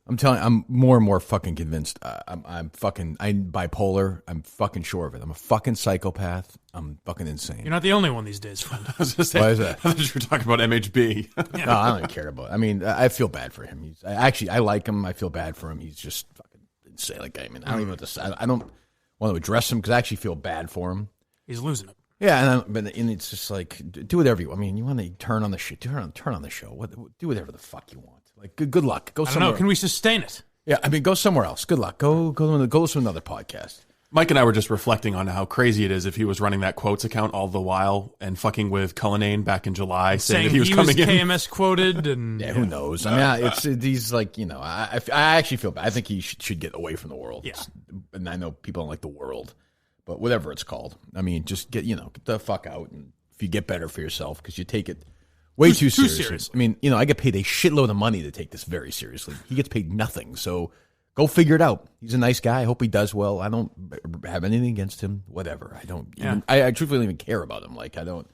I'm telling you, I'm more and more fucking convinced. I'm bipolar. I'm fucking sure of it. I'm a fucking psychopath. I'm fucking insane. You're not the only one these days, friend. I was just saying, Why is that? I thought you were talking about MHB. No, I don't even care about it. I mean, I feel bad for him. I like him. I feel bad for him. He's just fucking insane. Like, I mean, I don't even know what to say. I don't want to address him because I actually feel bad for him. He's losing it. Yeah, and it's just like, do whatever you want. I mean, you want to turn on the shit, turn on the show. Do whatever the fuck you want. Like, good luck. Go somewhere. I don't know. Can we sustain it? Yeah, I mean, go somewhere else. Good luck. Go listen to another podcast. Mike and I were just reflecting on how crazy it is if he was running that quotes account all the while and fucking with Cullinane back in July, saying that he was coming in. KMS quoted, and yeah, who knows? I mean, he's like, I actually feel bad. I think he should get away from the world. Yeah. And I know people don't like the world, but whatever it's called. I mean, just get the fuck out, and if you get better for yourself, because you take it way too seriously. I mean, I get paid a shitload of money to take this very seriously. He gets paid nothing, so go figure it out. He's a nice guy. I hope he does well. I don't have anything against him. Whatever. I don't. Yeah. I truthfully don't even care about him. Like, I don't.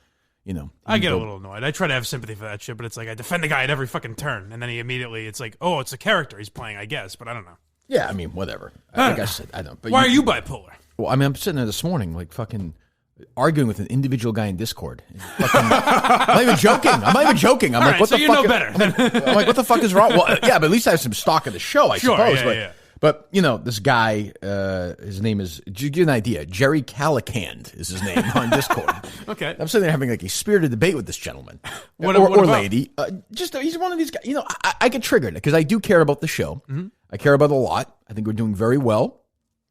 I get a little annoyed. I try to have sympathy for that shit, but it's like I defend the guy at every fucking turn, and then it's like, oh, it's a character he's playing, I guess, but I don't know. Yeah, I mean, whatever. Like I said, I don't. But why are you bipolar? Well, I mean, I'm sitting there this morning, like fucking arguing with an individual guy in Discord. I'm not even joking. I'm like, what the fuck? You know better. I'm like, what the fuck is wrong? Well, yeah, but at least I have some stock of the show, I suppose. But this guy, his name is, to give you an idea, Jerry Calicand is his name on Discord. Okay. I'm sitting there having like a spirited debate with this gentleman. What lady. He's one of these guys. I get triggered because I do care about the show. Mm-hmm. I care about it a lot. I think we're doing very well.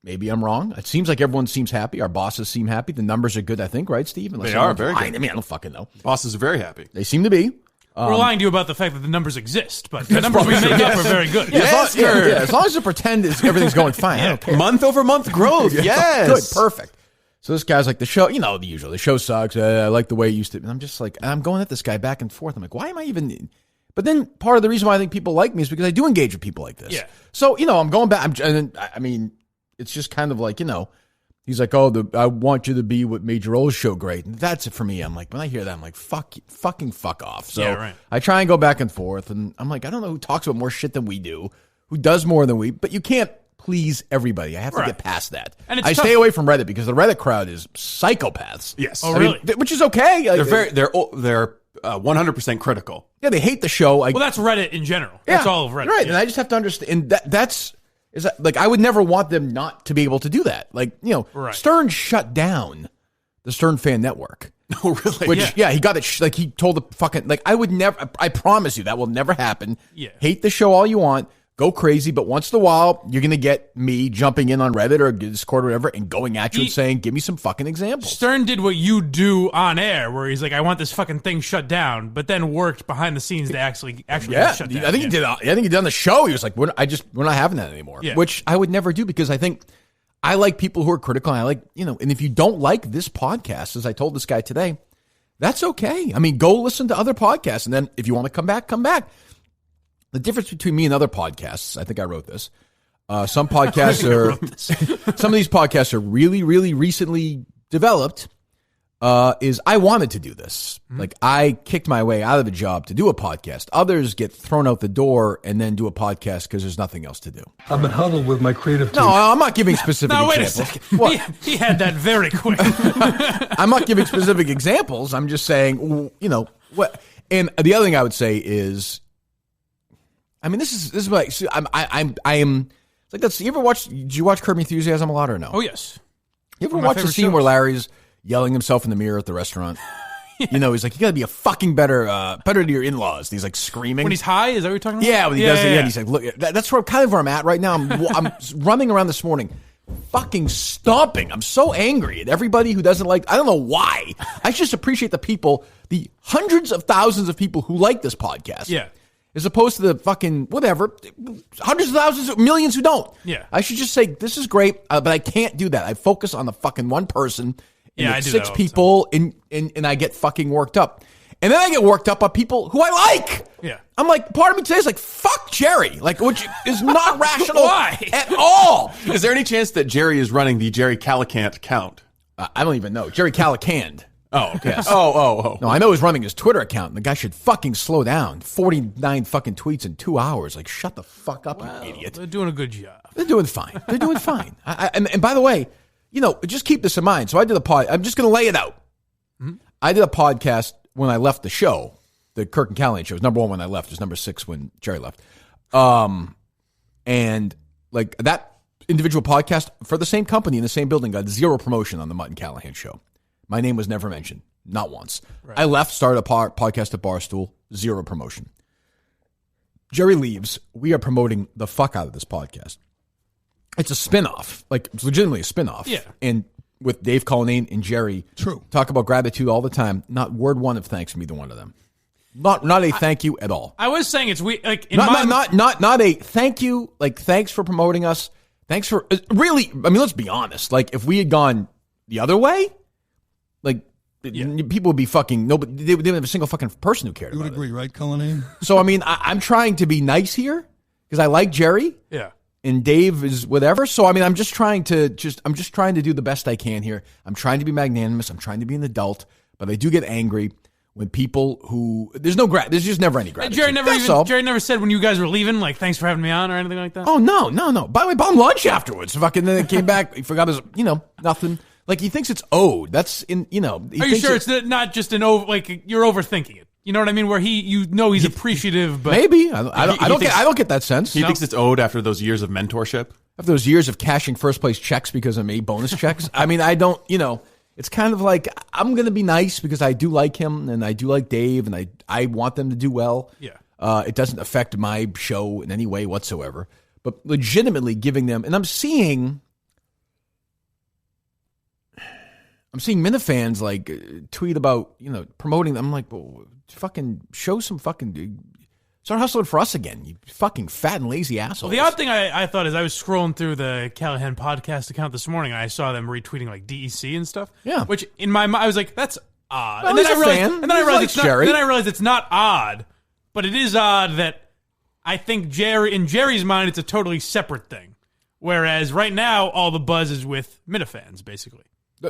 Maybe I'm wrong. It seems like everyone seems happy. Our bosses seem happy. The numbers are good, I think, right, Steve? They are very good. I mean, I don't fucking know. Bosses are very happy. They seem to be. We're lying to you about the fact that the numbers exist, but the numbers we make up are very good. As long as you pretend everything's going fine. I don't care. Month over month growth. Yes. Good. Perfect. So this guy's like, the show, the usual. The show sucks. I like the way it used to. And I'm just like, I'm going at this guy back and forth. I'm like, why am I even... But then part of the reason why I think people like me is because I do engage with people like this. Yeah. So, I'm going back. I mean, it's just kind of like, he's like, oh, I want you to be what made your old show great. And that's it for me. I'm like, when I hear that, I'm like, fucking fuck off. So right. I try and go back and forth. And I'm like, I don't know who talks about more shit than we do, who does more than we, but you can't please everybody. I have to get past that. And I stay away from Reddit because the Reddit crowd is psychopaths. Yes. Oh, really? Which is okay. They're 100% critical. Yeah, they hate the show. Well, that's Reddit in general. That's all of Reddit. Right, and I just have to understand. And that's like, I would never want them not to be able to do that. Like, Stern shut down the Stern Fan Network. Oh, really? Which, he got it. Like, he told the fucking, like, I would never, I promise you that will never happen. Yeah. Hate the show all you want. Go crazy, but once in a while, you're going to get me jumping in on Reddit or Discord or whatever and going at you and saying, give me some fucking examples. Stern did what you do on air, where he's like, I want this fucking thing shut down, but then worked behind the scenes to actually shut down. I think he did. I think he did on the show. He was like, we're not having that anymore, which I would never do because I think I like people who are critical. And I like, and if you don't like this podcast, as I told this guy today, that's okay. I mean, go listen to other podcasts. And then if you want to come back, come back. The difference between me and other podcasts, I think I wrote this. Some podcasts some of these podcasts are really, really recently developed. Is I wanted to do this. Mm-hmm. Like, I kicked my way out of a job to do a podcast. Others get thrown out the door and then do a podcast because there's nothing else to do. I've been huddled with my creative team. No, I'm not giving specific examples. Wait a second. What? He had that very quick. I'm not giving specific examples. I'm just saying, what. And the other thing I would say is, I mean, this is like, I am like, that's, did you watch Curb Your Enthusiasm a lot or no? Oh, yes. You ever watch the scene where Larry's yelling himself in the mirror at the restaurant? He's like, you gotta be a fucking better to your in-laws. And he's like screaming. When he's high, is that what you're talking about? Yeah, when he does it, and he's like, look, that's where kind of where I'm at right now. I'm running around this morning, fucking stomping. I'm so angry at everybody who doesn't like, I don't know why. I just appreciate the people, the hundreds of thousands of people who like this podcast. Yeah. As opposed to the fucking whatever, hundreds of thousands, millions who don't. Yeah. I should just say, this is great, but I can't do that. I focus on the fucking one person and I do 6 people, and I get fucking worked up. And then I get worked up on people who I like. Yeah. I'm like, part of me today is like, fuck Jerry. Like, which is not rational Why? at all. Is there any chance that Jerry is running the Jerry Calicant account? I don't even know. Jerry Calicand. Oh, okay. Yes. Oh. No, I know he's running his Twitter account, and the guy should fucking slow down. 49 fucking tweets in 2 hours. Like, shut the fuck up, you idiot. They're doing a good job. They're doing fine. They're doing fine. And by the way, just keep this in mind. So I did a pod. I'm just going to lay it out. Mm-hmm. I did a podcast when I left the show. The Kirk and Callahan show was number 1 when I left. It was number 6 when Jerry left. And like that individual podcast for the same company in the same building got 0 promotion on the Mutt and Callahan show. My name was never mentioned, not once. Right. I left, started a podcast at Barstool, 0 promotion. Jerry leaves. We are promoting the fuck out of this podcast. It's a spinoff, like it's legitimately a spinoff. Yeah. And with Dave Cullinane and Jerry, True, talk about gratitude all the time. Not word one of thanks from either one of them. Not a thank you at all. I was saying it's weird. Like not a thank you. Like thanks for promoting us. Thanks for really. I mean, let's be honest. Like if we had gone the other way, like people would be fucking nobody. They wouldn't have a single fucking person who cared. You would agree, right, Cullinane? So I mean, I'm trying to be nice here because I like Jerry. Yeah. And Dave is whatever. So I mean, I'm just trying to do the best I can here. I'm trying to be magnanimous. I'm trying to be an adult, but I do get angry when people who there's just never any gratitude. Jerry never said when you guys were leaving, like, thanks for having me on or anything like that. Oh no. By the way, bought him lunch afterwards. Fucking then it came back. He forgot his, nothing. Like he thinks it's owed. That's in, Are you sure it's not just an over? Like you're overthinking it. You know what I mean? Where he's appreciative, but maybe I don't get that sense. He thinks it's owed after those years of mentorship. After those years of cashing first place checks because of me, bonus checks. I mean, I don't. It's kind of like I'm going to be nice because I do like him and I do like Dave and I want them to do well. Yeah. It doesn't affect my show in any way whatsoever. But legitimately giving them, and I'm seeing Minifans like tweet about promoting them. I'm like, well, fucking show some fucking. Start hustling for us again, you fucking fat and lazy assholes. Well, the odd thing I thought is I was scrolling through the Callahan podcast account this morning and I saw them retweeting like DEC and stuff. Yeah. Which in my mind I was like, that's odd. Well, and then I realized it's not odd, but it is odd that I think in Jerry's mind it's a totally separate thing. Whereas right now all the buzz is with Minifans, basically.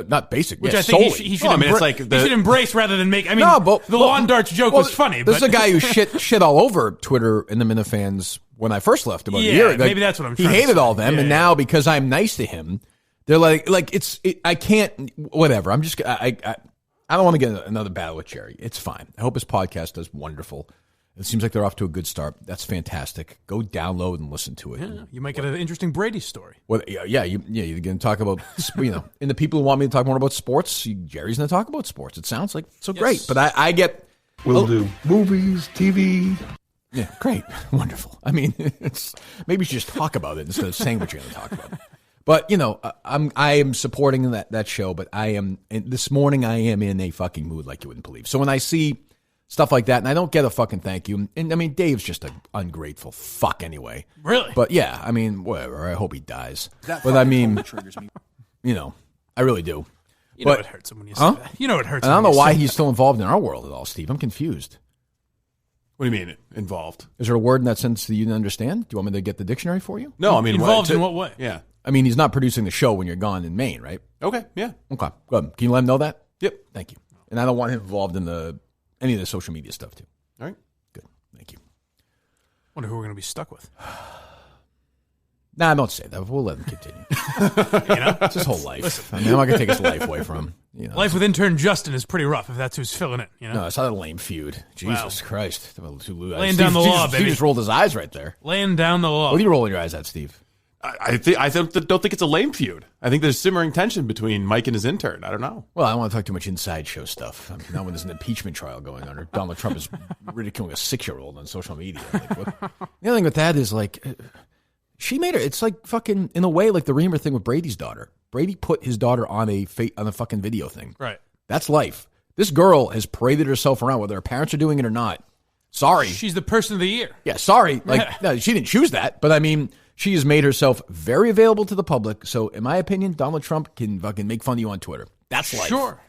Not basic, which yeah, I think solely. he should embrace rather than make. I mean, the lawn darts joke was funny. This is but a guy who shit all over Twitter and the Minifans when I first left about a year ago. Maybe that's what I'm trying to say. He hated all them, and now because I'm nice to him, they're like I can't, whatever. I don't want to get another battle with Jerry. It's fine. I hope his podcast does wonderful. It seems like they're off to a good start. That's fantastic. Go download and listen to it. Yeah, you might get an interesting Brady story. Well, you're going to talk about, and the people who want me to talk more about sports, Jerry's going to talk about sports. It sounds like so great. But I get... We'll do movies, TV. Yeah, great. Wonderful. I mean, maybe you should just talk about it instead of saying what you're going to talk about. But, I am supporting that show, but this morning I am in a fucking mood like you wouldn't believe. So when I see stuff like that, and I don't get a fucking thank you. And I mean, Dave's just an ungrateful fuck anyway. Really? But yeah, I mean, whatever. I hope he dies. But I mean, triggers me. I really do. You know it hurts him when you say that. You know it hurts. And I don't know why he's still involved in our world at all, Steve. I'm confused. What do you mean involved? Is there a word in that sentence that you didn't understand? Do you want me to get the dictionary for you? No, I mean involved in what way? Yeah. I mean, he's not producing the show when you're gone in Maine, right? Okay. Yeah. Okay. Good. Can you let him know that? Yep. Thank you. And I don't want him involved in any of the social media stuff too. All right. Good. Thank you. Wonder who we're going to be stuck with. Nah, don't say that. We'll let him continue. It's his whole life. Listen, I'm not going to take his life away from him. Life with intern Justin is pretty rough if that's who's filling it. No, it's not a lame feud. Jesus Christ. Laying down the law, baby. Steve just rolled his eyes right there. Laying down the law. What are you rolling your eyes at, Steve? I don't think it's a lame feud. I think there's simmering tension between Mike and his intern. I don't know. Well, I don't want to talk too much inside show stuff. I mean, not when there's an impeachment trial going on or Donald Trump is ridiculing a 6-year-old on social media. Like, the other thing with that is like, she made her. It's like fucking in a way like the Reamer thing with Brady's daughter. Brady put his daughter on a fucking video thing. Right. That's life. This girl has paraded herself around whether her parents are doing it or not. Sorry. She's the person of the year. Yeah, sorry. Like, no, she didn't choose that, but I mean, she has made herself very available to the public. So, in my opinion, Donald Trump can fucking make fun of you on Twitter. That's life. Sure.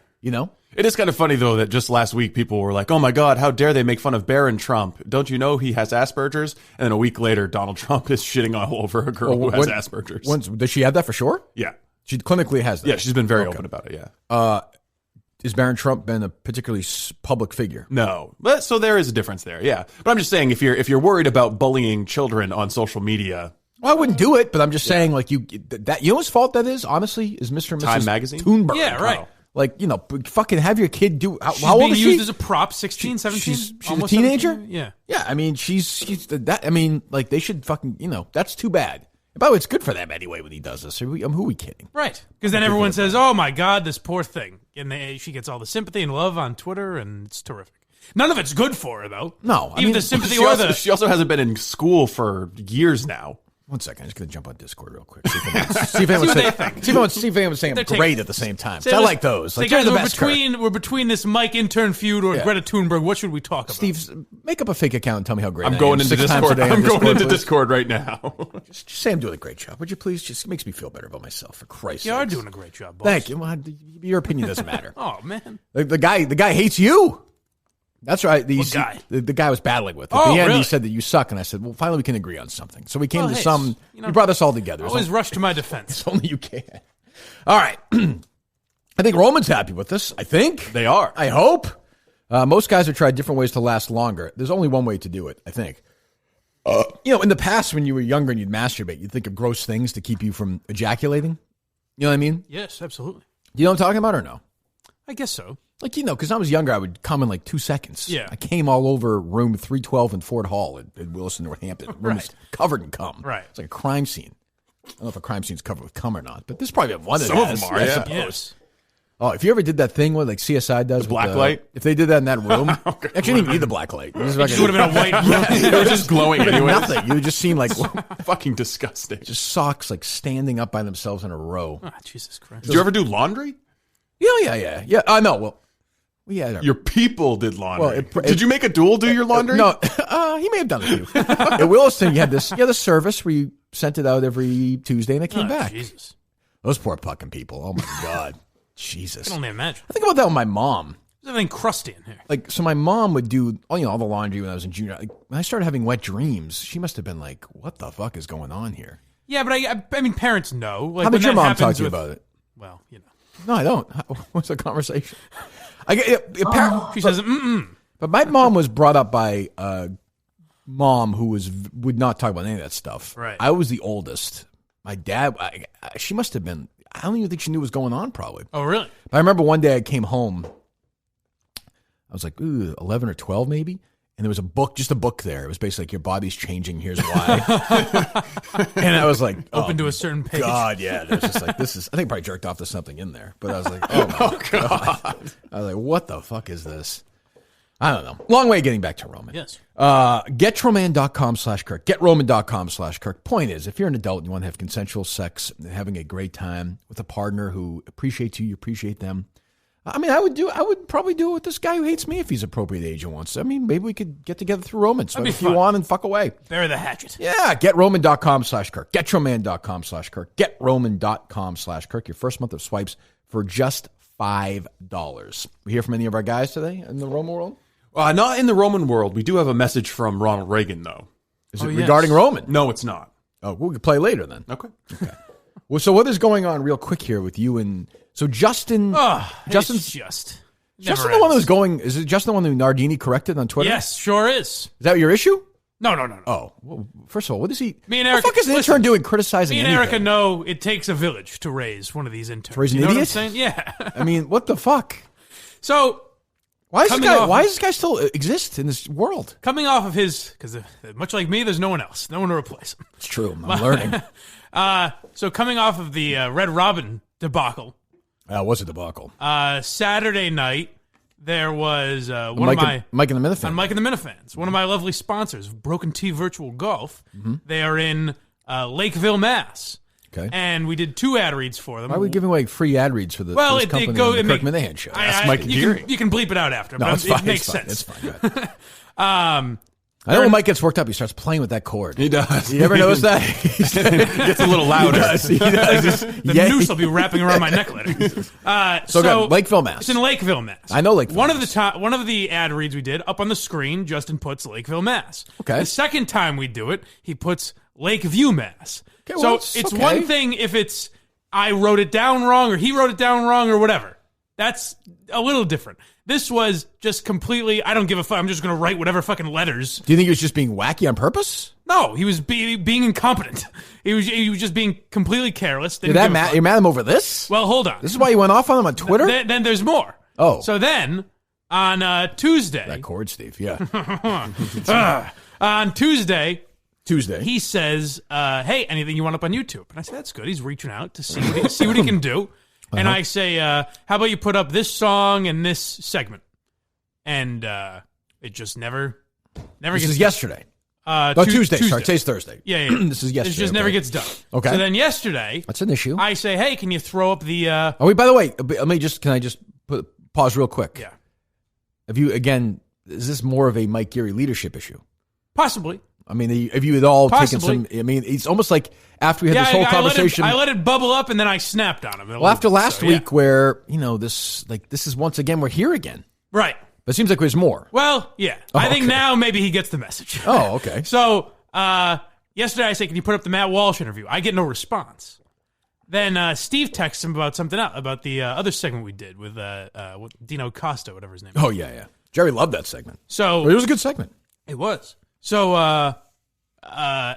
It is kind of funny, though, that just last week people were like, oh, my God, how dare they make fun of Barron Trump? Don't you know he has Asperger's? And then a week later, Donald Trump is shitting all over a girl who has Asperger's. Does she have that for sure? Yeah. She clinically has that. Yeah, she's been very open about it, yeah. Has Barron Trump been a particularly public figure? No, but so there is a difference there. Yeah, but I'm just saying if you're worried about bullying children on social media. Well, I wouldn't do it, but I'm just saying, like, you know whose fault that is, honestly, is Mr. and Mrs. Time Magazine? Thunberg. Yeah, right. Like, fucking have your kid do. How old is she? Being used as a prop, 16, 17? She's a teenager? 17? Yeah. Yeah, I mean, she's that. I mean, like, they should fucking, that's too bad. By the way, it's good for them anyway when he does this. Who are we kidding? Right. Because then everyone says, oh, my God, this poor thing. And she gets all the sympathy and love on Twitter, and it's terrific. None of it's good for her, though. No. Even the sympathy She also hasn't been in school for years now. One second, I'm just going to jump on Discord real quick. See if anyone's saying I'm great at the same time. I like those. Like, guys, the best, we're between this Mike intern feud or Greta Thunberg. What should we talk about? Steve, make up a fake account and tell me how great I'm going into Discord. I'm going into Discord right now. Just say I'm doing a great job. Would you please? Just makes me feel better about myself, for Christ's sake. You are doing a great job, boss. Thank you. Well, your opinion doesn't matter. Oh, man. The guy hates you. That's right. What guy? The guy was battling with. At the end, he said that you suck, and I said, well, finally we can agree on something. So we came to some. You brought us all together. Always rush to my defense. It's only you can. All right. I think Roman's happy with this. I think. They are. I hope. Most guys have tried different ways to last longer. There's only one way to do it, I think. In the past, when you were younger and you'd masturbate, you'd think of gross things to keep you from ejaculating. You know what I mean? Yes, absolutely. Do you know what I'm talking about or no? I guess so. Like, because I was younger, I would come in like 2 seconds. Yeah. I came all over room 312 in Fort Hall in Williston, Northampton. Room was covered in cum. Right. It's like a crime scene. I don't know if a crime scene's covered with cum or not, but this is probably one of Some of them are, I yeah. suppose. Yes. Oh, if you ever did that thing where like CSI does the black light, if they did that in that room, actually, you didn't even need the black light. It would have been a white room. It was just glowing anyway. Nothing. You would just seem like fucking disgusting. Just socks like standing up by themselves in a row. Oh, Jesus Christ! Did you ever do laundry? Yeah. No, well. Yeah, your people did laundry. Well, did you make a duel do your laundry? No, he may have done it too. At Williston, you had this service where you sent it out every Tuesday and it came back. Jesus. Those poor fucking people. Oh my God. Jesus. I can only imagine. I think about that with my mom. There's everything crusty in here. Like, so my mom would do all the laundry when I was in junior. Like, when I started having wet dreams, she must have been like, what the fuck is going on here? Yeah, but I mean, parents know. Like, how did your mom talk to you about it? Well, No, I don't. What's the conversation? She says, But my mom was brought up by a mom who would not talk about any of that stuff. Right. I was the oldest. My dad, she must have been, I don't even think she knew what was going on probably. Oh, really? But I remember one day I came home. I was like, 11 or 12 maybe. And there was just a book there. It was basically like, your body's changing, here's why. And I was like, open to a certain page. God, yeah. There's just like, I think I probably jerked off to something in there. But I was like, oh my God. I was like, what the fuck is this? I don't know. Long way getting back to Roman. Yes. GetRoman.com/Kirk. GetRoman.com/Kirk. Point is, if you're an adult and you want to have consensual sex, having a great time with a partner who appreciates you appreciate them. I mean, I would probably do it with this guy who hates me if he's appropriate age and wants. I mean, maybe we could get together through Roman. So if you want and fuck away. Bury the hatchet. Yeah. GetRoman.com/Kirk. GetRoman.com/Kirk. GetRoman.com/Kirk. Your first month of swipes for just $5. We hear from any of our guys today in the Roman world? Not in the Roman world. We do have a message from Ronald Reagan, though. Is it regarding Roman? No, it's not. Oh, we can play later then. Okay. Well, so what is going on real quick here with you and so Justin? Justin the one who's going. Is it Justin the one who Nardini corrected on Twitter? Yes, sure is. Is that your issue? No. Oh, well, first of all, what is he? Me and Erica, what the fuck is an intern doing criticizing? Me and anything? Erica know it takes a village to raise one of these interns. To raise an idiot? What I'm saying? Yeah. I mean, what the fuck? So why does this guy still exist in this world? Coming off of his, because much like me, there's no one else, no one to replace him. It's true. I'm learning. So coming off of the Red Robin debacle. Was a debacle. Saturday night, there was Mike and the Minifans. On Mike and the Minifans, one of my lovely sponsors, Broken T Virtual Golf. Mm-hmm. They are in Lakeville, Mass. Okay. And we did 2 ad reads for them. Why are we giving away free ad reads for the company on the Kirk Minahan show? Mike you can bleep it out after, no, but it makes sense. It's fine. I know when Mike gets worked up, he starts playing with that cord. He does. You ever notice that? It gets a little louder. He does. The noose will be wrapping around my neck later. So Lakeville, Mass. It's in Lakeville, Mass. I know Lakeville. One of the ad reads we did up on the screen, Justin puts Lakeville, Mass. Okay. The second time we do it, he puts Lakeview, Mass. Okay, well, so it's one thing if it's I wrote it down wrong or he wrote it down wrong or whatever. That's a little different. This was just completely, I don't give a fuck. I'm just going to write whatever fucking letters. Do you think he was just being wacky on purpose? No, he was being incompetent. He was just being completely careless. You're mad at him over this? Well, hold on. This is why you went off on him on Twitter? Then there's more. Oh. So then, on Tuesday. That chord, Steve, yeah. On Tuesday, he says, hey, anything you want up on YouTube? And I said, that's good. He's reaching out to see what he can do. And I say, how about you put up this song and this segment? And it just never This gets is done. Yesterday. Tuesday. Sorry, today's Thursday. Yeah. This is yesterday. It just never gets done. Okay. So then yesterday, that's an issue. I say, hey, can you throw up the... Oh, wait, by the way, can I just pause real quick? Yeah. Have you, again, is this more of a Mike Geary leadership issue? Possibly. I mean, have you at all Possibly. taken some... I mean, it's almost like after we had this whole conversation... I let it bubble up, and then I snapped on him. Well, after last week where, this is once again, we're here again. Right. But it seems like there's more. Well, yeah. I think now maybe he gets the message. Oh, okay. So, yesterday I say, can you put up the Matt Walsh interview? I get no response. Then Steve texts him about something else, about the other segment we did with Dino Costa, whatever his name is. Oh, yeah. Jerry loved that segment. So it was a good segment. It was. So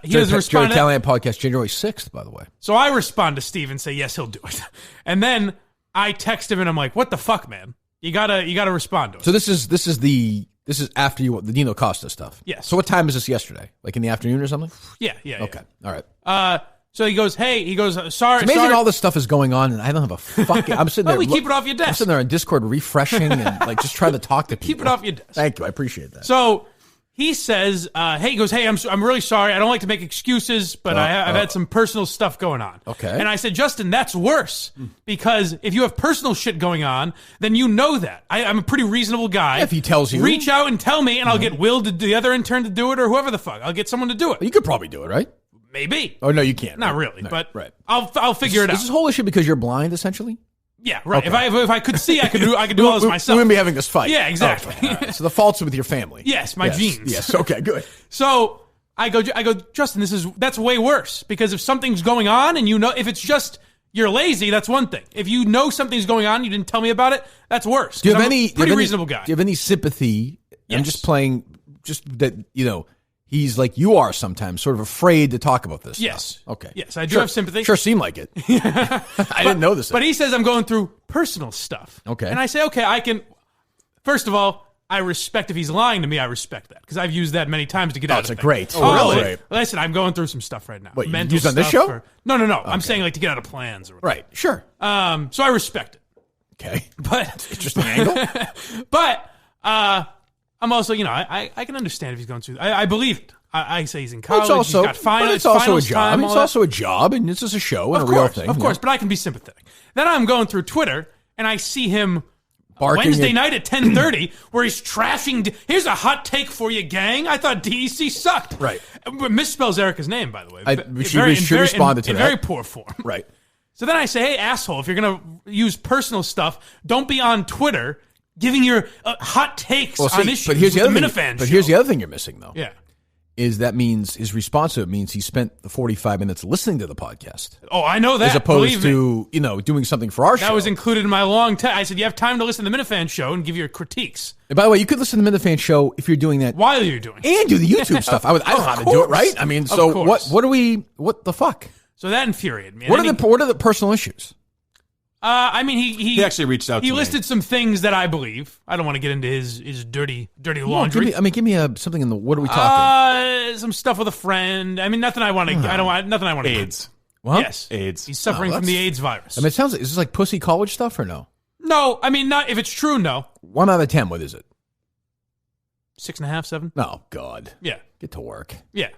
he doesn't respond. Jerry Callahan podcast, January 6th, by the way. So I respond to Steve and say, yes, he'll do it. And then I text him and I'm like, what the fuck, man? You gotta respond to it. So this is after the Dino Costa stuff. Yes. So what time is this yesterday? Like in the afternoon or something? Yeah. Okay. All right. So he goes, sorry. It's amazing all this stuff is going on and I don't have a fucking... I'm sitting there... we keep it off your desk. I'm sitting there on Discord refreshing and just trying to talk to people. Keep it off your desk. Thank you. I appreciate that. So he says, he goes, hey, I'm really sorry. I don't like to make excuses, but I've had some personal stuff going on. Okay. And I said, Justin, that's worse because if you have personal shit going on, then you know that. I'm a pretty reasonable guy. If he tells you. Reach out and tell me and I'll get Will, the other intern, to do it or whoever the fuck. I'll get someone to do it. You could probably do it, right? Maybe. Oh, no, you can't. Not right? really, No, but right. I'll figure it out. Is this whole issue because you're blind, essentially? Yeah, right. Okay. If I could see, I could do all this myself. We wouldn't be having this fight. Yeah, exactly. Okay. All right. So the fault's with your family. Yes, my genes. Yes. Okay. Good. So I go, Justin, that's way worse because if something's going on and if it's just you're lazy, that's one thing. If you know something's going on, and you didn't tell me about it, that's worse. Do you have I'm a pretty reasonable guy? Do you have any sympathy? Yes. I'm just playing, just that he's like you are sometimes, sort of afraid to talk about this. Yes. Stuff. Okay. Yes, I do have sympathy. Sure, seemed like it. I didn't know this. But he says I'm going through personal stuff. Okay. And I say, okay, I can. First of all, I respect if he's lying to me. I respect that because I've used that many times to get out of it. Great. Oh, really? Listen, I'm going throrough some stuff right now. What, mental you used on this stuff show? No. Okay. I'm saying like to get out of plans. Or whatever. Right. Sure. So I respect it. Okay. But interesting angle. But I'm also, I can understand if he's going through. I believe it. I say he's in college. He's got finals. It's also a job. Time, it's also a job, and this is a show and a real thing. Of course, but I can be sympathetic. Then I'm going through Twitter, and I see him barking Wednesday night at 10:30, where he's trashing. Here's a hot take for you, gang. I thought DEC sucked. Right. Misspells Erica's name, by the way. She responded to that. In very poor form. Right. So then I say, hey, asshole, if you're going to use personal stuff, don't be on Twitter giving your hot takes on issues but here's the other with the thing, Minifan But show. here's the other thing you're missing, though. Yeah. Is that means his response to it means he spent the 45 minutes listening to the podcast. Oh, I know that. As opposed to, doing something for our show. That was included in my long text. I said, you have time to listen to the Minifan show and give your critiques. And by the way, you could listen to the Minifan show if you're doing that. While you're doing it. And do the YouTube stuff. I know how to do it, right? I mean, so what the fuck? So that infuriated me. What are the personal issues? He actually reached out to me. He listed some things that I believe. I don't want to get into his dirty laundry. Give me something in the, what are we talking? Some stuff with a friend. I mean, nothing I want to, I don't want, nothing I want to. AIDS. What? Yes. AIDS. He's suffering from the AIDS virus. I mean, it sounds like, is this like pussy college stuff or no? No, I mean, not if it's true, no. 1 out of 10, what is it? 6.5, 7. Oh, God. Yeah. Get to work. Yeah.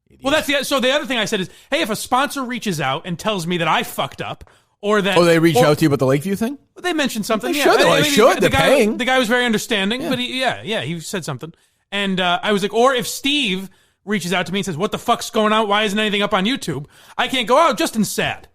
Idiot. Well, so the other thing I said is, hey, if a sponsor reaches out and tells me that I fucked up, or that... Oh, they reached out to you about the Lakeview thing? They mentioned something. They should. They should. They're paying. The guy was very understanding, but he said something. And I was like, or if Steve reaches out to me and says, what the fuck's going on? Why isn't anything up on YouTube? I can't go, Justin's sad.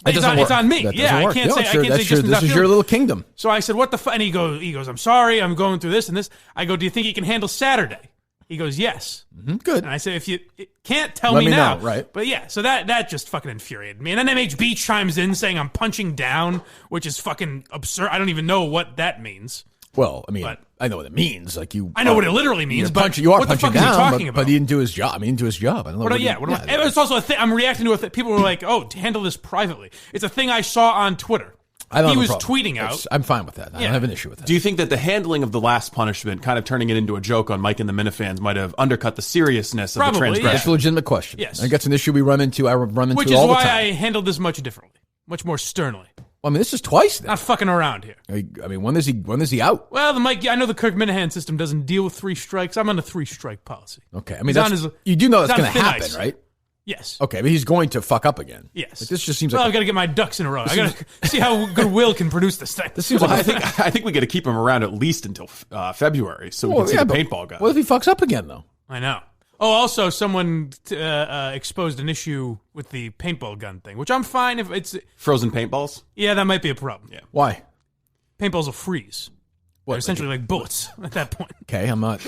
It's on me. I can't say Justin's this is your little kingdom. So I said, what the fuck? And he goes, I'm sorry, I'm going through this and this. I go, do you think he can handle Saturday? He goes, yes. Mm-hmm. Good. And I said, if you can't tell Let me now. know, right? But yeah, so that just fucking infuriated me. And then MHB chimes in saying I'm punching down, which is fucking absurd. I don't even know what that means. Well, I mean, I know what it means. Like I know what it literally means, but you are what the punching fuck is he down, talking about? but he didn't do his job. I mean, he didn't do his job. I don't know. It's also a thing. I'm reacting to a thing. People were like, "Oh, to handle this privately." It's a thing I saw on Twitter. He was tweeting out. I'm fine with that. I don't have an issue with that. Do you think that the handling of the last punishment, kind of turning it into a joke on Mike and the Minifans, might have undercut the seriousness of the transgression? That's a legitimate question. Yes. I think that's an issue we run into. I run into which it is all the why time. I handled this much differently, much more sternly. Well, I mean, this is twice now. Not fucking around here. I mean, when is he out? Well, I know the Kirk Minahan system doesn't deal with 3 strikes. I'm on a 3-strike policy. Okay, I mean, you do know that's going to happen, ice. right? Yes. Okay, but he's going to fuck up again. Yes. Like, this just seems I've got to get my ducks in a row. I got to see how good Will can produce this thing. This seems like I think we got to keep him around at least until February, so we can see the paintball gun. What if he fucks up again, though? I know. Oh, also, someone exposed an issue with the paintball gun thing, which I'm fine if it's frozen paintballs. Yeah, that might be a problem. Yeah. Why? Paintballs will freeze. They're essentially like bullets at that point. Okay, I'm not.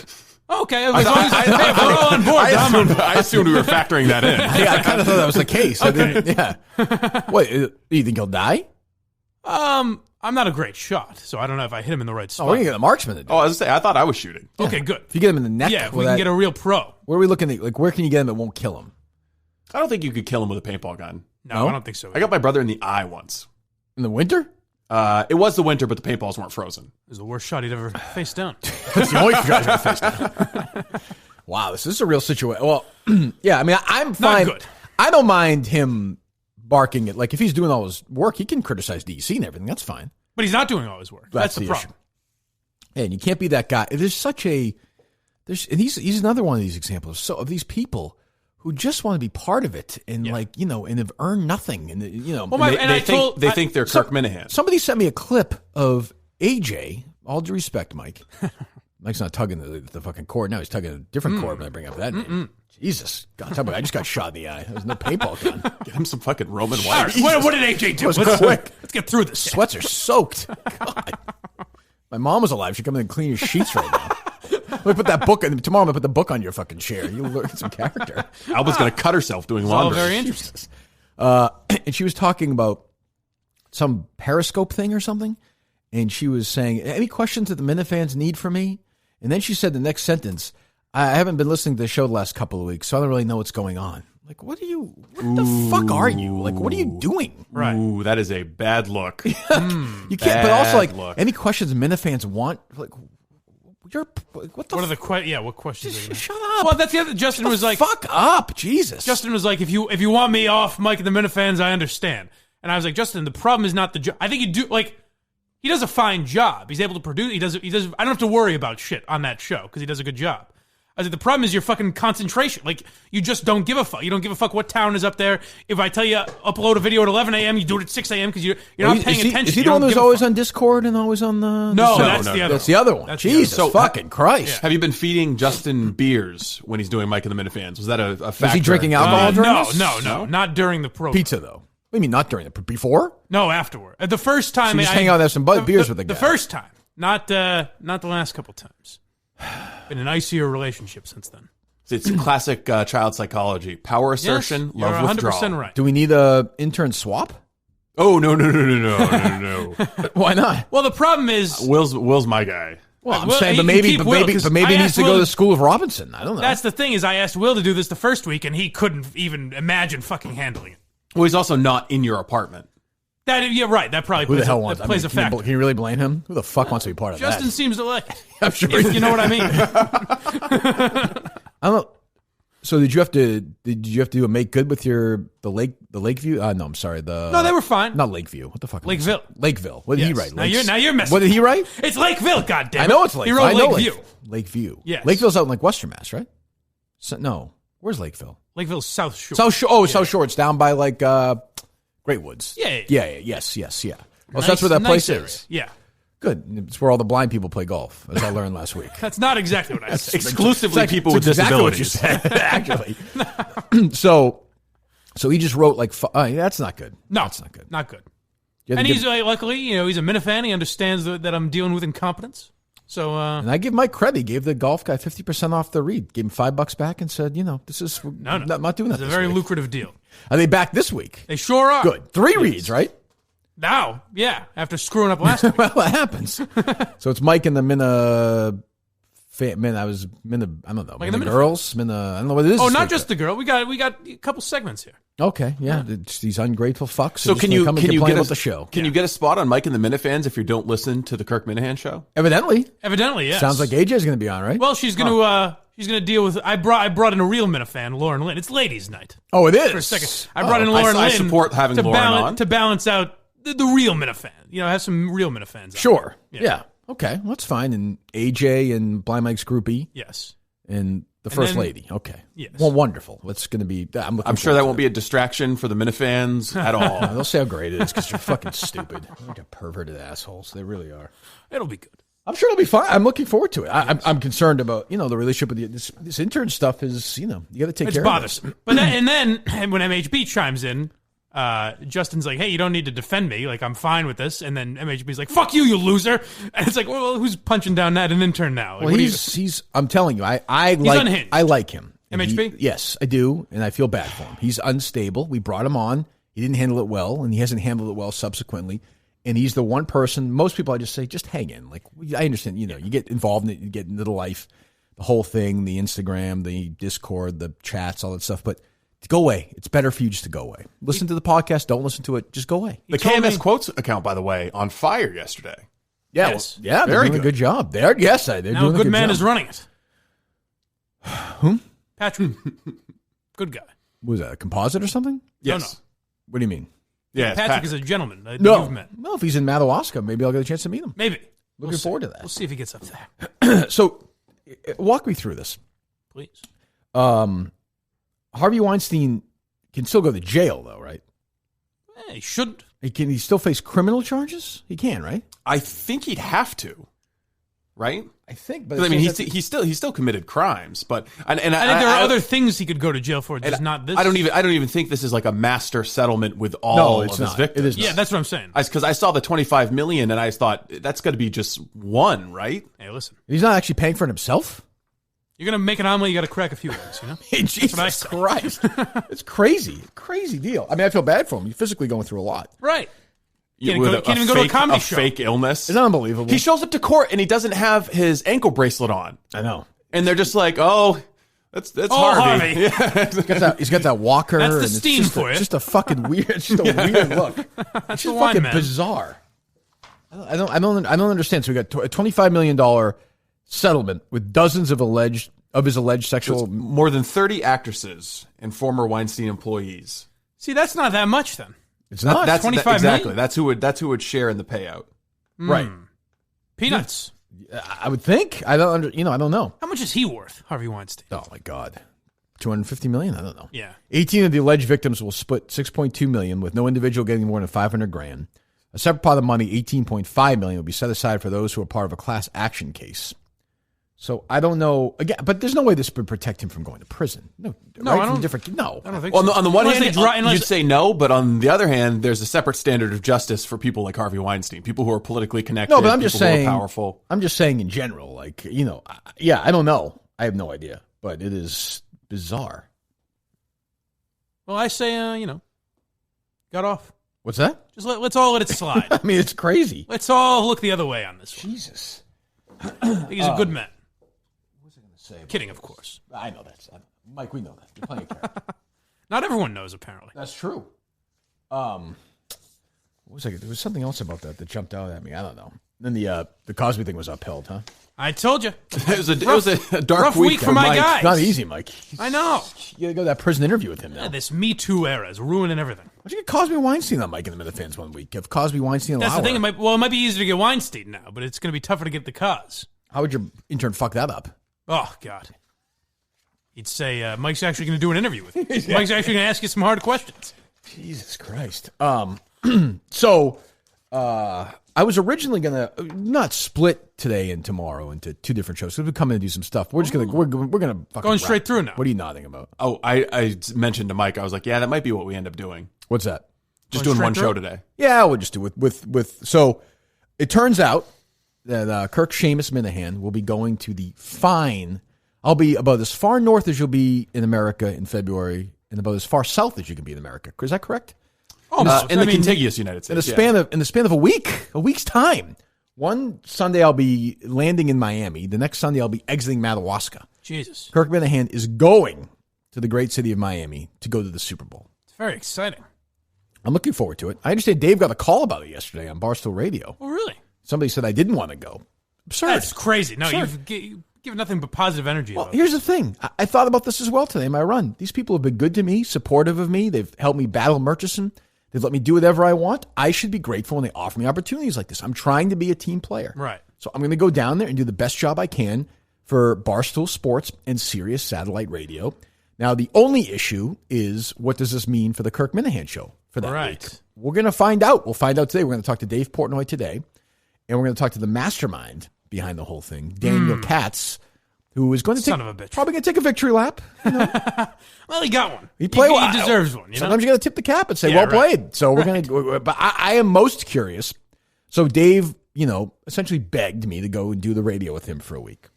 Okay, as long as we're all on board. I assumed we were factoring that in. Yeah, I kind of thought that was the case. Okay. What? Do you think he'll die? I'm not a great shot, so I don't know if I hit him in the right spot. Oh, we're gonna get a marksman to do. Oh, I was gonna say, I thought I was shooting. Okay, good. If you get him in the neck, Yeah, if we can get a real pro. Where are we looking at? Like, where can you get him that won't kill him? I don't think you could kill him with a paintball gun. No, I don't think so. I got my brother in the eye once. In the winter? It was the winter, but the paintballs weren't frozen. It was the worst shot he'd ever faced down. That's the only shot I've faced down. Wow, this is a real situation. Well, yeah, I mean, I'm fine. Not good. I don't mind him barking at, like, if he's doing all his work, he can criticize DC and everything. That's fine. But he's not doing all his work. That's the problem. Issue. And you can't be that guy. There's such a, and he's another one of these examples. So of these people who just want to be part of it and and have earned nothing. And they think they're Kirk Minahan. Somebody sent me a clip of AJ. All due respect, Mike. Mike's not tugging the fucking cord. Now he's tugging a different cord when I bring up that name. Jesus. God, tell me, I just got shot in the eye. There's no paintball gun. Get him some fucking Roman wires. What did AJ do? Let's get through this. Sweats are soaked. God. My mom was alive. She'd come in and clean your sheets right now. Let me put that book in. Tomorrow I'm going to put the book on your fucking chair. You'll learn some character. Alba's going to cut herself doing laundry. All very interesting. And she was talking about some Periscope thing or something. And she was saying, any questions that the Minifans need for me? And then she said the next sentence, I haven't been listening to the show the last couple of weeks, so I don't really know what's going on. Like, what the fuck are you? Like, what are you doing? Right. Ooh, that is a bad look. You can't, but also, like, any questions Minifans want, like, what questions are you shut up. Well, that's the other. Justin was like, fuck up, Jesus. Justin was like, if you want me off Mike and the Minifans, I understand. And I was like, Justin, the problem is not the job. I think he does a fine job. He's able to produce. He does. I don't have to worry about shit on that show because he does a good job. I was like, the problem is your fucking concentration. Like, you just don't give a fuck. You don't give a fuck what town is up there. If I tell you upload a video at 11 a.m., you do it at 6 a.m. because you're not paying attention. Is he the one who's always on Discord and always on the No, show? That's the other one. That's Jesus fucking Christ. Yeah. Have you been feeding Justin beers when he's doing Mike and the Minifans? Was that a factor? Was he drinking alcohol during this? No, not during the program. Pizza, though. What do you mean not during it? Before? No, afterward. The first time. So you just hang out and have some beers with the guy. The first time. Not the last couple times. Been an icier relationship since then. It's classic child psychology. Power assertion, yes, love withdrawal. 100% right. Do we need a intern swap? Oh, no. Why not? Well, the problem is... Will's my guy. Well, I'm saying, but maybe he needs to go to the School of Robinson. I don't know. That's the thing is I asked Will to do this the first week, and he couldn't even imagine fucking handling it. Well, he's also not in your apartment. Yeah, right. That probably plays a factor. Can you really blame him? Who the fuck wants to be part of Justin that? seems to like it. I'm sure. You know what I mean? I don't know. So did you have to do a make good with the Lakeview? No, I'm sorry. No, they were fine. Not Lakeview. What the fuck? Lakeville. What did he write? Now you're messing. What did he write? It's Lakeville. Goddamn. I know it's Lakeville. He wrote Lakeview. Lakeview. Yes. Lakeville's out in like Western Mass, right? No. Where's Lakeville? Lakeville's South Shore. South Shore. Oh, South Shore. It's down by like Great Woods. Yeah. Yes. Yeah. Well, so that's where that place is. Yeah. Good. It's where all the blind people play golf, as I learned last week. That's not exactly what I said. Exclusively people with disabilities. Actually. So he just wrote like, that's not good. No, that's not good. Not good. And he's luckily, he's a Minifan. He understands that I'm dealing with incompetence. So, and I give Mike credit. He gave the golf guy 50% off the read. Gave him $5 back and said, this is not doing that. It's a very lucrative deal. Are they back this week? They sure are. Good. 3 reads, right? Now, yeah, after screwing up last week. Well, that happens. So it's Mike and the Minna. I don't know. Like the girls. I don't know what it is. Oh, not just the girl. We got a couple segments here. Okay, yeah. It's these ungrateful fucks. So can you get about the show? Can you get a spot on Mike and the Minifans if you don't listen to the Kirk Minahan show? Evidently, yes. Sounds like AJ's going to be on, right? Well, she's going to deal with. I brought in a real Minifan, Lauren Lynn. It's ladies' night. Oh, it is. For a second, I brought in Lauren Lynn. I support having Lauren on to balance out the real Minifan. Have some real Minifans. Sure. Yeah. Okay, well, that's fine. And AJ and Blind Mike's groupie. Yes. And the first lady. Okay. Yes. Well, wonderful. It's going to be. I'm sure that won't be a distraction for the Minifans at all. No, they'll say how great it is because you're fucking stupid. They're like perverted assholes. They really are. It'll be good. I'm sure it'll be fine. I'm looking forward to it. I'm concerned about the relationship with this intern stuff. Is you got to take care of it. It's bothersome. But then when MHB chimes in. Justin's like, hey, you don't need to defend me. Like, I'm fine with this. And then MHB's like, fuck you, you loser. And it's like, well, who's punching down at an intern now? Like, well, he's. I'm telling you, I like. Unhinged. I like him. MHB? Yes, I do, and I feel bad for him. He's unstable. We brought him on. He didn't handle it well, and he hasn't handled it well subsequently. And he's the one person. Most people, I just say, just hang in. Like, I understand. You get involved in it, you get into the life, the whole thing, the Instagram, the Discord, the chats, all that stuff, but. Go away. It's better for you just to go away. Listen to the podcast. Don't listen to it. Just go away. The KMS Quotes account, by the way, on fire yesterday. Yeah, yes. They're doing a good job. They're doing now a good man is running it. Whom? Patrick. Good guy. Was that a composite or something? Yes. No. What do you mean? Yeah, Patrick is a gentleman that you've met. Well, if he's in Madawaska, maybe I'll get a chance to meet him. Maybe. Looking forward to that. We'll see if he gets up there. So, walk me through this. Please. Harvey Weinstein can still go to jail, though, right? He shouldn't. Can he still face criminal charges? He can, right? I think he'd have to, right? I think, but I mean, he still committed crimes, but I think there are other things he could go to jail for, just not this. I don't even think this is like a master settlement with all of his victims. It is. Yeah, that's what I'm saying. Because I saw the $25 million and I thought that's got to be just one, right? Hey, listen, he's not actually paying for it himself. You're going to make an omelet, you got to crack a few eggs, Hey, Jesus Christ. It's crazy deal. I mean, I feel bad for him. You're physically going through a lot. Right. Can't even go to a comedy show. Fake illness. It's unbelievable. He shows up to court and he doesn't have his ankle bracelet on. I know. And they're just like, oh, that's Harvey. Yeah. He's got that walker. That's the steam for you. Just a fucking weird, weird look. It's just fucking bizarre. I don't understand. So we got a $25 million settlement with dozens of his alleged sexual. More than 30 actresses and former Weinstein employees. See, that's not that much then. It's not. That's $25 million. Exactly. That's who would share in the payout. Right. Peanuts. I would think. I don't know. How much is he worth, Harvey Weinstein? Oh my God. $250 million? I don't know. Yeah. 18 of the alleged victims will split $6.2 million, with no individual getting more than $500,000. A separate pot of money, $18.5 million, will be set aside for those who are part of a class action case. So I don't know again, but there's no way this would protect him from going to prison. No, right? I don't. No, I don't think so. So. On the one hand, you'd say no, but on the other hand, there's a separate standard of justice for people like Harvey Weinstein, people who are politically connected. No, but I'm just saying, powerful. I'm just saying in general, like I don't know. I have no idea, but it is bizarre. Well, I say, got off. What's that? Just let's all let it slide. I mean, it's crazy. Let's all look the other way on this one. Jesus. I think he's a good man. What was I going to say? Kidding, of course. I know that. Mike, we know that. You're playing a character. Not everyone knows, apparently. That's true. What was I? There was something else about that jumped out at me. I don't know. Then the Cosby thing was upheld, huh? I told you. It was a dark week for my guy. It's not easy, Mike. I know. You got to go to that prison interview with him now. Yeah, this Me Too era is ruining everything. Why'd you get Cosby and Weinstein on Mike and the Minifans one week? Have Cosby, Weinstein, That's the thing. It might be easier to get Weinstein now, but it's going to be tougher to get the Cos. How would your intern fuck that up? Oh, God. He'd say, Mike's actually going to do an interview with you. Yeah. Mike's actually going to ask you some hard questions. Jesus Christ. So, I was originally going to not split today and tomorrow into two different shows. So we'll come in and do some stuff. We're just going to, we're going to fucking going straight through now. What are you nodding about? Oh, I mentioned to Mike, I was like, yeah, that might be what we end up doing. What's that? Just doing one show today. Yeah, we'll just do with. So it turns out that Kirk Seamus Minahan will be going to the fine. I'll be about as far north as you'll be in America in February and about as far south as you can be in America. Is that correct? In the contiguous United States. In the span of a week's time. One Sunday I'll be landing in Miami. The next Sunday I'll be exiting Madawaska. Jesus. Kirk Minahan is going to the great city of Miami to go to the Super Bowl. It's very exciting. I'm looking forward to it. I understand Dave got a call about it yesterday on Barstool Radio. Oh, really? Somebody said I didn't want to go. Absurd. That's crazy. No, Absurd. you've given nothing but positive energy. Well, here's the thing. I thought about this as well today in my run. These people have been good to me, supportive of me. They've helped me battle Murchison. They've let me do whatever I want. I should be grateful when they offer me opportunities like this. I'm trying to be a team player. Right. So I'm going to go down there and do the best job I can for Barstool Sports and Sirius Satellite Radio. Now, the only issue is, what does this mean for the Kirk Minahan show for that week? We're going to find out. We'll find out today. We're going to talk to Dave Portnoy today, and we're going to talk to the mastermind behind the whole thing, Daniel Katz, who is going to probably going to take a victory lap. You know? Well, he got one. He deserves one. Sometimes you got to tip the cap and say, well played. So we're going to, but I am most curious. So Dave, essentially begged me to go and do the radio with him for a week.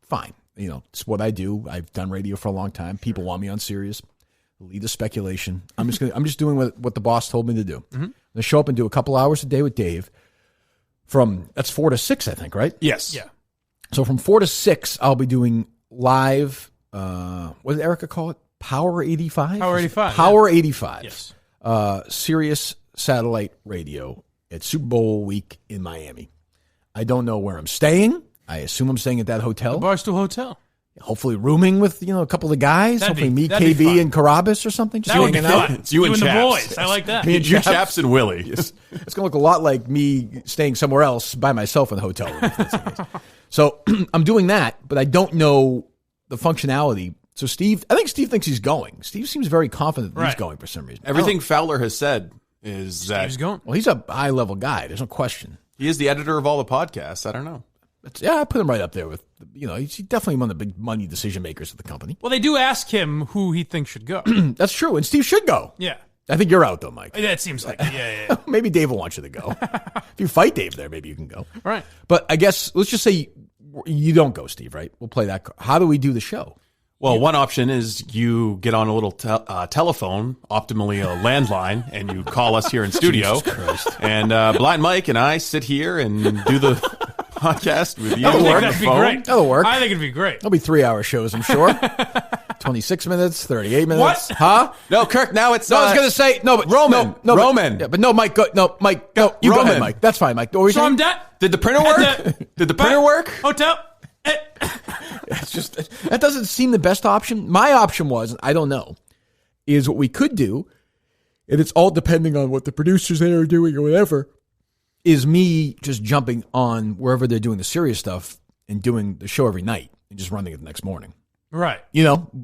Fine. It's what I do. I've done radio for a long time. People want me on Sirius. Lead the speculation. I'm just doing what the boss told me to do. Mm-hmm. I'm going to show up and do a couple hours a day with Dave. That's 4 to 6, I think, right? Yes. Yeah. So from 4 to 6, I'll be doing live. What did Erica call it? Power 85. Power 85. Power 85. Yes. Sirius Satellite Radio at Super Bowl week in Miami. I don't know where I'm staying. I assume I'm staying at that hotel. The Barstool Hotel. Hopefully rooming with, a couple of guys. Hopefully me, KB, and Carabas or something. That would be fun. It's you and the Chaps. boys. I like that. Me and you, Chaps, and Willie. It's going to look a lot like me staying somewhere else by myself in a hotel room. So I'm doing that, but I don't know the functionality. So I think Steve thinks he's going. Steve seems very confident that he's going for some reason. Everything Fowler has said is that he's going. Well, he's a high-level guy. There's no question. He is the editor of all the podcasts. I don't know. I put him right up there with, he's definitely one of the big money decision makers of the company. Well, they do ask him who he thinks should go. That's true, and Steve should go. Yeah. I think you're out, though, Mike. That seems like it. Yeah. Maybe Dave will want you to go. If you fight Dave there, maybe you can go. All right. But I guess, let's just say you don't go, Steve, right? We'll play that. How do we do the show? Well, one option is you get on a little telephone, optimally a landline, and you call us here in studio. And Blind Mike and I sit here and do the podcast with you. That'd be great. That'll work. I think it'd be great. It'll be 3-hour shows, I'm sure. 26 minutes, 38 minutes. What? Huh? No, Kirk, now it's... No, I was going to say... No, but Roman. No, Roman. But no, Mike, go. No, Mike, no. You go ahead, Mike. That's fine, Mike. So I'm done. Did the printer work? Did the printer work? Hotel. It's just... That doesn't seem the best option. My option was, I don't know, is what we could do, and it's all depending on what the producers there are doing or whatever, is me just jumping on wherever they're doing the serious stuff and doing the show every night and just running it the next morning. Right.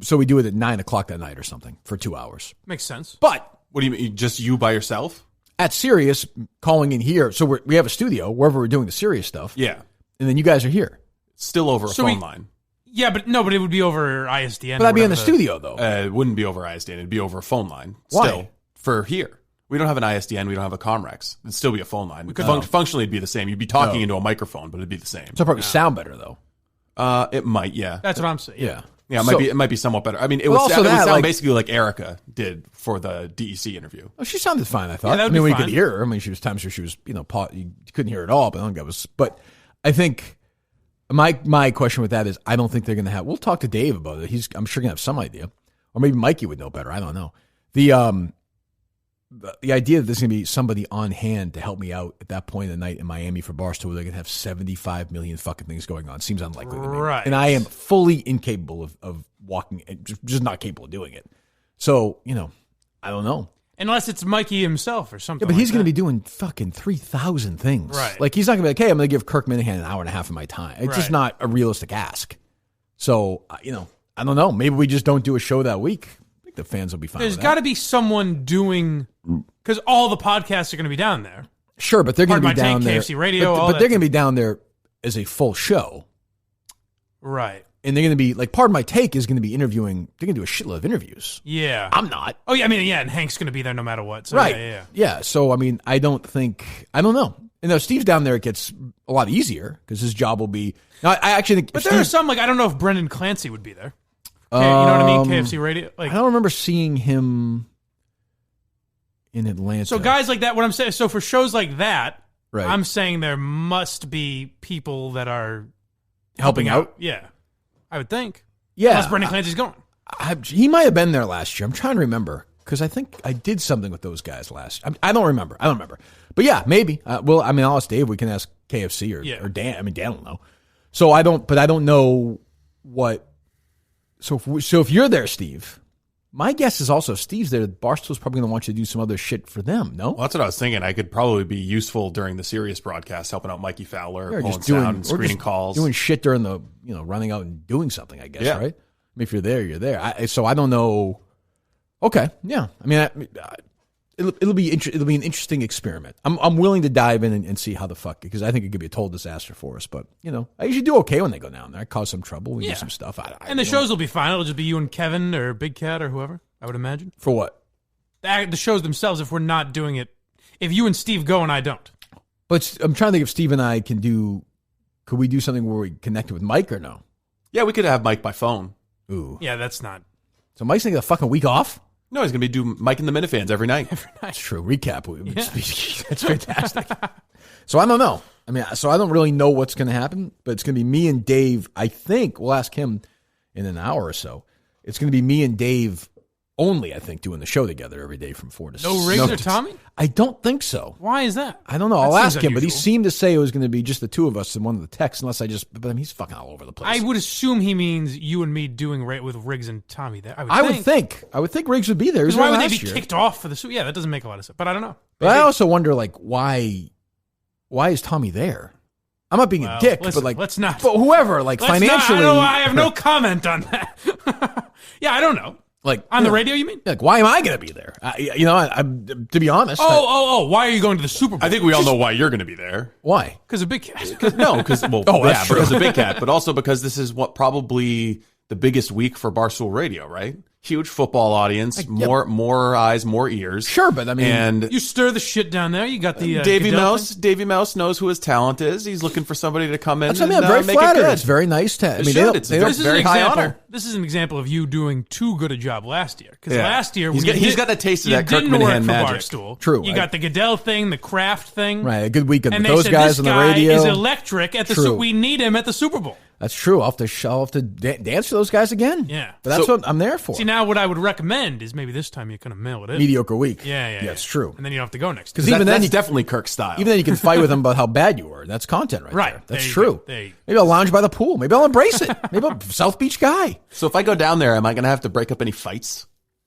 So we do it at 9 o'clock that night or something for 2 hours. Makes sense. But what do you mean? Just you by yourself? At Sirius, calling in here. So we have a studio wherever we're doing the serious stuff. Yeah. And then you guys are here. Still over a phone line. Yeah, but it would be over ISDN. But I'd be in the studio, though. It wouldn't be over ISDN. It'd be over a phone line. Why? Still, for here. We don't have an ISDN. We don't have a Comrex. It'd still be a phone line. Functionally, it'd be the same. You'd be talking into a microphone, but it'd be the same. So probably sound better, though. It might, yeah. That's what I'm saying. Yeah. Yeah, it might be somewhat better. I mean, it would sound basically like Erica did for the DEC interview. Oh, she sounded fine, I thought. Yeah, we could hear her. I mean, she was times where she was, you couldn't hear her at all, but I think that was. But I think my question with that is, I don't think they're going to have. We'll talk to Dave about it. I'm sure going to have some idea, or maybe Mikey would know better. I don't know. The idea that there's going to be somebody on hand to help me out at that point of the night in Miami for Barstool, where they're going to have 75 million fucking things going on, seems unlikely to me. Right. And I am fully incapable of walking, just not capable of doing it. So, I don't know. Unless it's Mikey himself or something. Yeah, but he's going to be doing fucking 3,000 things. Right. Like, he's not going to be like, hey, I'm going to give Kirk Minahan an hour and a half of my time. It's just not a realistic ask. So, I don't know. Maybe we just don't do a show that week. I think the fans will be fine. There's got to be someone doing, because all the podcasts are going to be down there. Sure, but they're going to be down there. KFC Radio, but they're going to be down there as a full show. Right. And they're going to be, like, Pardon My Take is going to be interviewing, they're going to do a shitload of interviews. Yeah. I'm not. Oh, yeah, and Hank's going to be there no matter what. So, right. Yeah. So, I don't know. And now Steve's down there, it gets a lot easier because his job will be. Now, I actually think, but there are some I don't know if Brendan Clancy would be there. You know what I mean? KFC Radio. I don't remember seeing him in Atlanta. So guys like that. What I'm saying. So for shows like that, right. I'm saying there must be people that are helping out. Yeah, I would think. Yeah, unless Brendan Clancy's going. He might have been there last year. I'm trying to remember because I think I did something with those guys last. I don't remember. But yeah, maybe. I'll ask Dave. We can ask KFC or Dan. I mean, Dan will know. So I don't know what. So if you're there, Steve, my guess is also if Steve's there, Barstool's probably going to want you to do some other shit for them. No, well, that's what I was thinking. I could probably be useful during the Sirius broadcast, helping out Mikey Fowler, pulling sound, screening calls, doing shit during the running out and doing something. I guess right. I mean, if you're there, you're there. So I don't know. Okay, yeah. I mean, it'll be an interesting experiment. I'm willing to dive in and see how the fuck, because I think it could be a total disaster for us. But I usually do okay when they go down there. I cause some trouble. We do some stuff. And the shows will be fine. It'll just be you and Kevin or Big Cat or whoever. I would imagine. For what? The shows themselves. If we're not doing it, if you and Steve go and I don't. But I'm trying to think if Steve and I can do. Could we do something where we connect with Mike or no? Yeah, we could have Mike by phone. Ooh. Yeah, that's not. So Mike's taking a fucking week off? No, he's going to be doing Mike and the Minifans every night. That's true. Recap. That's fantastic. So I don't know. I mean, so I don't really know what's going to happen, but it's going to be me and Dave. I think we'll ask him in an hour or so. It's going to be me and Dave only, I think, doing the show together every day from 4 to 6. No Riggs or Tommy? I don't think so. Why is that? I don't know. I'll ask him, but he seemed to say it was going to be just the two of us in one of the texts, but I mean, he's fucking all over the place. I would assume he means you and me doing with Riggs and Tommy there. I would think Riggs would be there. Why would they be kicked off for the... Yeah, that doesn't make a lot of sense, but I don't know. But I also wonder, why is Tommy there? I'm not being a dick, listen, but let's not. But whoever, financially... I have no comment on that. Yeah, I don't know. On the radio, you mean? Why am I going to be there? To be honest. Why are you going to the Super Bowl? I think we all know why you're going to be there. Why? Because of Big Cat. Because of Big Cat, but also because this is what probably the biggest week for Barstool Radio, right? Huge football audience, more eyes, more ears. Sure, but I mean, and you stir the shit down there. You got the Davey Mouse. Davey Mouse knows who his talent is. He's looking for somebody to come in. That's what I mean. I'm very flattered. It's very nice to. They don't very high honor. This is an example of you doing too good a job last year. Because last year he's got a taste of that Kirk Minahan magic. Barstool. True. You got the Goodell thing, the Kraft thing. Right. A good weekend with those guys on the radio. Is electric at the. We need him at the Super Bowl. That's true. I'll have to dance for those guys again. Yeah. But that's what I'm there for. See, now what I would recommend is maybe this time you kind of mail it in. Mediocre week. Yeah, it's true. And then you don't have to go next. Because even then, that's definitely Kirk style. Even then, you can fight with him about how bad you were. That's content right there. That's true. Maybe I'll lounge by the pool. Maybe I'll embrace it. Maybe I'm a South Beach guy. So if I go down there, am I going to have to break up any fights?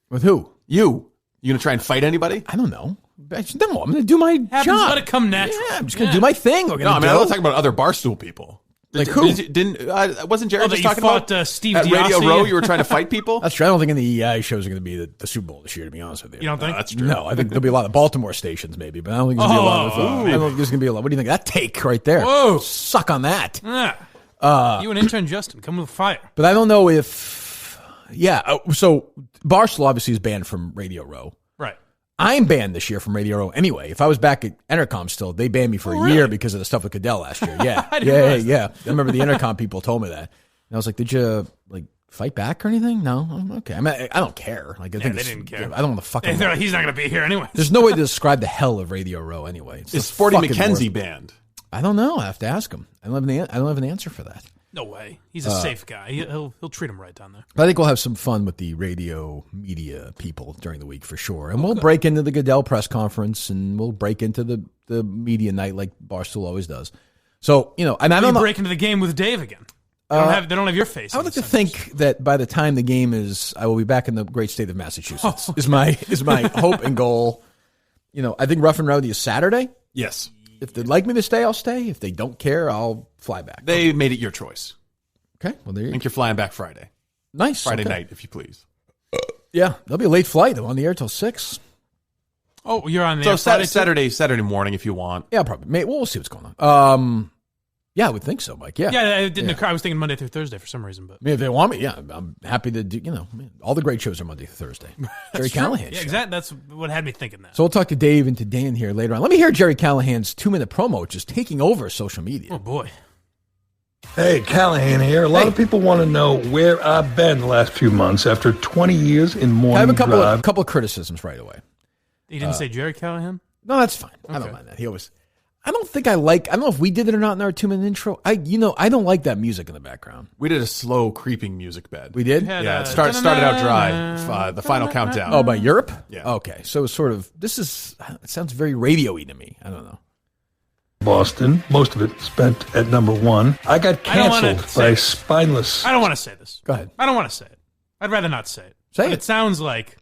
With who? You going to try and fight anybody? I don't know. No, I'm going to do my job. Let it come natural. Yeah, I'm just going to do my thing. I'm not talking about other Barstool people. Like who? Wasn't Jerry just talking about Steve at Radio Row? You were trying to fight people. That's true. I don't think any of the EI shows are going to be the Super Bowl this year. To be honest with you, you don't think that's true? No, I think there'll be a lot of Baltimore stations, maybe, but I don't think there's going to be a lot of. I don't think there's going to be a lot. What do you think of that take right there? Whoa, suck on that. Yeah. You and intern Justin come with fire. But I don't know if. Yeah. So Barstool obviously is banned from Radio Row. Right. I'm banned this year from Radio Row anyway. If I was back at Entercom still, they banned me for a year because of the stuff with Goodell last year. Yeah. I remember the Entercom people told me that. And I was like, did you fight back or anything? No? I'm okay. I mean, I don't care. I think they didn't care. I don't want to fucking. He's not going to be here anyway. There's no way to describe the hell of Radio Row anyway. Is Sporty McKenzie banned? I don't know. I have to ask him. I don't have an answer for that. No way. He's a safe guy. He'll treat him right down there. But I think we'll have some fun with the radio media people during the week for sure. And we'll break into the Goodell press conference and we'll break into the media night like Barstool always does. So, and I don't know. Break into the game with Dave again. They don't have your face. I would like to think that by the time the game is, I will be back in the great state of Massachusetts. Is my hope and goal. I think Rough and Rowdy is Saturday. Yes. If they'd like me to stay, I'll stay. If they don't care, I'll fly back. They made it your choice. Okay. Well, there you go. I think you're flying back Friday. Nice. Friday night, if you please. Yeah. There'll be a late flight. I'm on the air till 6. Oh, you're on the air Friday Saturday morning if you want. Yeah, probably. We'll see what's going on. Yeah, I would think so, Mike. Yeah. Yeah, it didn't occur. I was thinking Monday through Thursday for some reason. But I mean, if they want me, yeah, I'm happy to do, all the great shows are Monday through Thursday. Jerry Callahan. Yeah, exactly. That's what had me thinking that. So we'll talk to Dave and to Dan here later on. Let me hear Jerry Callahan's 2-minute promo, which is taking over social media. Oh, boy. Hey, Callahan here. A lot of people want to know where I've been the last few months after 20 years in morning I have a drive. couple of criticisms right away. You didn't say Jerry Callahan? No, that's fine. Okay. I don't mind that. I don't know if we did it or not in our 2-minute intro. I don't like that music in the background. We did a slow creeping music bed. We did? Yeah, it started out dry. The final countdown. Oh, by Europe? Yeah. Okay. So it's sort of, it sounds very radio-y to me. I don't know. Boston, most of it spent at number 1. I got canceled by spineless. I don't want to say this. Go ahead. I don't want to say it. I'd rather not say it. Say it. It sounds like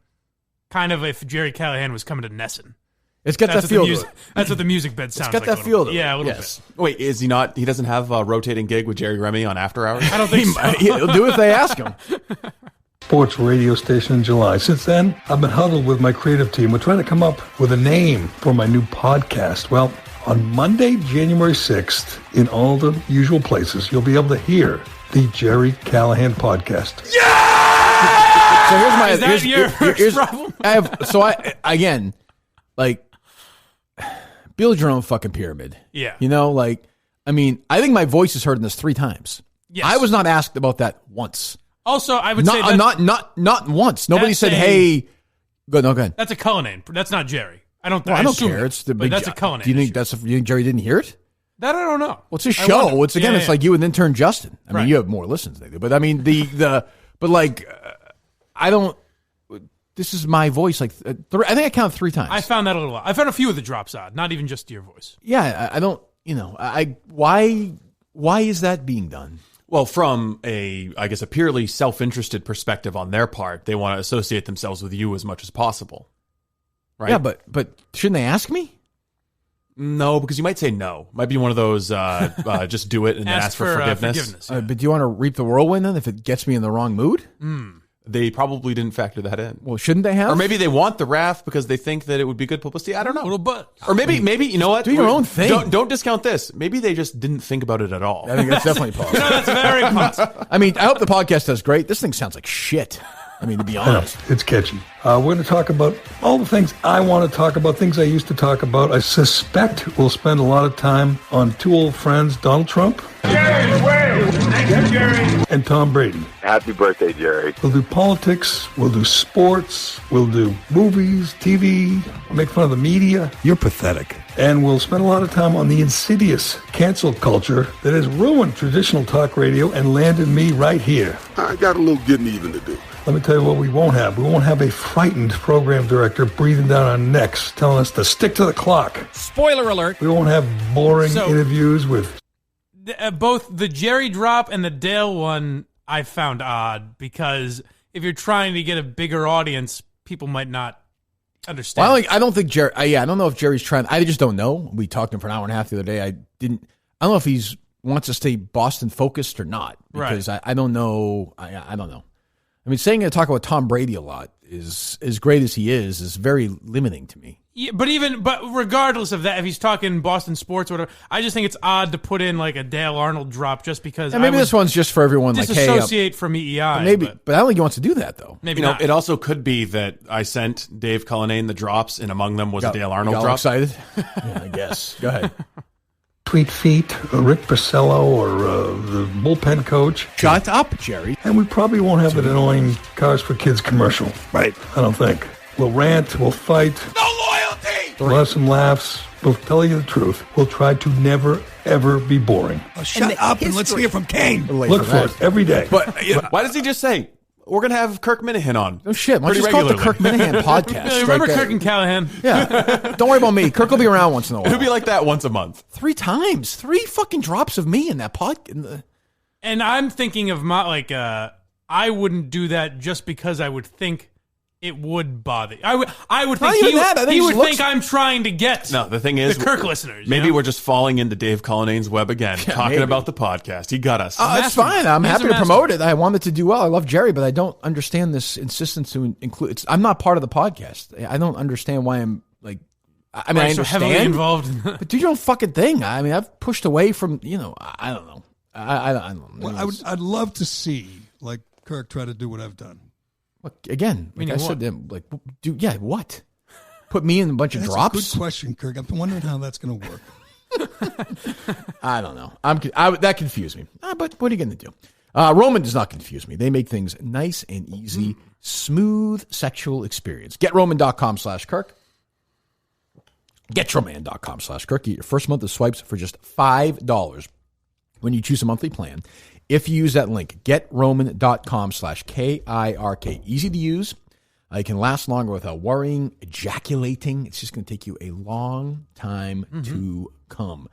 kind of if Jerry Callahan was coming to Nesson. It's got that feel. That's what the music bed sounds like. It's got that feel. Yeah, a little bit. Wait, is he not? He doesn't have a rotating gig with Jerry Remy on After Hours? I don't think so. He'll do it if they ask him. Sports radio station in July. Since then, I've been huddled with my creative team. We're trying to come up with a name for my new podcast. Well, on Monday, January 6th, in all the usual places, you'll be able to hear the Jerry Callahan podcast. Yeah! So here's my. Is that your first problem? Build your own fucking pyramid. Yeah. I think my voice is heard in this 3 times. Yes. I was not asked about that once. Also, I would say that, not once. Nobody said, "Hey, go ahead." That's a Cullinane. That's not Jerry. I don't care. It's the big. That's a Cullinane. Do you think Jerry didn't hear it? That I don't know. Well, it's a show. It's like you and intern Justin. I mean, you have more listens than they do, but I mean I don't. This is my voice. I think I counted 3 times. I found that a little odd. I found a few of the drops odd, not even just your voice. Yeah, I don't. Why is that being done? Well, from a purely self-interested perspective on their part, they want to associate themselves with you as much as possible. Right? Yeah, but shouldn't they ask me? No, because you might say no. Might be one of those just do it and then ask for forgiveness. Yeah. But do you want to reap the whirlwind then if it gets me in the wrong mood? They probably didn't factor that in. Well, shouldn't they have? Or maybe they want the wrath because they think that it would be good publicity. I don't know. A little bit. Or maybe you know what? Do your own thing. Don't discount this. Maybe they just didn't think about it at all. I think that's definitely possible. That's very possible. I mean, I hope the podcast does great. This thing sounds like shit. I mean, to be honest. It's catchy. We're going to talk about all the things I want to talk about, things I used to talk about. I suspect we'll spend a lot of time on 2 old friends, Donald Trump and Tom Brady. Happy birthday, Jerry. We'll do politics, we'll do sports, we'll do movies, TV, make fun of the media. You're pathetic. And we'll spend a lot of time on the insidious cancel culture that has ruined traditional talk radio and landed me right here. I got a little getting even to do. Let me tell you what we won't have. We won't have a frightened program director breathing down our necks, telling us to stick to the clock. Spoiler alert. We won't have boring interviews with... Both the Jerry drop and the Dale one I found odd because if you're trying to get a bigger audience, people might not understand. Well, I don't think Jerry... I don't know if Jerry's trying... I just don't know. We talked to him for an hour and a half the other day. I don't know if he's wants to stay Boston-focused or not because I don't know. I don't know. I mean, saying to talk about Tom Brady a lot is as great as he is very limiting to me. Yeah, but regardless of that, if he's talking Boston sports or whatever, I just think it's odd to put in like a Dale Arnold drop just because. Yeah, maybe this one's just for everyone. Disassociate from EEI. But I don't think he wants to do that though. Maybe not. It also could be that I sent Dave Cullinane the drops, and among them was a Dale Arnold drop. Excited? Yeah, I guess. Go ahead. Sweet Feet, Rick Porcello, or the bullpen coach. Shut up, Jerry. And we probably won't have an annoying Cars for Kids commercial. Right. I don't think. We'll rant, we'll fight. No loyalty! We'll have some laughs. We'll tell you the truth. We'll try to never, ever be boring. Oh, shut up and let's hear from Kane. Look for it every day. But why does he just say, we're going to have Kirk Minahan on? Oh, shit. Why don't you just call it the Kirk Minahan podcast? Yeah, remember Kirk and Callahan? Yeah. Don't worry about me. Kirk will be around once in a while. It'll be like that once a month. 3 times. 3 fucking drops of me in that podcast. And I'm thinking of I wouldn't do that just because I would think it would bother. I would think he would think I'm trying to get. No, the thing is, the Kirk listeners. Maybe we're just falling into Dave Cullinane's web again, talking about the podcast. He got us. That's fine. I'm happy to promote it. I wanted to do well. I love Jerry, but I don't understand this insistence to include. I'm not part of the podcast. I don't understand why I'm like. I mean, I understand. So heavily involved. But do your own fucking thing. I mean, I've pushed away from, I don't know. I don't know. Well, I'd love to see, like, Kirk try to do what I've done. Look, again, like I said, what? Put me in a bunch of drops? That's a good question, Kirk. I'm wondering how that's going to work. I don't know. That confused me. But what are you going to do? Roman does not confuse me. They make things nice and easy, smooth sexual experience. GetRoman.com/Kirk. GetRoman.com/Kirk. Get your first month of swipes for just $5 when you choose a monthly plan. If you use that link, GetRoman.com/KIRK. Easy to use. It can last longer without worrying, ejaculating. It's just going to take you a long time to come.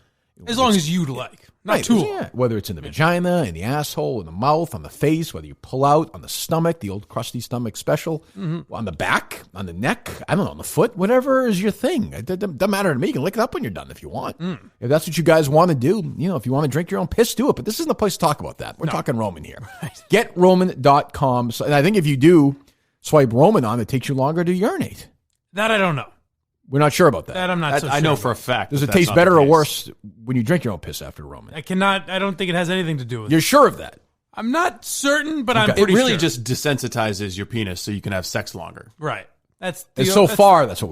As long as you'd like. Not too long. Yeah. Whether it's in the vagina, in the asshole, in the mouth, on the face, whether you pull out, on the stomach, the old crusty stomach special, on the back, on the neck, I don't know, on the foot, whatever is your thing. It doesn't matter to me. You can lick it up when you're done if you want. If that's what you guys want to do, if you want to drink your own piss, do it. But this isn't the place to talk about that. We're talking Roman here. Right. GetRoman.com. And I think if you do swipe Roman on, it takes you longer to urinate. That I don't know. We're not sure about that. That I'm not so sure. I know for a fact. Does it taste better or worse when you drink your own piss after Roman? I don't think it has anything to do with it. You're sure of that? I'm not certain, but I'm pretty sure. It really sure. just desensitizes your penis so you can have sex longer. Right. That's what we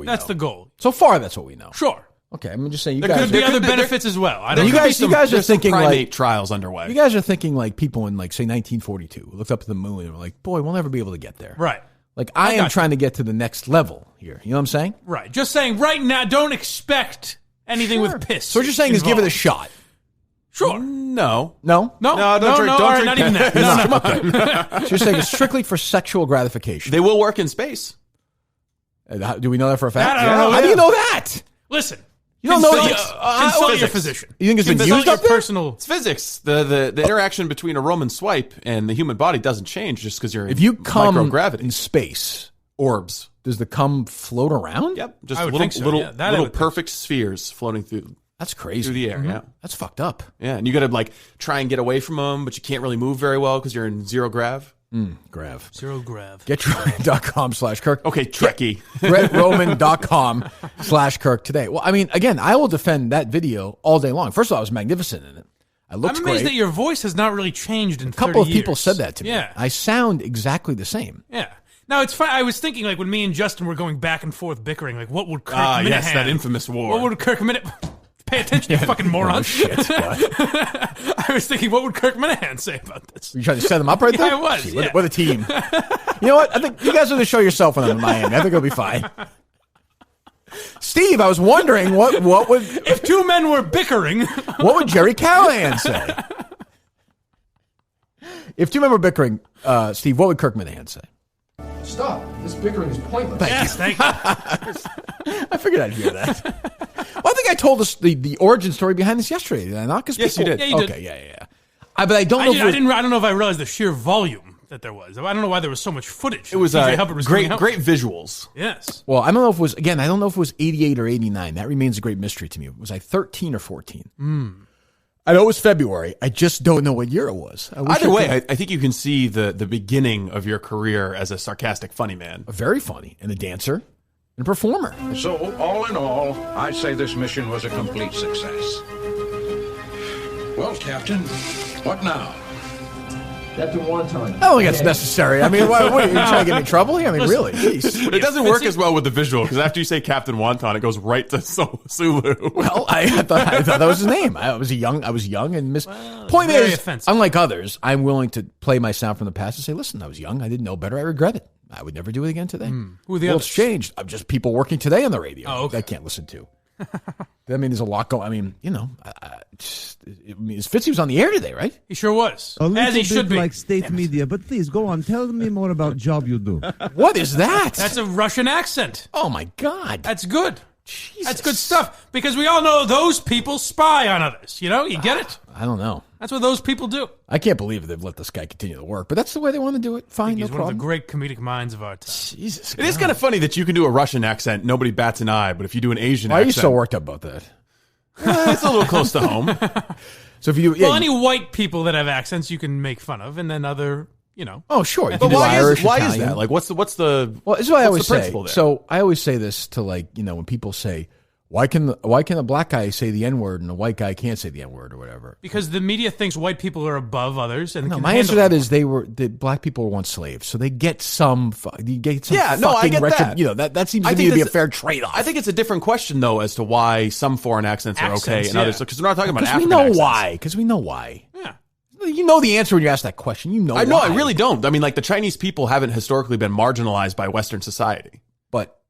know. That's the goal. So far, that's what we know. Sure. Okay, I'm just saying there could be other benefits as well. You guys are thinking like trials underway. You guys are thinking like people in like say 1942 who looked up at the moon and were like, "Boy, we'll never be able to get there." Right. Like I am trying to get to the next level here. You know what I'm saying? Right. Just saying right now, don't expect anything with piss. So what you're saying is give it a shot. Sure. No, don't drink. Not even that. No. So you're saying it's strictly for sexual gratification. They will work in space. Do we know that for a fact? I don't know. How do you know that? Listen. You don't know consult your physician. You think it's been used up there? Personal. It's physics. The interaction between a Roman swipe and the human body doesn't change just because you're in microgravity. In space, orbs. Does the cum float around? Yep, just little perfect spheres floating through. That's crazy. Through the air, yeah. That's fucked up. Yeah, and you got to like try and get away from them, but you can't really move very well because you're in zero grav. Grav. Zero grav. GetRoman.com/Kirk. Okay, Trekkie. GetRoman.com/Kirk today. Well, I mean, again, I will defend that video all day long. First of all, I was magnificent in it. I looked I'm amazed great. that your voice has not really changed in 30 years. A couple of people said that to me. Yeah. I sound exactly the same. Yeah. Now, it's fine. I was thinking, like, when me and Justin were going back and forth bickering, like, what would Kirk Minahan... yes, that infamous war. What would Kirk Minahan... Pay attention, you fucking morons. Oh, shit. I was thinking, what would Kirk Minahan say about this? You trying to set them up right there? Yeah, I was. Gee, what a team. You know what? I think you guys are going to show yourself when I'm in Miami. I think it'll be fine. Steve, I was wondering, what would... If two men were bickering... What would Jerry Callahan say? If two men were bickering, Steve, what would Kirk Minahan say? Stop. This bickering is pointless. Thank you. I figured I'd hear that. Well, I think I told us the origin story behind this yesterday, did I not? Yes, you did. Yeah, you did. Okay, yeah. But I don't know. I don't know if I realized the sheer volume that there was. I don't know why there was so much footage. It was great visuals. Yes. Well, I don't know if it was, again, I don't know if it was 88 or 89. That remains a great mystery to me. Was I 13 or 14? I know it was February. I just don't know what year it was. Either way, I think you can see the beginning of your career as a sarcastic funny man. Very funny. And a dancer. And a performer. So, all in all, I'd say this mission was a complete success. Well, Captain, what now? Captain Wonton. I don't think that's necessary. I mean, what are you trying to get me in trouble here? I mean, really? Jeez. It doesn't work as well with the visual, because after you say Captain Wonton, it goes right to Sulu. Well, I thought that was his name. I was young and Point is, offensive. Unlike others, I'm willing to play my sound from the past and say, listen, I was young. I didn't know better. I regret it. I would never do it again today. Who are the others? It's changed. I'm just people working today on the radio. Oh, okay. I can't listen to. I mean, there's a lot going. I mean, Fitzy was on the air today, right? He sure was. As he should be. Like state media, but please go on. Tell me more about job you do. What is that? That's a Russian accent. Oh my God, that's good. Jesus. That's good stuff because we all know those people spy on others. You know, you get it? I don't know. That's what those people do. I can't believe they've let this guy continue to work, but that's the way they want to do it. Fine, no problem. He's one of the great comedic minds of our time. Jesus, it is kind of funny that you can do a Russian accent, nobody bats an eye, but if you do an Asian accent... Why are you so worked up about that? It's a little close to home. So if you do... any white people that have accents you can make fun of, and then other... Oh, sure. But why is that? Like, what's the Well, this is what I always say. There? So I always say this to when people say, Why can a black guy say the N-word and a white guy can't say the N-word or whatever? Because the media thinks white people are above others. And my answer to that is the black people were once slaves, so they get some. You get some. Yeah, no, I get that. That seems to me to be a fair trade-off. I think it's a different question though as to why some foreign accents are okay and others, because we're not talking about African Because we know why. Yeah. You know the answer when you ask that question. You know. I know. I really don't. I mean, like the Chinese people haven't historically been marginalized by Western society, but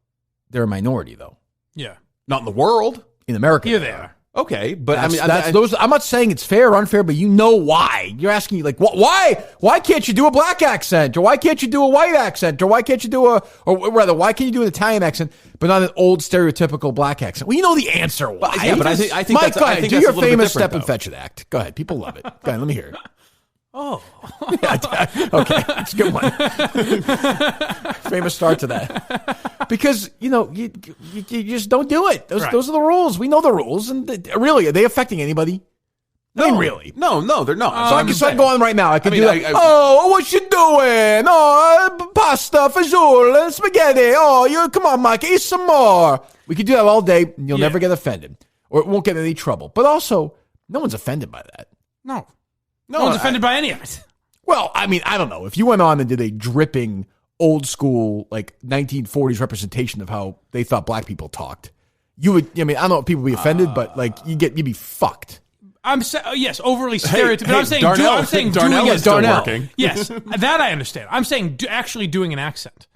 they're a minority though. Yeah. Not in the world. In America. Here they are. Okay, but I'm not saying it's fair or unfair, but you know why. You're asking like, why can't you do a black accent, or why can't you do a white accent, or why can't you do why can't you do an Italian accent, but not an old stereotypical black accent? Well, you know the answer why. Yeah, but I think Mike, go ahead, do your famous step and fetch it act. Go ahead, people love it. Go ahead, let me hear it. Oh, okay, it's a good one. Famous start to that, because you just don't do it. Those are the rules. We know the rules, and really, are they affecting anybody? No, I mean, really? No, they're not. So I can go on right now. I can do that. Oh, what you doing? Oh, pasta, fagioli, spaghetti. Oh, come on, Mike, eat some more. We could do that all day, and you'll never get offended, or it won't get in any trouble. But also, no one's offended by that. No one's offended by any of it. Well, I mean, I don't know. If you went on and did a dripping, old school, like 1940s representation of how they thought black people talked, you would. I mean, I don't know if people would be offended, but like you'd be fucked. Yes, overly stereotypical. But I'm saying Darnell is still working. Yes, that I understand. I'm saying actually doing an accent.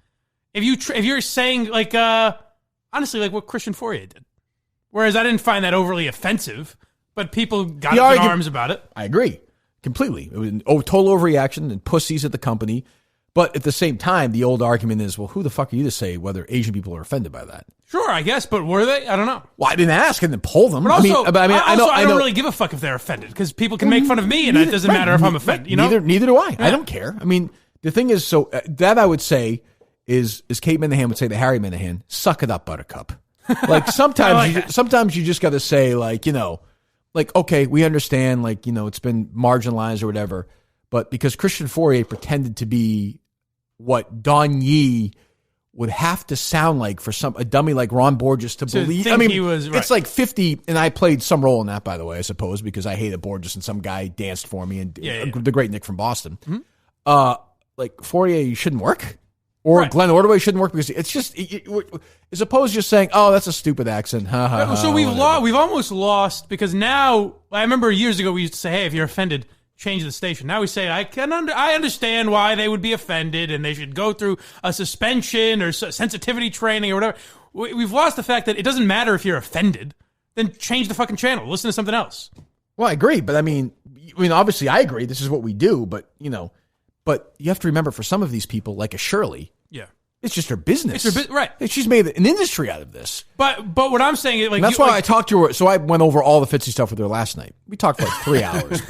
If you're saying like honestly like what Christian Fourier did, whereas I didn't find that overly offensive, but people got up in arms about it. I agree. Completely. It was a total overreaction and pussies at the company. But at the same time, the old argument is, well, who the fuck are you to say whether Asian people are offended by that? Sure, I guess, but were they? I don't know. Well, I didn't ask. I didn't poll them. But also, I don't really give a fuck if they're offended, because people can make fun of me, and it doesn't matter if I'm offended. Neither do I. Yeah. I don't care. I mean, the thing is, that I would say is Kate Minahan would say to Harry Minahan, suck it up, Buttercup. Like sometimes you just got to say like, okay, we understand, like, it's been marginalized or whatever, but because Christian Fourier pretended to be what Don Yee would have to sound like for a dummy like Ron Borges to believe. I mean, he was right. It's like 50, and I played some role in that, by the way, I suppose, because I hated Borges and some guy danced for me, and the great Nick from Boston. Mm-hmm. Like Fourier shouldn't work. Or Glenn Ordway shouldn't work, because it's just, as opposed to just saying, oh, that's a stupid accent. So we've almost lost, because now, I remember years ago we used to say, hey, if you're offended, change the station. Now we say, I understand why they would be offended, and they should go through a suspension or sensitivity training or whatever. We've lost the fact that it doesn't matter if you're offended, then change the fucking channel. Listen to something else. Well, I agree, but I mean, obviously I agree. This is what we do, but, but you have to remember, for some of these people, like a Shirley, it's just her business. It's her right. She's made an industry out of this. But what I'm saying is, like, and that's why I talked to her. So I went over all the Fitzy stuff with her last night. We talked for like 3 hours,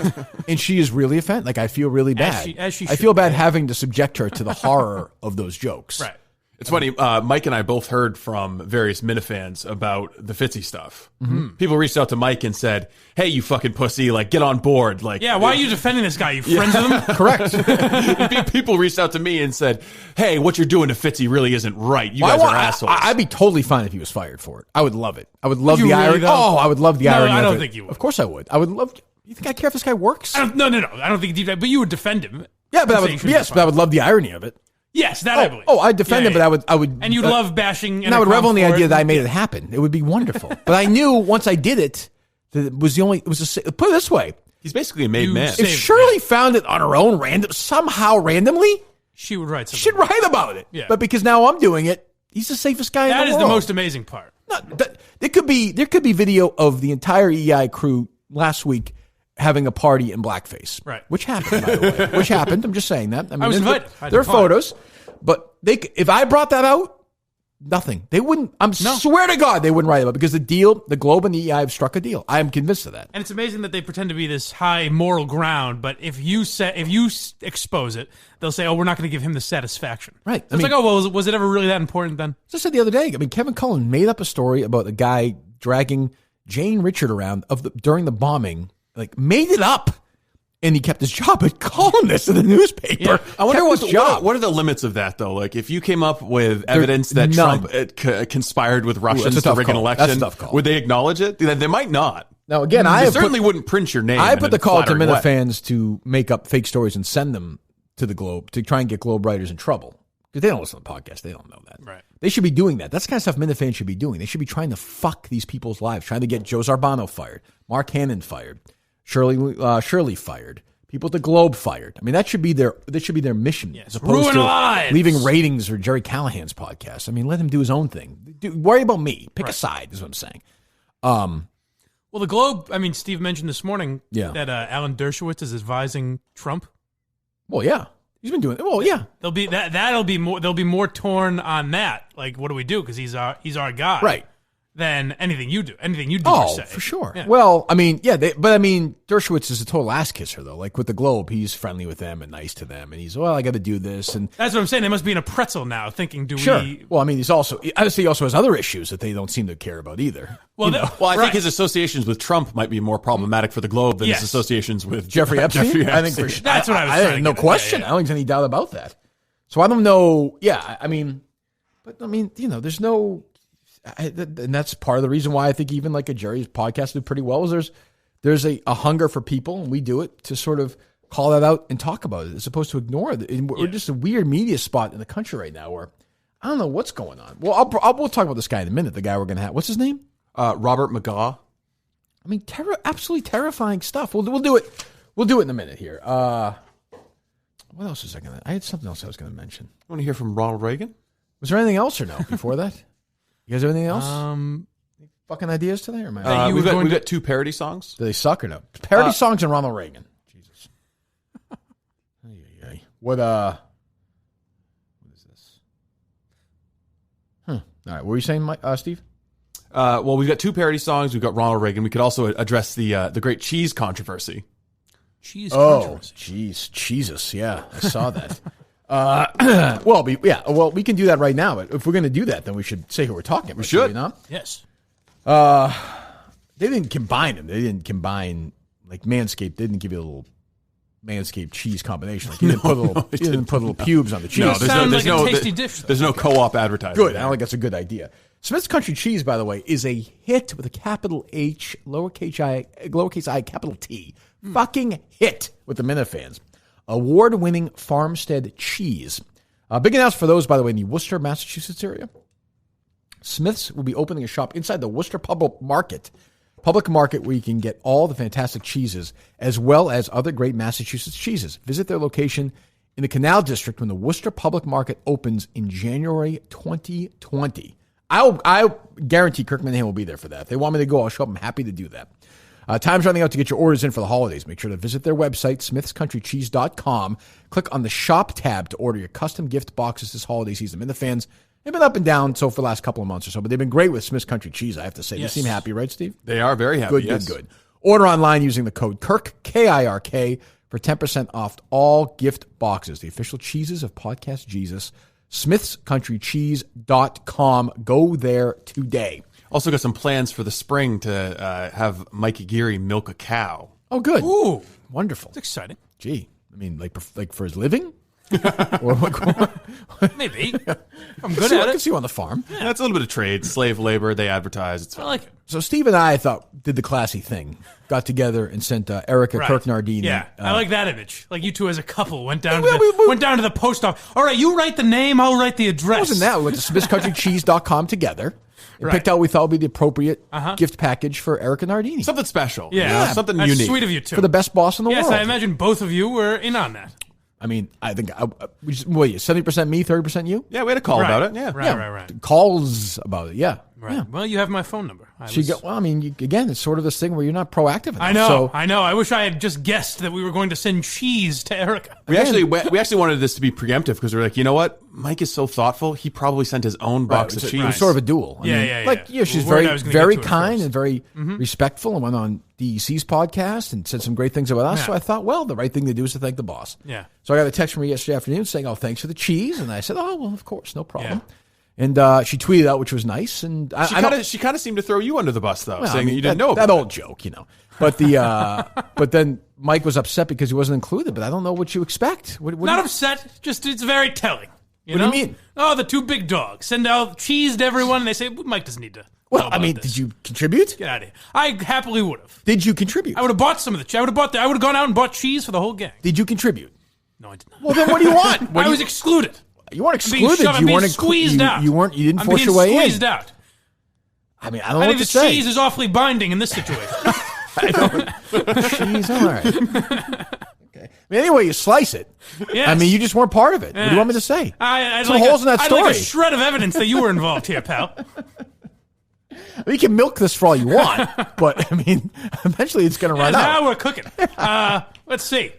and she is really offended. Like, I feel really bad. As she I feel bad having to subject her to the horror of those jokes. Right. It's funny, Mike and I both heard from various Minifans about the Fitzy stuff. Mm-hmm. People reached out to Mike and said, hey, you fucking pussy, like, get on board. Like, yeah, why are you defending this guy? You friends with him? Correct. People reached out to me and said, hey, what you're doing to Fitzy really isn't right. You guys are assholes. I'd be totally fine if he was fired for it. I would love it. I would love the irony. I would love the irony. I don't think you would. Of course I would. I would love. You think I care if this guy works? No. I don't think but you would defend him. Yeah, but I would love the irony of it. Yes, that I believe. I'd defend him, but I would. And you love bashing. And I would revel in the idea that I made it happen. It would be wonderful. But I knew once I did it, that it was put it this way. He's basically a made man. If Shirley found it on her own, randomly, she would write something. She'd write about it. Yeah. But because now I'm doing it, he's the safest guy in the world. That is the most amazing part. No, there could be video of the entire EI crew last week having a party in blackface. Right. Which happened, by the way. Which happened. I'm just saying that. I mean, I was invited. There are photos. But if I brought that out, nothing. They wouldn't. Swear to God, they wouldn't write about it, because the Globe and the EI have struck a deal. I am convinced of that. And it's amazing that they pretend to be this high moral ground, but if you expose it, they'll say, "Oh, we're not going to give him the satisfaction." Right. It's like, oh, well, was it ever really that important then? As I said the other day, I mean, Kevin Cullen made up a story about a guy dragging Jane Richard around during the bombing, like made it up. And he kept his job as columnist in the newspaper. Yeah. I wonder what are the limits of that, though? Like, if you came up with evidence that Trump conspired with Russians to rig an election, would they acknowledge it? They might not. Now, again, I certainly wouldn't print your name. I put the call to Minifans to make up fake stories and send them to the Globe to try and get Globe writers in trouble. Because they don't listen to the podcast. They don't know that. Right. They should be doing that. That's the kind of stuff Minifans should be doing. They should be trying to fuck these people's lives, trying to get Joe Zarbano fired, Mark Hannon fired, Shirley fired, people at the Globe fired. I mean, that should be their mission, as opposed to lives. Leaving ratings or Jerry Callahan's podcast. I mean, let him do his own thing. Worry about me. Pick a side, is what I'm saying. Well, the Globe, I mean, Steve mentioned this morning that Alan Dershowitz is advising Trump. Well, yeah. He's been doing it. Well, yeah. They'll be more torn on that. Like, what do we do? Because he's our guy. Right. Than anything you do. Oh, for sure. Yeah. Well, I mean, Dershowitz is a total ass kisser, though. Like with the Globe, he's friendly with them and nice to them, and he's, I got to do this, and that's what I'm saying. They must be in a pretzel now, thinking, we? Well, I mean, he also has other issues that they don't seem to care about either. Well, I think his associations with Trump might be more problematic for the Globe than his associations with Jeffrey Epstein. I think that's what I was saying. No question. I don't think there's any doubt about that. So I don't know. Yeah, there's no. And that's part of the reason why I think even like a Jerry's podcast did pretty well is there's a hunger for people, and we do it to sort of call that out and talk about it as opposed to ignore it. And we're just a weird media spot in the country right now where I don't know what's going on. Well, we'll talk about this guy in a minute, the guy we're going to have. What's his name? Robert McGaugh. I mean, absolutely terrifying stuff. We'll do it. We'll do it in a minute here. What else was I had something else I was going to mention. You want to hear from Ronald Reagan? Was there anything else or no before that? You guys have anything else? Fucking ideas today? Or we've got 2 parody songs. Do they suck or no? Parody songs and Ronald Reagan. Jesus. What is this? All right. What were you saying, Steve? Well, we've got 2 parody songs. We've got Ronald Reagan. We could also address the great cheese controversy. Controversy. Jeez. Jesus. Yeah, I saw that. We can do that right now. But if we're going to do that, then we should say who we're talking about. Should we not? Yes. They didn't combine them. They didn't combine like Manscaped. They didn't give you a little Manscaped cheese combination. Like you didn't put little pubes on the cheese. No, there's no tasty dish. There's no co-op advertising. Good. I don't think that's a good idea. Smith's Country Cheese, by the way, is a hit with a capital H, lowercase I, capital T. Fucking hit with the Minifans. Award-winning farmstead cheese. Big announcement for those, by the way, in the Worcester, Massachusetts area. Smith's will be opening a shop inside the Worcester Public Market where you can get all the fantastic cheeses as well as other great Massachusetts cheeses. Visit their location in the Canal District when the Worcester Public Market opens in January 2020. I guarantee Kirk Minahan will be there for that. If they want me to go, I'll show up. I'm happy to do that. Time's running out to get your orders in for the holidays. Make sure to visit their website, smithscountrycheese.com. Click on the shop tab to order your custom gift boxes this holiday season. Minifans have been up and down for the last couple of months or so, but they've been great with Smith's Country Cheese, I have to say. Yes. They seem happy, right, Steve? They are very happy, Good. Order online using the code KIRK, K-I-R-K, for 10% off all gift boxes. The official cheeses of Podcast Jesus, smithscountrycheese.com. Go there today. Also got some plans for the spring to have Mikey Geary milk a cow. Oh, good. Ooh, wonderful. It's exciting. Gee, I mean, like for his living? Maybe. I'm good at it. I can see you on the farm. Yeah, it's a little bit of trade, slave labor. They advertise. It's fun. I like it. So Steve and I did the classy thing. Got together and sent Erica Kirk Nardini. Yeah, I like that image. Like you two as a couple went down to the post office. All right, you write the name, I'll write the address. It wasn't that. We went to smithscountrycheese.com together. And picked out what we thought would be the appropriate gift package for Erica Nardini. Something special. Yeah. Something That's unique. Sweet of you, too. For the best boss in the world. Yes, I imagine both of you were in on that. I mean, I think, 70% me, 30% you? Yeah, we had a call about it. Yeah. Right. Calls about it, yeah. Right. Yeah. Well, you have my phone number. Again, it's sort of this thing where you're not proactive enough. I know. I wish I had just guessed that we were going to send cheese to Erica. We actually wanted this to be preemptive because we were like, you know what? Mike is so thoughtful. He probably sent his own box of cheese. It was sort of a duel. She's very kind and very respectful and went on DEC's podcast and said some great things about us. Yeah. So I thought, well, the right thing to do is to thank the boss. Yeah. So I got a text from her yesterday afternoon saying, oh, thanks for the cheese. And I said, oh, well, of course, no problem. Yeah. And she tweeted out, which was nice. And she kind of seemed to throw you under the bus, though, saying that you didn't know about that old joke, you know. But but then Mike was upset because he wasn't included, but I don't know what you expect. Not upset, just it's very telling. What do you mean? Oh, the two big dogs send out cheese to everyone, and they say Mike doesn't need to. Well, I mean, did you contribute? Get out of here. I happily would have. Did you contribute? I would have bought some of the cheese. I would have gone out and bought cheese for the whole gang. Did you contribute? No, I did not. Well, then what do you want? I was excluded. You weren't excluded. I'm being squeezed out. You didn't force your way in. Squeezed out. I mean, I don't know what to say. I think the cheese is awfully binding in this situation. Cheese, all right. Okay. I mean, anyway, you slice it. Yes. I mean, you just weren't part of it. What do you want me to say? Some holes in that story. I'd like a shred of evidence that you were involved here, pal. You can milk this for all you want, but I mean, eventually it's going to run out. Now we're cooking. Let's see.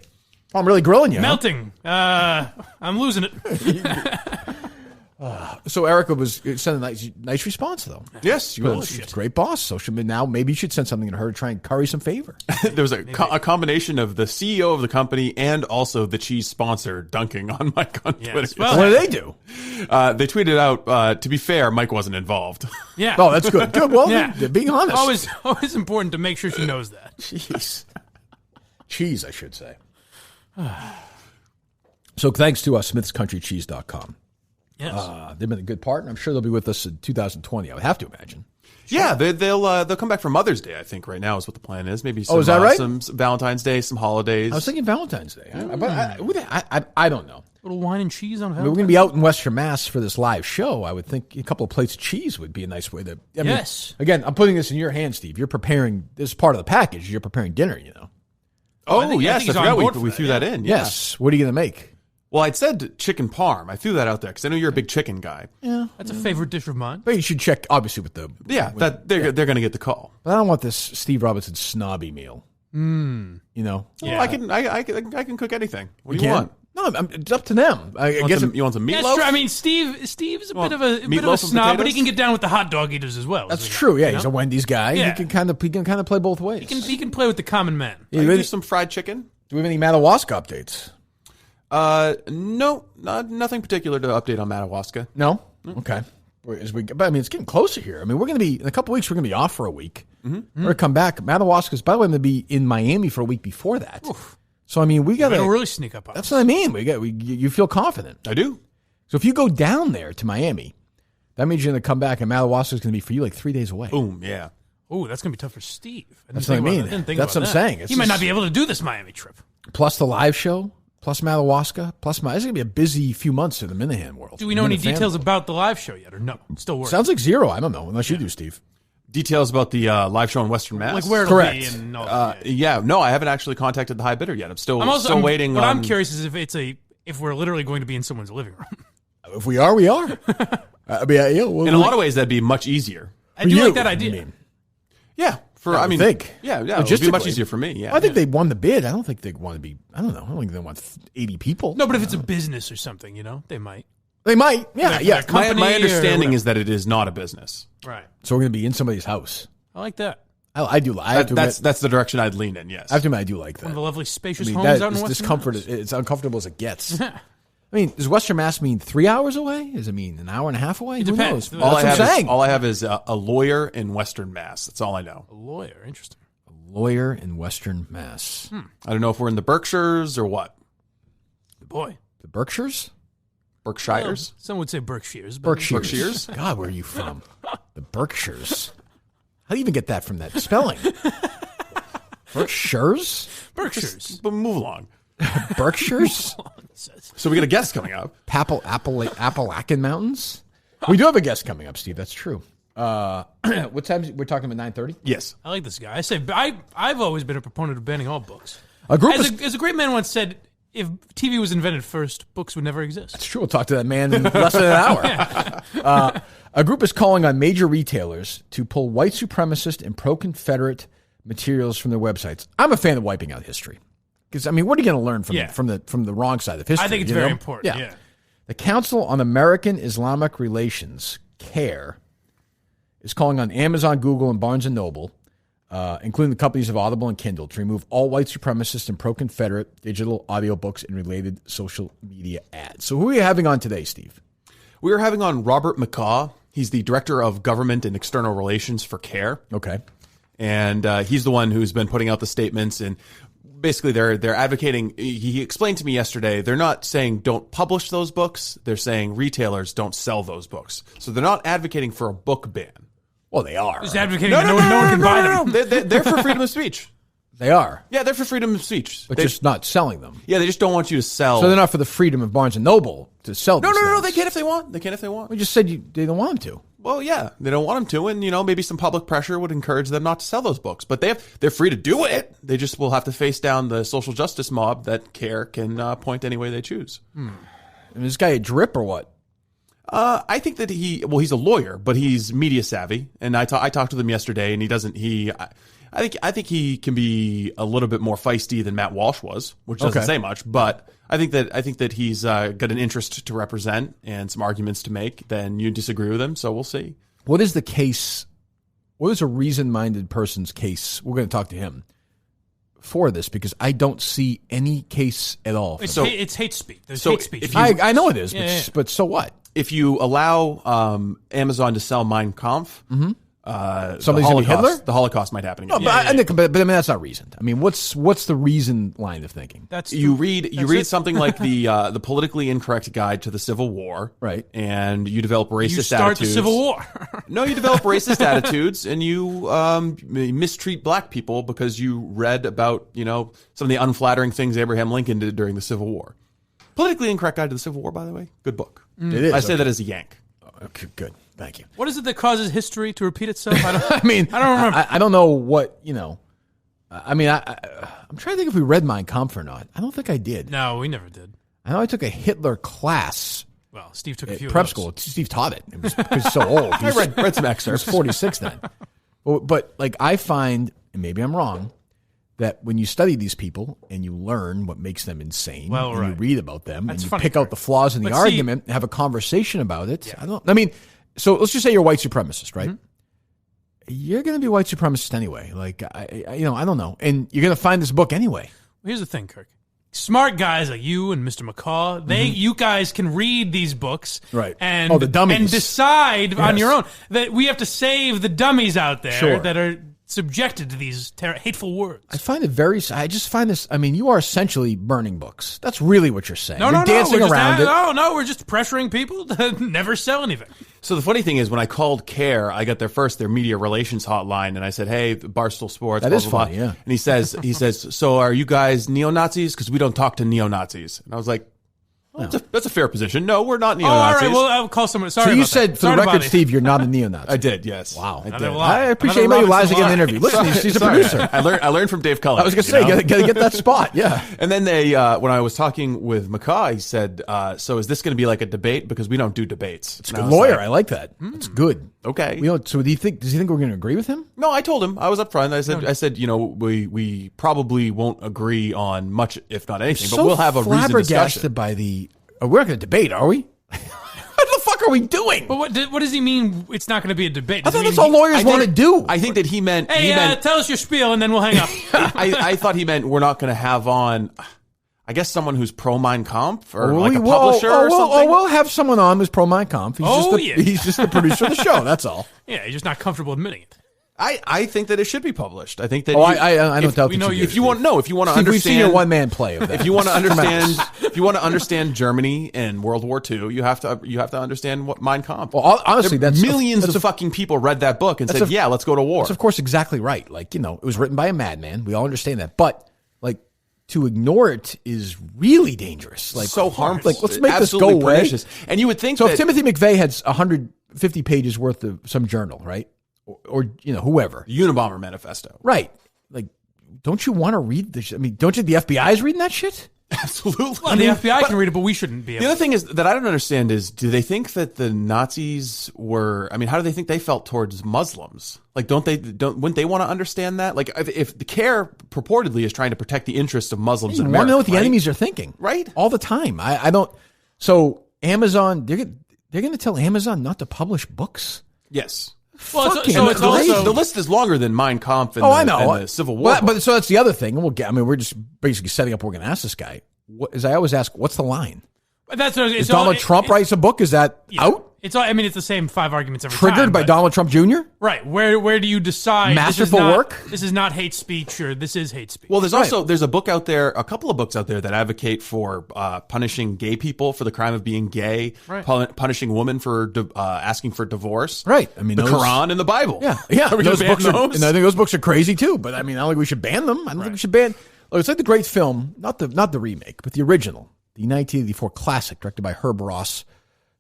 Oh, I'm really grilling you. Melting. Huh? I'm losing it. So Erica was sent a nice response, though. Yes, you will. Great boss. Social media. Now maybe you should send something to her to try and curry some favor. There was a combination of the CEO of the company and also the cheese sponsor dunking on Mike on Twitter. Well, what do they do? They tweeted out, to be fair, Mike wasn't involved. Yeah. Oh, that's good. Good. Well, they're being honest. Always important to make sure she knows that. Jeez. Cheese, I should say. So thanks to smithscountrycheese.com. Yes. They've been a good partner. I'm sure they'll be with us in 2020. I would have to imagine. Sure. Yeah, they'll come back for Mother's Day, I think, right now is what the plan is. Maybe some, is that right? Some Valentine's Day, some holidays. I was thinking Valentine's Day. But I don't know. A little wine and cheese on Valentine's We're going to be out in Western Mass for this live show. I would think a couple of plates of cheese would be a nice way to. Yes. Again, I'm putting this in your hands, Steve. You're preparing, this is part of the package. You're preparing dinner, you know. I forgot we threw that in. Yeah. Yes. What are you going to make? Well, I'd said chicken parm. I threw that out there because I know you're a big chicken guy. Yeah. That's a favorite dish of mine. But you should check, obviously, with the... They're going to get the call. But I don't want this Steve Robinson snobby meal. You know? Yeah. Well, I can cook anything. What do you want? No, it's up to them. I guess you want some meatloaf? That's true. I mean, Steve is a bit of a snob, but he can get down with the hot dog eaters as well. That's true. Yeah, he's a Wendy's guy. Yeah. He can kind of play both ways. He can play with the common man. I can do some fried chicken. Do we have any Madawaska updates? No, nothing particular to update on Madawaska. No? Okay. But I mean, it's getting closer here. I mean, we're going to be, in a couple of weeks, we're going to be off for a week. We're going to come back. Madawaska's, by the way, I'm going to be in Miami for a week before that. Oof. So, I mean, we got to really sneak up on That's what I mean. You feel confident. I do. So if you go down there to Miami, that means you're going to come back and Madawaska's going to be for you like 3 days away. Boom, yeah. Oh, that's going to be tough for Steve. That's what I mean. That's what I'm saying. He might not be able to do this Miami trip. Plus the live show, plus Madawaska, plus it's going to be a busy few months in the Minahan world. Do we know any details about the live show yet, or no? Still working. Sounds like zero. I don't know, unless you do, Steve. Details about the live show in Western Mass? Like where it'll be and all that. Yeah, no, I haven't actually contacted the high bidder yet. I'm still waiting. What I'm curious is if we're literally going to be in someone's living room. If we are, we are. In a lot of ways, that'd be much easier. I do like that idea. Yeah. I think. Yeah, it would be much easier for me. Yeah, well, I think they won the bid. I don't think they want to be. I don't know. I don't think they want 80 people. No, but if it's a business or something, they might. They might. Yeah. My understanding is that it is not a business. Right. So we're going to be in somebody's house. I like that. I do. That's the direction I'd lean in. Yes. I have to admit, I do like that. One of the lovely spacious homes out in Western Mass. It's uncomfortable as it gets. I mean, does Western Mass mean 3 hours away? Does it mean an hour and a half away? It depends. Who knows? All I have is a lawyer in Western Mass. That's all I know. A lawyer, interesting. A lawyer in Western Mass. I don't know if we're in the Berkshires or what. Boy, the Berkshires, Berkshires. Well, some would say Berkshires. Berkshires. God, where are you from? The Berkshires. How do you even get that from that spelling? Berkshires. But move along. Berkshires. So we got a guest coming up. Appalachian Mountains. We do have a guest coming up, Steve. That's true. What time? We're talking about 9:30. Yes, I like this guy. I've always been a proponent of banning all books. As a great man once said, if TV was invented first, books would never exist. That's true. We'll talk to that man in less than an hour. A group is calling on major retailers to pull white supremacist and pro-Confederate materials from their websites. I'm a fan of wiping out history. Because, I mean, what are you going to learn from the wrong side of history? I think it's very important. Yeah. The Council on American Islamic Relations, CARE, is calling on Amazon, Google, and Barnes & Noble, including the companies of Audible and Kindle, to remove all white supremacist and pro-Confederate digital audiobooks and related social media ads. So who are you having on today, Steve? We are having on Robert McCaw. He's the Director of Government and External Relations for CARE. Okay. And he's the one who's been putting out the statements and basically they're advocating. He explained to me yesterday. They're not saying don't publish those books. They're saying retailers don't sell those books. So they're not advocating for a book ban. Well, they are. Just advocating that no one can buy them. They're for freedom of speech. They are. Yeah, they're for freedom of speech. But just not selling them. Yeah, they just don't want you to sell. So they're not for the freedom of Barnes & Noble to sell these No, things. they can if they want. They can if they want. We just said they don't want them to. Well, yeah, they don't want them to, and maybe some public pressure would encourage them not to sell those books. But they're free to do it. They just will have to face down the social justice mob that CARE can point any way they choose. And this guy a drip or what? I think that he's a lawyer, but he's media savvy, and I talked to him yesterday, and I think he can be a little bit more feisty than Matt Walsh was, which doesn't say much, but I think that he's got an interest to represent and some arguments to make. Then you disagree with him, so we'll see. What is the case? What is a reasoned-minded person's case? We're going to talk to him for this because I don't see any case at all. It's hate speech. There's hate speech. I know it is, but so what? If you allow Amazon to sell Mein Kampf, somebody's going to be Hitler? The Holocaust might happen again. No, but I mean that's not reasoned. I mean, what's the reasoned line of thinking? You read something like the politically incorrect guide to the Civil War, right? And you develop racist attitudes. You start the Civil War. No, you develop racist attitudes, and you mistreat black people because you read about some of the unflattering things Abraham Lincoln did during the Civil War. Politically Incorrect Guide to the Civil War, by the way, good book. It is. I say that as a Yank. Okay, good. Thank you. What is it that causes history to repeat itself? I don't remember. I don't know what, I mean, I'm trying to think if we read Mein Kampf or not. I don't think I did. No, we never did. I know I took a Hitler class. Well, Steve took a few prep of those. school. Steve taught it. It was he's so old. I read some excerpts. He was 46 then. But I find, and maybe I'm wrong, that when you study these people and you learn what makes them insane, and you read about them, and you pick out the flaws in the argument, and have a conversation about it. Yeah. So let's just say you're a white supremacist, right? Mm-hmm. You're going to be a white supremacist anyway. Like, I don't know. And you're going to find this book anyway. Well, here's the thing, Kirk. Smart guys like you and Mr. McCaw, you guys can read these books, right? And the dummies, and decide on your own. That we have to save the dummies out there that are subjected to these hateful words. I find it I just find this. I mean, you are essentially burning books. That's really what you're saying. You're dancing around it. No, we're just pressuring people to never sell anything. So the funny thing is, when I called CARE, I got their media relations hotline, and I said, "Hey, Barstool Sports." That is funny, yeah. And he says, "So are you guys neo-Nazis? Because we don't talk to neo-Nazis." And I was like, that's a fair position. No, we're not neo-Nazis. All right, well, I'll call someone. Sorry. So you said, for the record, Steve, you're not a neo-Nazi. I did, yes. Wow. I did. I appreciate anybody who lies again in an interview. Listen, he's a producer. I learned from Dave Cullen. I was going to say, got to get that spot, yeah. And then when I was talking with McCaw, he said, so is this going to be like a debate? Because we don't do debates. It's a good lawyer. I like that. It's good. Okay. So does he think we're going to agree with him? No, I told him. I was up front. I said, we probably won't agree on much, if not anything, but we'll have a reasoned discussion. By the... we're not going to debate, are we? What the fuck are we doing? But what does he mean it's not going to be a debate? I thought that's all lawyers want to do. I think that he meant... Hey, tell us your spiel and then we'll hang up. I thought he meant we're not going to have on... I guess someone who's pro Mein Kampf or a publisher or something. We'll have someone on who's pro Mein Kampf. He's just the producer of the show. That's all. Yeah, he's just not comfortable admitting it. I think that it should be published. I think that. I don't doubt that. If you want to understand, we've seen your one man play of that. If you want to understand Germany and World War II, you have to understand what Mein Kampf. Well, honestly, millions of fucking people read that book and said, "Yeah, let's go to war." That's of course exactly right. Like, it was written by a madman. We all understand that, but to ignore it is really dangerous. Like, so harmful. Like, let's make this go away. Pernicious. And you would think so. If Timothy McVeigh had 150 pages worth of some journal, right? Or whoever. Unabomber Manifesto. Right. Like, don't you want to read this? I mean, don't you? The FBI is reading that shit? Absolutely. Well, the FBI can read it, but we shouldn't be able to. The other thing is that I don't understand is, do they think that the Nazis were, how do they think they felt towards Muslims? Like, wouldn't they want to understand that? Like, if the CARE purportedly is trying to protect the interests of Muslims in America. You want to know what the enemies are thinking. Right. All the time. I don't. So Amazon, they're going to tell Amazon not to publish books? Yes. Well, it's also, the list is longer than Mein Kampf and the Civil War. But so that's the other thing. We're just basically setting up. We're going to ask this guy. As I always ask, what's the line? That's what Is Donald Trump writes a book? Is that out? It's all. I mean, it's the same 5 arguments every Triggered time. by Donald Trump Jr.? Right. Where do you decide? Masterful work? This is not hate speech, or this is hate speech. Well, there's a book out there, a couple of books out there that advocate for punishing gay people for the crime of being gay, punishing women for asking for divorce. Right. I mean, the Quran and the Bible. Yeah. Are we those gonna ban books those? And I think those books are crazy too. But I mean, I don't think we should ban them. I don't think we should ban. Look, it's like the great film, not the remake, but the original, the 1984 classic directed by Herb Ross.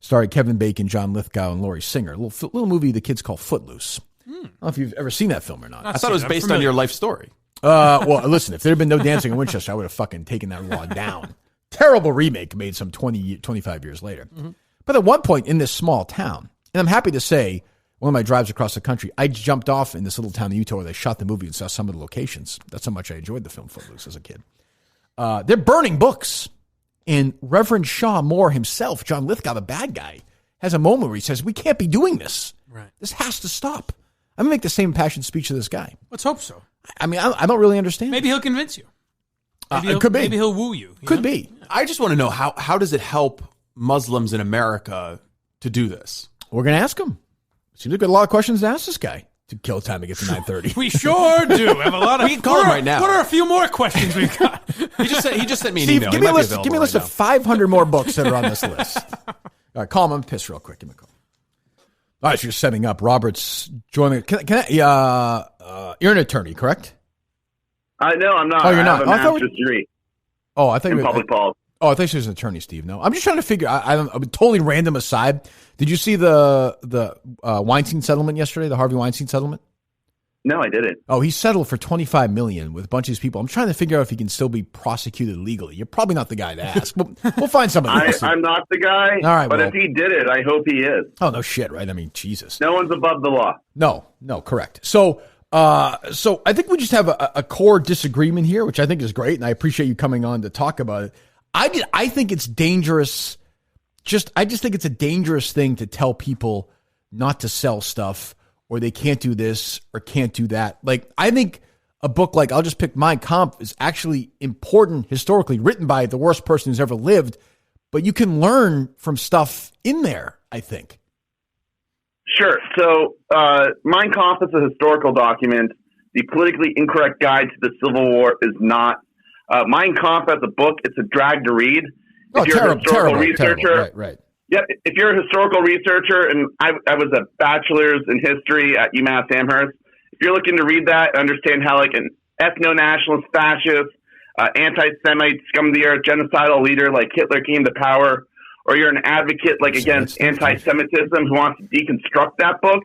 Starring Kevin Bacon, John Lithgow, and Laurie Singer. A little movie the kids call Footloose. I don't know if you've ever seen that film or not. I thought it was based on your life story. Well, listen, if there had been no dancing in Winchester, I would have fucking taken that law down. Terrible remake made some 25 years later. Mm-hmm. But at one point in this small town, and I'm happy to say, one of my drives across the country, I jumped off in this little town in Utah where they shot the movie and saw some of the locations. That's how much I enjoyed the film Footloose as a kid. They're burning books. And Reverend Shaw Moore himself, John Lithgow, the bad guy, has a moment where he says, we can't be doing this. Right. This has to stop. I'm going to make the same impassioned speech to this guy. Let's hope so. I mean, I don't really understand. Maybe he'll convince you. It could be. Maybe he'll woo you. Could be. I just want to know, how does it help Muslims in America to do this? We're going to ask him. Seems like we got a lot of questions to ask this guy to kill time to get to 9:30. We sure do. Have a lot of. We can call him right now. What are a few more questions we've got? He just sent me an Steve, email. give me a list of 500 more books that are on this list. All right, call him. I'm pissed real quick. Give me a call. All right, so you're setting up. Robert's joining. You're an attorney, correct? No, I'm not. Oh, you're not. I have a master's degree. Oh, I think in public policy. Oh, I think she was an attorney, Steve. No, I'm just trying to figure. I'm totally random aside. Did you see the Weinstein settlement yesterday? The Harvey Weinstein settlement? No, I didn't. Oh, he settled for $25 million with a bunch of these people. I'm trying to figure out if he can still be prosecuted legally. You're probably not the guy to ask. We'll find somebody else. I'm not the guy. All right, but if he did it, I hope he is. Oh, no shit, right? I mean, Jesus. No one's above the law. No, correct. So I think we just have a core disagreement here, which I think is great, and I appreciate you coming on to talk about it. I think it's dangerous. I just think it's a dangerous thing to tell people not to sell stuff, or they can't do this or can't do that. Like, I think a book like, I'll just pick Mein Kampf, is actually important historically, written by the worst person who's ever lived, but you can learn from stuff in there, I think. Sure. So Mein Kampf is a historical document. The politically incorrect guide to the Civil War is not. Mein Kampf as a book, it's a drag to read. If you're a historical researcher, right. Yep. If you're a historical researcher, and I was a bachelor's in history at UMass Amherst, if you're looking to read that, understand how like an ethno-nationalist, fascist, anti-Semite, scum of the earth, genocidal leader like Hitler came to power, or you're an advocate like against anti-Semitism who wants to deconstruct that book,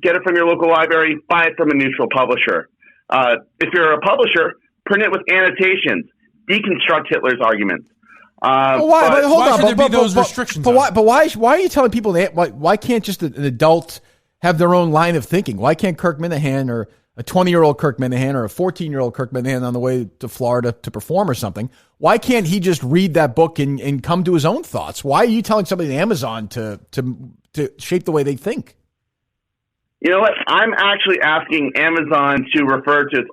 get it from your local library, buy it from a neutral publisher. If you're a publisher, print it with annotations, deconstruct Hitler's arguments. Why should there be those restrictions? Why are you telling people that? Why can't just an adult have their own line of thinking? Why can't Kirk Minahan, or a 20-year-old Kirk Minahan, or a 14-year-old Kirk Minahan on the way to Florida to perform or something? Why can't he just read that book and come to his own thoughts? Why are you telling somebody at Amazon to shape the way they think? You know what? I'm actually asking Amazon to refer to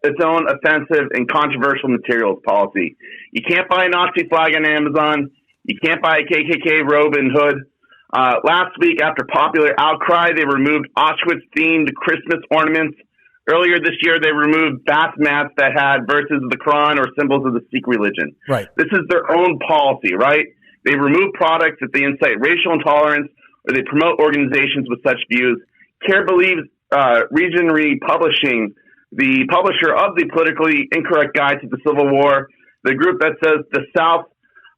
its own offensive and controversial materials policy. You can't buy a Nazi flag on Amazon. You can't buy a KKK robe and hood. Last week, after popular outcry, they removed Auschwitz-themed Christmas ornaments. Earlier this year, they removed bath mats that had verses of the Quran or symbols of the Sikh religion. Right. This is their own policy, right? They remove products if they incite racial intolerance or they promote organizations with such views. CARE believes Regenry Publishing, the publisher of the politically incorrect guide to the Civil War, the group that says the South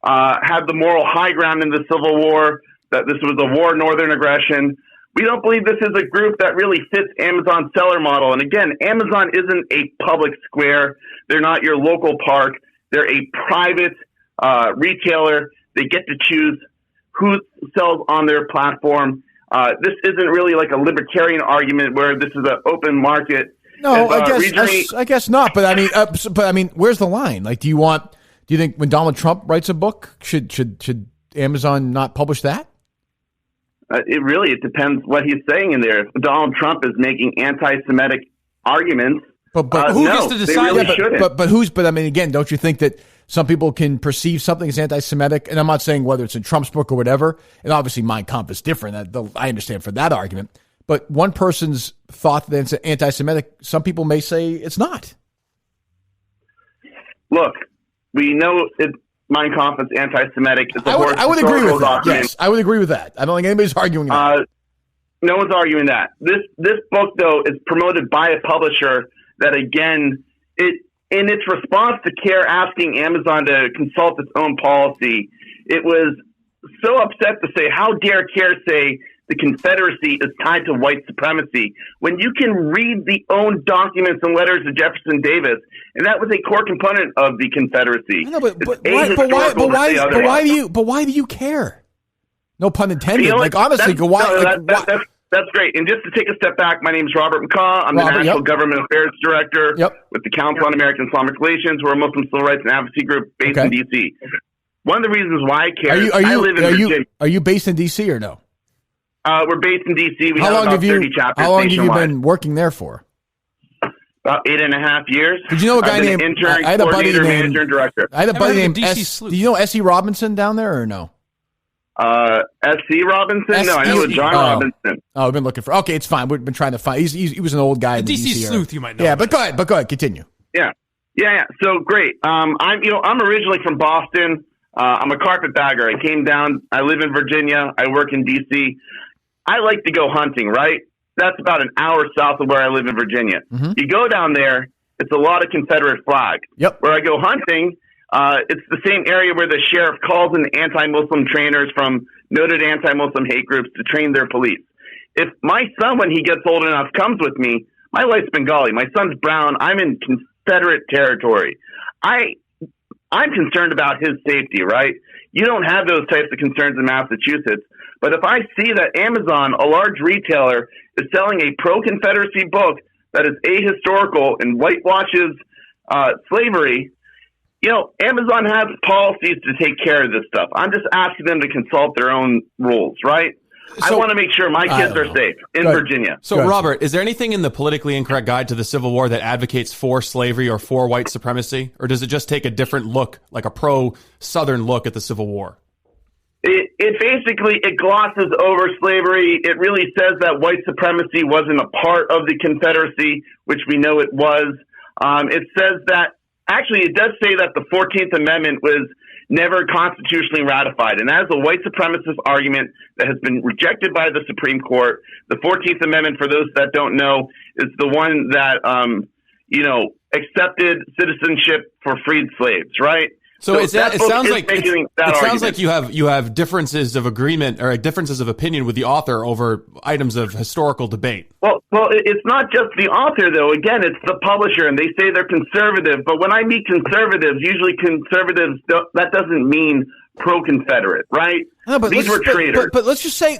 had the moral high ground in the Civil War, that this was a war of northern aggression. We don't believe this is a group that really fits Amazon's seller model. And again, Amazon isn't a public square. They're not your local park. They're a private retailer. They get to choose who sells on their platform. This isn't really like a libertarian argument where this is an open market. No, I guess not. But I mean, where's the line? Like, do you think when Donald Trump writes a book, should Amazon not publish that? It depends what he's saying in there. If Donald Trump is making anti-Semitic arguments, but who gets to decide? But I mean, again, don't you think that Some people can perceive something as anti-Semitic, and I'm not saying whether it's in Trump's book or whatever, and obviously Mein Kampf is different. I understand for that argument. But one person's thought that it's anti-Semitic, some people may say it's not. Look, we know Mein Kampf is anti-Semitic. I would agree with that. Yes, I would agree with that. I don't think anybody's arguing that. No one's arguing that. This book, though, is promoted by a publisher that, again, in its response to CARE asking Amazon to consult its own policy, it was so upset to say, how dare CARE say the Confederacy is tied to white supremacy, when you can read the own documents and letters of Jefferson Davis, and that was a core component of the Confederacy. No, but why do you care? No pun intended. Honestly, that's great. And just to take a step back, my name is Robert McCaw. I'm the National Government Affairs Director with the Council on American Islamic Relations. We're a Muslim civil rights and advocacy group based in D.C. One of the reasons why I care is I live in Virginia. Are you based in D.C. or no? We're based in D.C. We have about 30 chapters. How long have you been working there for? About 8.5 years. Did you know a guy named intern, coordinator, manager, and director? I had a buddy named Do you know S.E. Robinson down there or no? S.C. Robinson? No, I know John Robinson. Oh, we've been looking for. Okay, it's fine. We've been trying to find. He was an old guy. The DC sleuth, you might know. Yeah, but go ahead. Continue. Yeah. So great. I'm originally from Boston. I'm a carpetbagger. I came down. I live in Virginia. I work in D.C. I like to go hunting. Right. That's about an hour south of where I live in Virginia. Mm-hmm. You go down there, it's a lot of Confederate flag. Yep. Where I go hunting, it's the same area where the sheriff calls in anti-Muslim trainers from noted anti-Muslim hate groups to train their police. If my son, when he gets old enough, comes with me, my wife's Bengali, my son's brown, I'm in Confederate territory. I'm concerned about his safety, right? You don't have those types of concerns in Massachusetts. But if I see that Amazon, a large retailer, is selling a pro-Confederacy book that is ahistorical and whitewashes slavery, Amazon has policies to take care of this stuff. I'm just asking them to consult their own rules, right? I want to make sure my kids are safe in Virginia. So, Robert, is there anything in the politically incorrect guide to the Civil War that advocates for slavery or for white supremacy? Or does it just take a different look, like a pro-Southern look at the Civil War? It basically glosses over slavery. It really says that white supremacy wasn't a part of the Confederacy, which we know it was. It says that, actually, it does say that the 14th Amendment was never constitutionally ratified. And that is a white supremacist argument that has been rejected by the Supreme Court. The 14th Amendment, for those that don't know, is the one that, accepted citizenship for freed slaves, right? So it sounds like you have differences of agreement or differences of opinion with the author over items of historical debate. Well, it's not just the author, though. Again, it's the publisher, and they say they're conservative. But when I meet conservatives, usually conservatives, that doesn't mean pro-Confederate, right? No, but these were traitors. But let's just say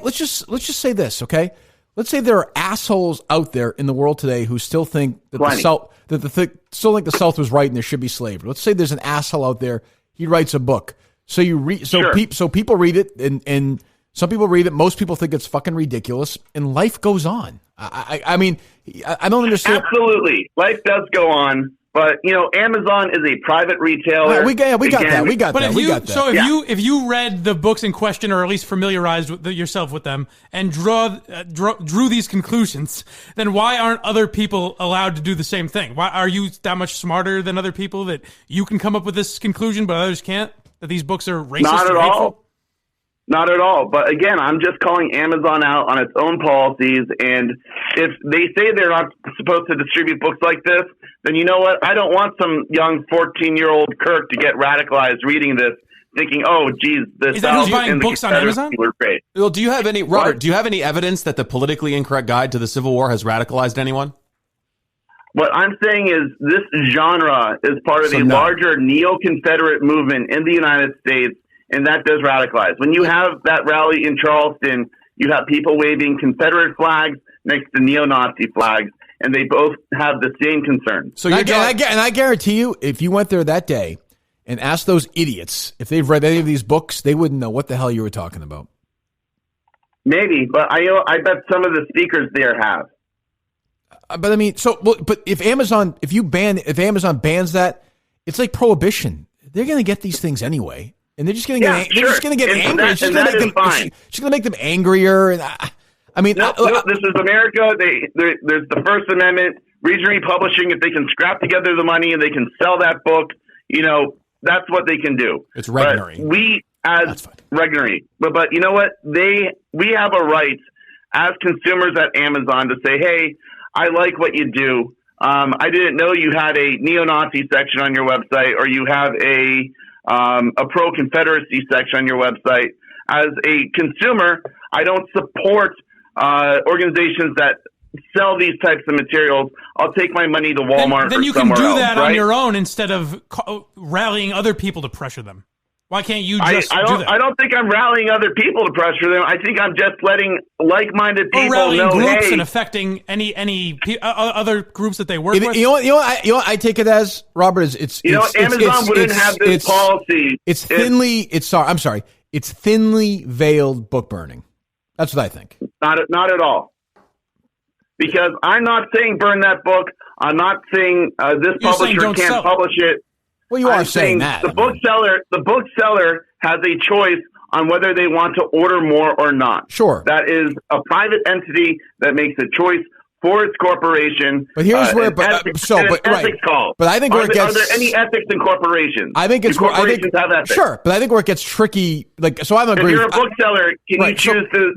this, okay? Let's say there are assholes out there in the world today who still think that still think the South was right and there should be slavery. Let's say there's an asshole out there. He writes a book. So people read it, and some people read it. Most people think it's fucking ridiculous, and life goes on. I mean, I don't understand. Absolutely, life does go on. But Amazon is a private retailer. We got that. So if you read the books in question, or at least familiarized yourself with them, and drew these conclusions, then why aren't other people allowed to do the same thing? Why are you that much smarter than other people that you can come up with this conclusion, but others can't? That these books are racist? Not at or hateful? all. Not at all. But again, I'm just calling Amazon out on its own policies. And if they say they're not supposed to distribute books like this, then you know what? I don't want some young 14-year-old Kirk to get radicalized reading this, thinking, "Oh, geez, this is that who's buying books on Amazon?" Great. Well, do you have any, Robert? Do you have any evidence that the politically incorrect guide to the Civil War has radicalized anyone? What I'm saying is this genre is part of a larger neo-Confederate movement in the United States. And that does radicalize. When you have that rally in Charleston, you have people waving Confederate flags next to neo-Nazi flags, and they both have the same concern. So I guarantee you, if you went there that day and asked those idiots if they've read any of these books, they wouldn't know what the hell you were talking about. Maybe, but I bet some of the speakers there have. But I mean, but if Amazon bans that, it's like prohibition. they're going to get these things anyway, and they're just going to get they're just going to get angry. It's just going to make them angrier. And I mean, no, this is America. There's the First Amendment. Regional Publishing, if they can scrap together the money and they can sell that book, that's what they can do. It's Regnery. But we as Regnery, but you know what? We have a right as consumers at Amazon to say, hey, I like what you do. I didn't know you had a neo-Nazi section on your website, or you have a pro-Confederacy section on your website. As a consumer, I don't support organizations that sell these types of materials. I'll take my money to Walmart. Then you can do that else, on your own instead of rallying other people to pressure them. Why can't you just do that? I don't think I'm rallying other people to pressure them. I think I'm just letting like-minded people rallying know, groups hey, and affecting any other groups that they work with. You know what I take it as, Robert, is Amazon wouldn't have this policy. It's thinly veiled book burning. That's what I think. Not at all. Because I'm not saying burn that book. I'm not saying this publisher can't publish it. Well, you are saying that. The bookseller has a choice on whether they want to order more or not. Sure. That is a private entity that makes a choice for its corporation. But here's where, ethics call. But I think where it gets. Are there any ethics in corporations? I think it's corporations have ethics. Sure, but I think where it gets tricky, so I'm agreeing. If you're a bookseller, can you choose to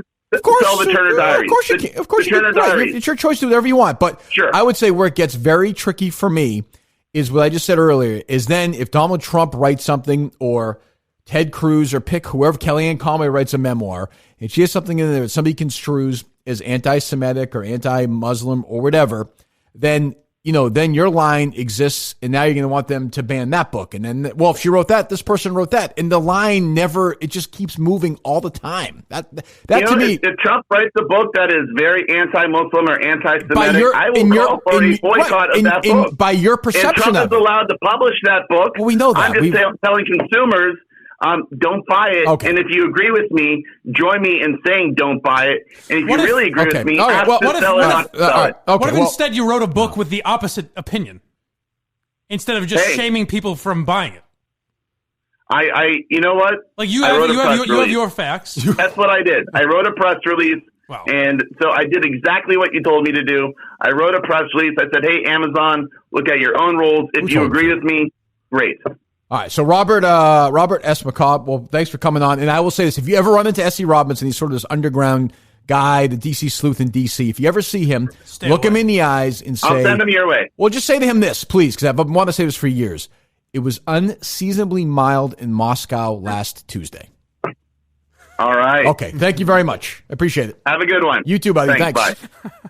sell the Turner Diaries? Of course you can. Of course you can. Right. It's your choice to do whatever you want. But I would say where it gets very tricky for me is what I just said earlier, is then if Donald Trump writes something, or Ted Cruz, or pick whoever, Kellyanne Conway writes a memoir, and she has something in there that somebody construes as anti-Semitic or anti-Muslim or whatever, then your line exists, and now you're going to want them to ban that book. And then, well, if she wrote that, this person wrote that. And the line it just keeps moving all the time. That to me. If Trump writes a book that is very anti-Muslim or anti-Semitic, I will call for a boycott of that book. By your perception of it. And Trump is allowed to publish that book. Well, we know that. I'm just telling consumers, don't buy it. Okay. And if you agree with me, join me in saying don't buy it. And if you really agree with me, ask the seller not to sell it. What if instead you wrote a book with the opposite opinion, instead of just shaming people from buying it? You know what? Like you have your facts. That's what I did. I wrote a press release. Wow. And so I did exactly what you told me to do. I wrote a press release. I said, hey, Amazon, look at your own rules. If you agree with me, great. All right, so Robert S. McCobb, well, thanks for coming on. And I will say this, if you ever run into S.E. Robinson, he's sort of this underground guy, the D.C. sleuth in D.C., if you ever see him, look him in the eyes and say... I'll send him your way. Well, just say to him this, please, because I've wanted to say this for years. It was unseasonably mild in Moscow last Tuesday. All right. Okay, thank you very much. I appreciate it. Have a good one. You too, buddy. Thanks. Bye.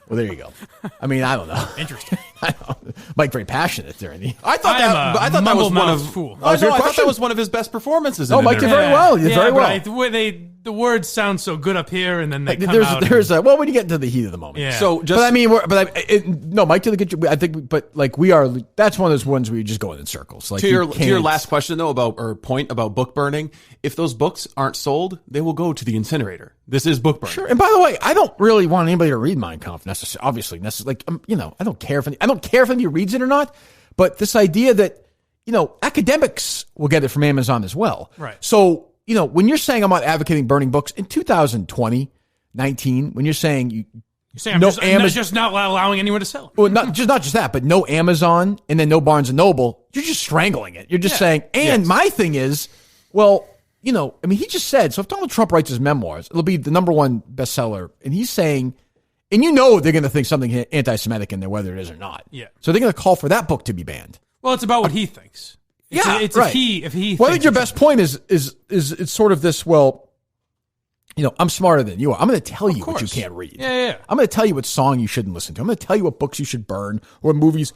Well, there you go. I mean, I don't know. Interesting. Mike, very passionate there. I thought that was one of. Fool. I thought that was one of his best performances. Mike did very well. You did very well. The words sound so good up here, and then they come out. When you get into the heat of the moment. Yeah. So, Mike did a good job. I think, we are. That's one of those ones where you're just going in circles. Like to your last question though point about book burning, if those books aren't sold, they will go to the incinerator. This is book burning. Sure. And by the way, I don't really want anybody to read Mein Kampf necessarily. Obviously, I don't care if anybody reads it or not. But this idea that academics will get it from Amazon as well. Right. So when you're saying I'm not advocating burning books in 2020, 19, when you're saying just not allowing anyone to sell it. Well, not just that, but no Amazon and then no Barnes and Noble. You're just strangling it. You're just saying. And my thing is, he just said, so if Donald Trump writes his memoirs, it'll be the #1 bestseller. And he's saying, and they're going to think something anti-Semitic in there, whether it is or not. Yeah. So they're going to call for that book to be banned. Well, it's about what he thinks. It's right. If he. Well, I think your best point is it's sort of this. Well, I'm smarter than you are. I'm going to tell you what you can't read. Yeah. I'm going to tell you what song you shouldn't listen to. I'm going to tell you what books you should burn or movies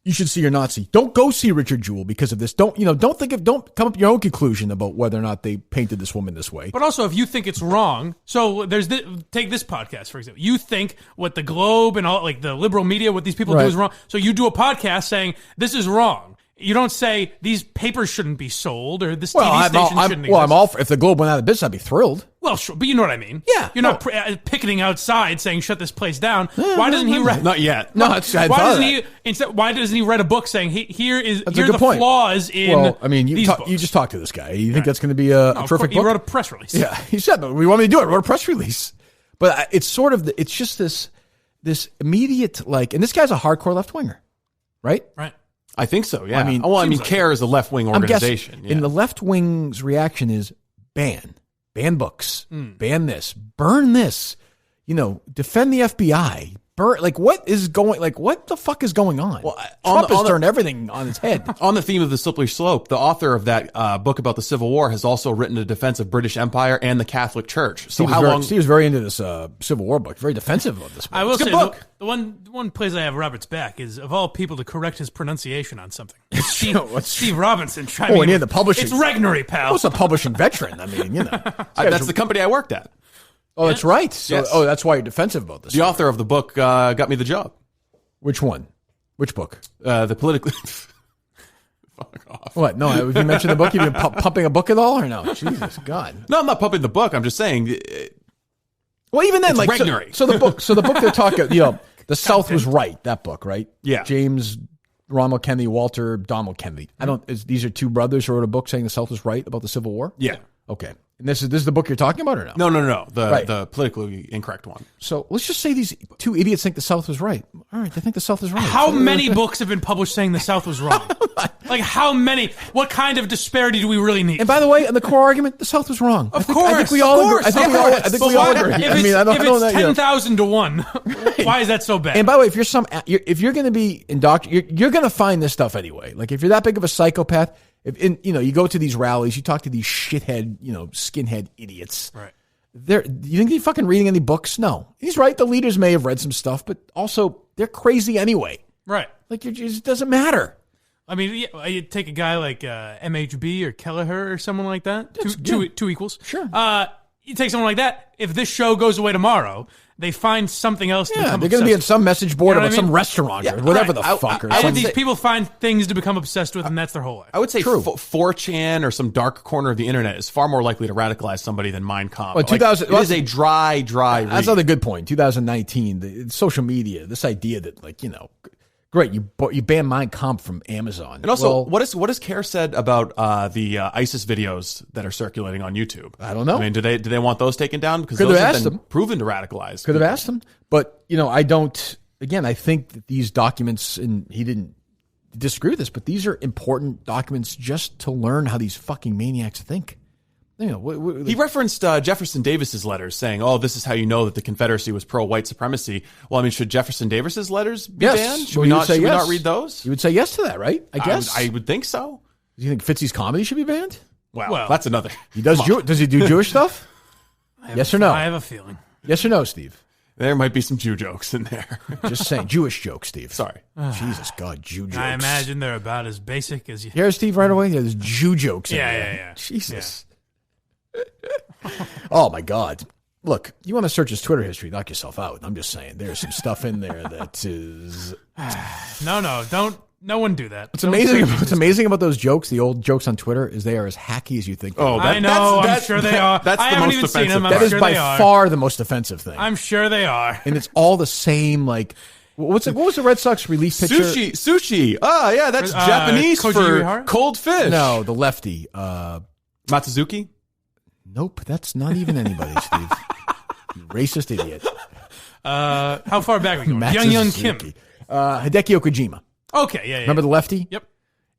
you should see or not see. Don't go see Richard Jewell because of this. Don't come up with your own conclusion about whether or not they painted this woman this way. But also, if you think it's wrong, so take this podcast for example. You think what the Globe and all the liberal media, what these people do is wrong. So you do a podcast saying this is wrong. You don't say these papers shouldn't be sold or this TV station shouldn't exist. Well, I'm all for, if the Globe went out of business, I'd be thrilled. Well, sure, but you know what I mean. Yeah, you're not picketing outside saying shut this place down. Why doesn't he write? Not yet. No, why doesn't he write a book saying here are the flaws in? Well, I mean, you books. just talked to this guy. You think that's going to be a perfect book? He wrote a press release. Yeah, he said, "But we want me to do it." I wrote a press release, but it's sort of it's just this immediate and this guy's a hardcore left winger, right? Right. I think so, yeah. I mean, CARE is a left-wing organization. And the left wing's reaction is ban books, ban this, burn this, defend the FBI. What the fuck is going on? Well, Trump has turned everything on its head. On the theme of the slippery slope, the author of that book about the Civil War has also written a defense of British Empire and the Catholic Church. So Steve was very into this Civil War book, very defensive of this book. I will say book. the one place I have Robert's back is, of all people, to correct his pronunciation on something. Steve Robinson. The publishing. It's Regnery, pal. What's a publishing veteran? I mean, that's the company I worked at. Oh, that's right. So, yes. that's why you're defensive about this. The author of the book got me the job. Which one? Which book? The politically. Fuck off. What? No, have you mentioned the book? You've been pumping a book at all, or no? Jesus God. No, I'm not pumping the book. I'm just saying. Well, even then, so the book they're talking, The South Was Right. That book, right? Yeah. James Ronald Kennedy, Walter Donald Kennedy. These are two brothers who wrote a book saying the South was right about the Civil War? Yeah. Okay. And this is the book you're talking about, or no? No. The politically incorrect one. So let's just say these two idiots think the South was right. All right, they think the South is right. How many books have been published saying the South was wrong? How many? What kind of disparity do we really need? And by the way, in the core argument, the South was wrong. Of course. I think we all agree. I think we all agree. If it's 10,000 to 1, why is that so bad? And by the way, if you're going to be indoctrinated, you're going to find this stuff anyway. Like if you're that big of a psychopath, you go to these rallies, you talk to these shithead, skinhead idiots. Right. You think they're fucking reading any books? No. He's right. The leaders may have read some stuff, but also they're crazy anyway. Right. Like it just doesn't matter. I mean, you take a guy like MHB or Kelleher or someone like that. Two equals. Sure. You take someone like that. If this show goes away tomorrow, they find something else to become they're going to be in some message board about some restaurant or whatever the fuck. These people find things to become obsessed with, and that's their whole life. I would say 4chan or some dark corner of the internet is far more likely to radicalize somebody than Mein Kampf. Well, it is a dry read. That's another good point. 2019, social media, this idea that great, you ban Mein Kampf from Amazon. And also, what has CARE said about the ISIS videos that are circulating on YouTube? I don't know. I mean, do they want those taken down? Because those have been proven to radicalize. Could have asked them. But, I don't, again, I think that these documents, and he didn't disagree with this, but these are important documents just to learn how these fucking maniacs think. He referenced Jefferson Davis's letters saying, this is how you know that the Confederacy was pro-white supremacy. Well, I mean, should Jefferson Davis's letters be banned? Should we not read those? You would say yes to that, right? I guess. I would think so. Do you think Fitzy's comedy should be banned? Well, that's another. He does. Does he do Jewish stuff? Yes or no? I have a feeling. Yes or no, Steve? There might be some Jew jokes in there. Just saying. Jewish jokes, Steve. Sorry. Jesus God, Jew jokes. I imagine they're about as basic as you. Here's Steve right away. There's Jew jokes in there. Yeah. Jesus. Yeah. Oh my God! Look, you want to search his Twitter history? Knock yourself out. I'm just saying, there's some stuff in there that is. No, don't. No one do that. What's amazing about those jokes, the old jokes on Twitter, is they are as hacky as you think. I know. I'm sure they are. I haven't even seen them. That is by far the most offensive thing. I'm sure they are. And it's all the same. Like, what was the Red Sox relief pitcher? Sushi. Oh yeah, that's Japanese for Yuhara? Cold fish. No, the lefty. Matsuzuki. Nope, that's not even anybody, Steve. You racist idiot. How far back are we going? Young Kim. Hideki Okajima. Okay, yeah. Remember the lefty? Yep.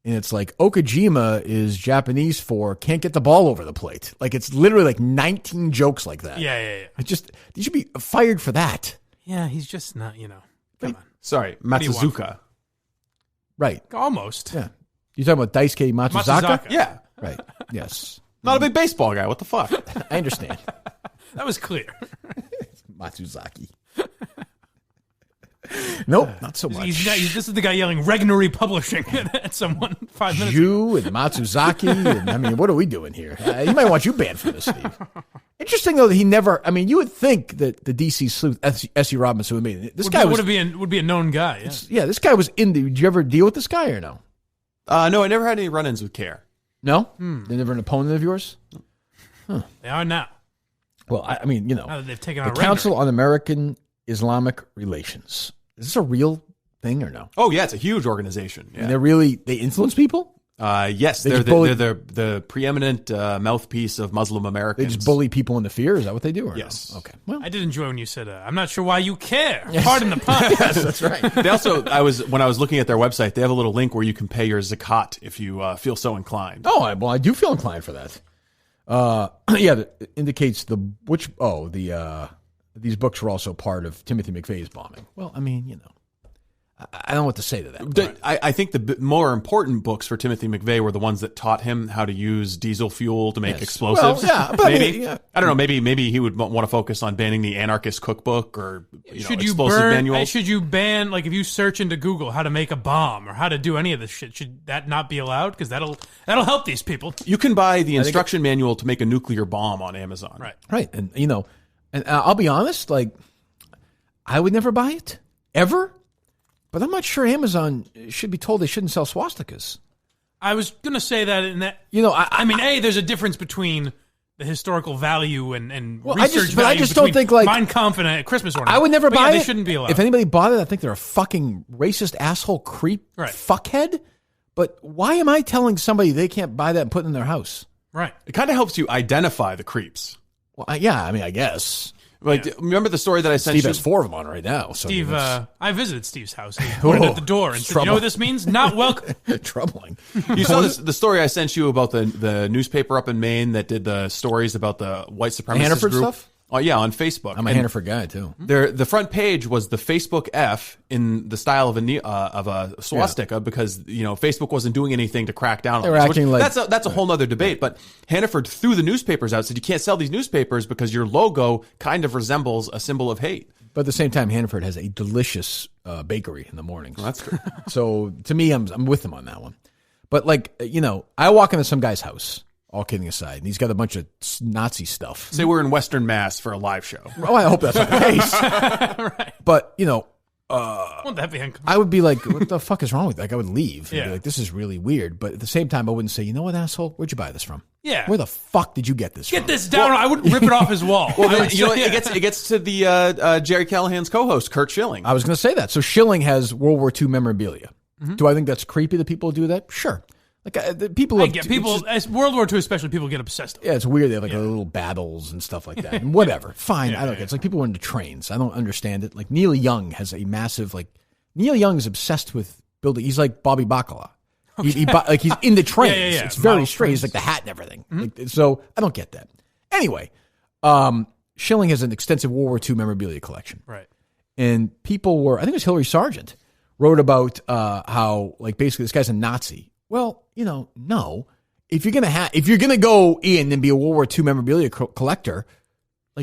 And it's like Okajima is Japanese for can't get the ball over the plate. Like it's literally like 19 jokes like that. Yeah. You should be fired for that. Yeah, he's just not, Come on. Sorry, Matsuzuka. Right. Almost. Yeah. You're talking about Daisuke Matsuzaka? Yeah. Right. Yes. Not a big baseball guy. What the fuck? I understand. That was clear. Matsuzaki. Nope, not so much. This is the guy yelling Regnery Publishing at someone 5 minutes ago. And Matsuzaki. And, what are we doing here? He might want you banned for this, Steve. Interesting, though, that he never... you would think that the DC sleuth, S.E. Robinson, would be... This guy would be a known guy, yeah. Yeah, this guy was in the... Did you ever deal with this guy or no? No, I never had any run-ins with CARE. No? They're never an opponent of yours? Huh. They are now. Well, I mean, now that they've taken on the Council on American Islamic Relations. Is this a real thing or no? Oh, yeah, it's a huge organization. Yeah. And they influence people? Yes, they're the preeminent mouthpiece of Muslim Americans. They just bully people into fear? Is that what they do? Or yes. No? Okay. Well, I did enjoy when you said, I'm not sure why you care. Pardon the pun. Yes, that's right. They also, when I was looking at their website, they have a little link where you can pay your zakat if you feel so inclined. Oh, well, I do feel inclined for that. Yeah, it indicates these books were also part of Timothy McVeigh's bombing. Well, I mean, I don't know what to say to that. I think the more important books for Timothy McVeigh were the ones that taught him how to use diesel fuel to make explosives. Well, yeah, but maybe I don't know. Maybe he would want to focus on banning the anarchist cookbook or explosive manuals. Should you ban, like, if you search into Google how to make a bomb or how to do any of this shit? Should that not be allowed? Because that'll help these people. You can buy the instruction manual to make a nuclear bomb on Amazon. Right, and and I'll be honest, like, I would never buy it ever. But I'm not sure Amazon should be told they shouldn't sell swastikas. I was going to say that in that... I mean, there's a difference between the historical value and well, research value. But I just don't think, like... Mein Kampf and a Christmas ornament. I would never buy it. They shouldn't be allowed. If anybody bought it, I think they're a fucking racist asshole creep fuckhead. But why am I telling somebody they can't buy that and put it in their house? Right. It kind of helps you identify the creeps. Well, yeah, I mean, I guess... Like, remember the story that I sent Steve you? has 4 of them on right now. So Steve, I visited Steve's house. He pointed at the door and said, you know what this means? Not welcome. Troubling. You saw the story I sent you about the newspaper up in Maine that did the stories about the white supremacist Hannaford group? Stuff? Oh, yeah, on Facebook. I'm a Hannaford guy, too. The front page was the Facebook F in the style of a swastika because, Facebook wasn't doing anything to crack down on this. That's a whole other debate. But Hannaford threw the newspapers out, said you can't sell these newspapers because your logo kind of resembles a symbol of hate. But at the same time, Hannaford has a delicious bakery in the mornings. Well, that's true. So to me, I'm with him on that one. But I walk into some guy's house. All kidding aside, and he's got a bunch of Nazi stuff. Say we're in Western Mass for a live show. Oh, I hope that's not the case. Right. But won't that be uncomfortable? I would be like, "What the fuck is wrong with that?" Like, I would leave. Yeah. And be like, this is really weird. But at the same time, I wouldn't say, "You know what, asshole? Where'd you buy this from? Yeah. Where the fuck did you get this from? Get this down. I wouldn't rip it off his wall. Well, it gets to the Jerry Callahan's co-host, Kirk Schilling. I was going to say that. So Schilling has World War II memorabilia. Mm-hmm. Do I think that's creepy that people do that? Sure. Like people, as World War II especially, people get obsessed. Yeah, it's weird. They have little battles and stuff like that. And whatever, fine. I don't get it. It's like people are into trains. I don't understand it. Like Neil Young has a massive Neil Young is obsessed with building. He's like Bobby Bacala. Okay. He's into trains. Yeah. It's very strange. It's like the hat and everything. Mm-hmm. So I don't get that. Anyway, Schilling has an extensive World War II memorabilia collection. Right. And people I think it was Hillary Sargent wrote about how basically this guy's a Nazi. Well, no. If you're gonna go in and be a World War II memorabilia collector,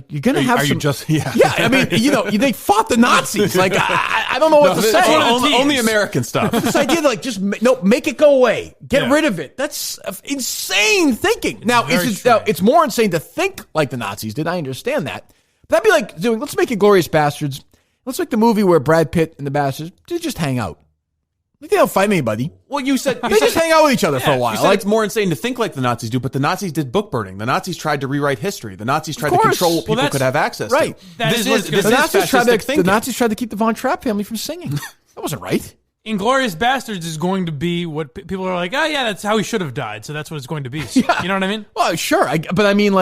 you're gonna have some. I mean, they fought the Nazis. Like I don't know what to say. Only American stuff. This idea, just make it go away, get rid of it. That's insane thinking. Now, it's more insane to think like the Nazis did. I understand that, but that'd be like doing. Let's make Inglourious Bastards. Let's make the movie where Brad Pitt and the Bastards just hang out. They don't fight anybody. Well, you said they just hang out with each other for a while. You said it's more insane to think like the Nazis do, but the Nazis did book burning. The Nazis tried to rewrite history. The Nazis tried to control what people could have access to. Right. The Nazis tried to keep the Von Trapp family from singing. That wasn't right. Inglourious Bastards is going to be what people are like, oh, yeah, that's how he should have died, so that's what it's going to be. So, you know what I mean? Well, sure. But I mean,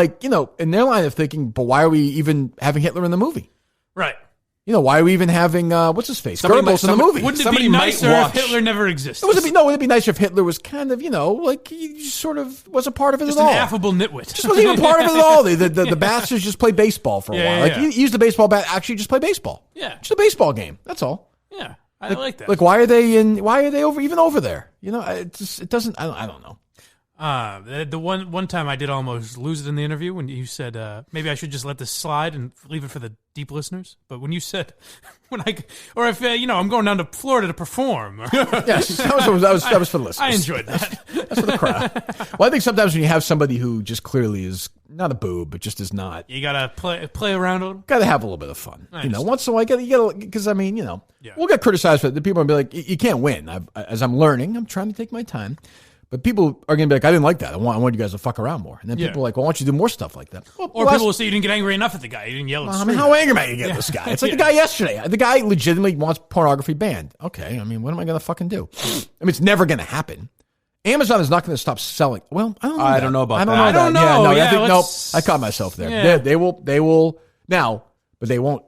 in their line of thinking, but why are we even having Hitler in the movie? Right. Why are we even having, what's his face? Goebbels in the movie. Wouldn't it be nicer if Hitler never existed? Wouldn't it be nicer if Hitler was kind of, he sort of wasn't part of it just at all. Just an affable nitwit. Just wasn't even part of it at all. The bastards just play baseball for a while. He used the baseball bat, actually just play baseball. Yeah. Just a baseball game. That's all. Yeah. I like that. Why are they over there? It doesn't, I don't know. The one time I did almost lose it in the interview when you said maybe I should just let this slide and leave it for the deep listeners. But when you said if I'm going down to Florida to perform. Yes, that was for the listeners. I enjoyed that. That's for the crowd. Well, I think sometimes when you have somebody who just clearly is not a boob, but just is not, you gotta play around a little. Gotta have a little bit of fun. Once in a while, you gotta because we'll get criticized for it. The people will be like, you can't win. As I'm learning, I'm trying to take my time. But people are going to be like, I didn't like that. I want you guys to fuck around more. And then people are like, well, I want you to do more stuff like that. Or people will say you didn't get angry enough at the guy. You didn't yell at him. How angry am I going to get at this guy? It's like the guy yesterday. The guy legitimately wants pornography banned. Okay, what am I going to fucking do? It's never going to happen. Amazon is not going to stop selling. Well, I don't know. I don't know about that. I don't know. Yeah, I caught myself there. Yeah. They will now, but they won't.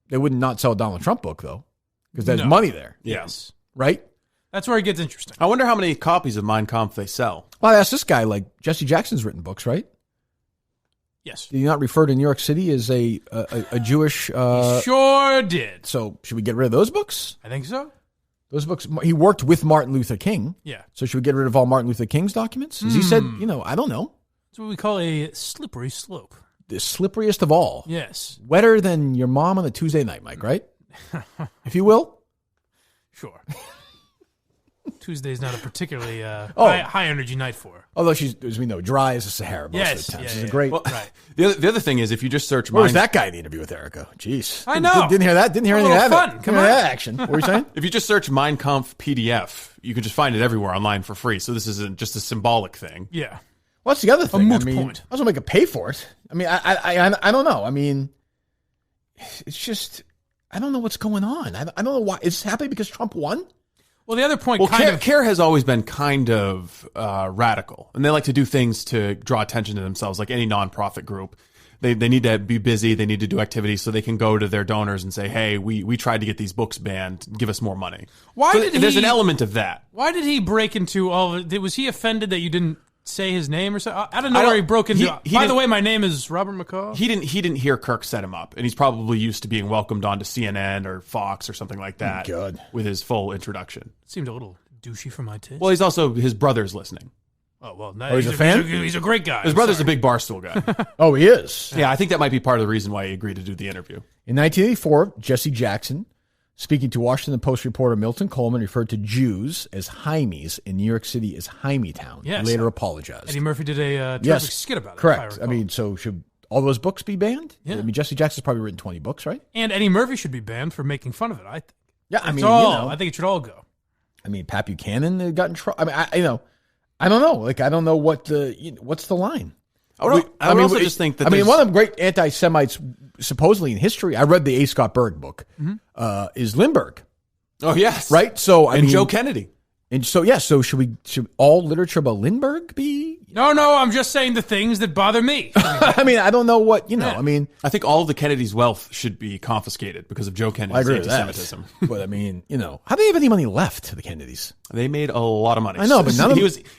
They would not sell a Donald Trump book, though, because there's money there. Yes. Right? That's where it gets interesting. I wonder how many copies of Mein Kampf they sell. Well, I asked this guy, Jesse Jackson's written books, right? Yes. Did he not refer to New York City as a Jewish... He sure did. So should we get rid of those books? I think so. Those books, he worked with Martin Luther King. Yeah. So should we get rid of all Martin Luther King's documents? As he said, I don't know. That's what we call a slippery slope. The slipperiest of all. Yes. Wetter than your mom on a Tuesday night, Mike, right? If you will. Sure. Tuesday's not a particularly high energy night for her. Although she's, as we know, dry as the Sahara most of the time. She's a great... Well, right. The other thing is, if you just search... Where was that guy in the interview with Erica? Jeez. I know. Didn't hear that. Didn't hear anything of fun. it. Come on. That action. What were you saying? If you just search Mein Kampf PDF, you can just find it everywhere online for free. So this isn't just a symbolic thing. Yeah. Well, that's the other thing. A moot point. I was going to make a pay for it. I don't know. It's just... I don't know what's going on. I don't know why. Is this happening because Trump won? Well, the other point CARE has always been kind of radical, and they like to do things to draw attention to themselves, like any nonprofit group. They need to be busy. They need to do activities so they can go to their donors and say, hey, we tried to get these books banned. Give us more money. There's an element of that. Why did he break into all of it? Was he offended that you didn't say his name or something? I don't know where he broke into. By the way, my name is Robert McCall. He didn't hear Kirk set him up, and he's probably used to being welcomed onto CNN or Fox or something like that. God. With his full introduction. Seemed a little douchey for my taste. Well, he's also, his brother's listening. Oh, well, he's a fan? He's a great guy. His brother's a big Barstool guy. Oh, he is? Yeah, I think that might be part of the reason why he agreed to do the interview. In 1984, Jesse Jackson, speaking to Washington Post reporter Milton Coleman, referred to Jews as Hymies in New York City as Hymietown. Yes. Later apologized. Eddie Murphy did a terrific skit about it. Correct. So should all those books be banned? Yeah. Jesse Jackson's probably written 20 books, right? And Eddie Murphy should be banned for making fun of it, I think. Yeah, I think it should all go. Pat Buchanan got in trouble. I don't know. I don't know what's the line. I would also just think that one of the great anti-Semites supposedly in history, I read the A. Scott Berg book, is Lindbergh. Oh, yes. Right? So, Joe Kennedy. And so, so should all literature about Lindbergh be? No, I'm just saying the things that bother me. I don't know what, I think all of the Kennedy's wealth should be confiscated because of Joe Kennedy's anti-Semitism. But how do they have any money left to the Kennedys? They made a lot of money. I know, but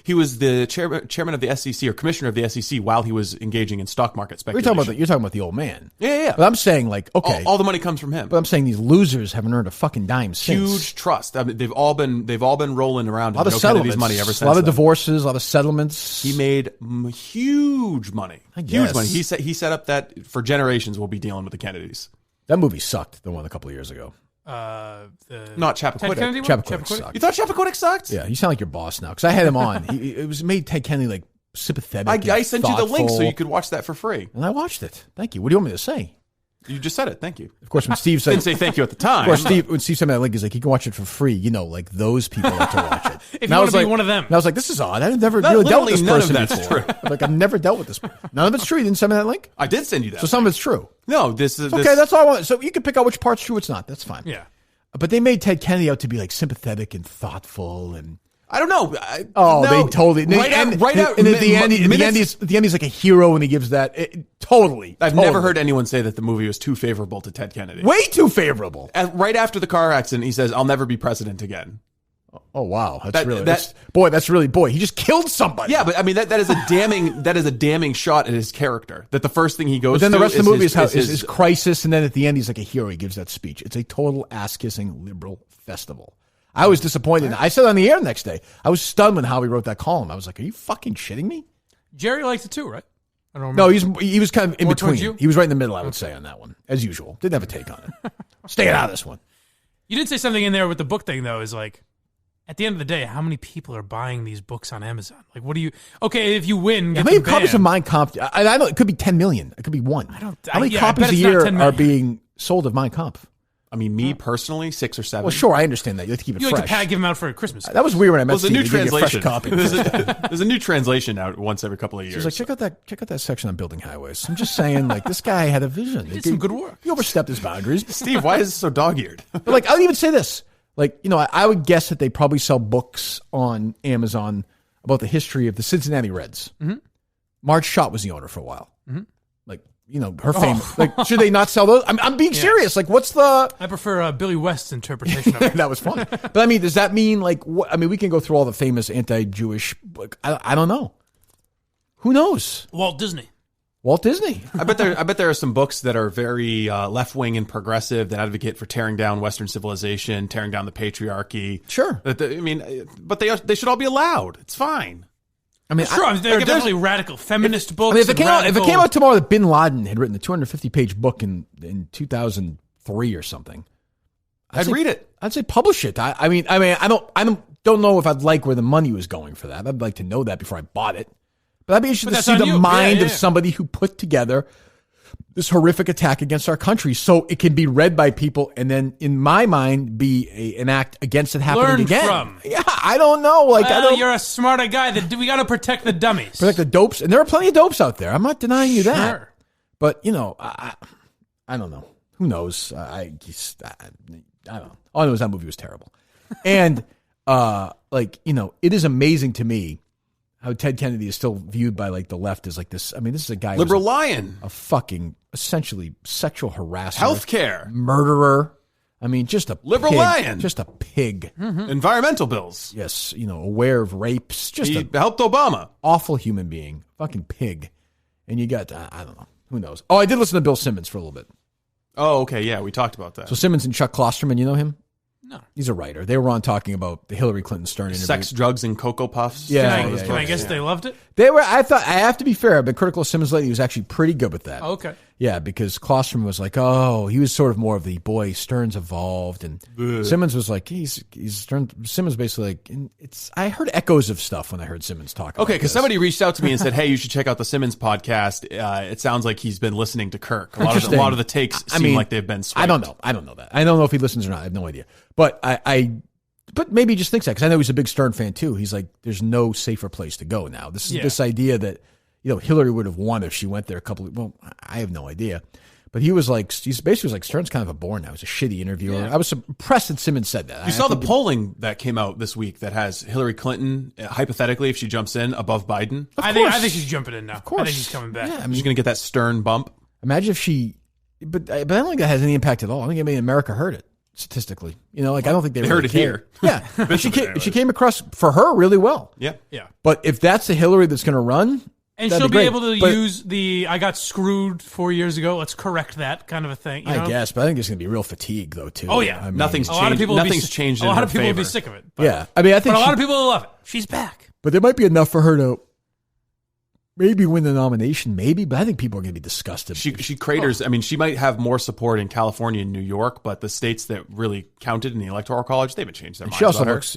he was the chairman of the SEC or commissioner of the SEC while he was engaging in stock market speculation. You're talking about the old man. Yeah. But I'm saying okay. All the money comes from him. But I'm saying these losers haven't earned a fucking dime since. Huge trust. They've all been rolling around a lot of Joe settlements. Kennedy's money ever since. A lot of divorces, a lot of settlements. He made huge money. Huge money. He set up that for generations we'll be dealing with the Kennedys. That movie sucked, the one a couple of years ago. Not Chappaquiddick. Chappaquiddick sucked. You thought Chappaquiddick sucked? Yeah, you sound like your boss now because I had him on. It was made Ted Kennedy sympathetic. I sent you the link so you could watch that for free, and I watched it. Thank you. What do you want me to say? You just said it. Thank you. Of course, when Steve said... didn't say thank you at the time. Of course, when Steve sent me that link, he's like, you can watch it for free. Those people like to watch it. If you want to be one of them. And I was like, this is odd. I've never really dealt with this person before. True. I've never dealt with this. None of it's true. You didn't send me that link? I did send you that. So some of it's true. No, this is... Okay, that's all I want. So you can pick out which part's true, what's not. That's fine. Yeah. But they made Ted Kennedy out to be sympathetic and thoughtful and... I don't know. They totally... Right out. And at the end, he's like a hero and he gives that... I've never heard anyone say that the movie was too favorable to Ted Kennedy. Way too favorable. Right after the car accident, he says, I'll never be president again. Oh, wow. He just killed somebody. Yeah, but that is a damning shot at his character. That the first thing he goes to... But then the rest of the movie is his crisis, and then at the end, he's like a hero. He gives that speech. It's a total ass-kissing liberal festival. I was disappointed. I said on the air the next day, I was stunned when Howie wrote that column. I was like, are you fucking shitting me? Jerry liked it too, right? I don't remember. No, he was kind of in More between. towards you? He was right in the middle, I would say, on that one, as usual. Didn't have a take on it. Staying out of this one. You did say something in there with the book thing, though, is like, at the end of the day, how many people are buying these books on Amazon? Like, what do you... Okay, if you win, how many copies of Mein Kampf... I know it could be 10 million. It could be one. How many copies a year are being sold of Mein Kampf? I mean, me personally, 6 or 7. Well, sure, I understand that. You have to keep it fresh. You like to give them out for Christmas. That was weird when I met Steve. There's a new translation. Copy. There's a new translation out once every couple of years. She's like, check out that section on building highways. I'm just saying, like, this guy had a vision. He did some good work. He overstepped his boundaries. Steve, why is it so dog-eared? But like, I'll even say this. Like, I would guess that they probably sell books on Amazon about the history of the Cincinnati Reds. Mm-hmm. Marge Schott was the owner for a while. Mm-hmm. Like, her fame. Like, should they not sell those? I'm being serious. Like, what's the... I prefer Billy West's interpretation of it. That was funny. But I mean, does that mean like... I mean, we can go through all the famous anti-Jewish... Like, I don't know. Who knows? Walt Disney. I bet there are some books that are very left-wing and progressive that advocate for tearing down Western civilization, tearing down the patriarchy. Sure. But they should all be allowed. It's fine. I mean, sure, there are definitely radical feminist books. I mean, if it came out tomorrow that Bin Laden had written a 250-page book in 2003 or something, I'd read it. I'd say publish it. I mean, I don't know if I'd like where the money was going for that. I'd like to know that before I bought it. But I'd be interested to see the mind of somebody who put together this horrific attack against our country so it can be read by people and then, in my mind, be an act against it happening again. From. Yeah, I don't know. Like, you're a smarter guy. We got to protect the dummies. Protect the dopes. And there are plenty of dopes out there. I'm not denying you that. But, I don't know. Who knows? I don't know. All I know is that movie was terrible. And, it is amazing to me how Ted Kennedy is still viewed by like the left as like this. I mean, this is a guy liberal lion, a fucking essentially sexual harasser, healthcare murderer. I mean, just a liberal lion, just a pig. Mm-hmm. Environmental bills, yes, aware of rapes. He helped Obama. Awful human being, fucking pig. And you got I don't know, who knows? Oh, I did listen to Bill Simmons for a little bit. Oh, okay, yeah, we talked about that. So Simmons and Chuck Klosterman, you know him? No. He's a writer. They were on talking about the Hillary Clinton Stern interview. Sex, drugs, and Cocoa Puffs. Yeah. Can I guess they loved it? They were. I have to be fair. I've been critical of Simmons lately. He was actually pretty good with that. Oh, okay. Yeah, because Klosterman was like, he was sort of more of the boy. Stern's evolved, and Simmons was like, he's Stern. Simmons basically like, I heard echoes of stuff when I heard Simmons talk. Okay, because somebody reached out to me and said, hey, you should check out the Simmons podcast. It sounds like he's been listening to Kirk. A lot of the takes seem like they've been swiped. I don't know that. I don't know if he listens or not. I have no idea. But but maybe he just thinks that because I know he's a big Stern fan too. He's like, there's no safer place to go now. This idea that Hillary would have won if she went there I have no idea. But he basically was like, Stern's kind of a bore now. He's a shitty interviewer. Yeah. I was impressed that Simmons said that. You saw the polling that came out this week that has Hillary Clinton, hypothetically, if she jumps in, above Biden. I think she's jumping in now. Of course. I think she's coming back. Yeah, I mean, she's going to get that Stern bump. Imagine if she... But I don't think that has any impact at all. I think America heard it, statistically. I don't think they heard it here. Yeah. she came across, for her, really well. Yeah. Yeah. But if that's the Hillary that's going to run... And she'll be able to use I got screwed 4 years ago. Let's correct that kind of a thing. I guess, but I think there's going to be real fatigue, though, too. Oh, yeah. I mean, nothing's changed. Nothing's changed in her favor. A lot of people will be sick of it. But, yeah. I mean, I think a lot of people will love it. She's back. But there might be enough for her to maybe win the nomination, but I think people are going to be disgusted. She craters. I mean, she might have more support in California and New York, but the states that really counted in the Electoral College, they haven't changed their minds.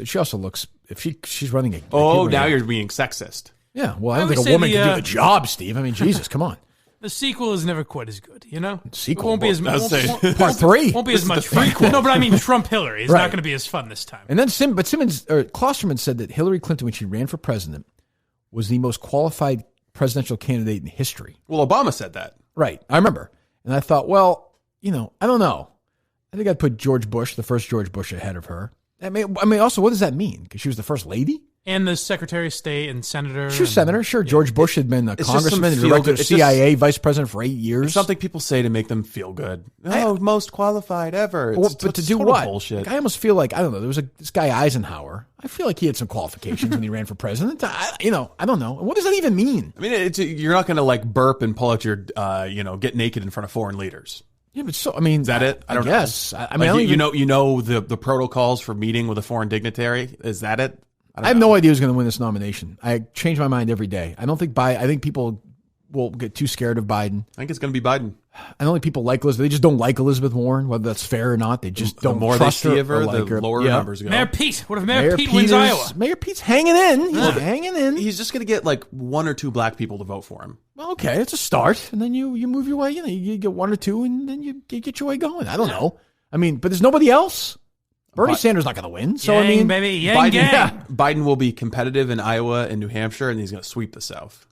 She also looks, if she's running a... now you're being sexist. Yeah, well, I don't think a woman can do the job, Steve. I mean, Jesus, come on. The sequel is never quite as good, Sequel? It won't be as much. Part 3? Won't be as much fun. No, but I mean Trump Hillary. It's not going to be as fun this time. And then Klosterman said that Hillary Clinton, when she ran for president, was the most qualified presidential candidate in history. Well, Obama said that. Right. I remember. And I thought, well, I don't know. I think I'd put George Bush, the first George Bush, ahead of her. I mean, also, what does that mean? Because she was the first lady? And the Secretary of State and Senator. She was Senator, sure. Yeah. George Bush had been a congressman and director of CIA, vice president for 8 years. It's something people say to make them feel good. Most qualified ever. But to do what? Bullshit. I almost feel like, I don't know, there was this guy Eisenhower. I feel like he had some qualifications when he ran for president. I don't know. What does that even mean? I mean, you're not going to burp and pull out your, get naked in front of foreign leaders. Yeah, but I mean, is that it? I guess. I mean, like, you know the protocols for meeting with a foreign dignitary. Is that it? I have no idea who's going to win this nomination. I change my mind every day. I don't think I think people will get too scared of Biden. I think it's going to be Biden. I don't think people like Elizabeth. They just don't like Elizabeth Warren, whether that's fair or not. They just don't more trust they see her of her, like the her. lower numbers go. Mayor Pete. What if Mayor Pete wins Iowa? Mayor Pete's hanging in. He's hanging in. He's just going to get like 1 or 2 black people to vote for him. Well, okay, it's a start, and then you move your way. You get 1 or 2, and then you get your way going. I don't know. I mean, but there's nobody else. Bernie Sanders not going to win. So Yang, I mean, baby, Yang, Biden will be competitive in Iowa and New Hampshire, and he's going to sweep the South.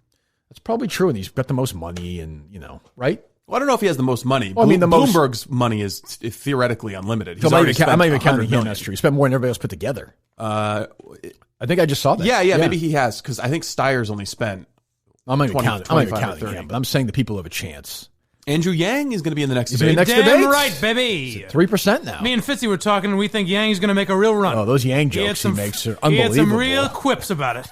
That's probably true, and he's got the most money, and right. Well, I don't know if he has the most money. Well, I mean, Bloomberg's money is theoretically unlimited. He's I'm not even counting the KMS tree. He spent more than everybody else put together. I think I just saw that. Yeah, maybe he has, because I think Steyer's only spent. I'm not even counting him, but I'm saying the people have a chance. Andrew Yang is going to be in the next debate. In the next Damn debate? right, baby. 3% now. Me and Fitzy were talking, and we think Yang's going to make a real run. Oh, those Yang jokes he makes are unbelievable. He had some real quips about it.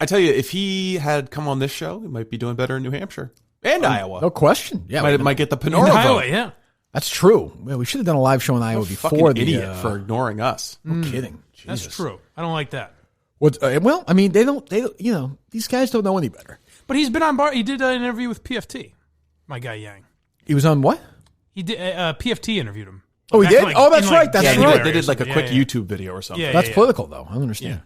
I tell you, if he had come on this show, he might be doing better in New Hampshire and Iowa. No question. Yeah, might get the Panora vote. Iowa, yeah. That's true. Well, we should have done a live show in Iowa before the idiot for ignoring us. No kidding. Jesus. That's true. I don't like that. Well, I mean, they don't. These guys don't know any better. But he's been on bar. He did an interview with PFT. My guy Yang. He was on what? He did. PFT interviewed him. Oh, he did. That's right. That's right. They did like a quick YouTube video or something. That's political, though. I don't understand.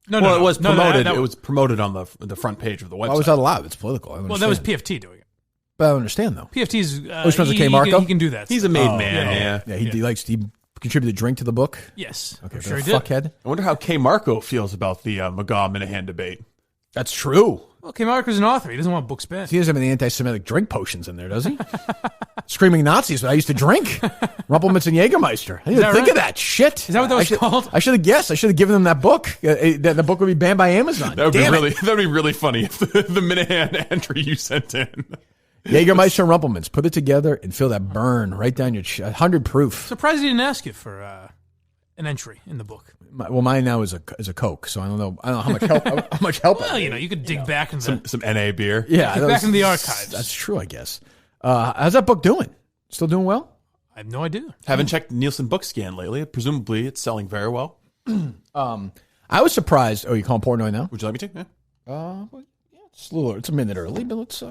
No, it was promoted. It was promoted on the front page of the website. Why was that allowed? It's political. Well, that was PFT doing it. But I don't understand though. PFT's. Which one's K. Marco? He can do that. He's a made man. Yeah. He likes to contribute a drink to the book. Yes. Okay. Sure he did. Fuckhead. I wonder how K. Marco feels about the McGaw-Minahan debate. That's true. Well, K. Marco's an author. He doesn't want books banned. He doesn't have any anti-Semitic drink potions in there, does he? Screaming Nazis, but I used to drink. Rumpelmans and Jägermeister. I didn't think of that shit. Is that what that was called? I should have guessed. I should have given them that book. The book would be banned by Amazon. That would be really funny if the Minahan entry you sent in. Jägermeister and Rumpelmans. Put it together and feel that burn right down your chest. 100 proof. Surprised he didn't ask you for an entry in the book. Well, mine now is a Coke, so I don't know how much help. How much help? Well, you could dig back in some NA beer. Yeah, back in the archives. That's true, I guess. How's that book doing? Still doing well? I have no idea. Haven't checked Nielsen book scan lately. Presumably, it's selling very well. I was surprised. Oh, you calling Portnoy now? Would you like me to? Yeah. It's a minute early, but let's.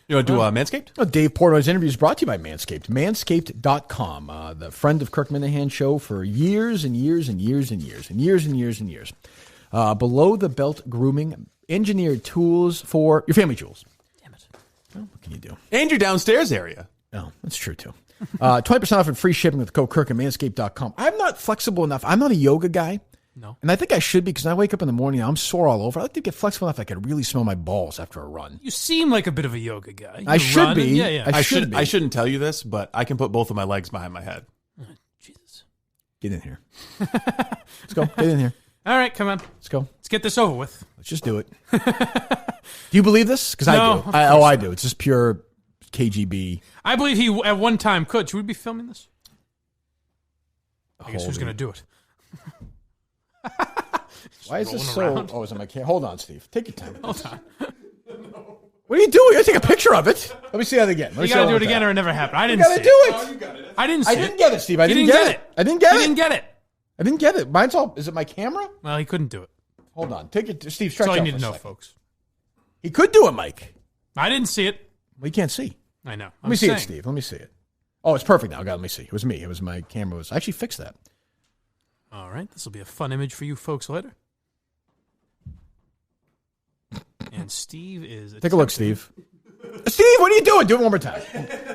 You want to do Manscaped? Dave Portnoy's interview is brought to you by Manscaped. Manscaped.com, the friend of Kirk Minahan show for years and years and years and years and years and years and years. Below the belt grooming, engineered tools for your family jewels. Damn it. Well, what can you do? And your downstairs area. Oh, that's true too. 20% off and free shipping with the code Kirk at Manscaped.com. I'm not flexible enough. I'm not a yoga guy. No. And I think I should be because I wake up in the morning and I'm sore all over. I like to get flexible enough I can really smell my balls after a run. You seem like a bit of a yoga guy. I should be. Yeah. I should be. I shouldn't tell you this, but I can put both of my legs behind my head. Oh, Jesus. Get in here. Let's go. Get in here. All right, come on. Let's go. Let's get this over with. Let's just do it. Do you believe this? Because No, I do. I do. It's just pure KGB. I believe he at one time could. Should we be filming this? I guess who's going to do it? Why is this so? Around. Oh, is it my camera? Hold on, Steve. Take your time. Hold on. What are you doing? You gotta take a picture of it. Let me see that again. You gotta do it again or it never happened. I didn't see it. do it. I didn't see it. I didn't get it, Steve. I didn't get it. I didn't get it. Mine's all. Is it my camera? Well, he couldn't do it. Hold on. Take it. Steve, stretch That's all out you need to for a know, second. folks. He could do it, Mike. I didn't see it. We can't see. I know. Let me see it, Steve. Let me see it. Oh, it's perfect now. Let me see. It was me. It was my camera. I actually fixed that. All right. This will be a fun image for you folks later. And Steve is... Take a look, Steve. Steve, what are you doing? Do it one more time.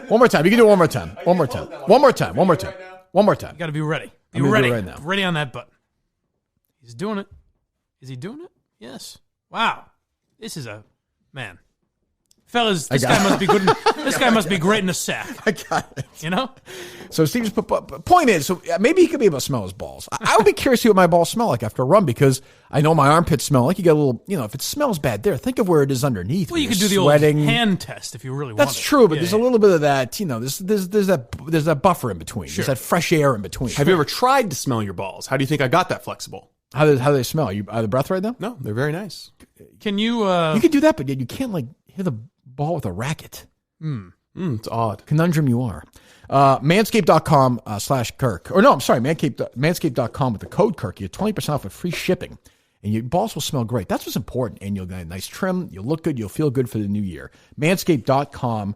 One more time. You can do it one more time. One more time. One more time. One more time. One more time. You got to be ready. Be I'm ready. do it right now. Ready on that button. He's doing it. Is he doing it? Yes. Wow. This is a... Man. Fellas, this guy must be good. This guy must be great in the sack. I got it. You know? So Steve's point is, so maybe he could be able to smell his balls. I would be curious to see what my balls smell like after a run because I know my armpits smell like. You get a little, if it smells bad there, think of where it is underneath. Well, you could do sweating. The old hand test if you really want. That's true, but there's a little bit of that. There's that buffer in between. Sure. There's that fresh air in between. Have you ever tried to smell your balls? How do you think I got that flexible? How do they smell? Are you out of breath right now? No, they're very nice. Can you? You can do that, but you can't hit a ball with a racket. It's odd. Conundrum you are. Manscaped.com /Kirk. Or no, I'm sorry, Manscaped.com with the code Kirk. You get 20% off with free shipping. And your balls will smell great. That's what's important. And you'll get a nice trim. You'll look good. You'll feel good for the new year. Manscaped.com.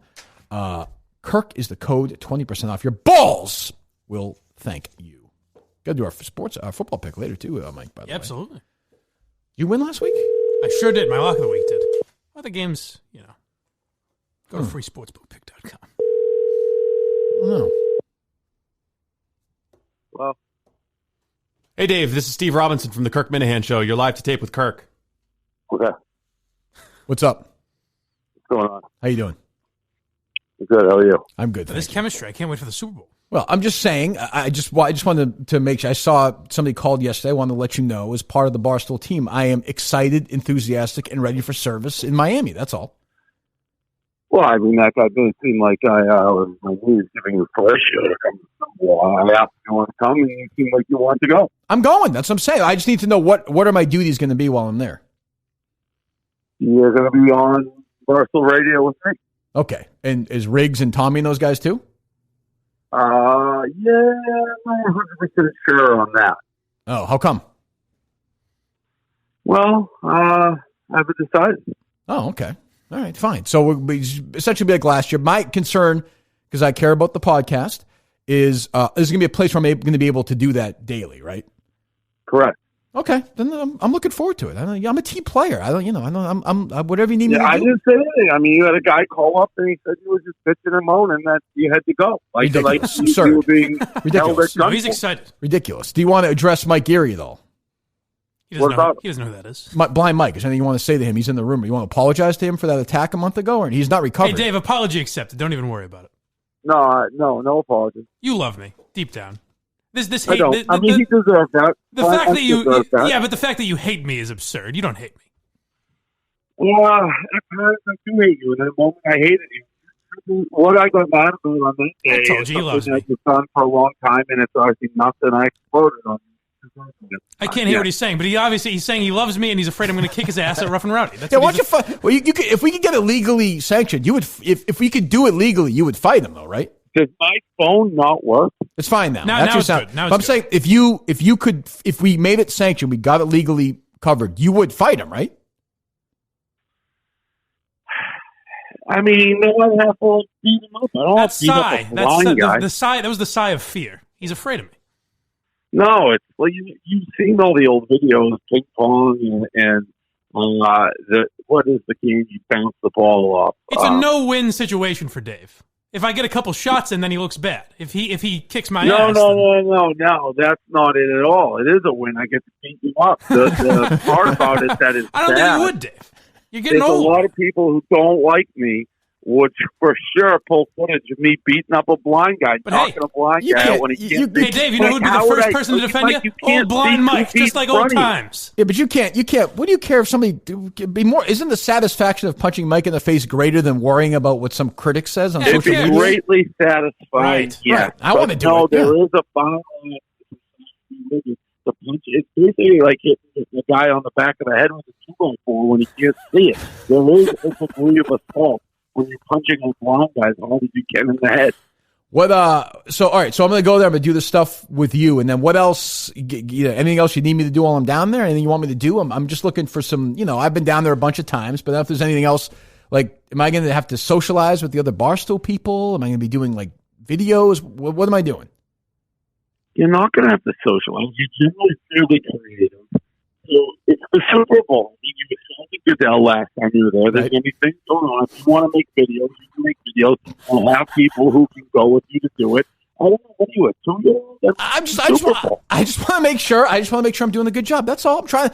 Kirk is the code. 20% off. Your balls will thank you. Got to do our football pick later, too, Mike, by the way. Absolutely. You win last week? I sure did. My lock of the week did. Well, the games, go to freesportsbookpick.com. No. Well, Hey, Dave, this is Steve Robinson from the Kirk Minahan Show. You're live to tape with Kirk. Okay. What's up? What's going on? How you doing? Good. How are you? I'm good. This chemistry, I can't wait for the Super Bowl. Well, I'm just saying, I just wanted to make sure. I saw somebody called yesterday. I wanted to let you know, as part of the Barstool team, I am excited, enthusiastic, and ready for service in Miami. That's all. Well, I mean, that guy didn't seem like I was giving you pressure to come. Well, I asked if you want to come, and you seemed like you want to go. I'm going. That's what I'm saying. I just need to know what are my duties going to be while I'm there. You're going to be on Barstool Radio with me. Okay. And is Riggs and Tommy and those guys too? Yeah, I'm not 100% sure on that. Oh, how come? Well, I haven't decided. Oh, okay. All right, fine. So we'll essentially be like last year. My concern, because I care about the podcast, is this is going to be a place where I'm going to be able to do that daily, right? Correct. Okay, then I'm looking forward to it. I'm a team player. I'm whatever you need me to do. I didn't say anything. I mean, you had a guy call up and he said you were just bitching and moaning that you had to go. Ridiculous. You were being ridiculous. No, he's excited. Ridiculous. Do you want to address Mike Geary at all? He doesn't know who that is. Blind Mike. Is there anything you want to say to him? He's in the room. You want to apologize to him for that attack a month ago? Or he's not recovered. Hey, Dave, apology accepted. Don't even worry about it. No apology. You love me deep down. This I hate. don't. I mean, he deserved that. The fact that you, yeah, but the fact that you hate me is absurd. You don't hate me. Well, at times I do hate you. In that moment, I hated you. What I got mad about on that day I told you, he loves me. I've done for a long time, and it's obviously nothing. I exploded on you. I can't hear what he's saying, but he's saying he loves me and he's afraid I'm going to kick his ass at Rough and Rowdy. That's why don't you? Well, you could, if we could get it legally sanctioned, you would. If we could do it legally, you would fight him, though, right? Does my phone not work? It's fine now. Now it's good. Now it's I'm saying if we made it sanctioned, we got it legally covered, you would fight him, right? I mean, no one has to beat him up. I don't have to beat up a blind guy. The sigh. That was the sigh of fear. He's afraid of me. No, it's well, you've seen all the old videos, ping pong and what is the game you bounce the ball off? It's a no-win situation for Dave. If I get a couple shots in, then he looks bad. If he kicks my ass. No, that's not it at all. It is a win. I get to beat you up. The part about it that is I don't think you would, Dave. You're getting There's old. a lot of people who don't like me, which for sure pull footage of me beating up a blind guy, knocking a blind guy when he can't. Hey, Dave, you know who'd be the first person to defend you? Old blind Mike, just like old times. Yeah, but you can't. What do you care if somebody be more? Isn't the satisfaction of punching Mike in the face greater than worrying about what some critic says on social media? It's greatly satisfying. Right. Yes. Right. I want to do it. There is a fine. The punch, it's basically like hitting the guy on the back of the head with a 2x4 when he can't see it. There is a degree of assault when you're punching a blind guy as hard as you can in the head. What? So all right. So I'm going to go there. I'm going to do this stuff with you, and then what else? Anything else you need me to do while I'm down there? Anything you want me to do? I'm just looking for some. I've been down there a bunch of times, but if there's anything else, like, am I going to have to socialize with the other Barstool people? Am I going to be doing like videos? What am I doing? You're not going to have to socialize. You're generally fairly creative. So it's the Super Bowl. You were selling Goodell last time you were there. There's going to be things going on. If you want to make videos, you can make videos. We'll have people who can go with you to do it. I don't know what you are. 2-year-old? I just want to make sure. I'm doing a good job. That's all. I'm trying.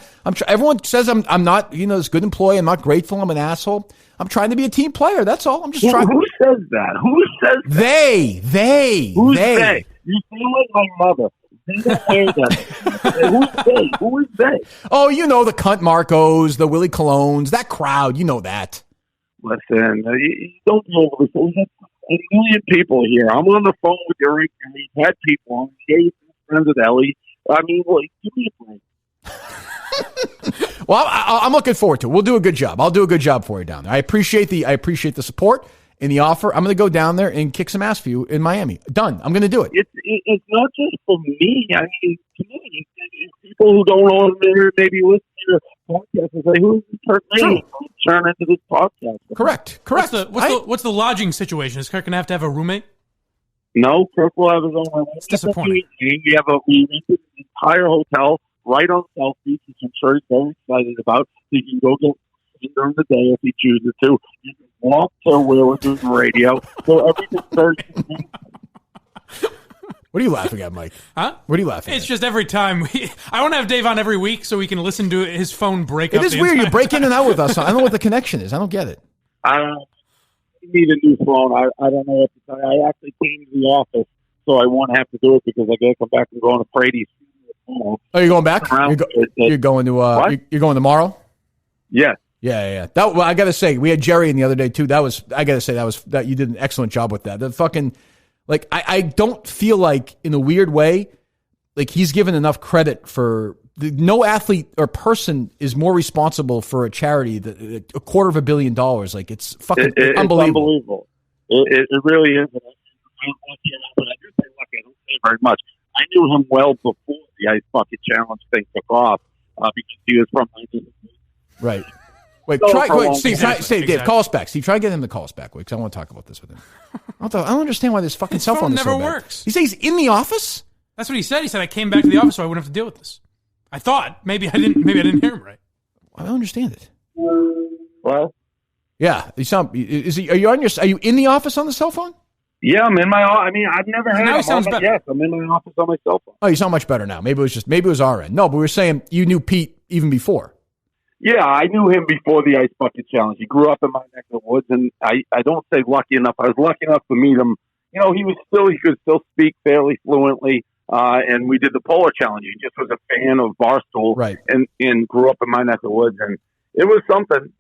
Everyone says I'm not. This good employee. I'm not grateful. I'm an asshole. I'm trying to be a team player. That's all. I'm just trying. Who says that? Who says that? They. Who's they? You sound like my mother. They don't wear that. Who's they? Who is they? Oh, the Cunt Marcos, the Willie Colognes, that crowd. You know that. Listen, you don't know this. There's a million people here. I'm on the phone with you right now. You've had people on. Jay's friends with Ellie. I mean, give me a break. Well, I'm looking forward to it. We'll do a good job. I'll do a good job for you down there. I appreciate the support. in the offer, I'm going to go down there and kick some ass for you in Miami. Done. I'm going to do it. It's not just for me. I mean, to me, people who don't know him maybe listen to your podcast and say, "Who's this Kirk Mayhew?" Turn into this podcast. Correct. What's the lodging situation? Is Kirk going to have a roommate? No, Kirk will have his own room. It's disappointing. We rented an entire hotel right on South Beach, which I'm sure he's very excited about. So you can go get during the day if he chooses to. You can walk to where we're doing radio. So everything's very convenient. What are you laughing at, Mike? Huh? What are you laughing at? It's just every time. I want to have Dave on every week so we can listen to his phone break up. It is weird. You break in and out with us. I don't know what the connection is. I don't get it. I need a new phone. I don't know what to tell you. I actually came to the office, so I won't have to do it because I got to come back and go on to Brady's. Oh, you're going back? You're going to you're going tomorrow? Yes. Yeah. Well, I got to say, we had Jerry in the other day too. I got to say that you did an excellent job with that. The fucking, like, I don't feel like, in a weird way, like he's given enough credit for no athlete or person is more responsible for a charity that $250 million. Like, it's fucking unbelievable. It really is. But I do say lucky. I don't say very much. I knew him well before the Ice Bucket Challenge thing took off because he was from my right. Wait, Steve, Dave, call us back. Steve, try to get him to call us back, because I want to talk about this with him. I don't understand why this fucking cell phone never is so works. Bad. You say he's in the office? That's what he said. He said, I came back to the office so I wouldn't have to deal with this. I thought. Maybe I didn't hear him right. I don't understand it. Well, yeah. You sound. Are you in the office on the cell phone? Yeah, I'm in my. I mean, I've never had. Now he sounds better. Yes, I'm in my office on my cell phone. Oh, you sound much better now. Maybe it was our end. No, but we were saying you knew Pete even before. Yeah, I knew him before the Ice Bucket Challenge. He grew up in my neck of the woods, and I don't say lucky enough. I was lucky enough to meet him. You know, he could still speak fairly fluently, and we did the Polar Challenge. He just was a fan of Barstool, right? And grew up in my neck of the woods, and it was something.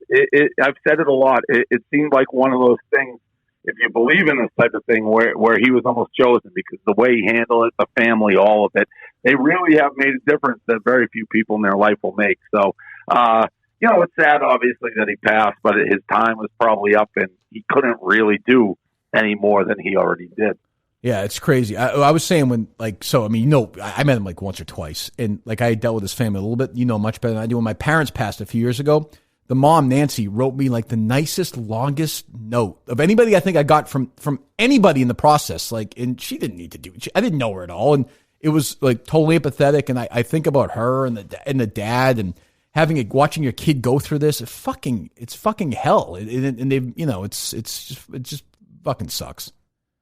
I've said it a lot. It seemed like one of those things. If you believe in this type of thing, where he was almost chosen because the way he handled it, the family, all of it, they really have made a difference that very few people in their life will make. So, you know, it's sad, obviously, that he passed, but his time was probably up, and he couldn't really do any more than he already did. Yeah, it's crazy. I was saying I met him like once or twice, and like I dealt with his family a little bit, much better than I do. When my parents passed a few years ago, the mom, Nancy, wrote me like the nicest, longest note of anybody I think I got from anybody in the process. Like, and she didn't need to do it. I didn't know her at all. And it was like totally empathetic. And I think about her and the dad and watching your kid go through this. It's fucking hell. And they've, it just fucking sucks.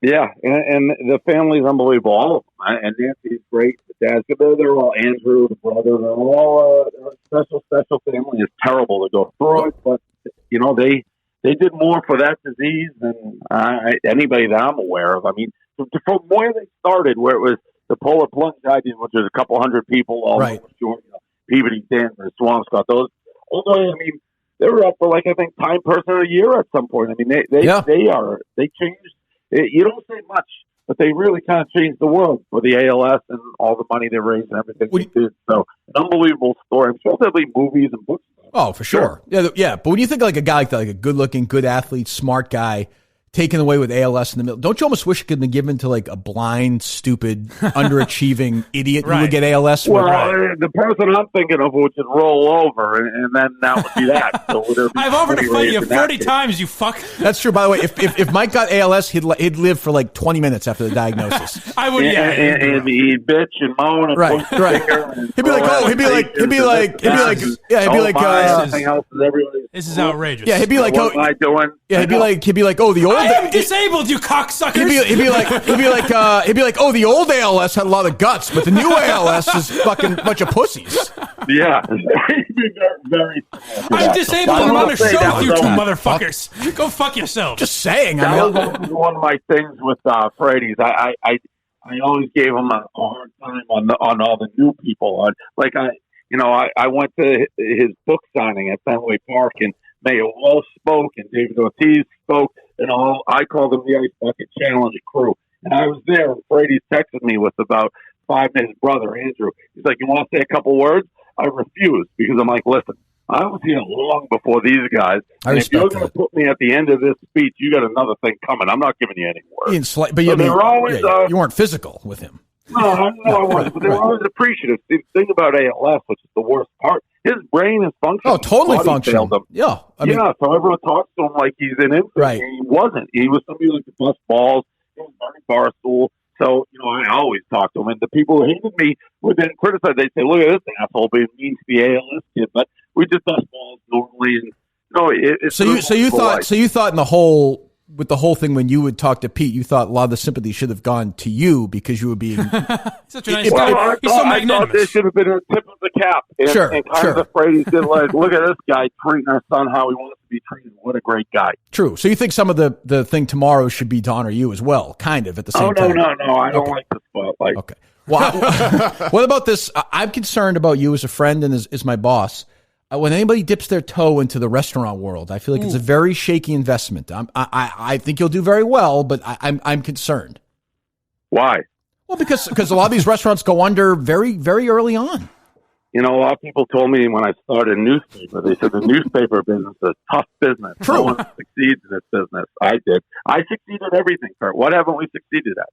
Yeah. And the family's unbelievable. All of them. And Nancy's great. The dad's good. They're all Andrew, the brother. They're all a special family. It's terrible to go through it, but they did more for that disease than anybody that I'm aware of. I mean, from where they started, where it was the polar plunge idea, which was a couple hundred people all over Georgia, Peabody, Danvers, Swampscott. Those, although I mean, they were up for I think Time Person of the Year at some point. I mean, they changed. You don't say much, but they really kind of changed the world for the ALS and all the money they raised and everything they did. So, an unbelievable story. I'm sure there'll be movies and books. Oh, for sure. Yeah. But when you think like a guy like that, like a good-looking, good athlete, smart guy, taken away with ALS in the middle, don't you almost wish it could have been given to like a blind, stupid, underachieving idiot who would get ALS? Well, the person I'm thinking of would just roll over, and then that would be that. So I've offered to fight you 40 times, you fuck. That's true. By the way, if Mike got ALS, he'd live for like 20 minutes after the diagnosis. I would, and he'd bitch and moan. And right. He'd be like, this is outrageous. Yeah, he'd be like, what am I doing? Yeah, he'd be like, oh, the old. I am disabled, you cocksuckers. He'd be like, oh, the old ALS had a lot of guts, but the new ALS is fucking bunch of pussies. Yeah, very. I'm disabled. I'm on a show, you two motherfuckers. Go fuck yourself. Just saying. That was one of my things with Freddy's. I always gave him a hard time on all the new people. I went to his book signing at Fenway Park, and Mayo Walsh spoke, and David Ortiz spoke, and all. I called them the Ice Bucket Challenge crew. And I was there, and Brady's texted me with about 5 minutes. Brother, Andrew. He's like, you want to say a couple words? I refused, because I'm like, listen, I was here long before these guys. And if you're going to put me at the end of this speech, you got another thing coming. I'm not giving you any words. But you weren't physical with him. No, I wasn't. But they were always appreciative. The thing about ALS, which is the worst part, his brain is functioning. Oh, totally functional. Yeah. So everyone talks to him like he's an infant. Right. He wasn't. He was somebody like the best balls. He was very barstool. So, I always talk to him. And the people who hated me would then criticize. They'd say, look at this asshole being mean to the ALS kid. But we just bust balls normally. And, so you thought in the whole... With the whole thing, when you would talk to Pete, you thought a lot of the sympathy should have gone to you because you were being such a nice guy. He's so magnanimous. I thought this should have been a tip of the cap. And kind of afraid he said, like, look at this guy treating our son how he wants to be treated. What a great guy. True. So you think some of the thing tomorrow should be to honor you as well, kind of at the same time? No. I don't like the spotlight. Okay. Well, what about this? I'm concerned about you as a friend and as my boss. When anybody dips their toe into the restaurant world, I feel like it's a very shaky investment. I think you'll do very well, but I'm concerned. Why? Well, because a lot of these restaurants go under very, very early on. A lot of people told me when I started a newspaper, they said the newspaper business is a tough business. True. No one succeeds in this business. I did. I succeeded at everything, Kurt. What haven't we succeeded at?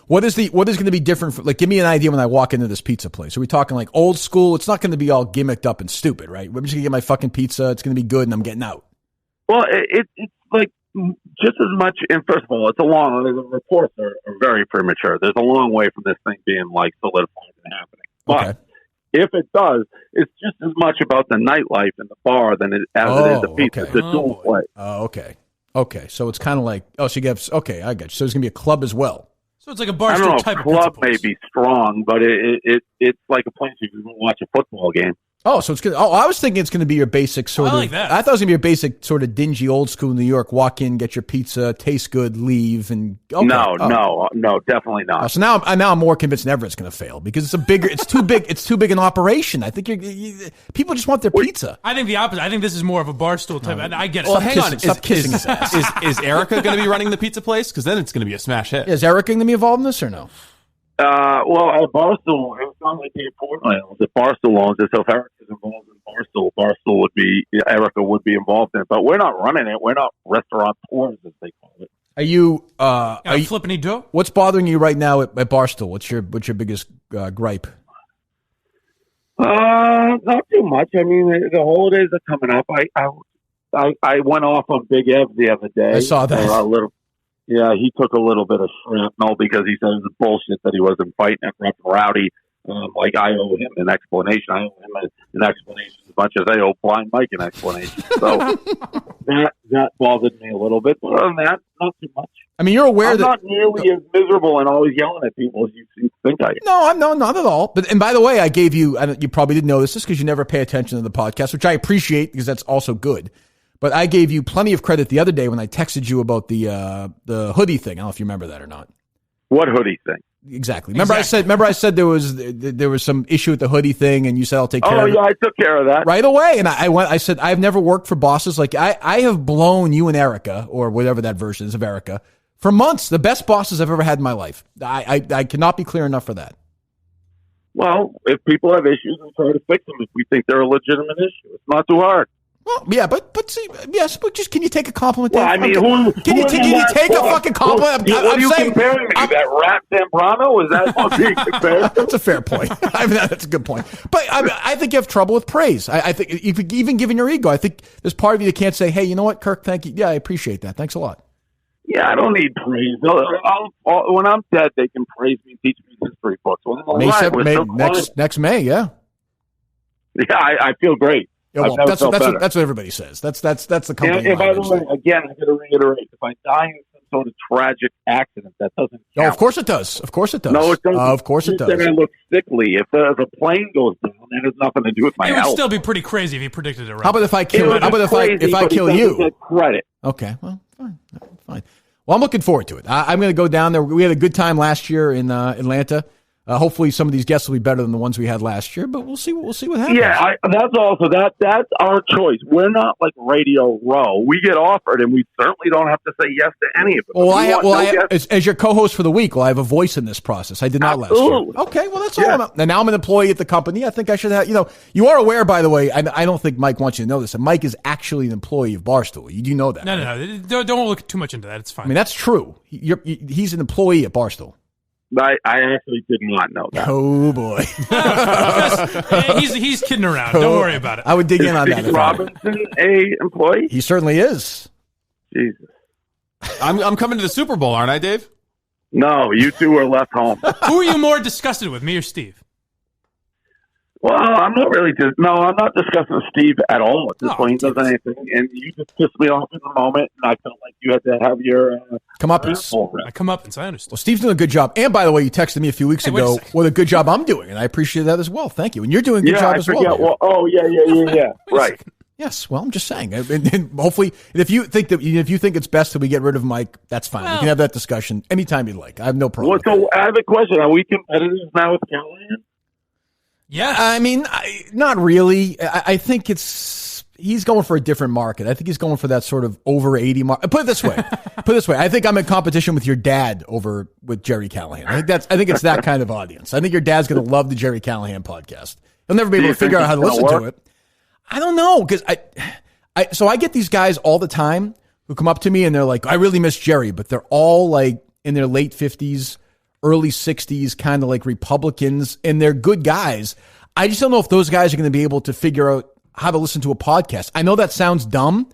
What is going to be different? Give me an idea when I walk into this pizza place. Are we talking like old school? It's not going to be all gimmicked up and stupid, right? I'm just going to get my fucking pizza. It's going to be good, and I'm getting out. Well, it's like just as much. And first of all, it's a long. The reports are very premature. There's a long way from this thing being like solidified and happening. But if it does, it's just as much about the nightlife and the bar as it is the pizza. It's a dual play. Okay. So it's kind of like so you get I got you. So there's going to be a club as well. So it's like a barstool type of club may be strong, but it's like a place you can watch a football game. Oh, so it's good. Oh, I was thinking it's going to be your basic sort of. I like that. I thought it was going to be your basic sort of dingy old school New York. Walk in, get your pizza, taste good, leave, and no, definitely not. So now I'm more convinced than ever it's going to fail because it's too big. It's too big an operation. I think people just want their pizza. I think the opposite. I think this is more of a barstool type. I get it. Well, hang on. Stop kissing his ass. Is Erica going to be running the pizza place? Because then it's going to be a smash hit. Is Erica going to be involved in this or no? Well, at Barstool, it was not like Portland. If Barstool owns it, so if Erica is involved in Barstool, Erica would be involved in it. But we're not running it. We're not restaurateurs, as they call it. Are you flipping dough? What's bothering you right now at Barstool? What's your biggest gripe? Not too much. I mean, the holidays are coming up. I went off on Big Ev the other day. I saw that. Yeah, he took a little bit of shrapnel because he said it was bullshit that he wasn't fighting at Rough and Rowdy. Like I owe him an explanation. I owe him an explanation as much as I owe Blind Mike an explanation. So that bothered me a little bit. But other than that, not too much. I mean, you're aware I'm not nearly as miserable and always yelling at people as you think I am. No, not at all. But and by the way, I gave you. You probably didn't know this because you never pay attention to the podcast, which I appreciate because that's also good. But I gave you plenty of credit the other day when I texted you about the hoodie thing. I don't know if you remember that or not. What hoodie thing? Exactly. Remember I said there was some issue with the hoodie thing, and you said I'll take care of it. Oh yeah, I took care of that right away. And I said I've never worked for bosses like I have blown you and Erica or whatever that version is of Erica for months. The best bosses I've ever had in my life. I cannot be clear enough for that. Well, if people have issues, we try to fix them. If we think they're a legitimate issue, it's not too hard. Well, yeah, but see, yes, but just can you take a compliment? Well, I mean, can you take a fucking compliment? What are you comparing me to? That Rat Zambrano? Is that what being compared? That's a fair point. I mean, that's a good point. But I think you have trouble with praise. I think even given your ego, I think there's part of you that can't say, "Hey, you know what, Kirk? Thank you. Yeah, I appreciate that. Thanks a lot." Yeah, I don't need praise. When I'm dead, they can praise me, teach me history books. Next May, yeah. Yeah, I feel great. Yeah, well, that's what everybody says. That's the company. And by the way, again, I'm going to reiterate: if I die in some sort of tragic accident, that doesn't count. No, of course it does. Of course it does. No, it doesn't. Of course it does. Then I look sickly. If a plane goes down, that has nothing to do with my health. It would still be pretty crazy if you predicted it right. How about if I kill? How about if I kill you? Credit. Okay. Well, fine. Well, I'm looking forward to it. I'm going to go down there. We had a good time last year in Atlanta. Hopefully, some of these guests will be better than the ones we had last year, but we'll see what happens. Yeah, that's our choice. We're not like Radio Row. We get offered, and we certainly don't have to say yes to any of them. Well, as your co-host for the week, I have a voice in this process. I did not last year. Okay, well, that's all. And now I'm an employee at the company. I think I should have. You are aware, by the way. I don't think Mike wants you to know this. Mike is actually an employee of Barstool. You do know that? No. Don't look too much into that. It's fine. I mean, that's true. He's an employee at Barstool. I actually did not know that. Oh, boy. he's kidding around. Don't worry about it. I would dig in on that. Is Robinson a employee? He certainly is. Jesus. I'm coming to the Super Bowl, aren't I, Dave? No, you two are left home. Who are you more disgusted with, me or Steve? Well, I'm not discussing Steve at all at this point. He doesn't anything, and you just pissed me off in the moment, and I felt like you had to have your comeuppance. I understand. Well, Steve's doing a good job, and by the way, you texted me a few weeks ago what a good job I'm doing, and I appreciate that as well. Thank you, and you're doing a good job as well. Yeah. Right. Yes. Well, I'm just saying, and hopefully, if you think it's best that we get rid of Mike, that's fine. We can have that discussion anytime you'd like. I have no problem. Well, so I have a question: are we competitors now with Callahan? Yeah, I mean, not really. I think he's going for a different market. I think he's going for that sort of over 80 market. Put it this way. I think I'm in competition with your dad with Jerry Callahan. I think it's that kind of audience. I think your dad's going to love the Jerry Callahan podcast. He'll never be able to figure out how to listen to it. I don't know, because I get these guys all the time who come up to me and they're like, I really miss Jerry, but they're all like in their late 50s. Early 60s, kind of like Republicans, and they're good guys. I just don't know if those guys are going to be able to figure out how to listen to a podcast. I know that sounds dumb,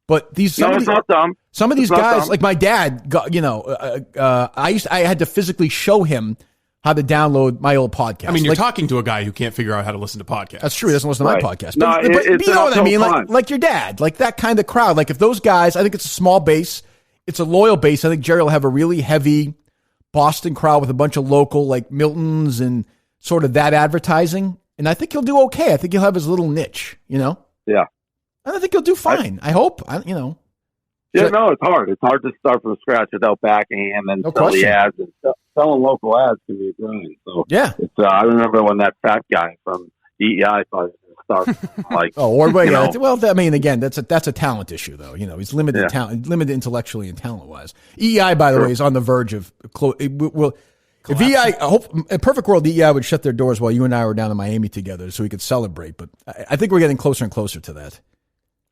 but it's not dumb. Some of these guys, like my dad, I had to physically show him how to download my old podcast. I mean, you're talking to a guy who can't figure out how to listen to podcasts. That's true. He doesn't listen to my podcast. But you know what I mean? Like your dad, like that kind of crowd. Like if those guys, I think it's a small base. It's a loyal base. I think Jerry will have a really heavy Boston crowd with a bunch of local like Miltons and sort of that advertising. And I think he'll do okay. I think he'll have his little niche, Yeah. And I think he'll do fine. I hope, Yeah, no, it's hard. It's hard to start from scratch without backing him and sell the ads. And selling local ads can be a grind. So yeah. I remember when that fat guy from EEI thought start like well, I mean, again, that's a talent issue though. He's limited talent, limited intellectually and talent wise. EEI, by the way, is on the verge of if EEI, in a perfect world, EEI would shut their doors while you and I were down in Miami together so we could celebrate. But I think we're getting closer and closer to that.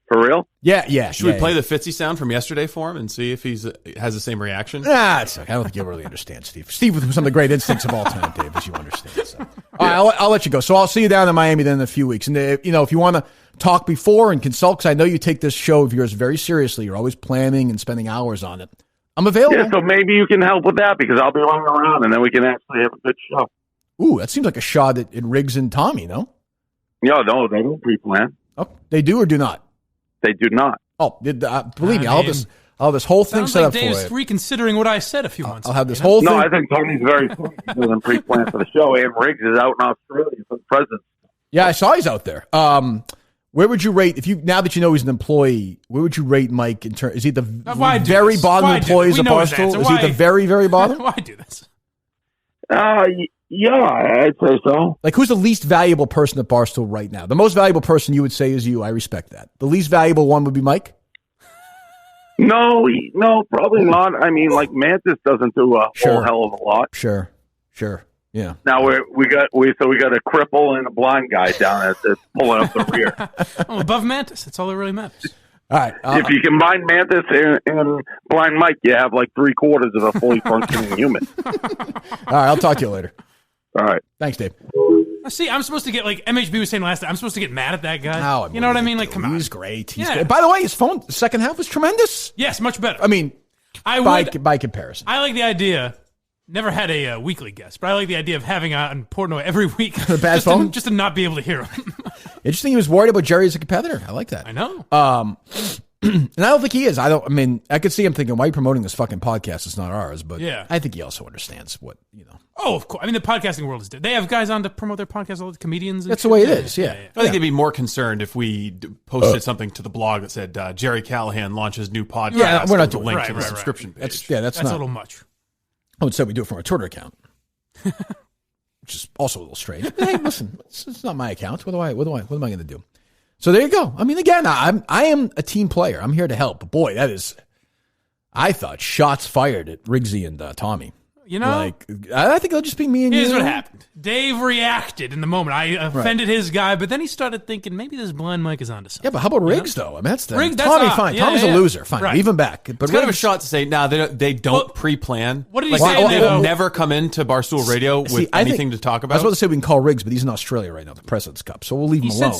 For real? Yeah. Should we play the Fitzy sound from yesterday for him and see if he has the same reaction? I don't think you'll really understand, Steve. Steve with some of the great instincts of all time, Dave, as you understand. So. All right, I'll let you go. So I'll see you down in Miami then in a few weeks. And, if you want to talk before and consult, because I know you take this show of yours very seriously. You're always planning and spending hours on it. I'm available. Yeah, so maybe you can help with that because I'll be running around and then we can actually have a good show. Ooh, that seems like a shot at Riggs and Tommy, no? No, they don't pre-plan. Oh, they do or do not? They do not. Oh, believe me, I'll have this whole thing set up for you. Dave's reconsidering what I said a few months ago. I'll have this whole thing. No, I think Tony's very smart. He doesn't pre-plan for the show. And Riggs is out in Australia for the president. Yeah, I saw he's out there. Where would you rate, now that you know he's an employee, where would you rate Mike in terms? Is he the very bottom employees of Barstool? Is he the very, very bottom? Why do this? Yeah, I'd say so. Like, who's the least valuable person at Barstool right now? The most valuable person you would say is you. I respect that. The least valuable one would be Mike? No, probably not. I mean, like, Mantis doesn't do a whole hell of a lot. Sure. Yeah. Now we got a cripple and a blind guy down that's pulling up the rear. Above Mantis, that's all that really matters. All right. If you combine Mantis and blind Mike, you have like 3/4 of a fully functioning human. All right, I'll talk to you later. All right. Thanks, Dave. See, I'm supposed to get, like MHB was saying last time, I'm supposed to get mad at that guy. Oh, you know what I mean? Like, come on. He's great. He's great. By the way, his second half was tremendous. Yes, much better. I mean, by comparison. I like the idea. Never had a weekly guest, but I like the idea of having on Portnoy every week. Bad phone? Just to not be able to hear him. Interesting. He was worried about Jerry as a competitor. I like that. I know. And I don't think he is. I could see him thinking, why are you promoting this fucking podcast? It's not ours. But yeah. I think he also understands what, Oh, of course. I mean, the podcasting world is dead. They have guys on to promote their podcasts, all the comedians. That's the way it is, yeah. I think they'd be more concerned if we posted something to the blog that said, Jerry Callahan launches new podcast. Yeah, we're not doing link to the subscription page. That's a little much. I would say we do it from our Twitter account. which is also a little strange. But hey, listen, it's not my account. What am I going to do? So there you go. I mean, again, I am a team player. I'm here to help. But boy, I thought shots fired at Riggsy and Tommy. You know, like I think it'll just be me and here's you. Here's what happened. Dave reacted in the moment. I offended his guy, but then he started thinking maybe this blind Mike is onto something. Yeah, but how about Riggs though? I mean, that's the Riggs, Tommy. Fine, Tommy's a loser. Fine, leave him back. But it's kind of a shot to say, they don't pre-plan. What did he say? They will never come into Barstool Radio with anything to talk about. I was about to say we can call Riggs, but he's in Australia right now, the President's Cup, so we'll leave him alone.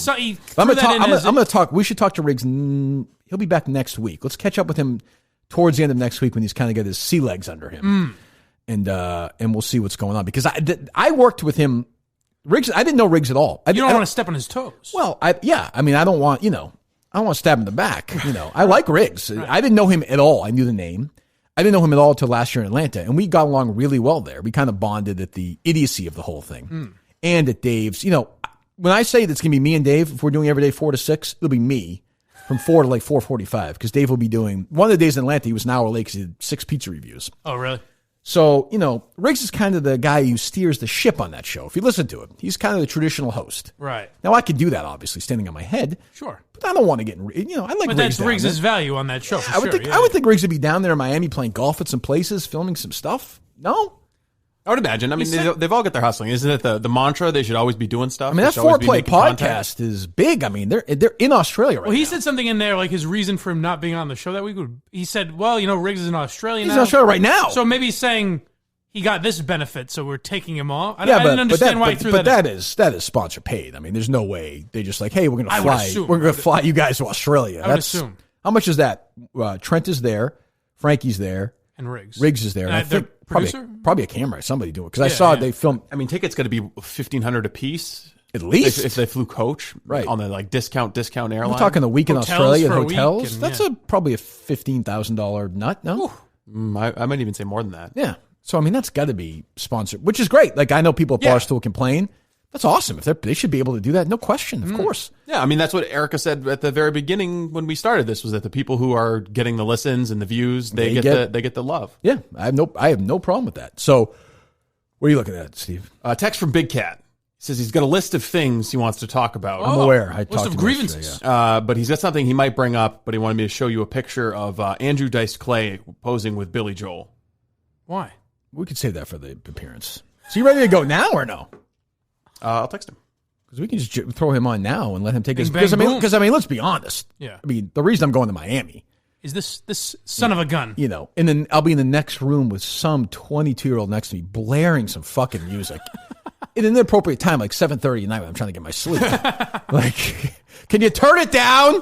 I'm going to talk. We should talk to Riggs. He'll be back next week. Let's catch up with him towards the end of next week when he's kind of got his sea legs under him. And we'll see what's going on because I worked with him, Riggs. I didn't know Riggs at all. You don't want to step on his toes. Well, I mean, I don't want to stab him in the back. I like Riggs. Right. I didn't know him at all. I knew the name. I didn't know him at all until last year in Atlanta, and we got along really well there. We kind of bonded at the idiocy of the whole thing, and at Dave's. When I say that's gonna be me and Dave, if we're doing every day 4 to 6, it'll be me from 4 to like 4:45 because Dave will be doing one of the days in Atlanta. He was an hour late because he did 6 pizza reviews. Oh, really? So, Riggs is kind of the guy who steers the ship on that show. If you listen to him, he's kind of the traditional host. Right. Now, I could do that, obviously, standing on my head. Sure. But I don't want to get I like But Riggs. That's Riggs' value on that show. I would think Riggs would be down there in Miami playing golf at some places, filming some stuff. No? I would imagine. I mean, they've all got their hustling. Isn't it the mantra? They should always be doing stuff. I mean, that Foreplay podcast is big. I mean, they're in Australia right now. Well, he said something in there, like his reason for him not being on the show that week. He said, well, Riggs is in Australia now. He's in Australia right now. So maybe he's saying he got this benefit, so we're taking him off. I didn't understand why he threw that in. But that is sponsor paid. I mean, there's no way they just like, hey, we're going to fly. We're going to fly you guys to Australia. I would assume. How much is that? Trent is there. Frankie's there. And Riggs. Riggs is there. And I think probably a camera, somebody doing it. Because I saw they filmed. I mean, tickets got to be $1,500 a piece. At least. If they flew coach. Right. On the discount airline. We're talking a week in Australia at hotels. And, that's probably a $15,000 nut, no? I might even say more than that. Yeah. So, I mean, that's got to be sponsored, which is great. Like, I know people at Barstool complain. That's awesome. If they should be able to do that, no question, of course. Yeah, I mean, that's what Erica said at the very beginning when we started this, was that the people who are getting the listens and the views, they get the love. Yeah, I have no problem with that. So, what are you looking at, Steve? Text from Big Cat. He says he's got a list of things he wants to talk about. I'm aware. List of grievances. But he's got something he might bring up, but he wanted me to show you a picture of Andrew Dice Clay posing with Billy Joel. Why? We could save that for the appearance. So you ready to go now or no? I'll text him. Because we can just throw him on now and let him take his... Because, I mean, let's be honest. Yeah. I mean, the reason I'm going to Miami... is this son of a gun. And then I'll be in the next room with some 22-year-old next to me blaring some fucking music. In an inappropriate time, like 7:30 at night when I'm trying to get my sleep. Like, can you turn it down?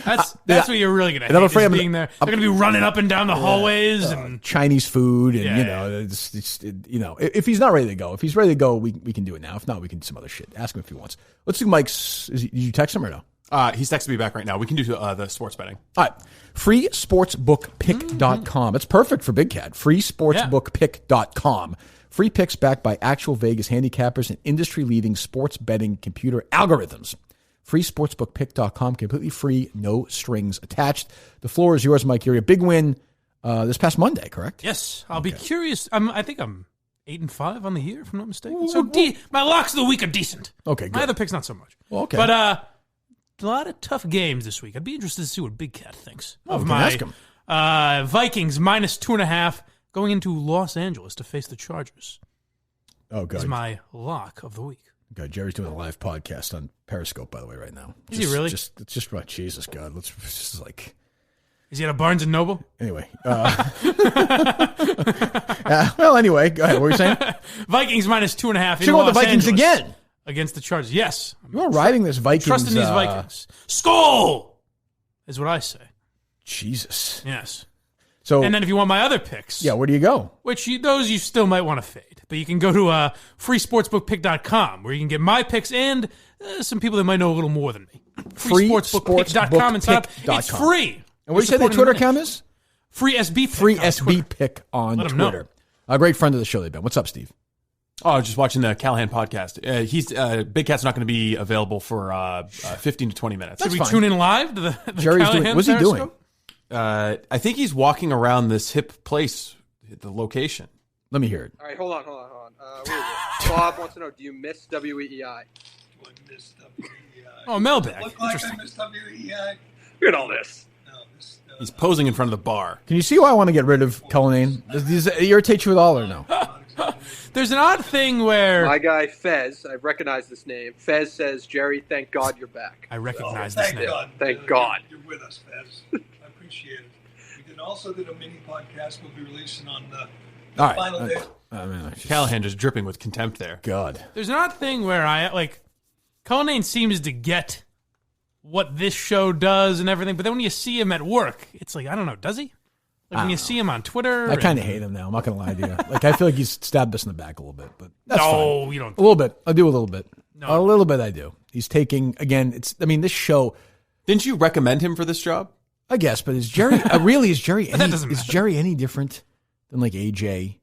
That's what you're really going to hate. I'm afraid being there. They're going to be running up and down the hallways and Chinese food and if he's not ready to go, we can do it now. If not, we can do some other shit. Ask him if he wants. Let's do Mike's. Did you text him or no? He's texting me back right now. We can do the sports betting. All right. FreeSportsbookPick.com. It's perfect for Big Cat. FreeSportsbookPick.com. Free picks backed by actual Vegas handicappers and industry-leading sports betting computer algorithms. FreeSportsbookPick.com. Completely free, no strings attached. The floor is yours, Mike. You're a big win this past Monday, correct? Yes. I'll be curious. I think I'm 8-5 on the year, if I'm not mistaken. So my locks of the week are decent. Okay, good. My other picks, not so much. Well, okay. But a lot of tough games this week. I'd be interested to see what Big Cat thinks of my Vikings -2.5 going into Los Angeles to face the Chargers. Oh, God. Is my lock of the week. God, Jerry's doing a live podcast on Periscope, by the way, right now. Is he really? It's just right. Jesus, God. Let's just like... Is he at a Barnes & Noble? Anyway. Well, anyway, go ahead. What were you saying? Vikings -2.5 in you want Los the Vikings Angeles again? Against the Chargers. Yes. You are riding this Vikings... Trusting these Vikings. Skull! Is what I say. Jesus. Yes. So, and then if you want my other picks... Yeah, where do you go? Which those you still might want to fade. But you can go to freesportsbookpick.com where you can get my picks and some people that might know a little more than me. Freesportsbookpick.com and sign up. It's free. And what do you say the Twitter account is? Free SB Pick. Free SB Pick on Twitter. A great friend of the show, they've been. What's up, Steve? Oh, just watching the Callahan podcast. Big Cat's not going to be available for 15 to 20 minutes. Should we tune in live to the Jerry's Callahan doing? What's he doing? I think he's walking around this hip place, the location. Let me hear it. All right, hold on. Where is it? Bob wants to know, do you miss WEEI? Do I miss WEEI? Oh, mailbag. Look like I miss WEEI? Look at all this. He's posing in front of the bar. Can you see why I want to get rid of Cullinane? Does it irritate you at all or no? There's an odd thing where... My guy, Fez, I recognize this name. Fez says, Jerry, thank God you're back. I recognize this name. Thank God. You're with us, Fez. I appreciate it. We also did a mini podcast we'll be releasing on the final day. Callahan just dripping with contempt there. God. There's an odd thing where Cullinane seems to get what this show does and everything, but then when you see him at work, it's like, I don't know, does he? When you see him on Twitter. I kind of hate him now. I'm not going to lie to you. I feel like he's stabbed us in the back a little bit, but that's no, fine. You don't. A little bit. I do a little bit. No. A little bit I do. He's taking, again, this show. Didn't you recommend him for this job? I guess, but is Jerry, Jerry any different than AJ?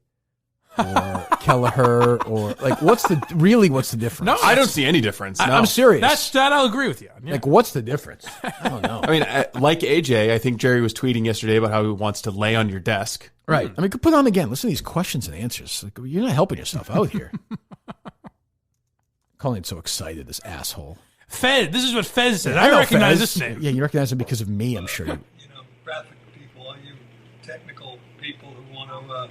Or Kelleher, or what's the difference? No, I don't see any difference. No. I'm serious. That I'll agree with you on. Yeah. What's the difference? I don't know. I mean, like AJ, I think Jerry was tweeting yesterday about how he wants to lay on your desk. Right. I mean, put on again. Listen to these questions and answers. You're not helping yourself out here. Colleen's so excited, this asshole. Fez. This is what Fez said. I recognize this name. Yeah, you recognize him because of me, I'm sure. Graphic people, all you technical people who want to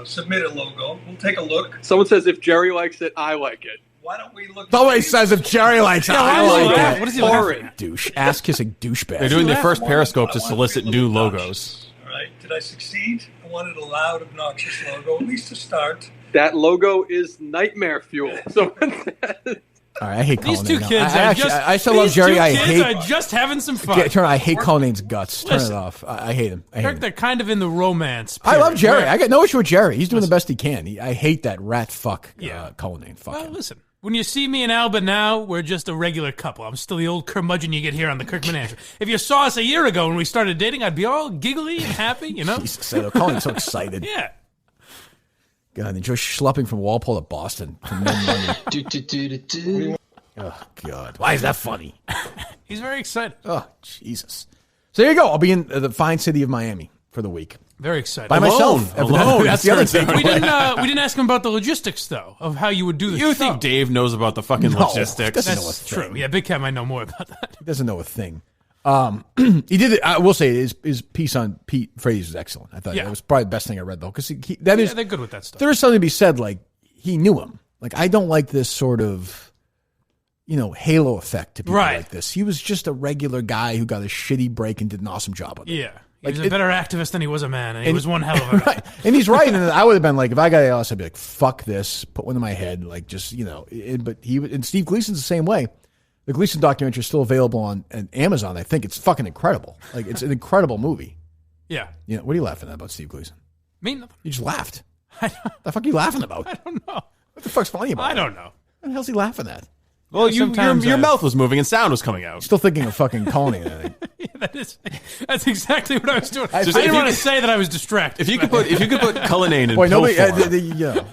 submit a logo. We'll take a look. Someone says, if Jerry likes it, I like it. Why don't we look? Nobody says if Jerry likes it, I like it. What is he laughing? Douche. Ass-kissing douchebag. They're doing their first Periscope to solicit new logos. All right. Did I succeed? I wanted a loud, obnoxious logo, at least to start. That logo is nightmare fuel. Someone says. All right, I hate these Cullinane. two kids. I still love Jerry. I hate. Are just having some fun. I hate Cullinane's guts. Turn it off. I hate him. Kirk, they're kind of in the romance. I love Jerry. I got no issue with Jerry. He's doing the best he can. I hate that rat fuck. Cullinane. Fuck well, him. Listen. When you see me and Alba now, we're just a regular couple. I'm still the old curmudgeon you get here on the Kirkman Answer. If you saw us a year ago when we started dating, I'd be all giggly and happy, Jesus, Cullinane's so excited. Yeah. God, enjoy schlepping from Walpole to Boston. Oh, God. Why is that funny? He's very excited. Oh, Jesus. So there you go. I'll be in the fine city of Miami for the week. Very excited. By myself. Alone. That's the other thing. We didn't ask him about the logistics, though, of how you would do the show. You think Dave knows about the fucking logistics? That's true. Yeah, Big Cat might know more about that. He doesn't know a thing. He did it. I will say his piece on Pete Frazier was excellent. I thought that was probably the best thing I read, though, because they're good with that stuff. There is something to be said, he knew him. I don't like this sort of, halo effect to people like this. He was just a regular guy who got a shitty break and did an awesome job of it. Yeah. He was a better activist than he was a man, and he was one hell of a right. And he's right. And I would have been if I got ALS, I'd be fuck this, put one in my head, but Steve Gleason's the same way. The Gleason documentary is still available on Amazon. I think it's fucking incredible. It's an incredible movie. Yeah. What are you laughing at about Steve Gleason? Me? Nothing. You just laughed. The fuck are you laughing about? I don't know. What the fuck's funny about it? I don't know. What the hell's he laughing at? Well, your mouth was moving and sound was coming out. Still thinking of fucking Cullinane, I think. That's exactly what I was doing. I didn't want to say that I was distracted. If you could put Cullinane in Boy, pill nobody, form.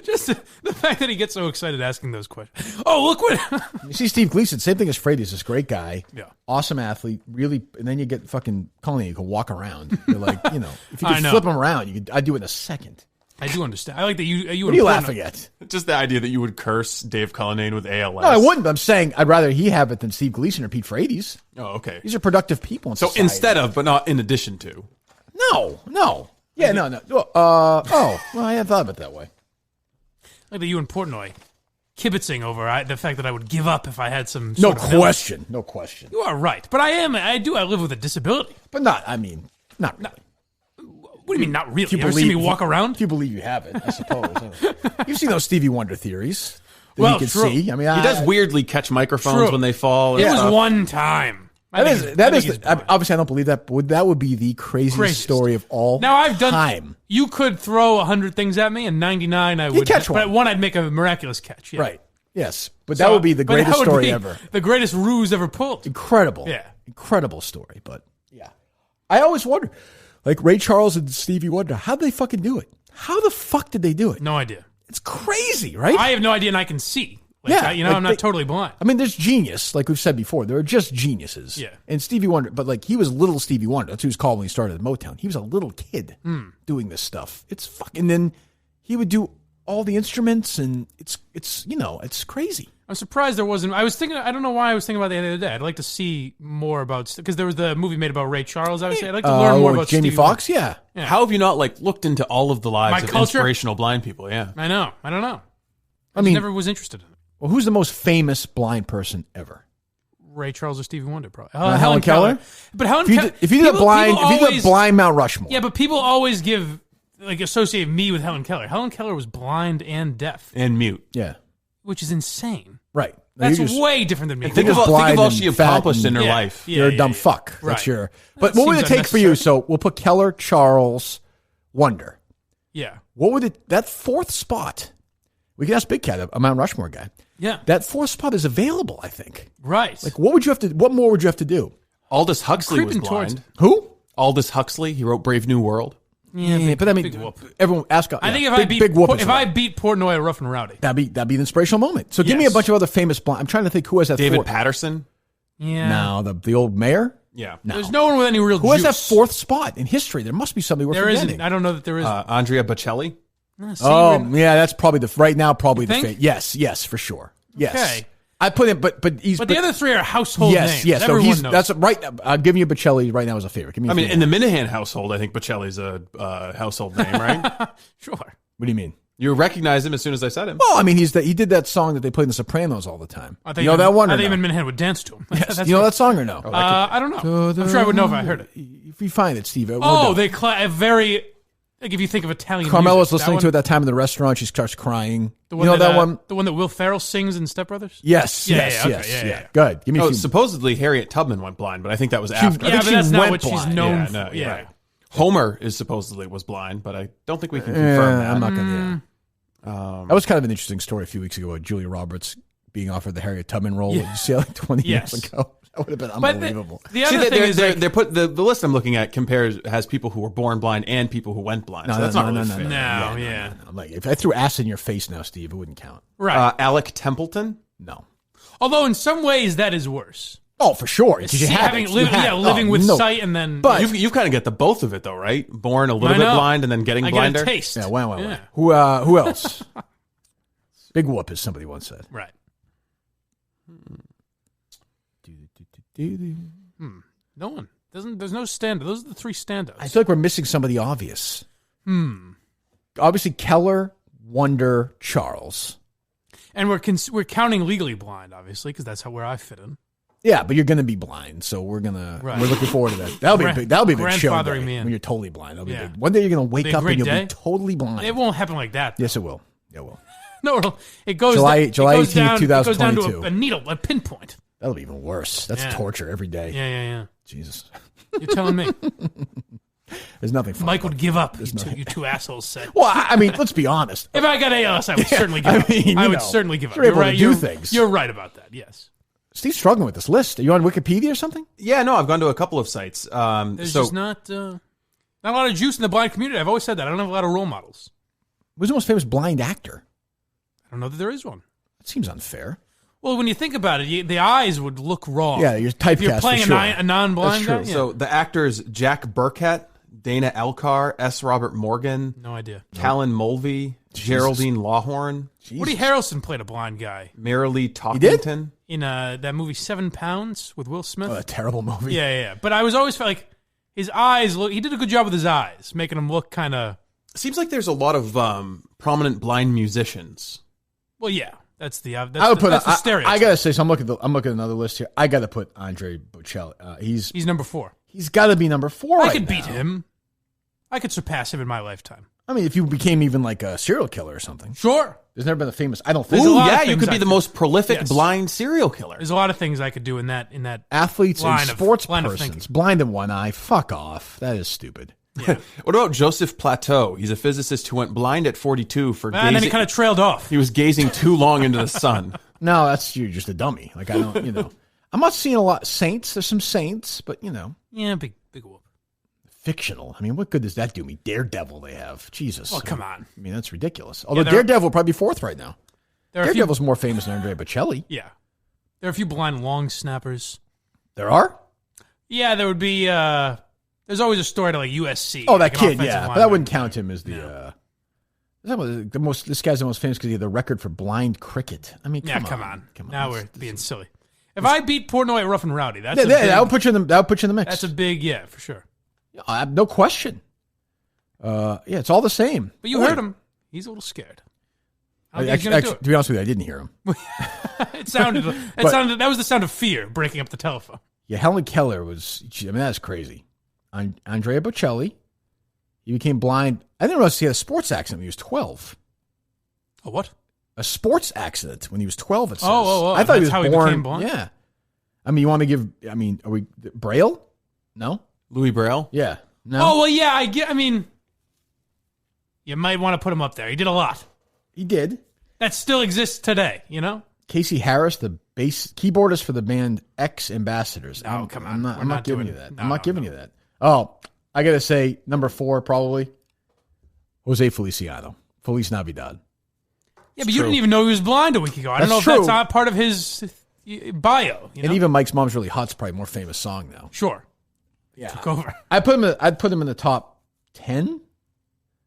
Just the fact that he gets so excited asking those questions. Oh, look what you see. Steve Gleason, same thing as Frady. This great guy, awesome athlete, really. And then you get fucking Cullinane. You can walk around. You're if you could flip him around, I'd do it in a second. I do understand. I like that you. What are you laughing at? Just the idea that you would curse Dave Cullinane with ALS. No, I wouldn't. I'm saying I'd rather he have it than Steve Gleason or Pete Frady's. Oh, okay. These are productive people in society. Instead of, but not in addition to. No. Yeah, no. Well, I hadn't thought of it that way. Like that you and Portnoy kibitzing over the fact that I would give up if I had some. No question. You are right, but I live with a disability, but not really. What do you mean, not really? You ever see me walk around? You believe you have it, I suppose. You've seen those Stevie Wonder theories. Well, you can see. I mean, he does weirdly catch microphones when they fall. It was one time. Obviously, I don't believe that, but that would be the craziest story of all time. Now, I've done. You could throw 100 things at me, and 99 I would catch one. But one I'd make a miraculous catch. Yeah. Right. Yes, but that would be the greatest story ever. The greatest ruse ever pulled. Incredible. Yeah. Incredible story. But yeah, I always wonder. Ray Charles and Stevie Wonder, how'd they fucking do it? How the fuck did they do it? No idea. It's crazy, right? I have no idea, and I can see. Like, I'm not totally blind. I mean, there's genius, like we've said before. There are just geniuses. Yeah. And Stevie Wonder, but like he was little Stevie Wonder. That's who he was called when he started at Motown. He was a little kid doing this stuff. It's fucking. Then he would do all the instruments, and it's crazy. I'm surprised there wasn't. I don't know why I was thinking about that the other day. I'd like to see more about, because there was the movie made about Ray Charles, obviously. I'd like to learn more about Jamie Foxx, yeah. How have you not looked into all of the lives of inspirational blind people? Yeah. I know. I don't know. I never was interested in it. Well, who's the most famous blind person ever? Ray Charles or Stevie Wonder, probably. Helen Keller? But Helen Keller. If you did a blind Mount Rushmore. Yeah, but people always associate me with Helen Keller. Helen Keller was blind and deaf. And mute. Yeah. Which is insane. Right. That's way different than me. Think of all she accomplished in her life. You're a dumb fuck. Right. That's But what would it take for you? So we'll put Keller, Charles, Wonder. Yeah. What would that fourth spot? We can ask Big Cat, a Mount Rushmore guy. Yeah. That fourth spot is available, I think. Right. Like, what more would you have to do? Aldous Huxley was blind. Who? Aldous Huxley. He wrote Brave New World. Yeah, but I mean, everyone ask. I think if I beat Portnoy Rough and Rowdy, that'd be the inspirational moment. So give me a bunch of other famous blind. I'm trying to think who has that. David Patterson. Yeah. No, the old mayor. Yeah. No. There's no one with any real. Who has that fourth spot in history? There must be somebody we're forgetting. Isn't. I don't know that there is. Andrea Bocelli. Yeah, that's probably right now. Probably the yes, for sure. Yes. Okay. I put it, but the other three are household names. Yes, everyone knows. That's right. I'm giving you Bocelli right now as a favorite. In the Minahan household, I think Bocelli's a household name, right? Sure. What do you mean? You recognize him as soon as I said him. Well, I mean, he did that song that they played in The Sopranos all the time. You know that one? I think even Minahan would dance to him. Yes. You know that song or no? I don't know. I'm sure I would know if I heard it. If you find it, Steve. They very. Like if you think of Italian Carmela's music, listening to it that time in the restaurant. She starts crying. You know that one? The one that Will Ferrell sings in Step Brothers? Yes. Yeah. Good. Give me a few. Supposedly Harriet Tubman went blind, but I think that was after. Yeah, but that's not what she's known for. Yeah. Right. Homer supposedly was blind, but I don't think we can confirm that. I'm not going to. That was kind of an interesting story a few weeks ago about Julia Roberts being offered the Harriet Tubman role. Did you see like 20 years ago? That would have been unbelievable. The other thing is they put the list I'm looking at has people who were born blind and people who went blind. So that's not really fair. No. I'm like, if I threw acid in your face now, Steve, it wouldn't count. Right. Alec Templeton? No. Although in some ways that is worse. Oh, for sure. Living with sight and then. But you kind of get the both of it though, right? Born a little bit blind and then getting blinder. Get a taste. Yeah. Wow. Who else? Big whoop, as somebody once said. Right. No one. There's no standout. Those are the three standouts. I feel like we're missing somebody obvious. Obviously, Keller, Wonder, Charles. And we're counting legally blind, obviously, because that's where I fit in. Yeah, but you're going to be blind, so we're looking forward to that. That'll be a big show day, when you're totally blind. That'll be big. One day you're going to wake up and you'll be totally blind. It won't happen like that, though. Yes, it will. It will. No, it goes July 18th, 2022. It goes down to a needle, a pinpoint. That'll be even worse. That's torture every day. Yeah. Jesus. You're telling me. There's nothing fun. Mike would give up, you two assholes said. Well, I mean, let's be honest. If I got ALS, I would certainly give up. I would certainly give up. You're able to do things. You're right about that, yes. Steve's struggling with this list. Are you on Wikipedia or something? Yeah, no, I've gone to a couple of sites. There's just not a lot of juice in the blind community. I've always said that. I don't have a lot of role models. Who's the most famous blind actor? I don't know that there is one. That seems unfair. Well, when you think about it, the eyes would look wrong. Yeah, you're typecast. If you're playing a non-blind guy. Yeah. So the actors Jack Burkett, Dana Elcar, S. Robert Morgan. No idea. Callan Mulvey, Geraldine Lawhorn. Woody Harrelson played a blind guy. Marilee Talkington. In that movie 7 Pounds with Will Smith. Oh, a terrible movie. Yeah. But I was always felt like his eyes he did a good job with his eyes, making them look kind of. Seems like there's a lot of prominent blind musicians. Well, yeah. That's the stereotype. I gotta say, so I'm looking at another list here. I gotta put Andre Bocelli. He's number 4. He's got to be number 4. I could beat him. I could surpass him in my lifetime. I mean, if you became even like a serial killer or something. Sure. There's never been a famous. I don't think. Ooh, yeah, you could be the most prolific blind serial killer. There's a lot of things I could do in that. Athletes and sports persons, blind in one eye. Fuck off. That is stupid. Yeah. What about Joseph Plateau? He's a physicist who went blind at 42 for gazing. And then he kind of trailed off. He was gazing too long into the sun. No, you're just a dummy. Like, I don't, I'm not seeing a lot of saints. There's some saints, but, Yeah, big whoop. Fictional. I mean, what good does that do me? Daredevil they have. Jesus. Oh, come on. I mean, that's ridiculous. Although Daredevil will probably be 4th right now. Daredevil's more famous than Andrea Bocelli. Yeah. There are a few blind long snappers. There are? Yeah, there would be. There's always a story to like USC. Oh, like that kid, yeah. But I wouldn't count him as the. This guy's the most famous because he had the record for blind cricket. I mean, come on. Now we're being silly. If I beat Portnoy at Rough and Rowdy, that's I'll put you in the mix. That's a big, for sure. No question. It's all the same. But you heard him. He's a little scared. Actually, to be honest with you, I didn't hear him. It sounded. That was the sound of fear breaking up the telephone. Yeah, Helen Keller was. I mean, that's crazy. Andrea Bocelli. He became blind. I didn't realize he had a sports accident when he was 12. A what? A sports accident when he was 12. It says. I thought he was how born. He became blind? Yeah. I mean, you want to give? I mean, are we Braille? No. Louis Braille? Yeah. No. Oh well, yeah. I mean, you might want to put him up there. He did a lot. He did. That still exists today. You know. Casey Harris, the bass keyboardist for the band X Ambassadors. Oh, come on. I'm not giving you that. I'm not giving you that. Oh, I got to say, number 4, probably, Jose Feliciano. Feliz Navidad. Yeah, but you didn't even know he was blind a week ago. I don't know if that's not part of his bio. You know? And even Mike's Mom's Really Hot's probably a more famous song now. Sure. Yeah. Took over. I'd put him in the top 10.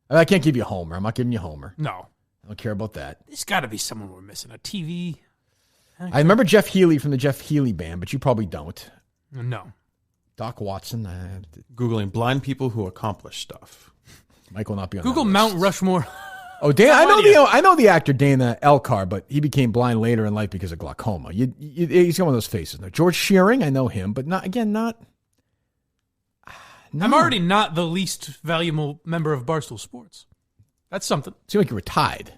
I can't give you Homer. I'm not giving you Homer. No. I don't care about that. There's got to be someone we're missing. A TV. I remember Jeff Healey from the Jeff Healey Band, but you probably don't. No. Doc Watson. Googling blind people who accomplish stuff. Mike will not be on Google that Mount list. Rushmore. Oh, Dan! I know the actor Dana Elcar, but he became blind later in life because of glaucoma. He's got one of those faces. Now, George Shearing, I know him, but not. No. I'm already not the least valuable member of Barstool Sports. That's something. Seems like you were tied.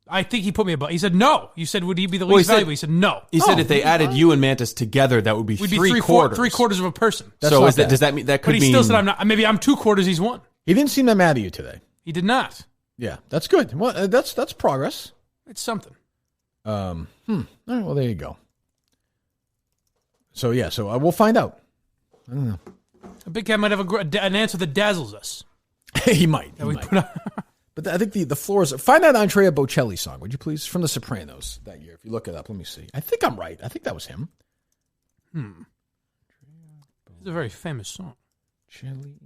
I think he put me above. He said no. You said, would he be the least valuable? He said no. He said if they added you and Mantis together, that would be We'd three be quarters. 3/4 of a person. So does that mean that could be? But he still said I'm not. Maybe I'm 2/4. He's 1. He didn't seem that mad at you today. He did not. Yeah, that's good. Well, that's progress. It's something. All right, well, there you go. So we'll find out. I don't know. A big cat might have an answer that dazzles us. He might. But I think the floor is... Find that Andrea Bocelli song, would you please? From The Sopranos that year. If you look it up, let me see. I think I'm right. I think that was him. It's a very famous song. Bocelli.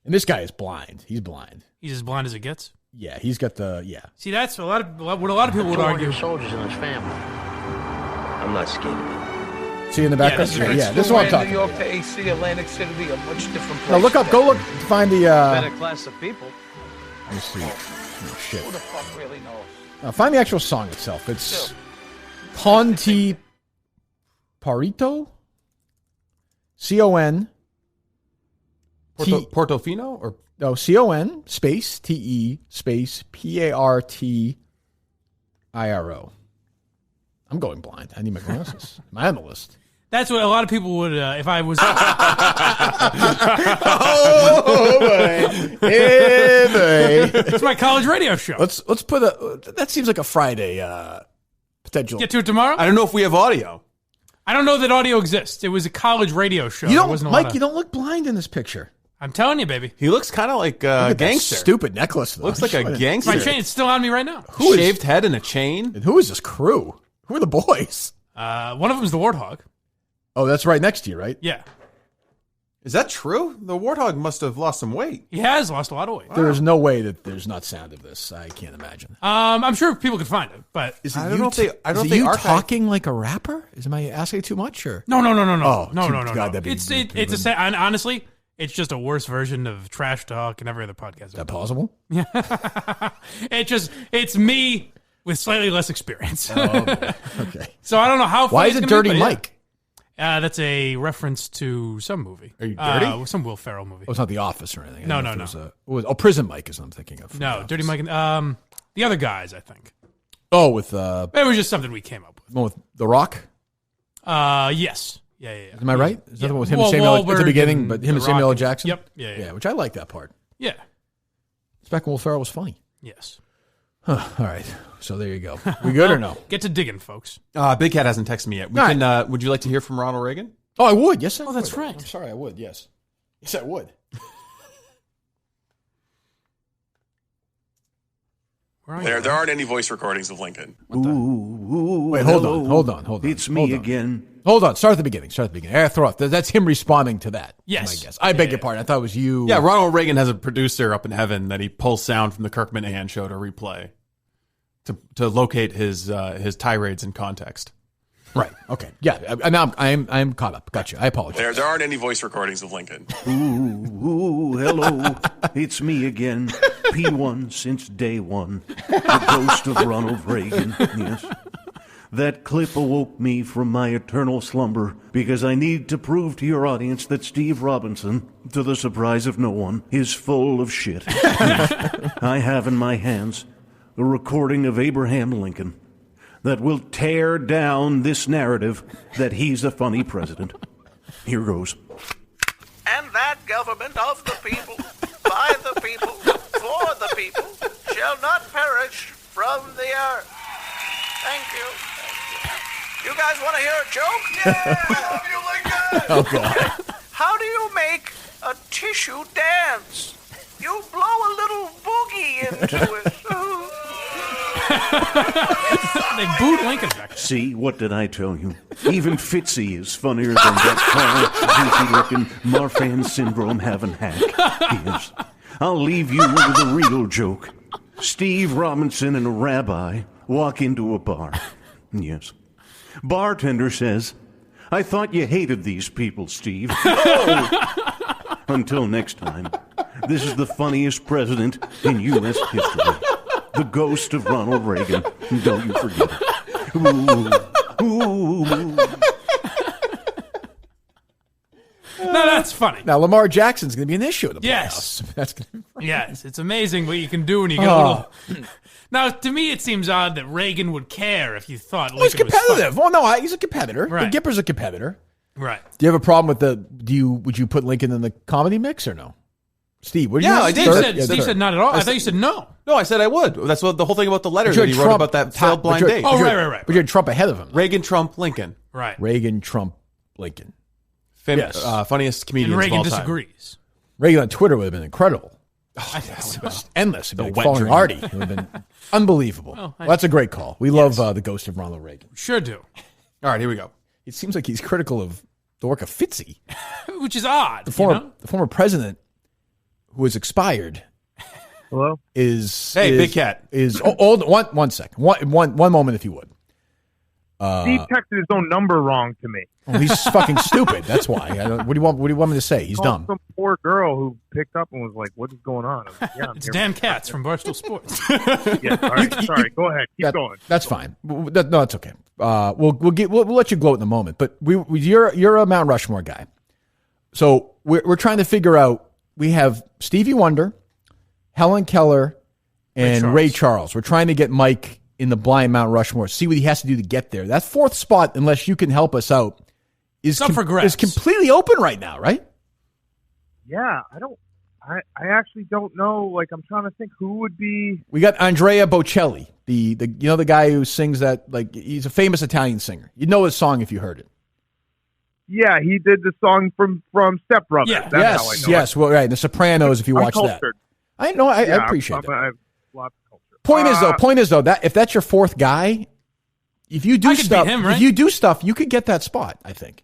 And this guy is blind. He's blind. He's as blind as it gets? Yeah, he's got the... Yeah. See, that's what a lot of people would argue. Soldiers in his family. I'm not scared of them. See in the background? Yeah, this is what I'm talking about. New York to AC, Atlantic City, a much different place. No, go look, find the... better class of people. Let me see. Oh, shit. Who the fuck really knows? Now, find the actual song itself. It's Conti Parito? C-O-N... Portofino? Or no, C-O-N space T-E space P-A-R-T-I-R-O. I'm going blind. I need my glasses. Am I on the list? That's what a lot of people would, if I was... Oh, boy. Hey, boy. It's my college radio show. Let's put that seems like a Friday potential. Get to it tomorrow? I don't know if we have audio. I don't know that audio exists. It was a college radio show. You don't, Mike, you don't look blind in this picture. I'm telling you, baby. He looks kind of like a gangster. Stupid necklace, though. Looks like a gangster. My chain's still on me right now. Shaved head and a chain. And who is this crew? Who are the boys? One of them is the Warthog. Oh, that's right next to you, right? Yeah. Is that true? The Warthog must have lost some weight. He has lost a lot of weight. There is no way that there's not sound of this. I can't imagine. I'm sure people could find it, but I don't know if they talking like a rapper? Am I asking too much? Or no? Oh, no. It's honestly, it's just a worse version of Trash Talk and every other podcast. Is that possible? Yeah. It's me with slightly less experience. Okay. So I don't know how. Why is it Dirty Mike? That's a reference to some movie. Are you dirty? Some Will Ferrell movie. Oh, it's not The Office or anything. No. Prison Mike is what I'm thinking of. No, Dirty Mike. And, the other guys, I think. Oh, with it was just something we came up with. One with The Rock. Yes. Yeah. Am I right? Is that the one with him and Samuel at the beginning, but him and Samuel L. Jackson? Yep. Yeah. Which I like that part. Yeah. It's back when Will Ferrell was funny. Yes. Huh, all right. So there you go. We good or no? Get to digging, folks. Big Cat hasn't texted me yet. We can. Would you like to hear from Ronald Reagan? Oh, I would. Yes, I would. That's right. I'm sorry, I would. Yes. Yes, I would. There aren't any voice recordings of Lincoln. Wait, hold on. It's me again. Hold on. Start at the beginning. Throw off. That's him responding to that. Yes. I guess. I beg your pardon. I thought it was you. Yeah, Ronald Reagan has a producer up in heaven that he pulls sound from the Kirk Minahan show to replay to locate his tirades in context. Right. Okay. Yeah. Now I'm caught up. Gotcha. I apologize. There aren't any voice recordings of Lincoln. Hello. It's me again. P1 since day one. The ghost of Ronald Reagan. Yes. That clip awoke me from my eternal slumber because I need to prove to your audience that Steve Robinson, to the surprise of no one, is full of shit. I have in my hands a recording of Abraham Lincoln that will tear down this narrative that he's a funny president. Here goes. And that government of the people, by the people, for the people, shall not perish from the earth. Thank you. You guys want to hear a joke? Yeah, I love you, Lincoln. Oh, God. How do you make a tissue dance? You blow a little boogie into it. They booed Lincoln back. See, what did I tell you? Even Fitzy is funnier than that tall, goofy-looking Marfan syndrome having hack. Yes. I'll leave you with a real joke. Steve Robinson and a rabbi walk into a bar. Yes. Bartender says, I thought you hated these people, Steve. Oh! Until next time, this is the funniest president in U.S. history. The ghost of Ronald Reagan. Don't you forget it. Ooh. No, that's funny. Now, Lamar Jackson's going to be an issue in the playoffs. Yes. That's gonna be Yes, it's amazing what you can do when you get a little... Now, to me, it seems odd that Reagan would care if you thought Lincoln he's competitive. was Well, no, he's a competitor. Right. Gipper's a competitor. Right. Do you have a problem with would you put Lincoln in the comedy mix or no? Steve, what do you Yeah, have? I did. Steve said not at all. I thought you said no. No, I said I would. That's what the whole thing about the letter that he wrote about that failed blind date. Oh, right. But you had Trump ahead of him. Reagan, Trump, Lincoln. Right. Reagan, Trump, Lincoln. Yes. Funniest comedians And Reagan of all time. disagrees. Reagan on Twitter would have been incredible. I think so. Endless. It'd been wet falling dream. hardy. It would have been unbelievable. Well, That's a great call. We love the ghost of Ronald Reagan. Sure do. All right, here we go. It seems like he's critical of the work of Fitzy. Which is odd. The former president who has expired. Hello? Big Cat. One second. One moment, if you would. Steve texted his own number wrong to me. Well, he's fucking stupid. That's why. What do you want me to say? He's dumb. Some poor girl who picked up and was like, "What is going on?" I was like, yeah, It's Dan Katz from Barstool Sports. Yeah, all right. Sorry. Go ahead. Keep going. That's fine. No, that's okay. We'll let you gloat in a moment. But you're a Mount Rushmore guy, so we're trying to figure out. We have Stevie Wonder, Helen Keller, and Ray Charles. We're trying to get Mike in the blind Mount Rushmore. See what he has to do to get there. That fourth spot, unless you can help us out, is completely open right now, right? Yeah, I actually don't know. Like, I'm trying to think who would be. We got Andrea Bocelli, the the guy who sings that, like, he's a famous Italian singer. You'd know his song if you heard it. Yeah, he did the song from Step Brothers. Yeah. That's how I know it. Well, right. The Sopranos. If you watch that, I know. I appreciate it. I have lots of culture. Point is though that if that's your fourth guy, if you do stuff, you could get that spot. I think.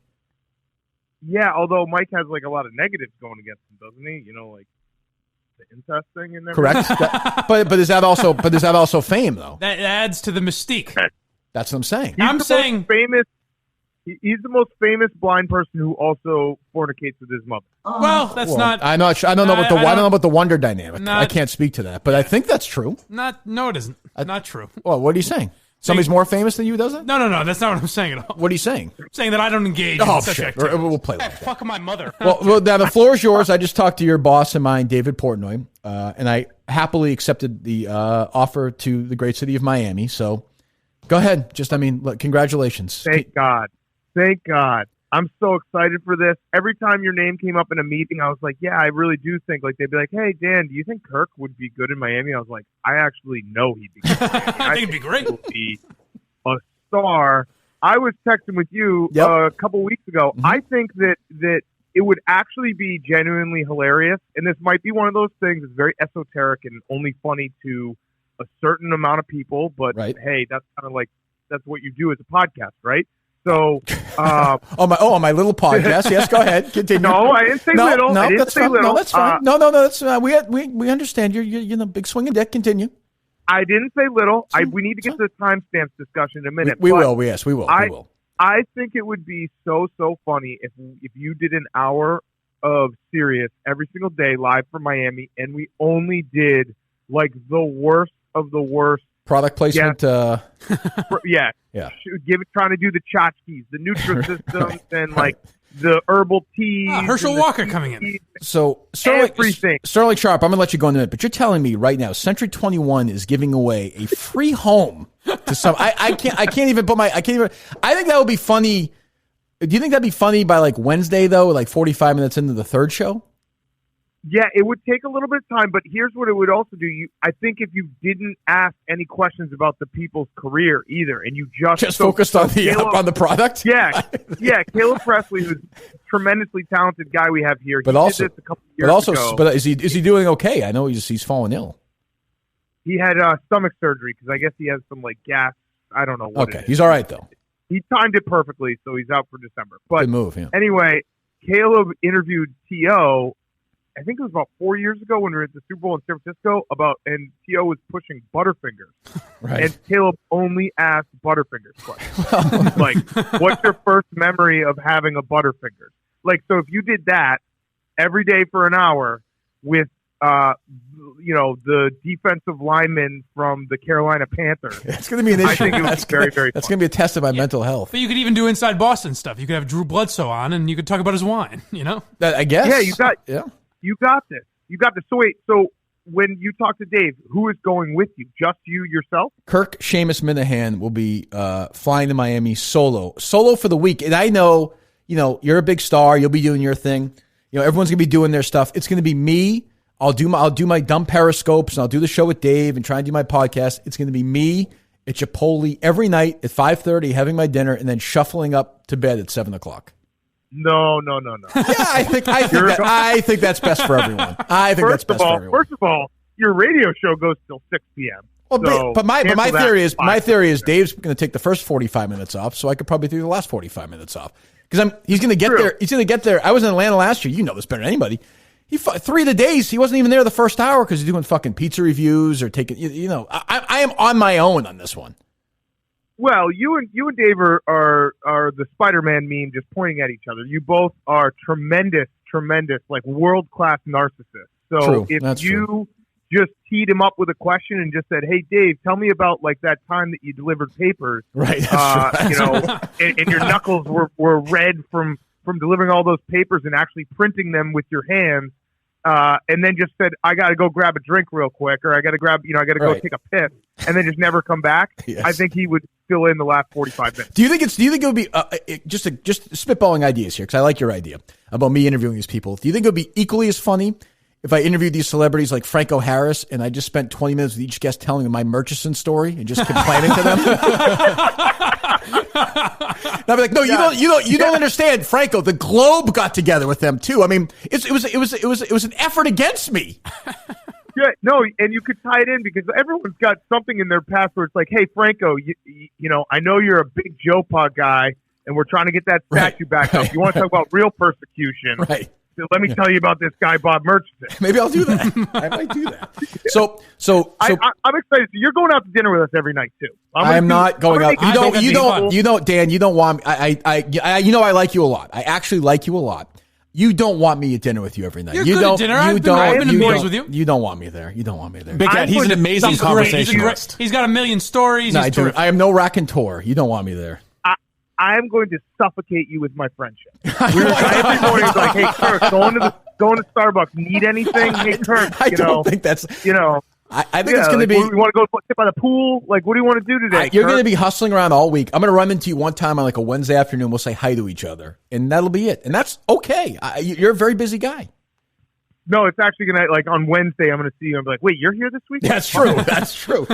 Yeah, although Mike has like a lot of negatives going against him, doesn't he? You know, like the incest thing and everything. Correct. but is that also fame though? That adds to the mystique. That's what I'm saying. He's the most famous blind person who also fornicates with his mother. Well, that's not. I don't know about the Wonder dynamic. I can't speak to that, but I think that's true. No, it isn't. Not true. Well, what are you saying? Somebody's more famous than you, doesn't? No. That's not what I'm saying at all. What are you saying? I'm saying that I don't engage in such activities. We'll play like that. Fuck my mother. Well, now the floor is yours. I just talked to your boss and mine, David Portnoy, and I happily accepted the offer to the great city of Miami. So go ahead. Congratulations. Thank God. Thank God. I'm so excited for this. Every time your name came up in a meeting, I was like, yeah, I really do think. Like, they'd be like, hey, Dan, do you think Kirk would be good in Miami? I was like, I actually know he'd be good in Miami. I think he'd be great. He would be a star. I was texting with you a couple weeks ago. Mm-hmm. I think that it would actually be genuinely hilarious. And this might be one of those things that's very esoteric and only funny to a certain amount of people, but hey, that's kind of like that's what you do as a podcast, right? So, on my little podcast. Yes, go ahead. Continue. No, I didn't say little. No, I didn't that's say fine. little. No, that's fine. No, that's we understand. You're big swinging dick. Continue. I didn't say little. We need to get to the timestamps discussion in a minute. We will. Yes, we will. We will. I think it would be so funny if you did an hour of Sirius every single day live from Miami, and we only did like the worst of the worst product placement. Yeah. Trying to do the tchotchkes, the Nutrisystems, and like the herbal teas. Herschel Walker coming in. So everything. Sterling Sharp, I'm going to let you go in a minute, but you're telling me right now, Century 21 is giving away a free home to some. I can't even. I think that would be funny. Do you think that'd be funny by like Wednesday though, like 45 minutes into the third show? Yeah, it would take a little bit of time, but here's what it would also do. I think if you didn't ask any questions about the people's career either, and you just focused on the product. Yeah, Caleb Presley, who's a tremendously talented guy we have here. But also, is he doing okay? I know he's fallen ill. He had stomach surgery because I guess he has some like gas. I don't know what. Okay, he's all right though. He timed it perfectly, so he's out for December. But good move. Yeah. Anyway, Caleb interviewed T.O. I think it was about 4 years ago when we were at the Super Bowl in San Francisco and T.O. was pushing Butterfingers. Right. And Caleb only asked Butterfingers questions. Like, what's your first memory of having a Butterfingers? Like, so if you did that every day for an hour with, the defensive lineman from the Carolina Panthers. It's going to be an issue. I think it was very fun. That's going to be a test of my mental health. But you could even do Inside Boston stuff. You could have Drew Bledsoe on and you could talk about his wine, I guess. Yeah, you got this. So wait, so when you talk to Dave, who is going with you? Just you yourself? Kirk Seamus Minahan will be flying to Miami solo for the week. And I know, you're a big star. You'll be doing your thing. Everyone's going to be doing their stuff. It's going to be me. I'll do my dumb periscopes and I'll do the show with Dave and try and do my podcast. It's going to be me at Chipotle every night at 5:30 having my dinner and then shuffling up to bed at 7:00. No. Yeah, I think that's best for everyone. First of all, your radio show goes till 6 p.m. Well, but my theory is Dave's going to take the first 45 minutes off, so I could probably do the last 45 minutes off because he's going to get there. He's going to get there. I was in Atlanta last year. You know this better than anybody. 3 of the days he wasn't even there the first hour because he's doing fucking pizza reviews or taking. I am on my own on this one. Well, you and Dave are the Spider-Man meme, just pointing at each other. You both are tremendous, like world-class narcissists. So if you just teed him up with a question and just said, "Hey, Dave, tell me about like that time that you delivered papers," right? And your knuckles were red from delivering all those papers and actually printing them with your hands, and then just said, "I got to go grab a drink real quick," or "I got to go take a piss," and then just never come back. Yes. I think he would fill in the last 45 minutes. Do you think it would be just spitballing ideas here? Because I like your idea about me interviewing these people. Do you think it would be equally as funny if I interviewed these celebrities like Franco Harris and I just spent 20 minutes with each guest telling them my Murchison story and just complaining to them? And I'd be like, no, you don't understand, Franco. The Globe got together with them too. I mean, it was an effort against me. Yeah, no, and you could tie it in because everyone's got something in their past where it's like, hey, Franco, I know you're a big Joe Pod guy, and we're trying to get that statue back up. You want to talk about real persecution? Right. So let me tell you about this guy, Bob Murchison. Maybe I'll do that. I might do that. So I'm excited. So you're going out to dinner with us every night too. I'm not going out. You don't, Dan. You don't want me. I like you a lot. I actually like you a lot. You don't want me at dinner with you every night. You're good at dinner. I've been to meetings with you. You don't want me there. You don't want me there. Big Cat, he's an amazing conversationalist. He's got a million stories. No, I am no raconteur. You don't want me there. I am going to suffocate you with my friendship. Every morning it's like, hey, Kirk, going to Starbucks. Need anything? Hey, Kirk. I don't think that's. I think it's going to be. You want to go sit by the pool? Like, what do you want to do today? You're going to be hustling around all week. I'm going to run into you one time on like a Wednesday afternoon. We'll say hi to each other, and that'll be it. And that's okay. You're a very busy guy. No, it's actually going to, like, on Wednesday, I'm going to see you and be like, wait, you're here this week? That's true. That's true.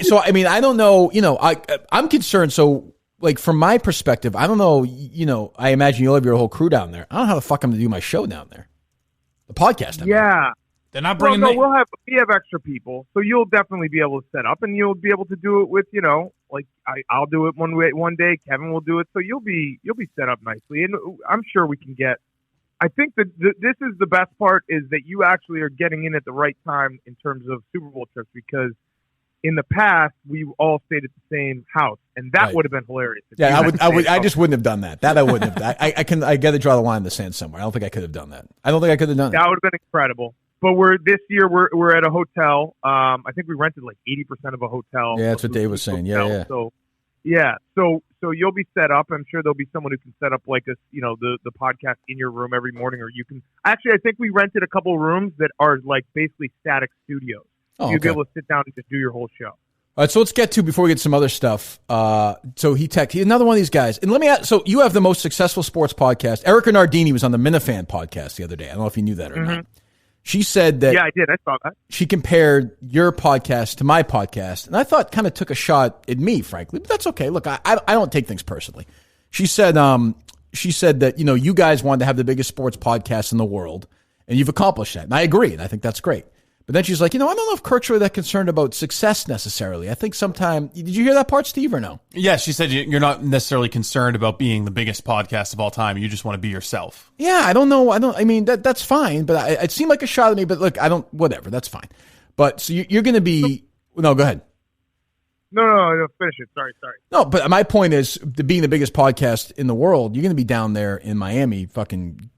So, I mean, I don't know. I'm concerned. So, like, from my perspective, I don't know. I imagine you'll have your whole crew down there. I don't know how the fuck I'm going to do my show down there. The podcast. Yeah. They're not bringing. Well, no, we have extra people, so you'll definitely be able to set up, and you'll be able to do it with, like I'll do it one day. Kevin will do it, so you'll be set up nicely, and I'm sure we can get. I think that this is the best part is that you actually are getting in at the right time in terms of Super Bowl trips, because in the past we all stayed at the same house, and that would have been hilarious. Yeah, I just wouldn't have done that. That I wouldn't have. I got to draw the line in the sand somewhere. I don't think I could have done that. I don't think I could have done it. That would have been incredible. But this year we're at a hotel. I think we rented like 80% of a hotel. Yeah, that's what Dave was saying. Hotel. So you'll be set up. I'm sure there'll be someone who can set up like the podcast in your room every morning, or you can actually. I think we rented a couple rooms that are like basically static studios. You'll be able to sit down and just do your whole show. All right, so let's get to, before we get some other stuff. So he's another one of these guys. And let me ask, so you have the most successful sports podcast. Erica Nardini was on the Minifan podcast the other day. I don't know if you knew that or not. She said that. Yeah, I did. I saw that. She compared your podcast to my podcast, and I thought kind of took a shot at me, frankly. But that's okay. Look, I don't take things personally. She said that, you guys wanted to have the biggest sports podcast in the world, and you've accomplished that. And I agree, and I think that's great. But then she's like, I don't know if Kirk's really that concerned about success necessarily. I think did you hear that part, Steve, or no? Yeah, she said you're not necessarily concerned about being the biggest podcast of all time. You just want to be yourself. Yeah, I don't know. I mean, that's fine, but it seemed like a shot at me. But look, whatever, that's fine. But so you're going to be, no, go ahead. No, finish it. Sorry. No, but my point is, being the biggest podcast in the world, you're going to be down there in Miami, fucking,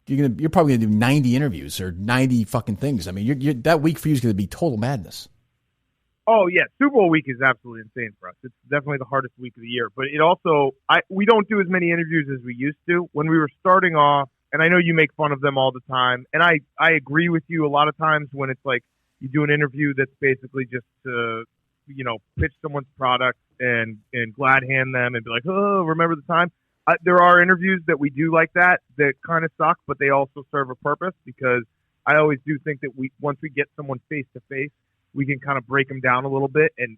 you're probably going to do 90 interviews or 90 fucking things. I mean, that week for you is going to be total madness. Oh, yeah. Super Bowl week is absolutely insane for us. It's definitely the hardest week of the year. But it also, we don't do as many interviews as we used to. When we were starting off, and I know you make fun of them all the time, and I agree with you a lot of times when it's like you do an interview that's basically just to, pitch someone's product and glad hand them and be like, oh, remember the time? There are interviews that we do like that kind of suck, but they also serve a purpose, because I always do think that once we get someone face to face, we can kind of break them down a little bit and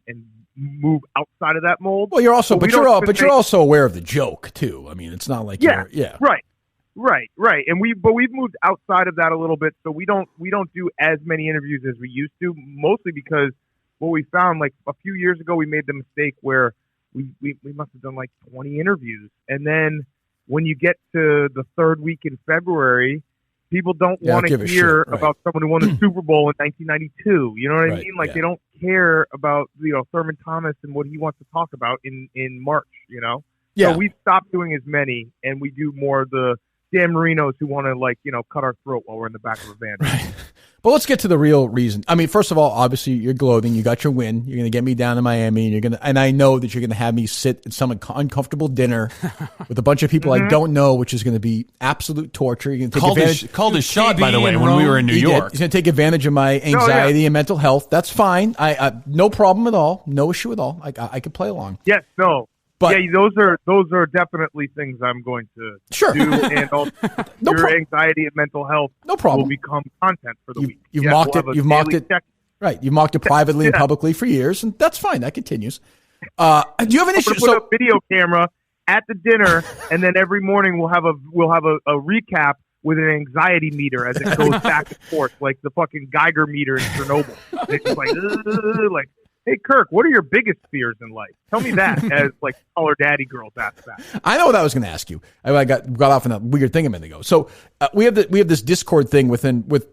move outside of that mold. Well, you're also aware of the joke too. I mean, it's not like right. And we've moved outside of that a little bit, so we don't do as many interviews as we used to, mostly because what we found, like a few years ago, we made the mistake where we must have done like 20 interviews. And then when you get to the third week in February, people don't want to hear about someone who won the Super Bowl in 1992. You know what I mean? Like they don't care about, Thurman Thomas and what he wants to talk about in March, Yeah. So we've stopped doing as many, and we do more of the Dan Marinos who want to cut our throat while we're in the back of a van. Right. But let's get to the real reason. I mean, first of all, obviously you're gloating. You got your win. You're going to get me down to Miami, and I know that you're going to have me sit at some uncomfortable dinner with a bunch of people I don't know, which is going to be absolute torture. You're going to take advantage. Called his shot, by the way, when we were in New York. He's going to take advantage of my anxiety and mental health. That's fine. I no problem at all. No issue at all. I could play along. Yes. No. But those are definitely things I'm going to do, and also your anxiety and mental health will become content for the week. You've mocked it. You've mocked it. Right. You've mocked it privately and publicly for years, and that's fine. That continues. Do you have an issue? Put a video camera at the dinner, and then every morning we'll have a recap with an anxiety meter as it goes back and forth, like the fucking Geiger meter in Chernobyl. It's just like. Hey, Kirk, what are your biggest fears in life? Tell me that, as like taller daddy girls ask that. I know what I was going to ask you. I got off on that weird thing a minute ago. So we have this Discord thing with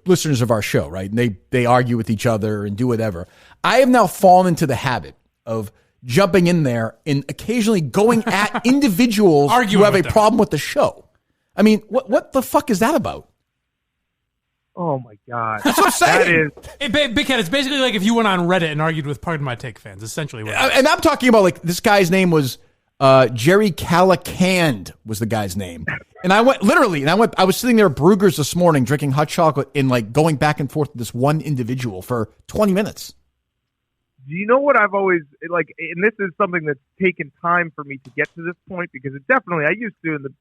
listeners of our show, right? And they argue with each other and do whatever. I have now fallen into the habit of jumping in there and occasionally going at individuals who have a problem with the show. I mean, what the fuck is that about? Oh my God! That's what I'm saying. Big Cat, it's basically like if you went on Reddit and argued with Pardon My Take fans. Essentially, and I'm talking about like this guy's name was Jerry Calicand was the guy's name, and I was sitting there at Brugger's this morning drinking hot chocolate and like going back and forth with this one individual for 20 minutes. Do you know what I've always like? And this is something that's taken time for me to get to this point, because it definitely, I used to,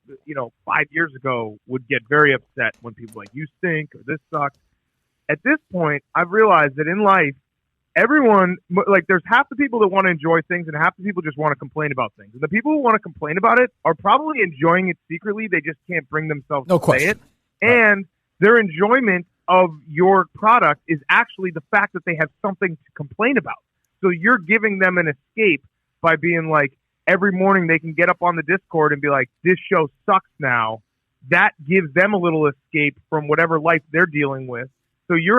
5 years ago, would get very upset when people were like, you stink, or this sucks. At this point, I've realized that in life, everyone, like, there's half the people that want to enjoy things and half the people just want to complain about things. And the people who want to complain about it are probably enjoying it secretly. They just can't bring themselves to say it. And their enjoyment of your product is actually the fact that they have something to complain about. So you're giving them an escape by being like, every morning they can get up on the Discord and be like, this show sucks now. That gives them a little escape from whatever life they're dealing with. So you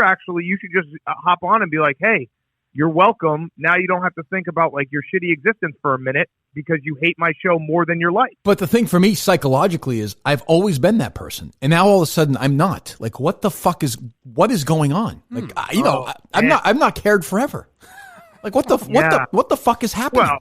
should just hop on and be like, hey, you're welcome. Now you don't have to think about like your shitty existence for a minute because you hate my show more than your life. But the thing for me psychologically is I've always been that person. And now all of a sudden I'm not. Like, what is going on? Like, I'm not cared forever. Like, what the fuck is happening? Well,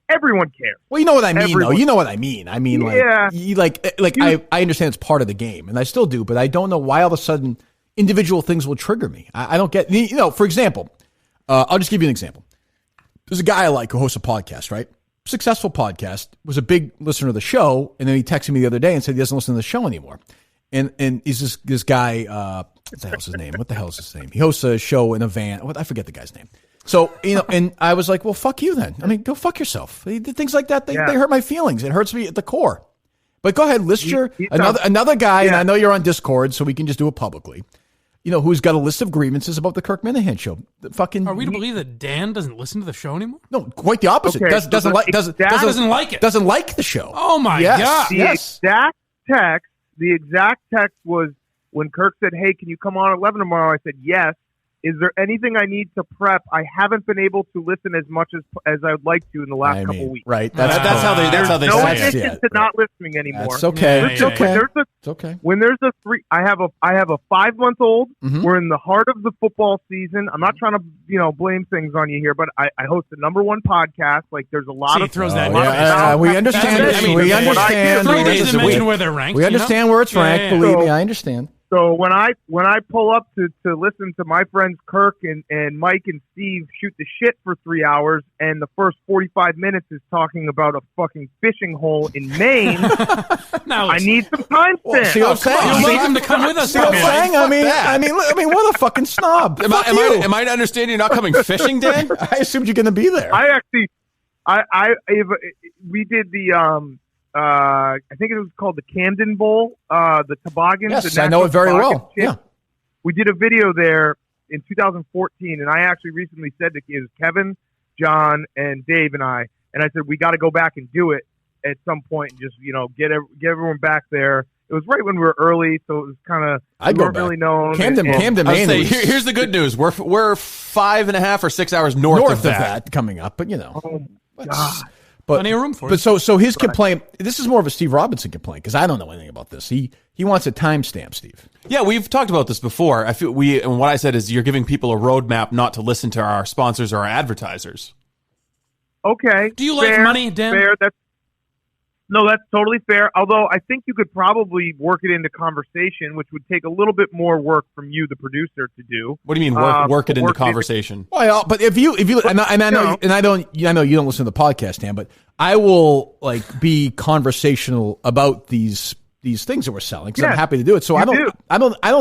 everyone cares. Well, you know what I mean, though. You know what I mean. I mean, like, yeah. I understand it's part of the game, and I still do, but I don't know why all of a sudden individual things will trigger me. I don't get, for example, I'll just give you an example. There's a guy I like who hosts a podcast, right? Successful podcast, was a big listener of the show, and then he texted me the other day and said he doesn't listen to the show anymore. And he's this guy, what the hell's his name? What the hell's his name? He hosts a show in a van. I forget the guy's name. So, and I was like, well, fuck you then. I mean, go fuck yourself. Things like that, they hurt my feelings. It hurts me at the core. But go ahead, list another guy, and I know you're on Discord, so we can just do it publicly, who's got a list of grievances about the Kirk Minahan show. Are we to believe that Dan doesn't listen to the show anymore? No, quite the opposite. Okay, doesn't like it. Doesn't like the show. Oh my God. The exact text was when Kirk said, hey, can you come on at 11 tomorrow? I said, yes. Is there anything I need to prep? I haven't been able to listen as much as I would like to in the last couple weeks. Right. That's how they say no addition to not listening anymore. That's okay. It's okay. It's okay. When there's I have a 5-month-old. Mm-hmm. We're in the heart of the football season. I'm not trying to blame things on you here, but I host the #1 podcast. Like there's a lot of throws that. We understand. We understand. 3 days to mention where they're ranked. We understand where it's ranked. Believe me, I understand. So when I pull up to listen to my friends Kirk and Mike and Steve shoot the shit for 3 hours, and the first 45 minutes is talking about a fucking fishing hole in Maine, I need some time stamps. See what I'm saying? You need them to come with us. See what I'm saying? I mean, what a fucking snob. Am I to understand you're not coming fishing, Dan? I assumed you're going to be there. We did the I think it was called the Camden Bowl, the toboggans. Yes, I know it very well. Yeah, we did a video there in 2014, and I actually recently said to it was Kevin, John, and Dave, and I said we got to go back and do it at some point, and just get everyone back there. It was right when we were early, so it was kind of really known. Camden, here's the good news: we're 5.5 or 6 hours north of that coming up, but Oh my God. Plenty of room for it. But so his complaint, this is more of a Steve Robinson complaint, because I don't know anything about this. He wants a timestamp, Steve. Yeah, we've talked about this before. I feel and what I said is you're giving people a roadmap not to listen to our sponsors or our advertisers. Okay. Do you like money, Dan? Fair. That's totally fair. Although I think you could probably work it into conversation, which would take a little bit more work from you, the producer, to do. What do you mean work it into conversation? Well, but if you I know you don't listen to the podcast, Dan, but I will be conversational about these things that we're selling because I'm happy to do it. So I don't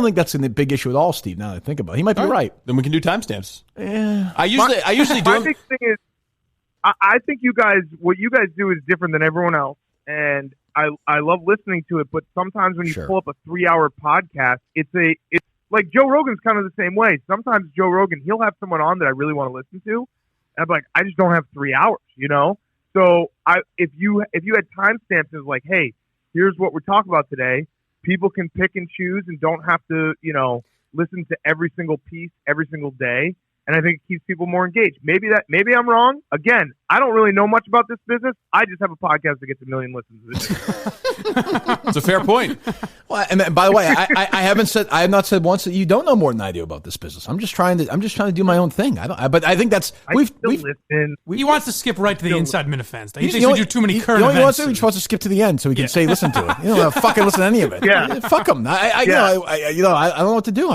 think that's a big issue at all, Steve. Now that I think about it, he might be right. Then we can do timestamps. Yeah. I usually do. My big thing is, I think what you guys do is different than everyone else. And I love listening to it, but sometimes when you pull up a 3-hour podcast, it's like Joe Rogan's kind of the same way. Sometimes Joe Rogan, he'll have someone on that I really want to listen to, and I'm like, I just don't have 3 hours, So if you had timestamps, it's like, hey, here's what we're talking about today. People can pick and choose and don't have to, listen to every single piece every single day. And I think it keeps people more engaged. Maybe I'm wrong. Again, I don't really know much about this business. I just have a podcast that gets 1 million listens. It's a fair point. Well, and by the way, I have not said once that you don't know more than I do about this business. I'm just trying to do my own thing. But I think that's he wants to skip right to the inside Minifans. He thinks we do too many current events. He just wants to skip to the end so he can say listen to it. You don't fucking listen to any of it. Yeah, fuck him. I don't know what to do.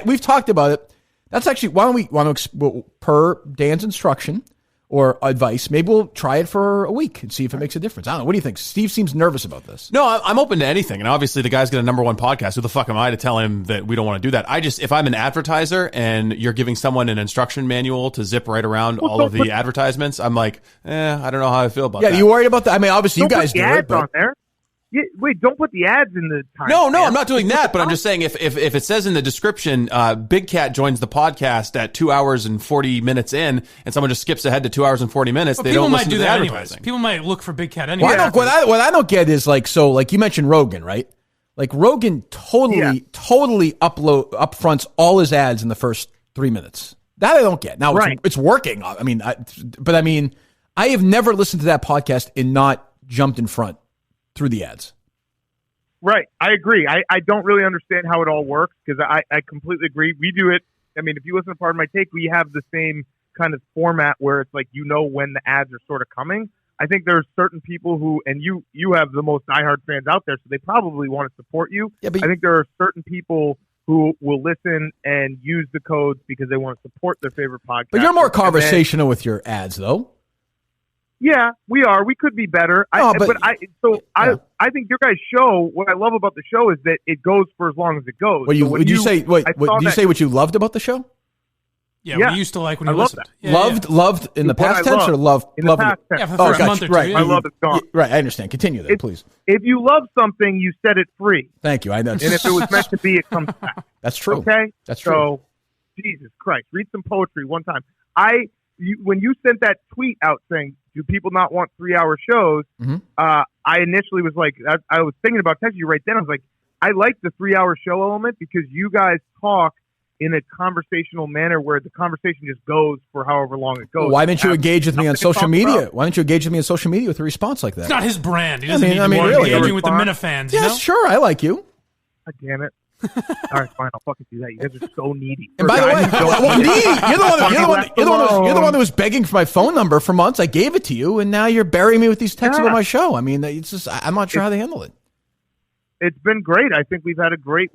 We've talked about it. That's actually, why don't we, per Dan's instruction or advice, maybe we'll try it for a week and see if it makes a difference. I don't know. What do you think? Steve seems nervous about this. No, I'm open to anything. And obviously the guy's got a #1 podcast. Who the fuck am I to tell him that we don't want to do that? If I'm an advertiser and you're giving someone an instruction manual to zip right around all of the advertisements, I'm like, I don't know how I feel about that. Yeah, you worried about that? I mean, obviously you guys do it. On there. Yeah, wait, don't put the ads in the time. No, I'm not doing that, but I'm just saying if it says in the description, Big Cat joins the podcast at 2 hours and 40 minutes in, and someone just skips ahead to 2 hours and 40 minutes, they don't listen to the advertising. People might look for Big Cat anyway. What I don't get is like you mentioned Rogan, right? Like Rogan totally upfronts all his ads in the first 3 minutes. That I don't get. Now it's working. I mean, I have never listened to that podcast and not jumped in front through the ads. Right. I agree. I don't really understand how it all works because I completely agree. We do it. I mean, if you listen to Part of My Take, we have the same kind of format where it's like, when the ads are sort of coming. I think there's certain people who, and you have the most diehard fans out there, so they probably want to support you. Yeah, but I think there are certain people who will listen and use the codes because they want to support their favorite podcast. But you're more conversational with your ads, though. Yeah, we are. We could be better. I think your guys' show, what I love about the show is that it goes for as long as it goes. Did you say what you loved about the show? Yeah, we used to like when you listened. Loved in the past tense or loved? In the past tense. Yeah, for the first month or two. Right. I love it's gone. Right, I understand. Continue then, please. If you love something, you set it free. Thank you. I know. And if it was meant to be, it comes back. That's true. Okay? That's true. So, Jesus Christ, read some poetry one time. When you sent that tweet out saying, do people not want 3-hour shows? Mm-hmm. I initially was like, I was thinking about texting you right then. I was like, I like the 3-hour show element because you guys talk in a conversational manner where the conversation just goes for however long it goes. Well, why didn't you engage with me on social media? Why didn't you engage with me on social media with a response like that? It's not his brand. He doesn't really engaging with the Minifans. Yes, sure. I like you. God damn it. All right, fine. I'll fucking do that. You guys are so needy. And by the way, you're the one that was begging for my phone number for months. I gave it to you, and now you're burying me with these texts about my show. I mean, it's just I'm not sure how they handle it. It's been great. I think we've had a great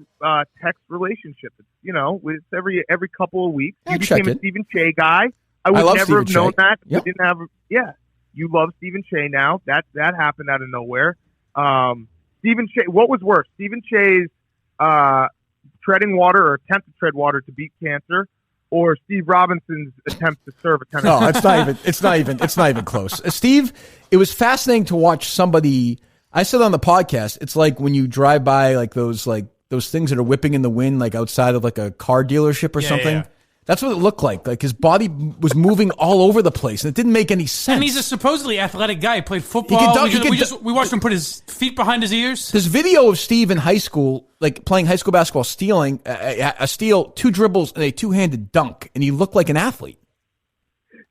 text relationship. It's every couple of weeks. You became a Stephen Che guy. I would never have known that. Yep. We didn't have. Yeah, you love Stephen Che now. That happened out of nowhere. Stephen Che. What was worse, Stephen Che's treading water or attempt to tread water to beat cancer, or Steve Robinson's attempt to serve a tennis? No, it's not even close. Steve, it was fascinating to watch somebody. I said on the podcast, it's like when you drive by like those things that are whipping in the wind, like outside of like a car dealership or something. Yeah. That's what it looked like. Like his body was moving all over the place, and it didn't make any sense. And he's a supposedly athletic guy. He played football. We watched him put his feet behind his ears. This video of Steve in high school, like playing high school basketball, stealing a steal, 2 dribbles, and a 2-handed dunk, and he looked like an athlete.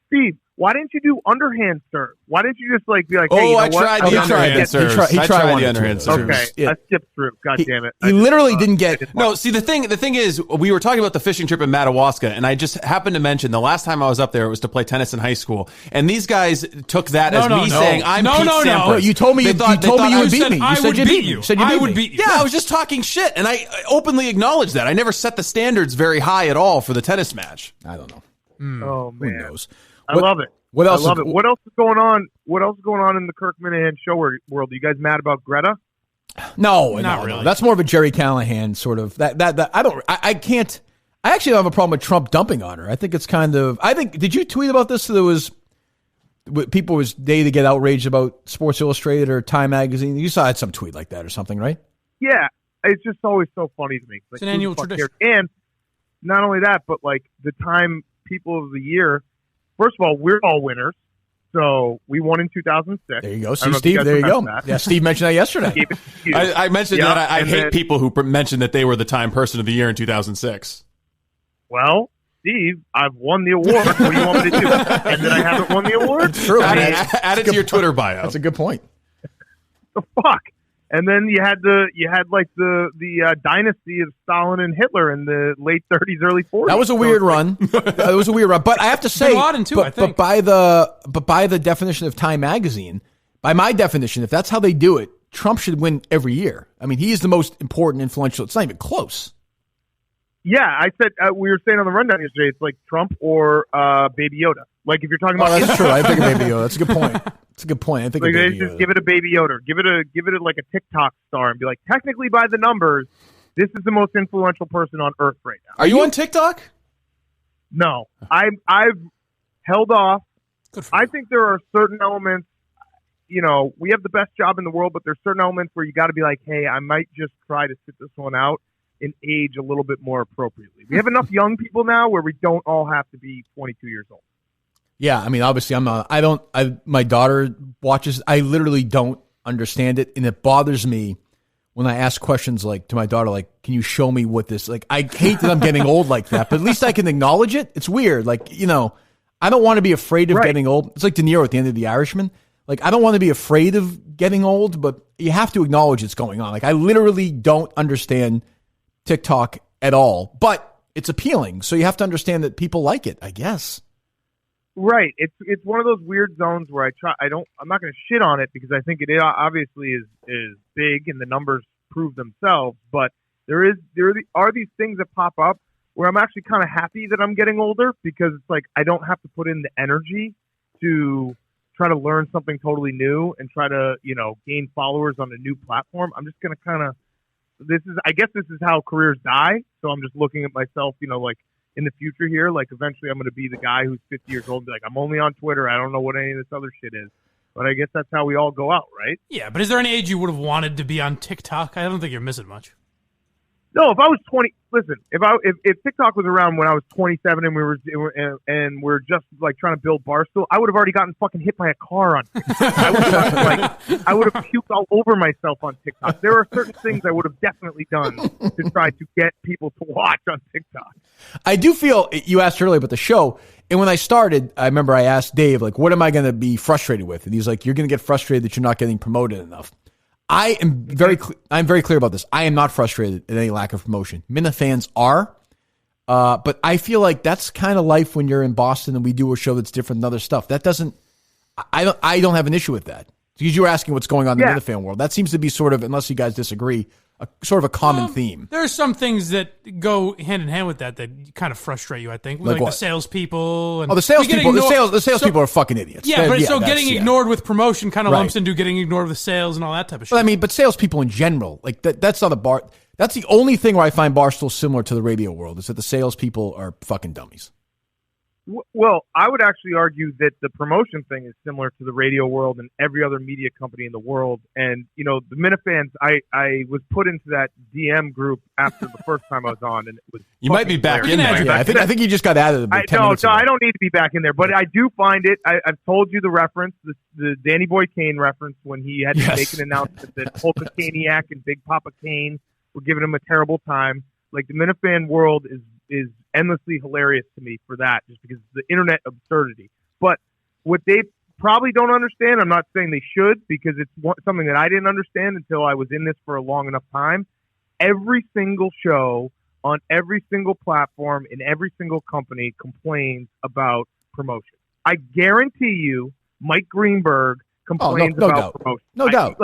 Steve, why didn't you do underhand serve? Why didn't you just be like, hey, I tried the underhand serve. He tried the underhand serve. Okay, I skipped through. God damn it. He literally didn't get. No, see, the thing is, we were talking about the fishing trip in Madawaska, and I just happened to mention the last time I was up there, it was to play tennis in high school, and these guys took that as me saying, I'm Pete Sampras. No, you told me you would beat me. I would beat you. I would beat you. Yeah, I was just talking shit, and I openly acknowledged that. I never set the standards very high at all for the tennis match. I don't know. Oh, man. Who knows? I love it. What else? I love it. What else is going on? What else is going on in the Kirk Minahan show world? Are you guys mad about Greta? No, not really. That's more of a Jerry Callahan sort of. I can't. I actually don't have a problem with Trump dumping on her. I think it's kind of. Did you tweet about this? There was people was day to get outraged about Sports Illustrated or Time Magazine. You saw some tweet like that or something, right? Yeah, it's just always so funny to me. It's an annual tradition. And not only that, but like the Time People of the Year. First of all, we're all winners. So we won in 2006. There you go. See, Steve, there you go. Yeah, Steve mentioned that yesterday. I mentioned that I hate people who mentioned that they were the Time Person of the Year in 2006. Well, Steve, I've won the award. What do you want me to do? And then I haven't won the award? It's true. Add it to your Twitter bio. That's a good point. The fuck? And then you had the dynasty of Stalin and Hitler in the late 30s, early 40s. That was a weird run. But I have to say, but by the definition of Time Magazine, by my definition, if that's how they do it, Trump should win every year. I mean, he is the most important, influential. It's not even close. Yeah, I said we were saying on the rundown yesterday, it's like Trump or Baby Yoda. Like if you're talking about, that's true. I think of Baby Yoda. That's a good point. That's a good point. I think like they just give it a Baby Yoda, give it like a TikTok star, and be like, technically by the numbers, this is the most influential person on Earth right now. Are you on TikTok? No, I've held off. I think there are certain elements. we have the best job in the world, but there's certain elements where you got to be like, hey, I might just try to sit this one out and age a little bit more appropriately. We have enough young people now where we don't all have to be 22 years old. Yeah, I mean, obviously, my daughter watches. I literally don't understand it, and it bothers me when I ask questions like to my daughter, like, "Can you show me what this?" Like, I hate that I'm getting old like that, but at least I can acknowledge it. It's weird, like I don't want to be afraid of getting old. It's like De Niro at the end of The Irishman. Like, I don't want to be afraid of getting old, but you have to acknowledge it's going on. Like, I literally don't understand TikTok at all, but it's appealing, so you have to understand that people like it, I guess. Right. It's one of those weird zones where I'm not going to shit on it because I think it obviously is big and the numbers prove themselves, but there are these things that pop up where I'm actually kind of happy that I'm getting older because it's like I don't have to put in the energy to try to learn something totally new and try to, gain followers on a new platform. I'm just going to I guess this is how careers die. So I'm just looking at myself, like in the future here, like eventually I'm going to be the guy who's 50 years old and be like, I'm only on Twitter. I don't know what any of this other shit is. But I guess that's how we all go out, right? Yeah, but is there any age you would have wanted to be on TikTok? I don't think you're missing much. No, if I was 20, listen, if TikTok was around when I was 27 and we're just like trying to build Barstool, I would have already gotten fucking hit by a car on TikTok. I would have puked all over myself on TikTok. There are certain things I would have definitely done to try to get people to watch on TikTok. I do feel, you asked earlier about the show, and when I started, I remember I asked Dave, like, what am I going to be frustrated with? And he's like, you're going to get frustrated that you're not getting promoted enough. I'm very clear about this. I am not frustrated at any lack of promotion. Minifans are, but I feel like that's kind of life when you're in Boston and we do a show that's different than other stuff. That doesn't, I don't have an issue with that. Because you were asking what's going on in the Minifan world. That seems to be sort of, unless you guys disagree, sort of a common theme. There are some things that go hand in hand with that kind of frustrate you, I think. Like the salespeople. And the salespeople are fucking idiots. Yeah, getting ignored with promotion kind of lumps into getting ignored with sales and all that type of shit. But salespeople in general, like that's not a bar. That's the only thing where I find Barstool similar to the radio world is that the salespeople are fucking dummies. Well, I would actually argue that the promotion thing is similar to the radio world and every other media company in the world. And, the Minifans, I was put into that DM group after the first time I was on. And it was you might be back in there. Yeah, I think you just got added about 10 minutes ago. I don't need to be back in there. But I do find it, I've told you the reference, the Danny Boy Kane reference when he had to make an announcement that Polka Kaniac and Big Papa Kane were giving him a terrible time. Like, the Minifan world is endlessly hilarious to me for that, just because it's the internet absurdity. But what they probably don't understand, I'm not saying they should, because it's something that I didn't understand until I was in this for a long enough time. Every single show on every single platform in every single company complains about promotion. I guarantee you, Mike Greenberg complains about promotion. No doubt.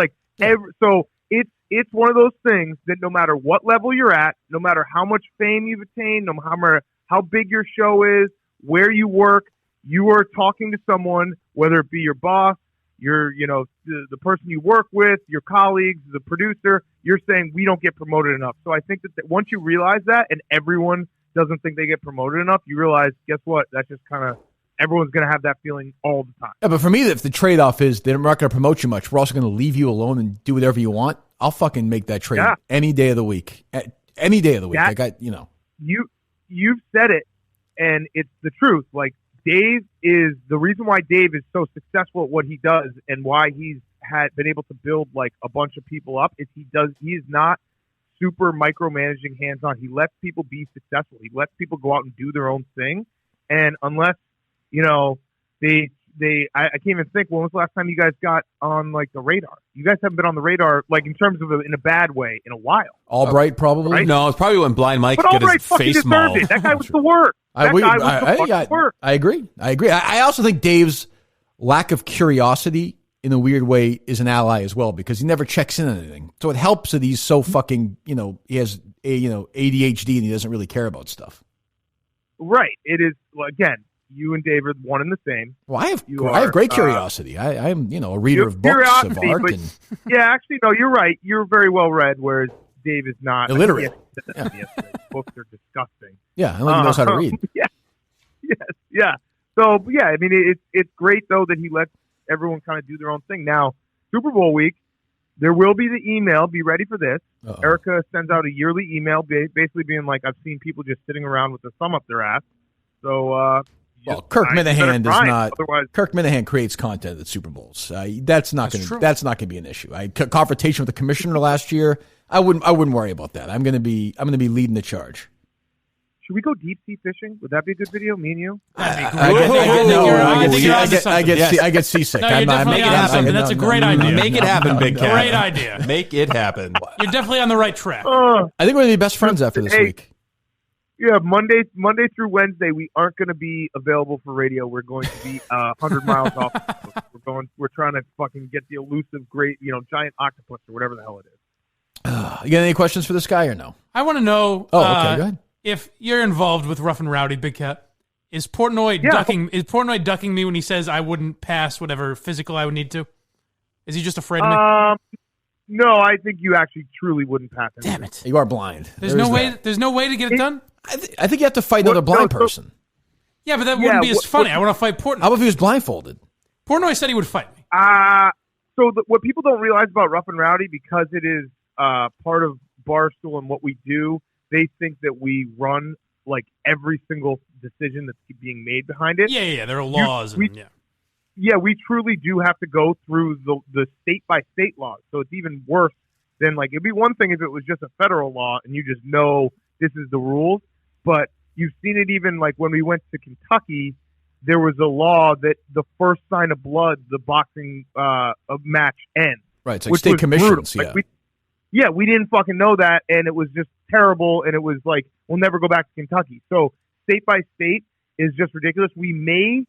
It's one of those things that no matter what level you're at, no matter how much fame you've attained, no matter how big your show is, where you work, you are talking to someone, whether it be your boss, the person you work with, your colleagues, the producer, you're saying we don't get promoted enough. So I think that once you realize that and everyone doesn't think they get promoted enough, you realize, guess what? That's just kind of, everyone's going to have that feeling all the time. Yeah, but for me, if the trade-off is they're not going to promote you much, we're also going to leave you alone and do whatever you want, I'll fucking make that trade any day of the week. Any day of the week. You've said it, and it's the truth. Like, Dave is the reason why Dave is so successful at what he does and why he's been able to build like a bunch of people up is he is not super micromanaging, hands-on. He lets people be successful. He lets people go out and do their own thing. And unless, I can't even think, when was the last time you guys got on like the radar? You guys haven't been on the radar, like in terms of in a bad way, in a while. Albright probably? Right? No, it's probably when Blind Mike got his face mauled. That guy was the worst. I agree. I also think Dave's lack of curiosity in a weird way is an ally as well, because he never checks in on anything. So it helps that he's so fucking, he has ADHD and he doesn't really care about stuff. Right. It is, again, you and David, one and the same. Well, I have great curiosity. I'm a reader of books, of art. But, actually, no, you're right. You're very well read, whereas Dave is not. Illiterate. Books are disgusting. Yeah, I don't think he knows how to read. Yeah. So, I mean, it's great, though, that he lets everyone kind of do their own thing. Now, Super Bowl week, there will be the email. Be ready for this. Uh-oh. Erica sends out a yearly email basically being like, I've seen people just sitting around with their thumb up their ass. So, well, Kirk Minahan does not. Otherwise, Kirk Minahan creates content at Super Bowls. That's not going to be an issue. Confrontation with the commissioner last year. I wouldn't worry about that. I'm going to be leading the charge. Should we go deep sea fishing? Would that be a good video, me and you? That'd be great. I get seasick. No, make it happen. That's a great idea. Make it happen, Big Cat. Great idea. Make it happen. You're definitely on the right track. I think we're going to be best friends after this week. Yeah, Monday through Wednesday, we aren't going to be available for radio. We're going to be 100 miles off. We're trying to fucking get the elusive, great, giant octopus or whatever the hell it is. You got any questions for this guy or no? I want to know. Oh, okay, go ahead. If you're involved with Rough and Rowdy, Big Cat, is Portnoy ducking? Is Portnoy ducking me when he says I wouldn't pass whatever physical I would need to? Is he just afraid of me? No, I think you actually truly wouldn't pass him. Damn it! You are blind. There's no way to get it done. I think you have to fight another blind person. Yeah, but that wouldn't be as funny. I want to fight Portnoy. How about if he was blindfolded? Portnoy said he would fight me. What people don't realize about Rough and Rowdy, because it is part of Barstool and what we do, they think that we run like every single decision that's being made behind it. Yeah. There are laws. We truly do have to go through the state-by-state laws. So it's even worse than, like, it'd be one thing if it was just a federal law and you just know this is the rules. But you've seen it even, like, when we went to Kentucky, there was a law that the first sign of blood, the boxing match ends. Right, it's like state commissions, yeah. Like we didn't fucking know that, and it was just terrible, and it was like, we'll never go back to Kentucky. So state by state is just ridiculous. We may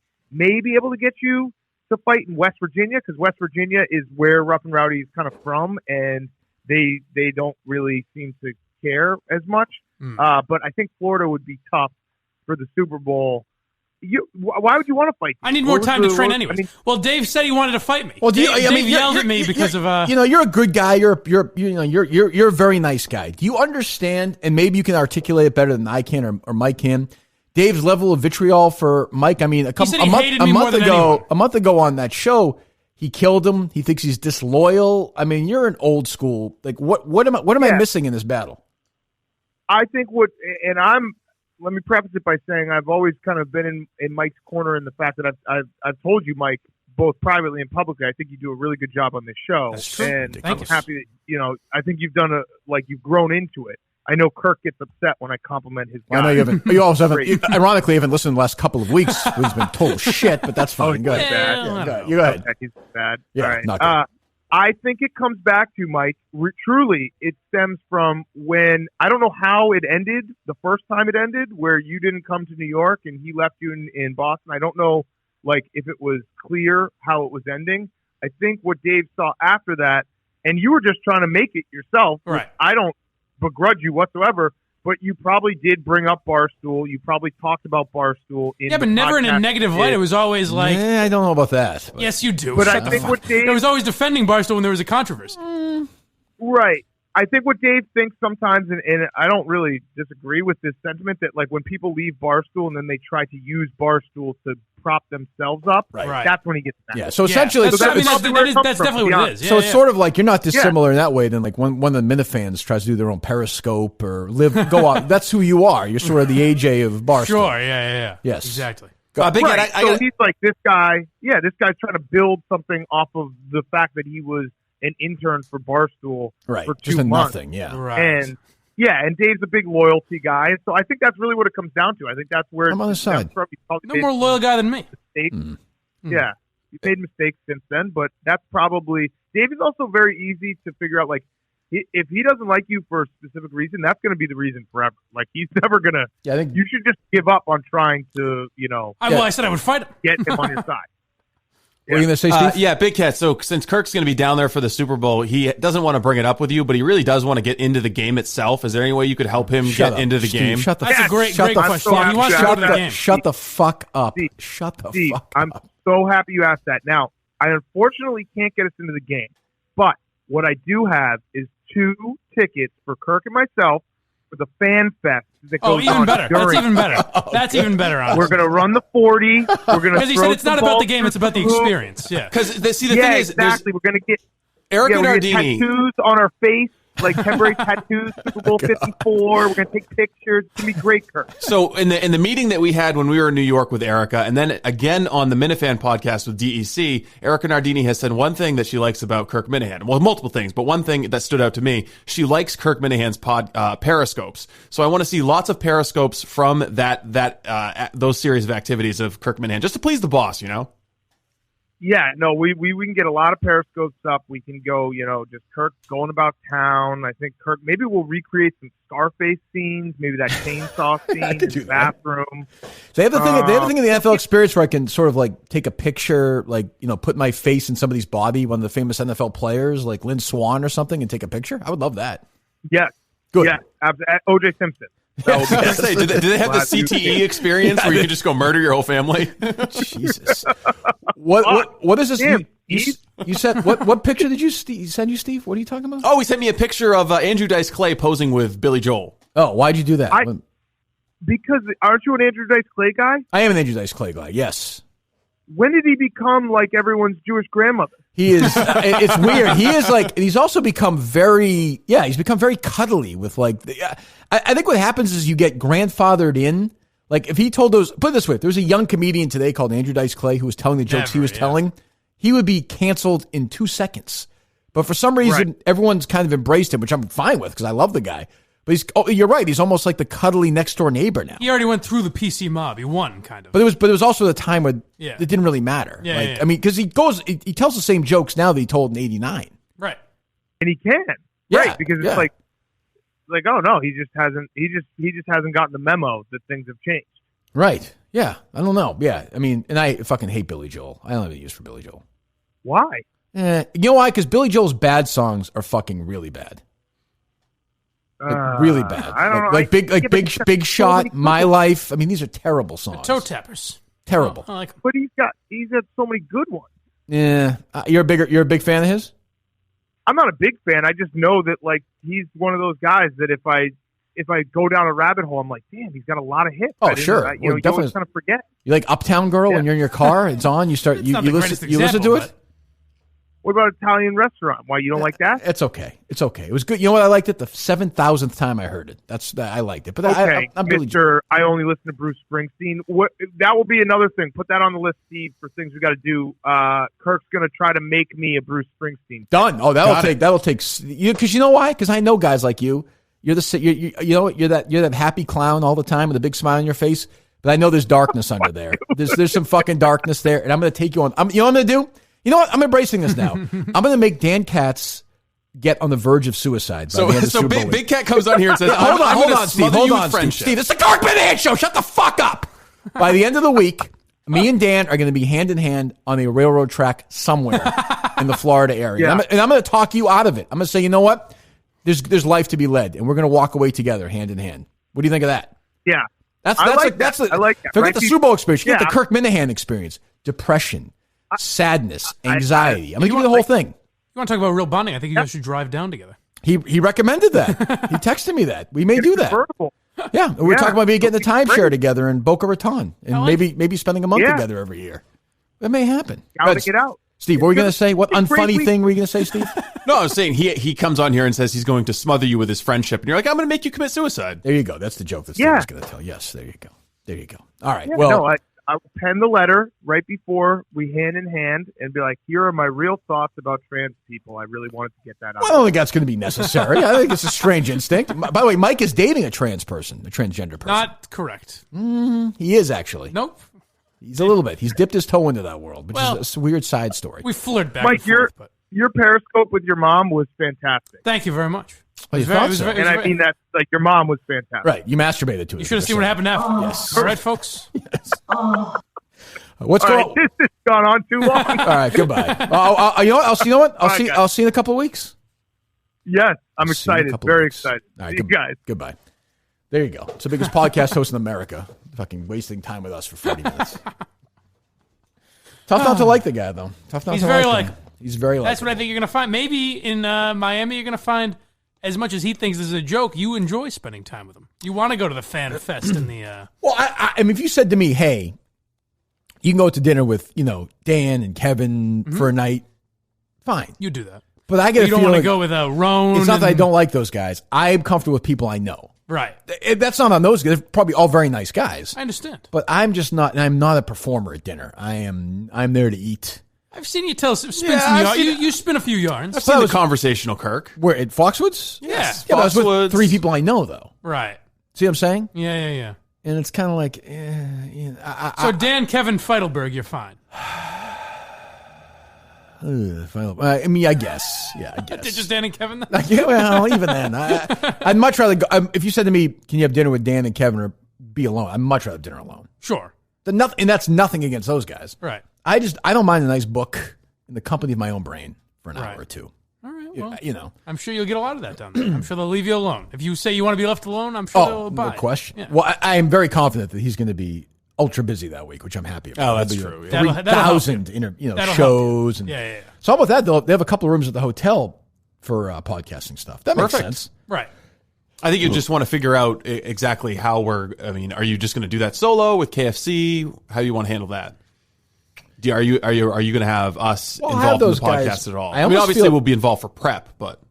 be able to get you to fight in West Virginia, because West Virginia is where Rough and Rowdy is kind of from, and they don't really seem to care as much. But I think Florida would be tough for the Super Bowl. Why would you want to fight? I need more time to train anyway. Well, Dave said he wanted to fight me. Well, Dave yelled at me because of you're a good guy. You're a very nice guy. Do you understand? And maybe you can articulate it better than I can or Mike can. Dave's level of vitriol for Mike. I mean, a month ago on that show, he killed him. He thinks he's disloyal. I mean, you're an old school. Like, what am I missing in this battle? I think let me preface it by saying I've always kind of been in Mike's corner in the fact that I've told you, Mike, both privately and publicly, I think you do a really good job on this show. That's true. And I'm happy that, I think you've done you've grown into it. I know Kirk gets upset when I compliment his guy. I know you haven't. You also haven't. Ironically, haven't listened the last couple of weeks. He's been total shit, but that's fine. Go ahead. You go ahead. He's bad. Yeah, all right. not good. I think it comes back to, Mike, truly, it stems from when, I don't know how it ended, the first time it ended, where you didn't come to New York and he left you in Boston. I don't know, if it was clear how it was ending. I think what Dave saw after that, and you were just trying to make it yourself. Right. I don't begrudge you whatsoever, but you probably did bring up Barstool. You probably talked about Barstool. But never in a negative light. It was always like... I don't know about that. But. Yes, you do. But I think what Dave... It was always defending Barstool when there was a controversy. Right. I think what Dave thinks sometimes, and I don't really disagree with this sentiment, that when people leave Barstool and then they try to use Barstool to prop themselves up, that's when he gets mad. Yeah, so essentially... That's definitely what it is. So it's sort of like you're not dissimilar in that way than when one of the Minifans tries to do their own Periscope or go on. That's who you are. You're sort of the AJ of Barstool. Sure, yeah. Yes. Exactly. So he's like, this guy's trying to build something off of the fact that he was an intern for Barstool for 2 months. Nothing, And Dave's a big loyalty guy, so I think that's really what it comes down to. I think that's where I'm on the side. No more loyal guy than me. Yeah, he's made mistakes since then, but that's probably Dave is also very easy to figure out. If he doesn't like you for a specific reason, that's going to be the reason forever. He's never going to. Yeah, I think you should just give up on trying to, I said I would fight him. Get him on your side. What are you going to say, Steve? Big Cat. So since Kirk's going to be down there for the Super Bowl, he doesn't want to bring it up with you, but he really does want to get into the game itself. Is there any way you could help him get into the game? That's a great question. He wants to go to the game. Shut the fuck up. I'm so happy you asked that. Now, I unfortunately can't get us into the game, but what I do have is 2 tickets for Kirk and myself for the Fan Fest that goes even on better. during. That's even better. That's even better. Honestly. We're going to run the 40. We're going to because he said it's not about the game; it's about the experience. Yeah. Because the thing is, exactly. We're going to get Erica Nardini tattoos on our face. Like temporary tattoos, Super Bowl 54. We're gonna take pictures. It's gonna be great, Kirk. So in the meeting that we had when we were in New York with Erica, and then again on the Minifan podcast with DEC, Erica Nardini has said one thing that she likes about Kirk Minahan. Well, multiple things, but one thing that stood out to me: she likes Kirk Minahan's periscopes. So I want to see lots of periscopes from those series of activities of Kirk Minahan, just to please the boss, you know. Yeah, no, we can get a lot of periscopes up. We can go, just Kirk going about town. I think Kirk, maybe we'll recreate some Scarface scenes, maybe that chainsaw scene in the bathroom. So they have the thing in the NFL experience where I can sort of like take a picture, like, put my face in somebody's body, one of the famous NFL players, like Lynn Swann or something, and take a picture. I would love that. Yes. Good. Yeah. O.J. Simpson. Do they have the CTE experience where you can just go murder your whole family? Jesus. What is this? You said what picture did you send you, Steve? What are you talking about? Oh, he sent me a picture of Andrew Dice Clay posing with Billy Joel. Oh, why'd you do that? Because aren't you an Andrew Dice Clay guy? I am an Andrew Dice Clay guy. Yes. When did he become like everyone's Jewish grandmother? He is. It's weird. He is like. He's also become very. Yeah, he's become very cuddly with like. I think what happens is you get grandfathered in. Like if he told those. Put it this way: if there was a young comedian today called Andrew Dice Clay who was telling the jokes he was telling, he would be canceled in 2 seconds. But for some reason, everyone's kind of embraced him, which I'm fine with because I love the guy. But you're right. He's almost like the cuddly next door neighbor now. He already went through the PC mob. He won, kind of. But it was also the time when it didn't really matter. Yeah, I mean, because he tells the same jokes now that he told in '89. Right. And he can. Yeah, right, because it's like oh no, he just hasn't gotten the memo that things have changed. Right. Yeah. I don't know. Yeah. I mean, and I fucking hate Billy Joel. I don't have any use for Billy Joel. Why? You know why? Because Billy Joel's bad songs are fucking really bad. Like, really bad. I don't know. Like Big Shot, My Life. I mean, these are terrible songs. Toe tappers. Terrible. I like 'em. But he's got so many good ones. Yeah. You're a big fan of his? I'm not a big fan. I just know that like he's one of those guys that if I go down a rabbit hole, I'm like, damn, he's got a lot of hits. Oh, sure. You always kind of forget. You like Uptown Girl when you're in your car? It's on. You start. You listen to it. What about Italian Restaurant? Why you don't like that? It's okay. It's okay. It was good. You know what? I liked it the 7,000th time I heard it. I liked it. But okay, I'm really Mr. I only listen to Bruce Springsteen. That will be another thing. Put that on the list, Steve, for things we got to do. Kirk's going to try to make me a Bruce Springsteen fan. Done. Oh, that'll take. Because you know why? Because I know guys like you. You're that happy clown all the time with a big smile on your face. But I know there's darkness under there. There's some fucking darkness there, and I'm going to take you on. You know what I'm going to do? You know what? I'm embracing this now. I'm going to make Dan Katz get on the verge of suicide. So Big Cat comes on here and says, hold on, Steve. Hold on, Steve. It's the Kirk Minahan Show. Shut the fuck up. By the end of the week, me and Dan are going to be hand in hand on a railroad track somewhere in the Florida area. Yeah. And I'm going to talk you out of it. I'm going to say, you know what? There's life to be led, and we're going to walk away together, hand in hand. What do you think of that? Yeah. I like that. Forget the Super Bowl experience. You get the Kirk Minahan experience. Depression. Sadness, anxiety. I'm going to give you the whole thing. You want to talk about real bonding? I think you guys should drive down together. He recommended that. He texted me that. We may do that. Yeah, we're talking about maybe getting a timeshare together in Boca Raton and maybe spending a month together every year. That may happen. Gotta get out. Steve, what were we going to say? What unfunny thing were you going to say, Steve? No, I was saying he comes on here and says he's going to smother you with his friendship, and you're like, I'm going to make you commit suicide. There you go. That's the joke that Steve was going to tell. Yes, there you go. There you go. All right. Yeah, well, I will pen the letter right before we hand in hand and be like, here are my real thoughts about trans people. I really wanted to get that out. I don't think that's going to be necessary. I think it's a strange instinct. By the way, Mike is dating a trans person, a transgender person. Not correct. He is actually. Nope. He's a little bit. He's dipped his toe into that world, which is a weird side story. We flirted back Mike, and forth. your Periscope with your mom was fantastic. Thank you very much. Well, you thought so. And I mean that, like, your mom was fantastic. Right. You masturbated to it. You should have seen what happened after. Yes. All right, folks. Yes. What's going on? This has gone on too long. All right, goodbye. You know what? You know what? I'll see you in a couple of weeks. Yes, I'm excited. Very excited. All right, see you guys. Goodbye. There you go. It's the biggest podcast host in America. Fucking wasting time with us for 40 minutes. Tough not to like the guy, though. Tough not He's to very like him. likable. He's very likable. That's what I think you're going to find. Maybe in Miami you're going to find as much as he thinks this is a joke, you enjoy spending time with him. You want to go to the fan fest and the. Well, I mean, if you said to me, "Hey, you can go to dinner with Dan and Kevin for a night," fine, you do that. But I get you don't want to go with Roan. It's not that I don't like those guys. I'm comfortable with people I know. Right. That's not on those guys. They're probably all very nice guys. I understand. But I'm just not. I'm not a performer at dinner. I'm there to eat. I've seen you spin some yarns. You spin a few yarns. I've seen the conversational Kirk. Where at Foxwoods? Yes. Yeah, but I was with 3 people I know though. Right. See what I'm saying? Yeah. And it's kind of like, so Dan, Kevin, Feidelberg, you're fine. I mean, I guess. Yeah, I guess. Just Dan and Kevin? Yeah, well, even then. I'd much rather go. If you said to me, can you have dinner with Dan and Kevin or be alone? I'd much rather have dinner alone. Sure. And that's nothing against those guys. Right. I don't mind a nice book in the company of my own brain for an hour or two. All right, well, I'm sure you'll get a lot of that down there. I'm sure they'll leave you alone. If you say you want to be left alone, I'm sure they'll abide. No question. Yeah. Well, I am very confident that he's going to be ultra busy that week, which I'm happy about. Oh, that's true. Yeah. 3,000 shows. And yeah. So how about that? They have a couple of rooms at the hotel for podcasting stuff. That makes sense. Right. I think you just want to figure out exactly how are you just going to do that solo with KFC? How do you want to handle that? Are you going to have us involved in the podcast at all? I mean, obviously we'll be involved for prep, but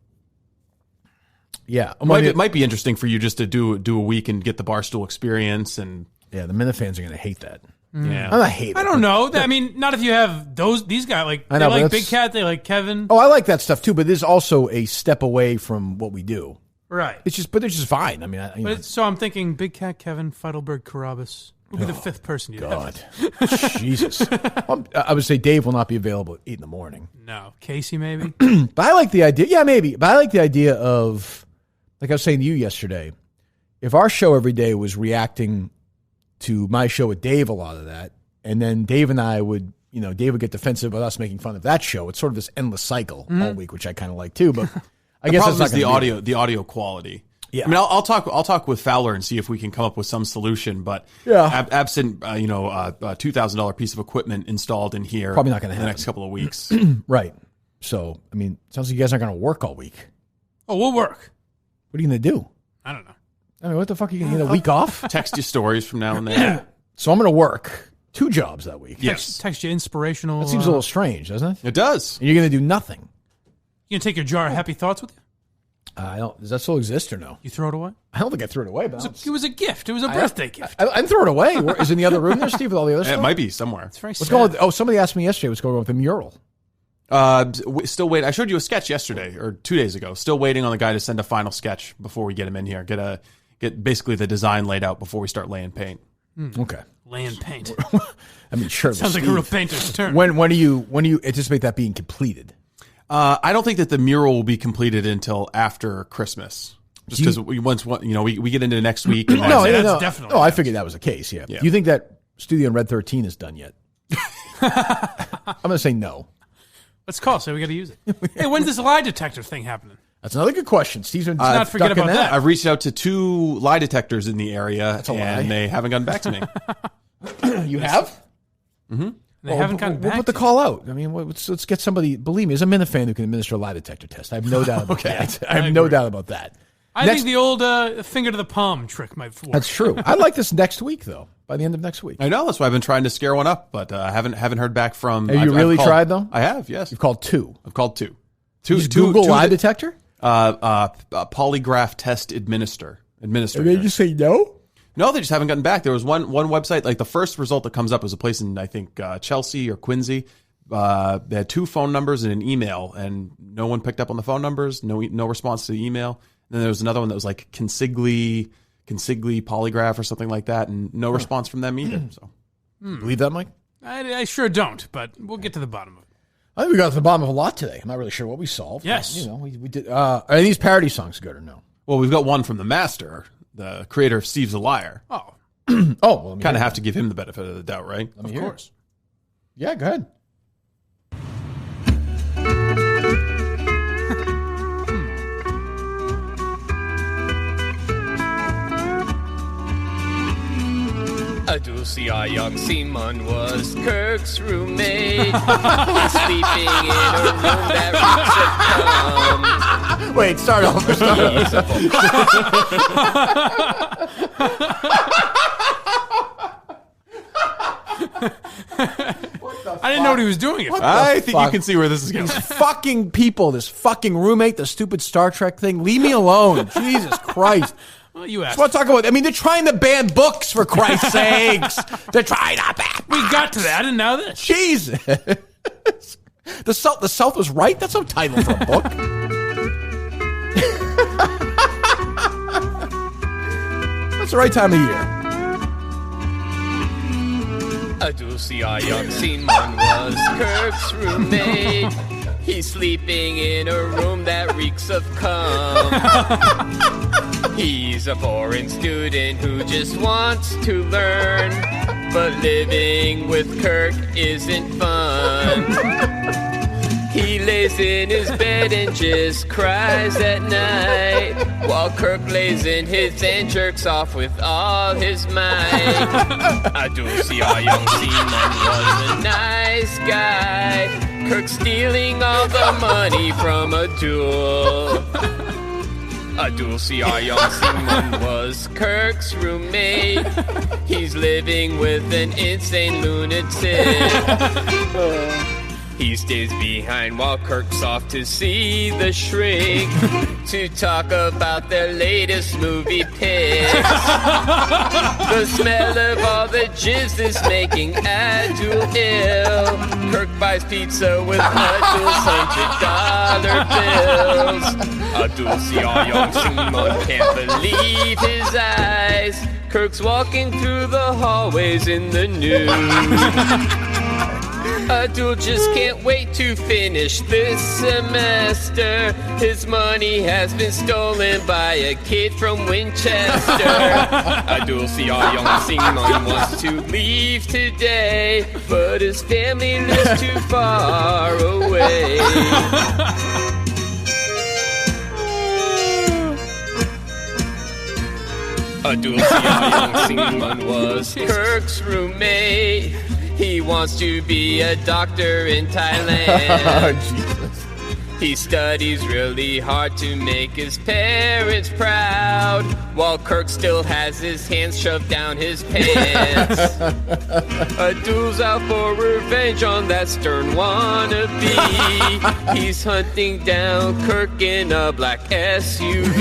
yeah, it might be interesting for you just to do a week and get the Barstool experience. And yeah, the Minifans are going to hate that. Yeah, I hate it. I don't know. I mean, not if you have these guys they like Big Cat, they like Kevin. Oh, I like that stuff too, but it is also a step away from what we do. Right. It's just fine. I mean, so I'm thinking Big Cat, Kevin, Feidelberg, Carabas. Who'll be the 5th person you'd have? Jesus. I would say Dave will not be available at 8 in the morning. No. Casey, maybe? But I like the idea. Yeah, maybe. But I like the idea of, like I was saying to you yesterday, if our show every day was reacting to my show with Dave, a lot of that, and then Dave and I would, Dave would get defensive about us making fun of that show. It's sort of this endless cycle all week, which I kind of like too. But I guess that's not the audio quality. Yeah, I mean, I'll talk with Fowler and see if we can come up with some solution. But absent a $2,000 piece of equipment installed in here, probably not going to happen in the next couple of weeks. Right. So I mean, it sounds like you guys aren't going to work all week. Oh, we'll work. What are you going to do? I don't know. I mean, what the fuck are you going to get a week off? Text you stories from now and then. So I'm going to work 2 jobs that week. Yes. Text you inspirational. That seems a little strange, doesn't it? It does. And you're going to do nothing. You going to take your jar of happy thoughts with you? Does that still exist or no? You throw it away? I don't think I threw it away. But it was a gift. It was a birthday gift. I throw it away. Is it in the other room there, Steve, with all the other stuff? It might be somewhere. It's very what's going on? Somebody asked me yesterday what's going on with the mural. Still waiting. I showed you a sketch yesterday or 2 days ago. Still waiting on the guy to send a final sketch before we get him in here. Get basically the design laid out before we start laying paint. Okay. Laying paint. I mean, sure. Sounds like a real painter's term. When do you anticipate that being completed? I don't think that the mural will be completed until after Christmas. Just because we get into next week. And no, definitely. No, I figured that was the case. Yeah. Do you think that Studio in Red 13 is done yet? I'm going to say no. Let's call. So we got to use it. Hey, when's this lie detector thing happening? That's another good question. Steve's been not forget about that. I've reached out to 2 lie detectors in the area, and they haven't gotten back to me. You have? Mm-hmm. They haven't gotten back. We'll put the call out. I mean, let's get somebody. Believe me, as a Minifan who can administer a lie detector test, I have no doubt about that. I have no doubt about that. I think the old finger to the palm trick might work. That's true. I'd like this next week, though. By the end of next week. I know. That's why I've been trying to scare one up, but I haven't heard back from. Have you really tried, though? I have. Yes. You've called 2. I've called 2. Google lie detector. Polygraph test administrator. And they just say no? No, they just haven't gotten back. There was one website, like the first result that comes up is a place in, I think, Chelsea or Quincy. They had 2 phone numbers and an email, and no one picked up on the phone numbers, no response to the email. And then there was another one that was like Consigli Polygraph or something like that, and no response from them either. So, Believe that, Mike? I sure don't, but we'll get to the bottom of it. I think we got to the bottom of a lot today. I'm not really sure what we solved. Yes. But, we did. Are these parody songs good or no? Well, we've got one from the master, the creator of Steve's a Liar. Oh. Well, kind of have to give him the benefit of the doubt, right? Of course. Yeah, go ahead. A Dulcie, our young seaman, was Kirk's roommate, sleeping in a room that Wait, start over. I didn't know what he was doing it for. I think you can see where this is going. These fucking people, this fucking roommate, the stupid Star Trek thing. Leave me alone. Jesus Christ. Well, you asked. What talk about? I mean, they're trying to ban books, for Christ's sakes. They're trying to ban. We got to that, and now this. Jesus. The South was right? That's no title for a book. That's the right time of year. A dulce young seaman was Kirk's roommate. He's sleeping in a room that reeks of cum. He's a foreign student who just wants to learn, but living with Kirk isn't fun. He lays in his bed and just cries at night, while Kirk lays in his and jerks off with all his might. A dulce young seaman was a nice guy. Kirk stealing all the money from a duel. A dulce young seaman was Kirk's roommate. He's living with an insane lunatic. He stays behind while Kirk's off to see the shrink to talk about their latest movie picks. The smell of all the jizz is making Abdul ill. Kirk buys pizza with Abdul's $100 bills. Abdul's young Simon can't believe his eyes. Kirk's walking through the hallways in the nude. Abdul just can't wait to finish this semester. His money has been stolen by a kid from Winchester. Abdul young Simon wants to leave today, but his family lives too far away. Abdul young Simon was Kirk's roommate. He wants to be a doctor in Thailand. Oh, Jesus. He studies really hard to make his parents proud, while Kirk still has his hands shoved down his pants. Abdul's out for revenge on that stern wannabe. He's hunting down Kirk in a black SUV.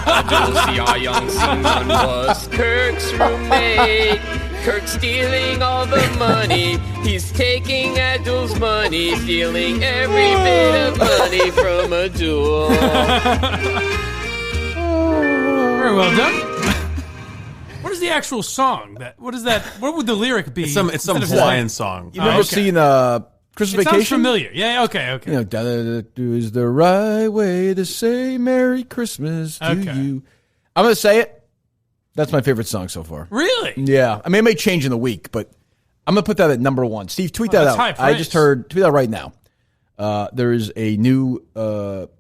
Abdul's young seaman was Kirk's roommate. Kirk stealing all the money. He's taking Abdul's money, stealing every bit of money from Abdul. Very well done. What is the actual song? What is that? What would the lyric be? It's some Hawaiian song. You never seen Christmas Vacation? Sounds familiar. Yeah, okay. You know, da is the right way to say Merry Christmas to you. I'm going to say it. That's my favorite song so far. Really? Yeah. I mean, it may change in the week, but I'm going to put that at number one. Steve, tweet that out. High praise. I just heard, tweet that right now. There is a new, all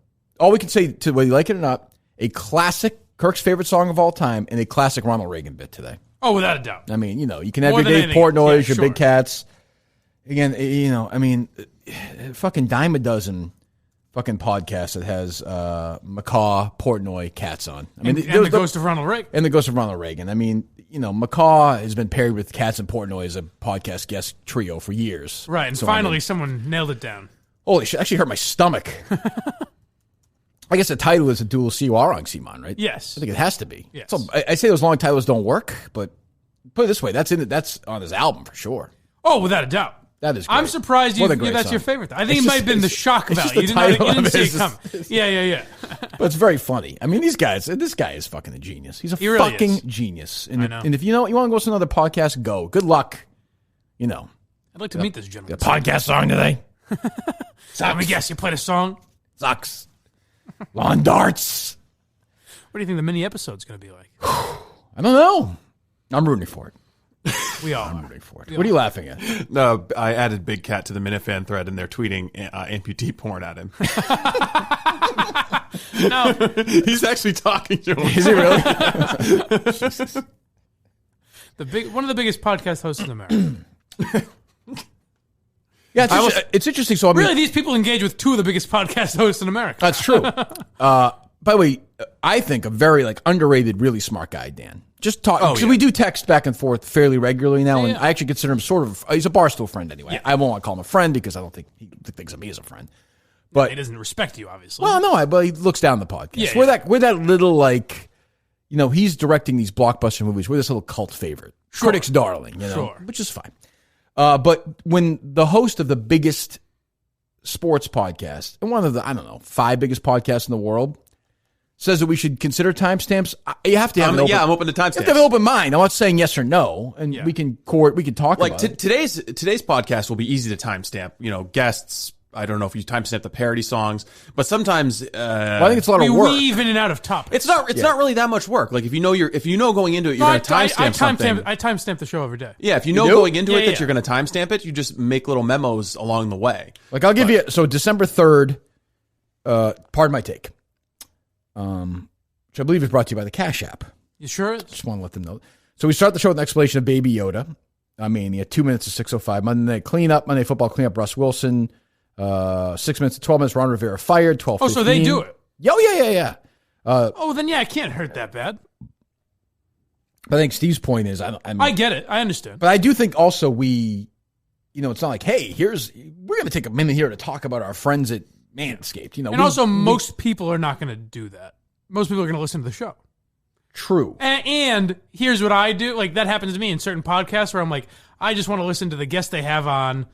we can say, to whether you like it or not, a classic, Kirk's favorite song of all time, and a classic Ronald Reagan bit today. Oh, without a doubt. I mean, you know, you can have your Dave Portnoy's, your Big Cats. Again, you know, I mean, fucking dime a dozen fucking podcast that has McCaw, Portnoy, Cats on. I mean, and the Ghost of Ronald Reagan. And the Ghost of Ronald Reagan. I mean, you know, McCaw has been paired with Cats and Portnoy as a podcast guest trio for years. Right, and so finally someone nailed it down. Holy shit, actually hurt my stomach. I guess the title is a dual C-U-R-ong Simon, right? Yes. I think it has to be. Yes. So I say those long titles don't work, but put it this way, that's on his album for sure. Oh, without a doubt. That is great. I'm surprised that's song. your favorite. I think it might have been the shock value. You didn't see it coming. Yeah. But it's very funny. I mean, this guy is fucking a genius. He's a fucking genius. And, I know. And if you want to go to another podcast, go. Good luck. You know. I'd like to meet this gentleman. The podcast song today. Let me guess, you played a song? Sucks. Lawn darts. What do you think the mini episode's going to be like? I don't know. I'm rooting for it. We are. I'm rooting for it. What are you laughing at? No, I added Big Cat to the Minifan thread, and they're tweeting amputee porn at him. No. He's actually talking to him. Is he really? Jesus. One of the biggest podcast hosts in America. Yeah, it's interesting. So really, these people engage with two of the biggest podcast hosts in America. That's true. By the way, I think a very underrated, really smart guy, Dan. Just talk because we do text back and forth fairly regularly now, and I actually consider him sort of. He's a Barstool friend anyway. I won't want to call him a friend because I don't think he thinks of me as a friend. But he doesn't respect you, obviously. Well, no, but he looks down the podcast. Yeah, we're that little he's directing these blockbuster movies. We're this little cult favorite, critics' darling, which is fine. But when the host of the biggest sports podcast and one of the 5 biggest podcasts in the world says that we should consider timestamps, you have to have I'm open to timestamps. You have to have an open mind. I'm not saying yes or no, and we can talk about it. Today's podcast will be easy to timestamp. Guests. I don't know if you timestamp the parody songs, but sometimes I think it's a lot of work. We weave in and out of topics. It's not really that much work. Like if you know going into it, you're going to timestamp something. I timestamp the show every day. Yeah, if you know going into it that you're going to timestamp it, you just make little memos along the way. Like I'll give you December 3rd. Pardon my take. Which I believe is brought to you by the Cash App. You sure? Just want to let them know. So we start the show with an explanation of Baby Yoda. I mean, 2 minutes to 6:05. Monday Night Cleanup. Monday Football Cleanup. Russ Wilson. 6 minutes to 12 minutes. Ron Rivera fired. 12. Oh, so they do it. Yeah. Then it can't hurt that bad. But I think Steve's point is, I get it. I understand. But I do think also we, it's not like, hey, we're going to take a minute here to talk about our friends at Manscaped. And also most people are not going to do that. Most people are going to listen to the show. True. And here's what I do. Like that happens to me in certain podcasts where I'm like, I just want to listen to the guest they have on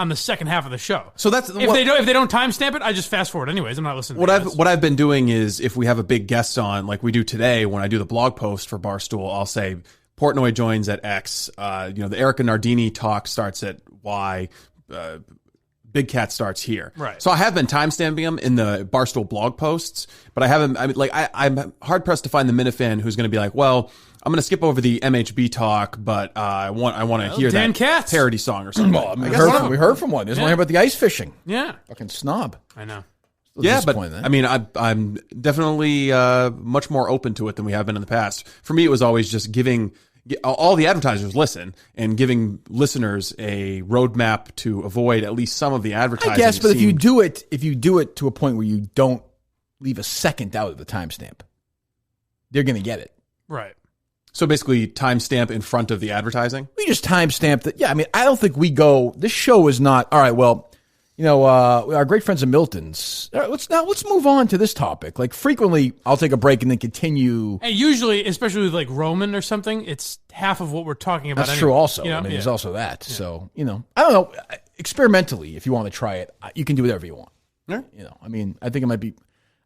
the second half of the show. So that's if they don't timestamp it, I just fast forward anyways. I'm not listening. What I've been doing is if we have a big guest on, like we do today, when I do the blog post for Barstool, I'll say Portnoy joins at X. The Erica Nardini talk starts at Y. Big Cat starts here. Right. So I have been timestamping them in the Barstool blog posts, but I haven't. I'm hard pressed to find the Minifan who's going to be like, well, I'm going to skip over the MHB talk, but I want to hear Dan that Katz. parody song or something. Well, we heard from one. There's one here about the ice fishing. Yeah. Fucking snob. I know. Yeah, but I mean, I'm definitely much more open to it than we have been in the past. For me, it was always just giving all the advertisers listen and giving listeners a roadmap to avoid at least some of the advertising. I guess, but if you do it to a point where you don't leave a second out of the timestamp, they're going to get it. Right. So basically, timestamp in front of the advertising? We just timestamp that. Yeah, I mean, I don't think we go. This show is not all right. Well, our great friends at Milton's. Let's move on to this topic. Like frequently, I'll take a break and then continue. And usually, especially with like Roman or something, it's half of what we're talking about. That's true. Also, I mean, there's also that. Yeah. So I don't know. Experimentally, if you want to try it, you can do whatever you want. Yeah. I mean, I think it might be.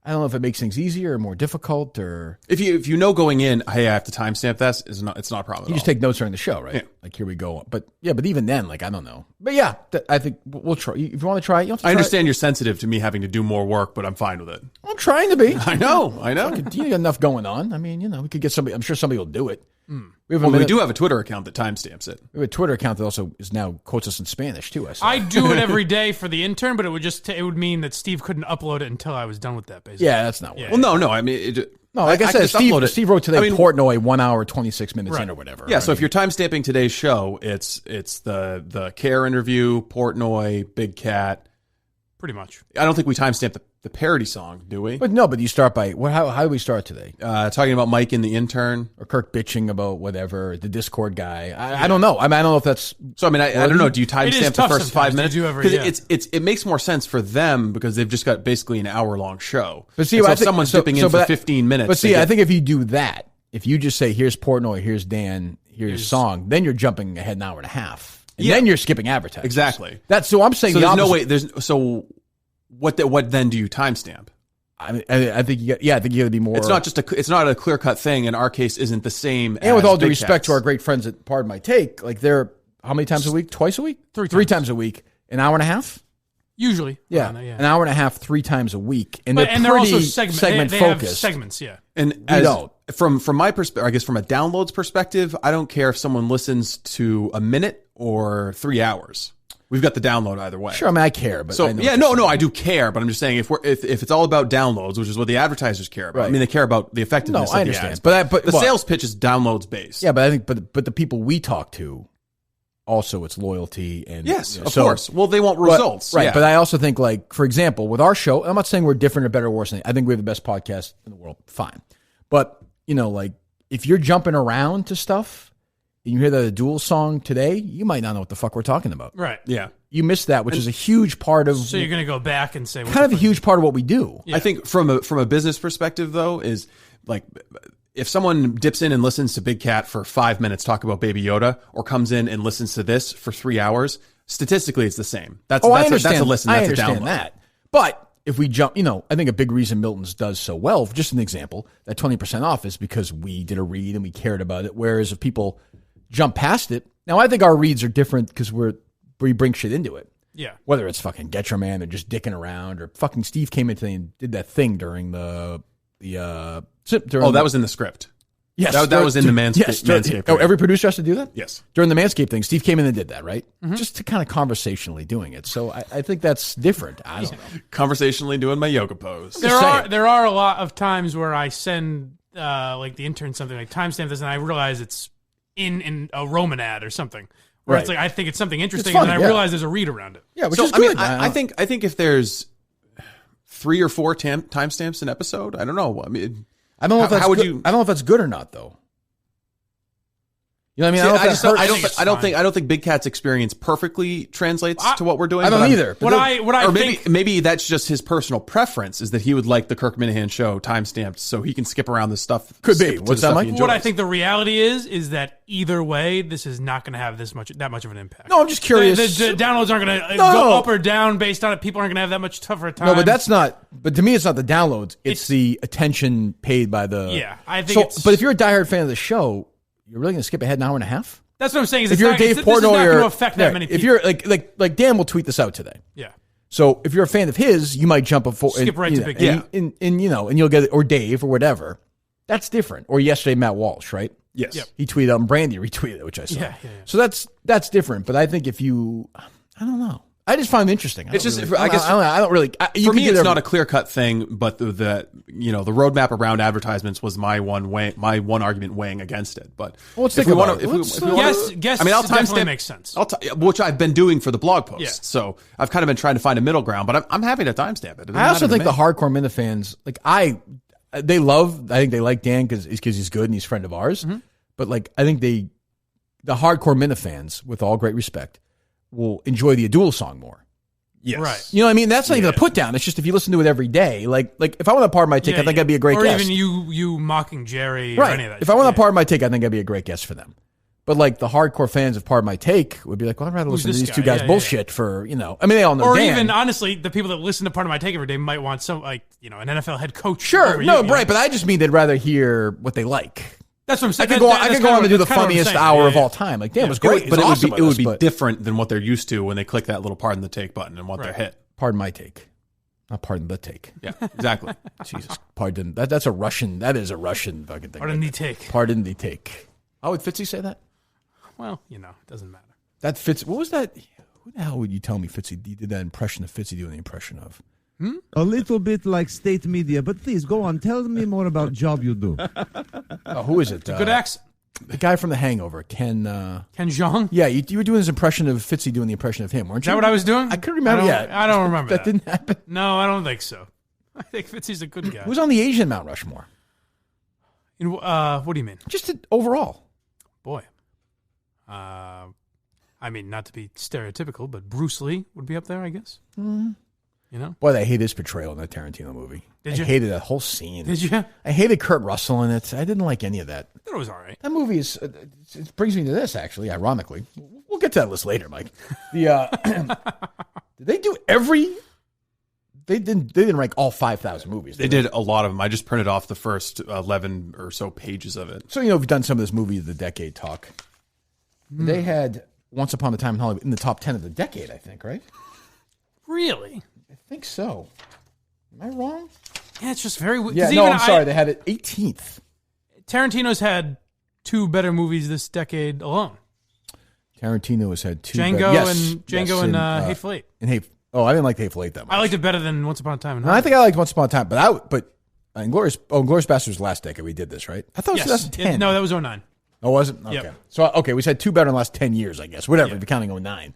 I don't know if it makes things easier or more difficult, or if you know going in, hey, I have to timestamp this. It's not a problem. You just take notes during the show, right? Yeah. Like here we go. But even then, like I don't know. But yeah, I think we'll try. If you want to try it, I understand you're sensitive to me having to do more work, but I'm fine with it. I'm trying to be. I know. You got enough going on. I mean, we could get somebody. I'm sure somebody will do it. We do have a Twitter account that timestamps it. We have a Twitter account that also quotes us in Spanish too. I do it every day for the intern, but it would mean that Steve couldn't upload it until I was done with that. Basically, yeah, that's not. Yeah. Well, no. I mean, like I said, Steve wrote today. Portnoy 1 hour 26 minutes in or whatever. Yeah, so if you're timestamping today's show, it's the Care interview, Portnoy, Big Cat. Pretty much. I don't think we timestamp the parody song, do we? But you start by how do we start today? Talking about Mike and the intern, or Kirk bitching about whatever the Discord guy. I don't know. I don't know if that's so. I mean, I don't know. Do you timestamp the first 5 minutes? Because it makes more sense for them because they've just got basically an hour-long show. But see, if someone's dipping in for 15 minutes. But see, I think if you do that, if you just say here's Portnoy, here's Dan, here's song, then you're jumping ahead an hour and a half, and then you're skipping advertising. Exactly. So I'm saying so there's no way. What then do you timestamp? I think you got to be more. It's not a clear cut thing. In our case, isn't the same. And with all due respect to our great friends at Pardon My Take, like they're how many times a week? Twice a week? Three times a week. An hour and a half. Usually, yeah, an hour and a half, 3 times a week, and they're also segment they focused. Have segments, yeah. And from my perspective, I guess from a downloads perspective, I don't care if someone listens to a minute or 3 hours. We've got the download either way. Sure, I mean I care, but I do care, but I'm just saying if it's all about downloads, which is what the advertisers care about. Right. I mean, they care about the effectiveness. I understand, but the sales pitch is downloads based. Yeah, but I think, but the people we talk to also it's loyalty and yes, of course. Well, they want results, right? Yeah. But I also think, like, for example, with our show, I'm not saying we're different or better or worse. I think we have the best podcast in the world. Fine, but like if you're jumping around to stuff and you hear the Duel song today, you might not know what the fuck we're talking about. Right? Yeah, you missed that, which is a huge part of. So you're going to go back and say, kind of a huge part of what we do. Yeah. I think from a business perspective, though, is like, if someone dips in and listens to Big Cat for 5 minutes talk about Baby Yoda, or comes in and listens to this for 3 hours, statistically it's the same. That's a listen. That's a download. I understand that. But if we jump, I think a big reason Milton's does so well, just an example, that 20% off is because we did a read and we cared about it. Whereas if people jump past it, now I think our reads are different because we bring shit into it. Yeah. Whether it's fucking Get Your Man or just dicking around, or fucking Steve came in today and did that thing during that was in the script. Yes, that was in the Manscaped. Oh, every producer has to do that? Yes. During the Manscaped thing, Steve came in and did that, right? Mm-hmm. Just to kind of conversationally doing it. So I think that's different. I don't know. Conversationally doing my yoga pose. There are a lot of times where I send like the intern something like timestamp this, and I realize it's in a Roman ad or something. Where it's like I think it's something interesting, and then I realize there's a read around it. Yeah, which is good. I think if there's 3 or 4 timestamps an episode, I don't know. I mean, I don't know if that's good. I don't know if that's good or not, though. You know what I mean? I don't think Big Cat's experience perfectly translates to what we're doing. I don't either. Maybe that's just his personal preference, is that he would like the Kirk Minahan show timestamped so he can skip around this stuff. Could be. What's that, Mike? What I think the reality is that either way, this is not going to have that much of an impact. No, I'm just curious. The downloads aren't going to go up or down based on it. People aren't going to have that much tougher time. No, but that's not. But to me, it's not the downloads. It's the attention paid by the. Yeah, I think. But if you're a diehard fan of the show, you're really going to skip ahead an hour and a half? That's what I'm saying. If you're Dave Portnoy, this is not going to affect that many people. If you're like Dan will tweet this out today. Yeah. So if you're a fan of his, you might jump skip right to Big Cat. And you'll get it, or Dave or whatever. That's different. Or yesterday, Matt Walsh, right? Yes. Yep. He tweeted out and Brandy retweeted it, which I saw. Yeah. So that's different. But I think if you, I don't know. I just find it interesting. I don't really. For me, it's not a clear cut thing, but the roadmap around advertisements was my one argument weighing against it. But let's think about it. Guess. I mean, I'll definitely makes sense. Which I've been doing for the blog post. Yeah. So I've kind of been trying to find a middle ground, but I'm happy to timestamp it. I also think the hardcore Minna fans, I think they like Dan because he's good and he's a friend of ours. Mm-hmm. But I think the hardcore Minna fans, with all great respect, will enjoy the Duel song more. Yes. Right. You know what I mean? That's not even a put down. It's just if you listen to it every day, like if I want to part of my take, I think I'd be a great guest. Or even you mocking Jerry or any of that. If I want to part of my take, I think I'd be a great guest for them. But the hardcore fans of part of my take would be like, well, I'd rather listen to these two guys bullshit for, I mean, they all know Or Dan. even, honestly, the people that listen to part of my take every day might want some, an NFL head coach. Sure. But I just mean they'd rather hear what they like. That's what I'm saying. I could go on to do the funniest hour of all time. Dan was great. But it would be different than what they're used to when they click that little pardon the take button and what they're hit. Pardon my take. Not pardon the take. Yeah, exactly. Jesus. Pardon. That is a Russian fucking thing. Pardon the take. Pardon the take. Oh, would Fitzy say that? Well, it doesn't matter. That Fitz. What was that? Who the hell would you tell me Fitzy did that impression of Fitzy doing the impression of? A little bit like state media, but please go on. Tell me more about job you do. Oh, who is it? Good accent. The guy from The Hangover, Ken Jeong? Yeah, you were doing his impression of Fitzy doing the impression of him, weren't you? Is that what I was doing? I couldn't remember. I don't remember that. Didn't happen? No, I don't think so. I think Fitzy's a good guy. Who's on the Asian Mount Rushmore? What do you mean? Just overall. Boy. I mean, not to be stereotypical, but Bruce Lee would be up there, I guess. Mm-hmm. Boy, I hate his portrayal in that Tarantino movie. Did you? I hated that whole scene. Did you? I hated Kurt Russell in it. I didn't like any of that. I thought it was all right. That movie is. It brings me to this, actually, ironically. We'll get to that list later, Mike. Did they do every... They didn't rank all 5,000 movies. They did a lot of them. I just printed off the first 11 or so pages of it. So, we've done some of this movie of the decade talk. They had Once Upon a Time in Hollywood in the top 10 of the decade, I think, right? Really? I think so. Am I wrong? Yeah, it's just very weird. Yeah, no, I'm sorry. They had it 18th. Tarantino's had 2 better movies this decade alone. Tarantino has had 2 Django and Hateful Eight. I didn't like Hateful Eight that much. I liked it better than Once Upon a Time in Hollywood. I think I liked Once Upon a Time, but Inglourious Basterds last decade we did this, right? I thought it was 2010. No, that was 2009. Oh, was it? Okay. Yep. So, okay, we said two better in the last 10 years, I guess. Whatever, if you're counting 09.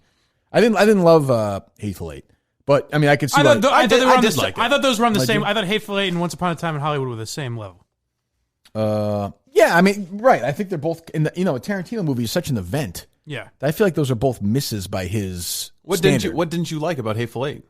I didn't love Hateful Eight. But, I mean, I could see I thought those were on the Like same. you? I thought Hateful Eight and Once Upon a Time in Hollywood were the same level. Yeah, I mean, right. I think they're both, a Tarantino movie is such an event. Yeah. I feel like those are both misses by his What standard. didn't you like about Hateful Eight?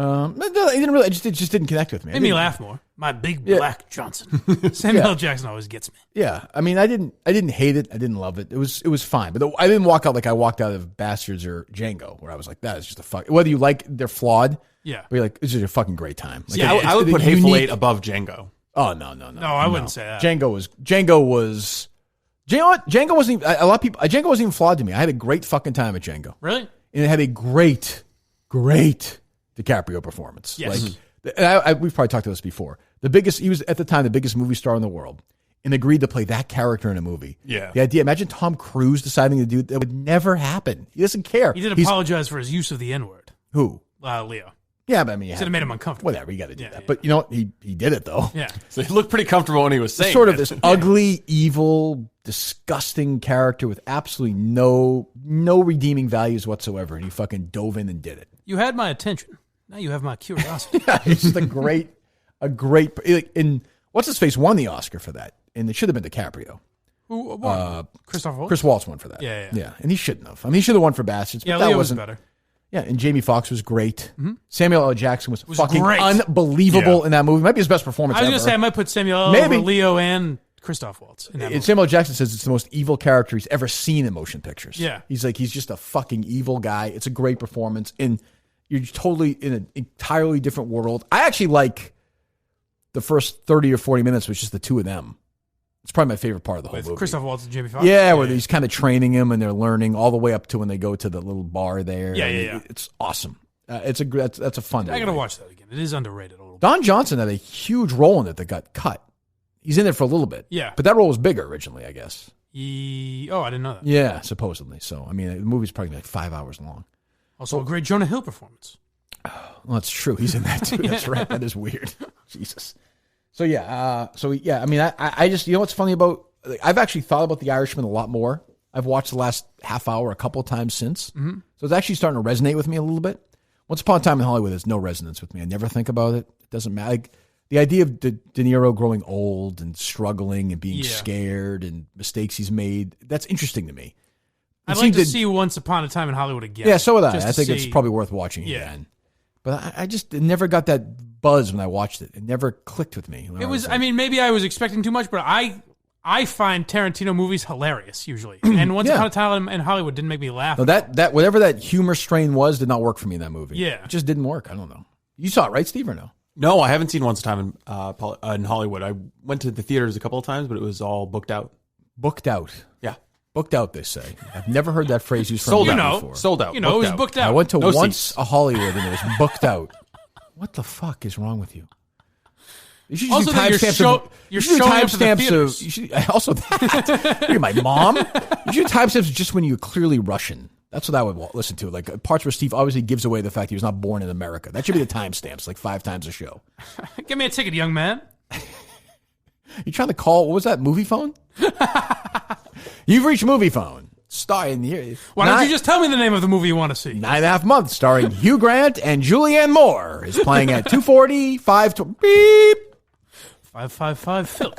It just didn't connect with me. Made me laugh more. My big black Johnson. Samuel L. Jackson always gets me. Yeah, I mean, I didn't hate it. I didn't love it. It was fine, but I didn't walk out like I walked out of Bastards or Django, where I was like, that is just a fuck. Whether you like, they're flawed. Yeah, but you're like, this is a fucking great time. Like, I would put Hateful Eight above Django. Oh no, I wouldn't say that. Django wasn't even, a lot of people. Django wasn't even flawed to me. I had a great fucking time at Django. Really, and it had a great DiCaprio performance. Yes. Like, we've probably talked about this before. He was at the time the biggest movie star in the world, and agreed to play that character in a movie. Yeah. The idea, imagine Tom Cruise deciding to do that would never happen. He doesn't care. He did apologize for his use of the N-word. Who? Leo. Yeah, but I mean, said it made him uncomfortable. Whatever, you got to do that. But you know what? He did it though. Yeah. So he looked pretty comfortable when he was saying it's sort of this ugly, evil, disgusting character with absolutely no redeeming values whatsoever, and he fucking dove in and did it. You had my attention. Now you have my curiosity. It's just a great. And what's his face won the Oscar for that, and it should have been DiCaprio. Who won? Christopher Waltz? Chris Waltz won for that. Yeah, and he shouldn't have. I mean, he should have won for Bastards. Yeah, but that Leo was wasn't better. Yeah, and Jamie Foxx was great. Mm-hmm. Samuel L. Jackson was fucking great. Unbelievable in that movie. Might be his best performance I was ever. going to say I might put Samuel L. Maybe. over Leo and Christoph Waltz in that movie. And Samuel L. Jackson says it's the most evil character he's ever seen in motion pictures. Yeah. He's just a fucking evil guy. It's a great performance. And you're totally in an entirely different world. I actually like the first 30 or 40 minutes was just the two of them. It's probably my favorite part of the whole movie. Christoph Waltz and Jamie Foxx? Yeah, where he's kind of training him and they're learning all the way up to when they go to the little bar there. Yeah. It's awesome. That's a fun movie. I got to watch that again. It is underrated a little bit. Don Johnson had a huge role in it that got cut. He's in there for a little bit. Yeah. But that role was bigger originally, I guess. I didn't know that. Yeah, supposedly. So, I mean, the movie's probably like 5 hours long. Also, a great Jonah Hill performance. Well, that's true. He's in that too. That's right. That is weird. Jesus. So, yeah. I mean, I just, what's funny about, I've actually thought about The Irishman a lot more. I've watched the last half hour a couple of times since. Mm-hmm. So it's actually starting to resonate with me a little bit. Once Upon a Time in Hollywood has no resonance with me. I never think about it. It doesn't matter. Like, the idea of De Niro growing old and struggling and being scared and mistakes he's made, that's interesting to me. I'd like to see Once Upon a Time in Hollywood again. Yeah, so would I. I think it's probably worth watching again. But I just never got that buzz when I watched it. It never clicked with me. It was, I mean, maybe I was expecting too much, but I find Tarantino movies hilarious usually. And Once Upon a Time in Hollywood didn't make me laugh. No, that whatever that humor strain was did not work for me in that movie. Yeah. It just didn't work. I don't know. You saw it, right, Steve, or no? No, I haven't seen Once Upon a Time in Hollywood. I went to the theaters a couple of times, but it was all booked out. Booked out? Yeah. Booked out, they say. I've never heard that phrase used from Sold you out before. Sold out. It was booked out. I went to No once seats. a Hollywood and it was booked out. What the fuck is wrong with you? You should Also do that timestamps. you're showing up to the timestamps theaters. of. You should, also that. You're my mom. You should do timestamps just when you're clearly Russian. That's what I would listen to. Like parts where Steve obviously gives away the fact he was not born in America. That should be the timestamps, like 5 times a show. Give me a ticket, young man. You trying to call? What was that? Movie phone? You've reached movie phone. Starring here. Why don't you just tell me the name of the movie you want to see? 9.5 months, starring Hugh Grant and Julianne Moore, is playing at 2:40, 5 to beep. 555 Phil.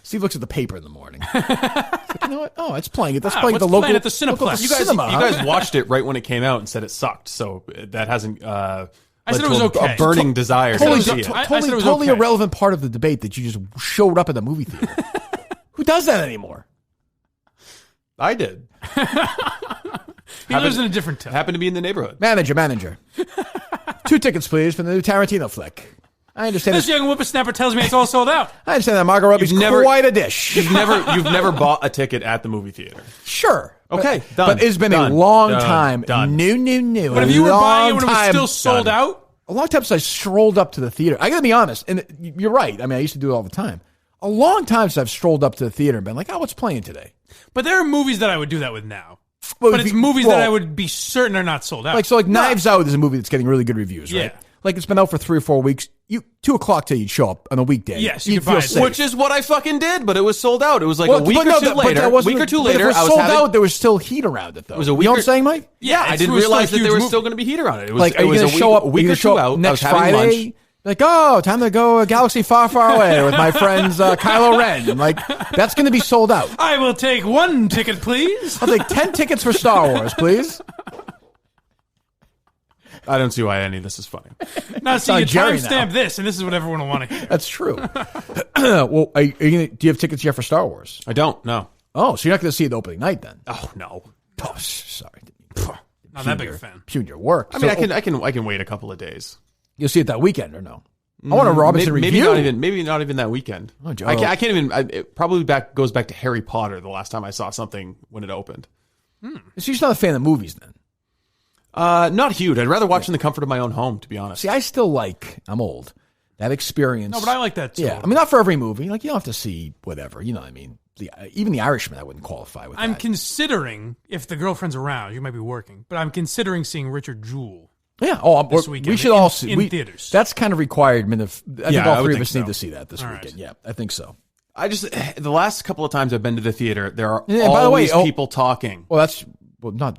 Steve looks at the paper in the morning. Like, you know what? Oh, it's playing it. That's playing at the what's local playing at the Cineplex? You guys, cinema. you guys watched it right when it came out and said it sucked. So that hasn't. I said it was okay. A burning desire Totally, to see it. I said it was totally okay. irrelevant part of the debate that you just showed up at the movie theater. Who does that anymore? I did. He lives in a different town. Happened to be in the neighborhood. Manager. 2 tickets, please, for the new Tarantino flick. I understand. This young whippersnapper tells me it's all sold out. I understand that Margot Robbie's quite a dish. You've never bought a ticket at the movie theater. Sure. Okay, but, done. But it's been Done. a long Done. time. Done. New. But if you were buying it when it was still sold out? A long time since I strolled up to the theater. I got to be honest, and you're right. I mean, I used to do it all the time. A long time since I've strolled up to the theater and been like, oh, what's playing today? But there are movies that I would do that with now. But it's movies that I would be certain are not sold out. Like Knives Out is a movie that's getting really good reviews, right? Yeah. like it's been out for 3 or 4 weeks. 2 o'clock till you'd show up on a weekday. Yes, you'd feel safe. Which is what I fucking did, but it was sold out. It was like a week or two later. But if it was sold out, there was still heat around it, though. It was a week. You know what I'm saying, Mike? Yeah, I didn't realize that there was still going to be heat around it. It was, like, are you going to show up? A week or two out next Friday? Like, oh, time to go a galaxy far, far away with my friends Kylo Ren. Like, that's going to be sold out. I will take 1 ticket, please. I'll take 10 tickets for Star Wars, please. I don't see why any of this is funny. Now, see, you timestamp this, and this is what everyone will want to hear. That's true. Well, do you have tickets yet for Star Wars? I don't, no. Oh, so you're not going to see it the opening night then? Oh, no. Oh, sorry. Not that big a fan. Pugn your work. I mean, I can wait a couple of days. You'll see it that weekend or no? I want a Robinson review. Maybe not even that weekend. Oh, Joe. I can't even. It probably goes back to Harry Potter. The last time I saw something when it opened. So you're not a fan of movies then? Not huge. I'd rather watch in the comfort of my own home, to be honest. See, I still like. I'm old. That experience. No, but I like that too. Yeah, I mean, not for every movie. Like you don't have to see whatever. You know what I mean? Even The Irishman, I wouldn't qualify with. I'm considering if the girlfriend's around. You might be working, but I'm considering seeing Richard Jewell. Yeah. This weekend. We should all see in theaters. That's kind of requirement of. I think all three of us need to see that this weekend. Right. Yeah, I think so. The last couple of times I've been to the theater, there are always people talking. Well,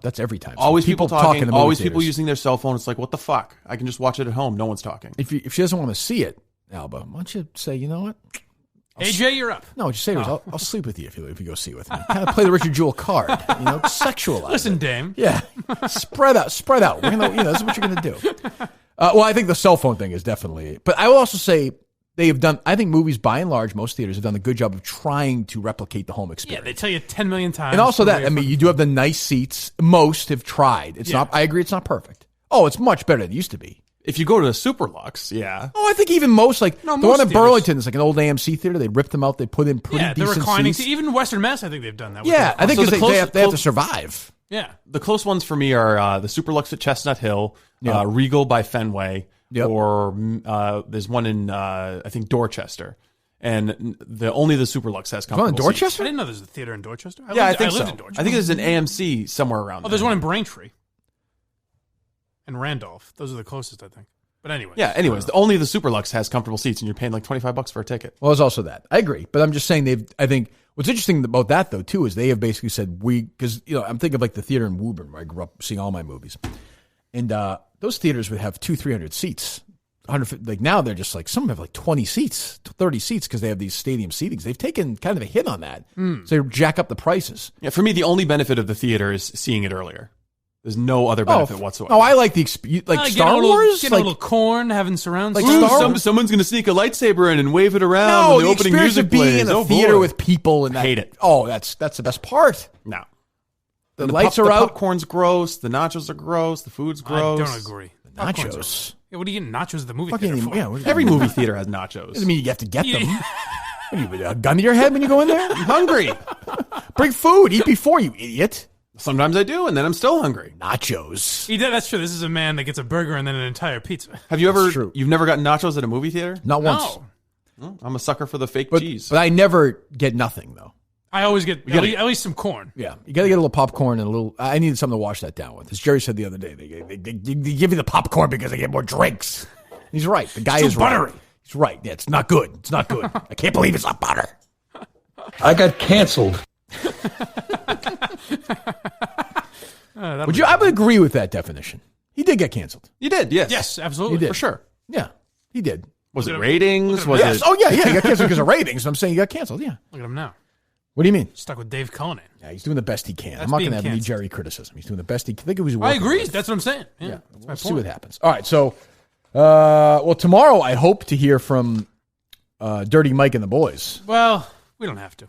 that's every time. Always people talking. In the always movie people theaters. using their cell phone. It's like, what the fuck? I can just watch it at home. No one's talking. If she doesn't want to see it, Alba, why don't you say, you know what? AJ, you're up. No, just say, I'll sleep with you if you go see it with me. Kind of play the Richard Jewell card, sexualize. Listen, it. Dame. Yeah, spread out. We're gonna, this is what you're gonna do. Well, I think the cell phone thing is definitely. But I will also say they have done. I think movies, by and large, most theaters have done a good job of trying to replicate the home experience. Yeah, they tell you 10 million times. And also that, you do have the nice seats. Most have tried. It's not. I agree, it's not perfect. Oh, it's much better than it used to be. If you go to a Superlux, yeah. Oh, I think even most, the one in Burlington is like an old AMC theater. They ripped them out. They put in pretty decent the reclining seats. Even Western Mass, I think they've done that. Yeah, I think because they have to survive. Yeah. The close ones for me are the Superlux at Chestnut Hill, Regal by Fenway, or there's one in, I think, Dorchester. And only the Superlux has comfortable in Dorchester? seats. I didn't know there's a theater in Dorchester. I think so. In Dorchester. I think there's an AMC somewhere around there. Oh, there's one in Braintree. And Randolph. Those are the closest, I think. But anyway. Yeah, anyways, only the Superlux has comfortable seats, and you're paying like $25 for a ticket. Well, there's also that. I agree. But I'm just saying I think what's interesting about that, though, too, is they have basically said because, I'm thinking of like the theater in Woburn where I grew up seeing all my movies. And those theaters would have 200-300 seats. 150, like now they're just like, some have like 20 seats, 30 seats because they have these stadium seatings. They've taken kind of a hit on that. So they jack up the prices. Yeah, for me, the only benefit of the theater is seeing it earlier. There's no other benefit whatsoever. Oh, I like the Star Wars. Get a little corn, having surround sound. Someone's going to sneak a lightsaber in and wave it around when the opening music plays. Being in a theater with people and hate it. Oh, that's the best part. No, the lights are out. The popcorn's gross. The nachos are gross. The food's gross. I don't agree. The nachos. Yeah, what are you getting nachos at the movie theater for? Yeah, every movie theater has nachos. Doesn't mean you have to get them. What, you a gun to your head when you go in there? I'm hungry. Bring food. Eat before, you idiot. Sometimes I do, and then I'm still hungry. Nachos. That's true. This is a man that gets a burger and then an entire pizza. Have you ever? You've never gotten nachos at a movie theater? Not once. Well, I'm a sucker for the fake cheese. But I never get nothing though. I always get at least some corn. Yeah, you got to get a little popcorn and a little. I needed something to wash that down with. As Jerry said the other day, they give you the popcorn because they get more drinks. He's right. The guy is buttery. Right. He's right. Yeah, it's not good. It's not good. I can't believe it's not butter. I got canceled. I would agree with that definition. He did get canceled. You did, yes. Yes, absolutely. He did. For sure. Yeah, he did. Was it ratings? Was yes. it? Oh, yeah. He got canceled because of ratings. I'm saying he got canceled, yeah. Look at him now. What do you mean? Stuck with Dave Cullinane. Yeah, he's doing the best he can. That's I'm not going to have any canceled. Jerry criticism. He's doing the best he can. I think it was I agree. That's what I'm saying. Yeah, we'll see what happens. All right, so, tomorrow I hope to hear from Dirty Mike and the boys. Well, we don't have to.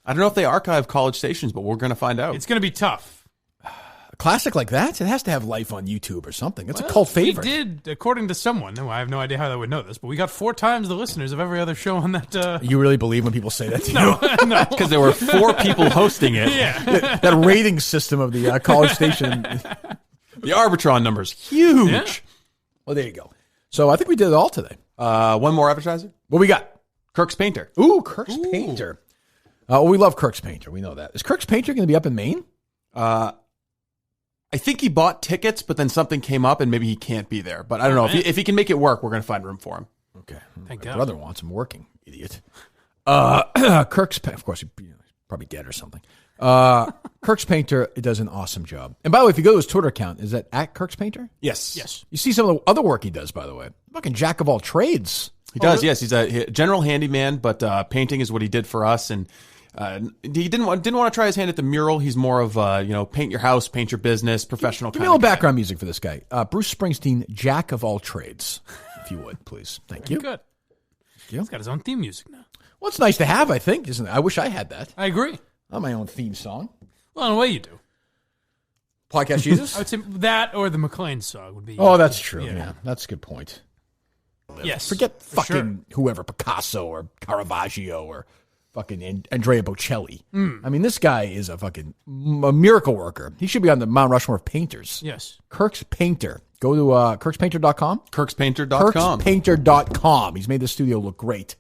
I don't know if they archive College Stations, but we're going to find out. It's going to be tough. A classic like that? It has to have life on YouTube or something. It's a cult favorite. We did, according to someone, I have no idea how they would know this, but we got 4 times the listeners of every other show on that. You really believe when people say that to you? No. Because there were 4 people hosting it. Yeah. that rating system of the College Station. The Arbitron number's huge. Yeah. Well, there you go. So I think we did it all today. One more advertiser? What we got? Kirk's Painter. Ooh, Kirk's Painter. We love Kirk's Painter. We know that. Is Kirk's Painter going to be up in Maine? I think he bought tickets, but then something came up and maybe he can't be there. But I don't know. If he can make it work, we're going to find room for him. Okay. Thank My God. brother wants him working, idiot. Kirk's, of course, he's probably dead or something. Kirk's Painter does an awesome job. And by the way, if you go to his Twitter account, is that at Kirk's Painter? Yes. You see some of the other work he does, by the way. Fucking jack of all trades. He does, yes. He's a general handyman, but painting is what he did for us. And he didn't want to try his hand at the mural. He's more of, paint your house, paint your business, professional Give me a little background music for this guy. Bruce Springsteen, jack of all trades, if you would, please. Thank you. Good. He's got his own theme music now. Well, it's nice to have, I think, isn't it? I wish I had that. I agree. Not my own theme song. Well, in a way you do. Podcast Jesus? I would say that or the McLean song would be. Oh, that's true. Yeah, that's a good point. Yes. Forget fucking whoever, Picasso or Caravaggio or fucking Andrea Bocelli. I mean, this guy is a miracle worker. He should be on the Mount Rushmore of painters. Yes. Kirk's Painter. Go to kirkspainter.com. Kirkspainter.com. Kirkspainter.com. He's made the studio look great.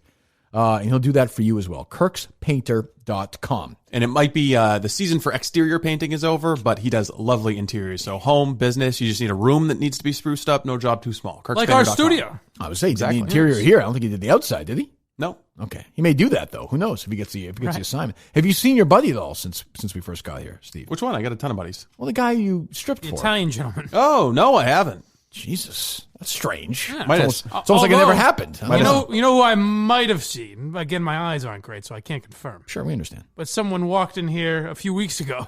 And he'll do that for you as well. Kirkspainter.com. And it might be the season for exterior painting is over, but he does lovely interiors. So home, business, you just need a room that needs to be spruced up. No job too small. Like our studio. I would say he did the interior here. I don't think he did the outside, did he? No. Okay. He may do that, though. Who knows if he gets the assignment. Have you seen your buddy at all since we first got here, Steve? Which one? I got a ton of buddies. Well, the guy you stripped for. Italian gentleman. Oh, no, I haven't. Jesus. That's strange. Yeah. It's almost like it never happened. You know who I might have seen? Again, my eyes aren't great, so I can't confirm. Sure, we understand. But someone walked in here a few weeks ago,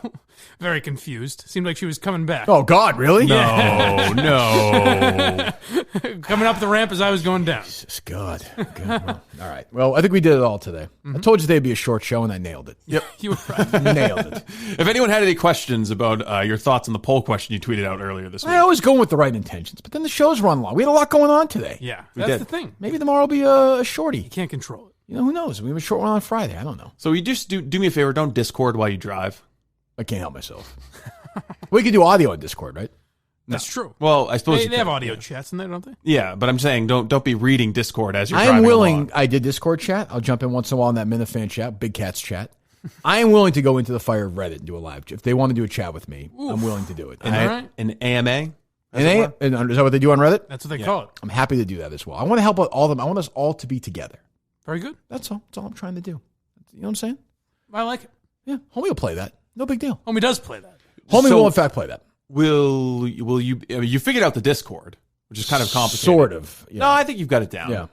very confused. Seemed like she was coming back. Oh, God, really? No, no. Coming up the ramp as I was going down. Jesus, God. Well, all right. Well, I think we did it all today. I told you today'd be a short show, and I nailed it. Yep. You were right. Nailed it. If anyone had any questions about your thoughts on the poll question you tweeted out earlier this week. I always go with the right intentions, but then the show's run long. We had a lot going on today. Yeah, that's the thing. Maybe tomorrow will be a shorty. You can't control it. You know, who knows? We have a short one on Friday. I don't know. So you just do me a favor. Don't Discord while you drive. I can't help myself. We can do audio on Discord, right? That's true. Well, I suppose they have audio chats in there, don't they? Yeah, but I'm saying don't be reading Discord as you're driving I'm willing. along. I did Discord chat. I'll jump in once in a while in that Minifan chat, Big Cats chat. I am willing to go into the fire of Reddit and do a live. If they want to do a chat with me, I'm willing to do it. An AMA? And is that what they do on Reddit? That's what they call it. I'm happy to do that as well. I want to help all of them. I want us all to be together. Very good. That's all. That's all I'm trying to do. You know what I'm saying? I like it. Yeah, Homie will play that. No big deal. Homie does play that. Homie will in fact play that. Will you figured out the Discord, which is kind of complicated. Sort of. Yeah. No, I think you've got it down. Yeah.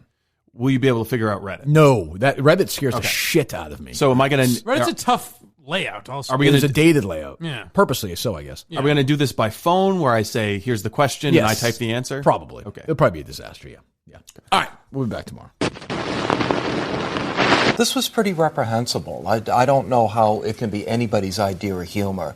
Will you be able to figure out Reddit? No, that Reddit scares the shit out of me. So am I going to? Reddit's a tough layout. Also, Are we going to? It's a dated layout. Yeah. Purposely so, I guess. Are we going to do this by phone, where I say, "Here's the question," and I type the answer? Probably. Okay. It'll probably be a disaster. Yeah. All right. We'll be back tomorrow. This was pretty reprehensible. I don't know how it can be anybody's idea of humor.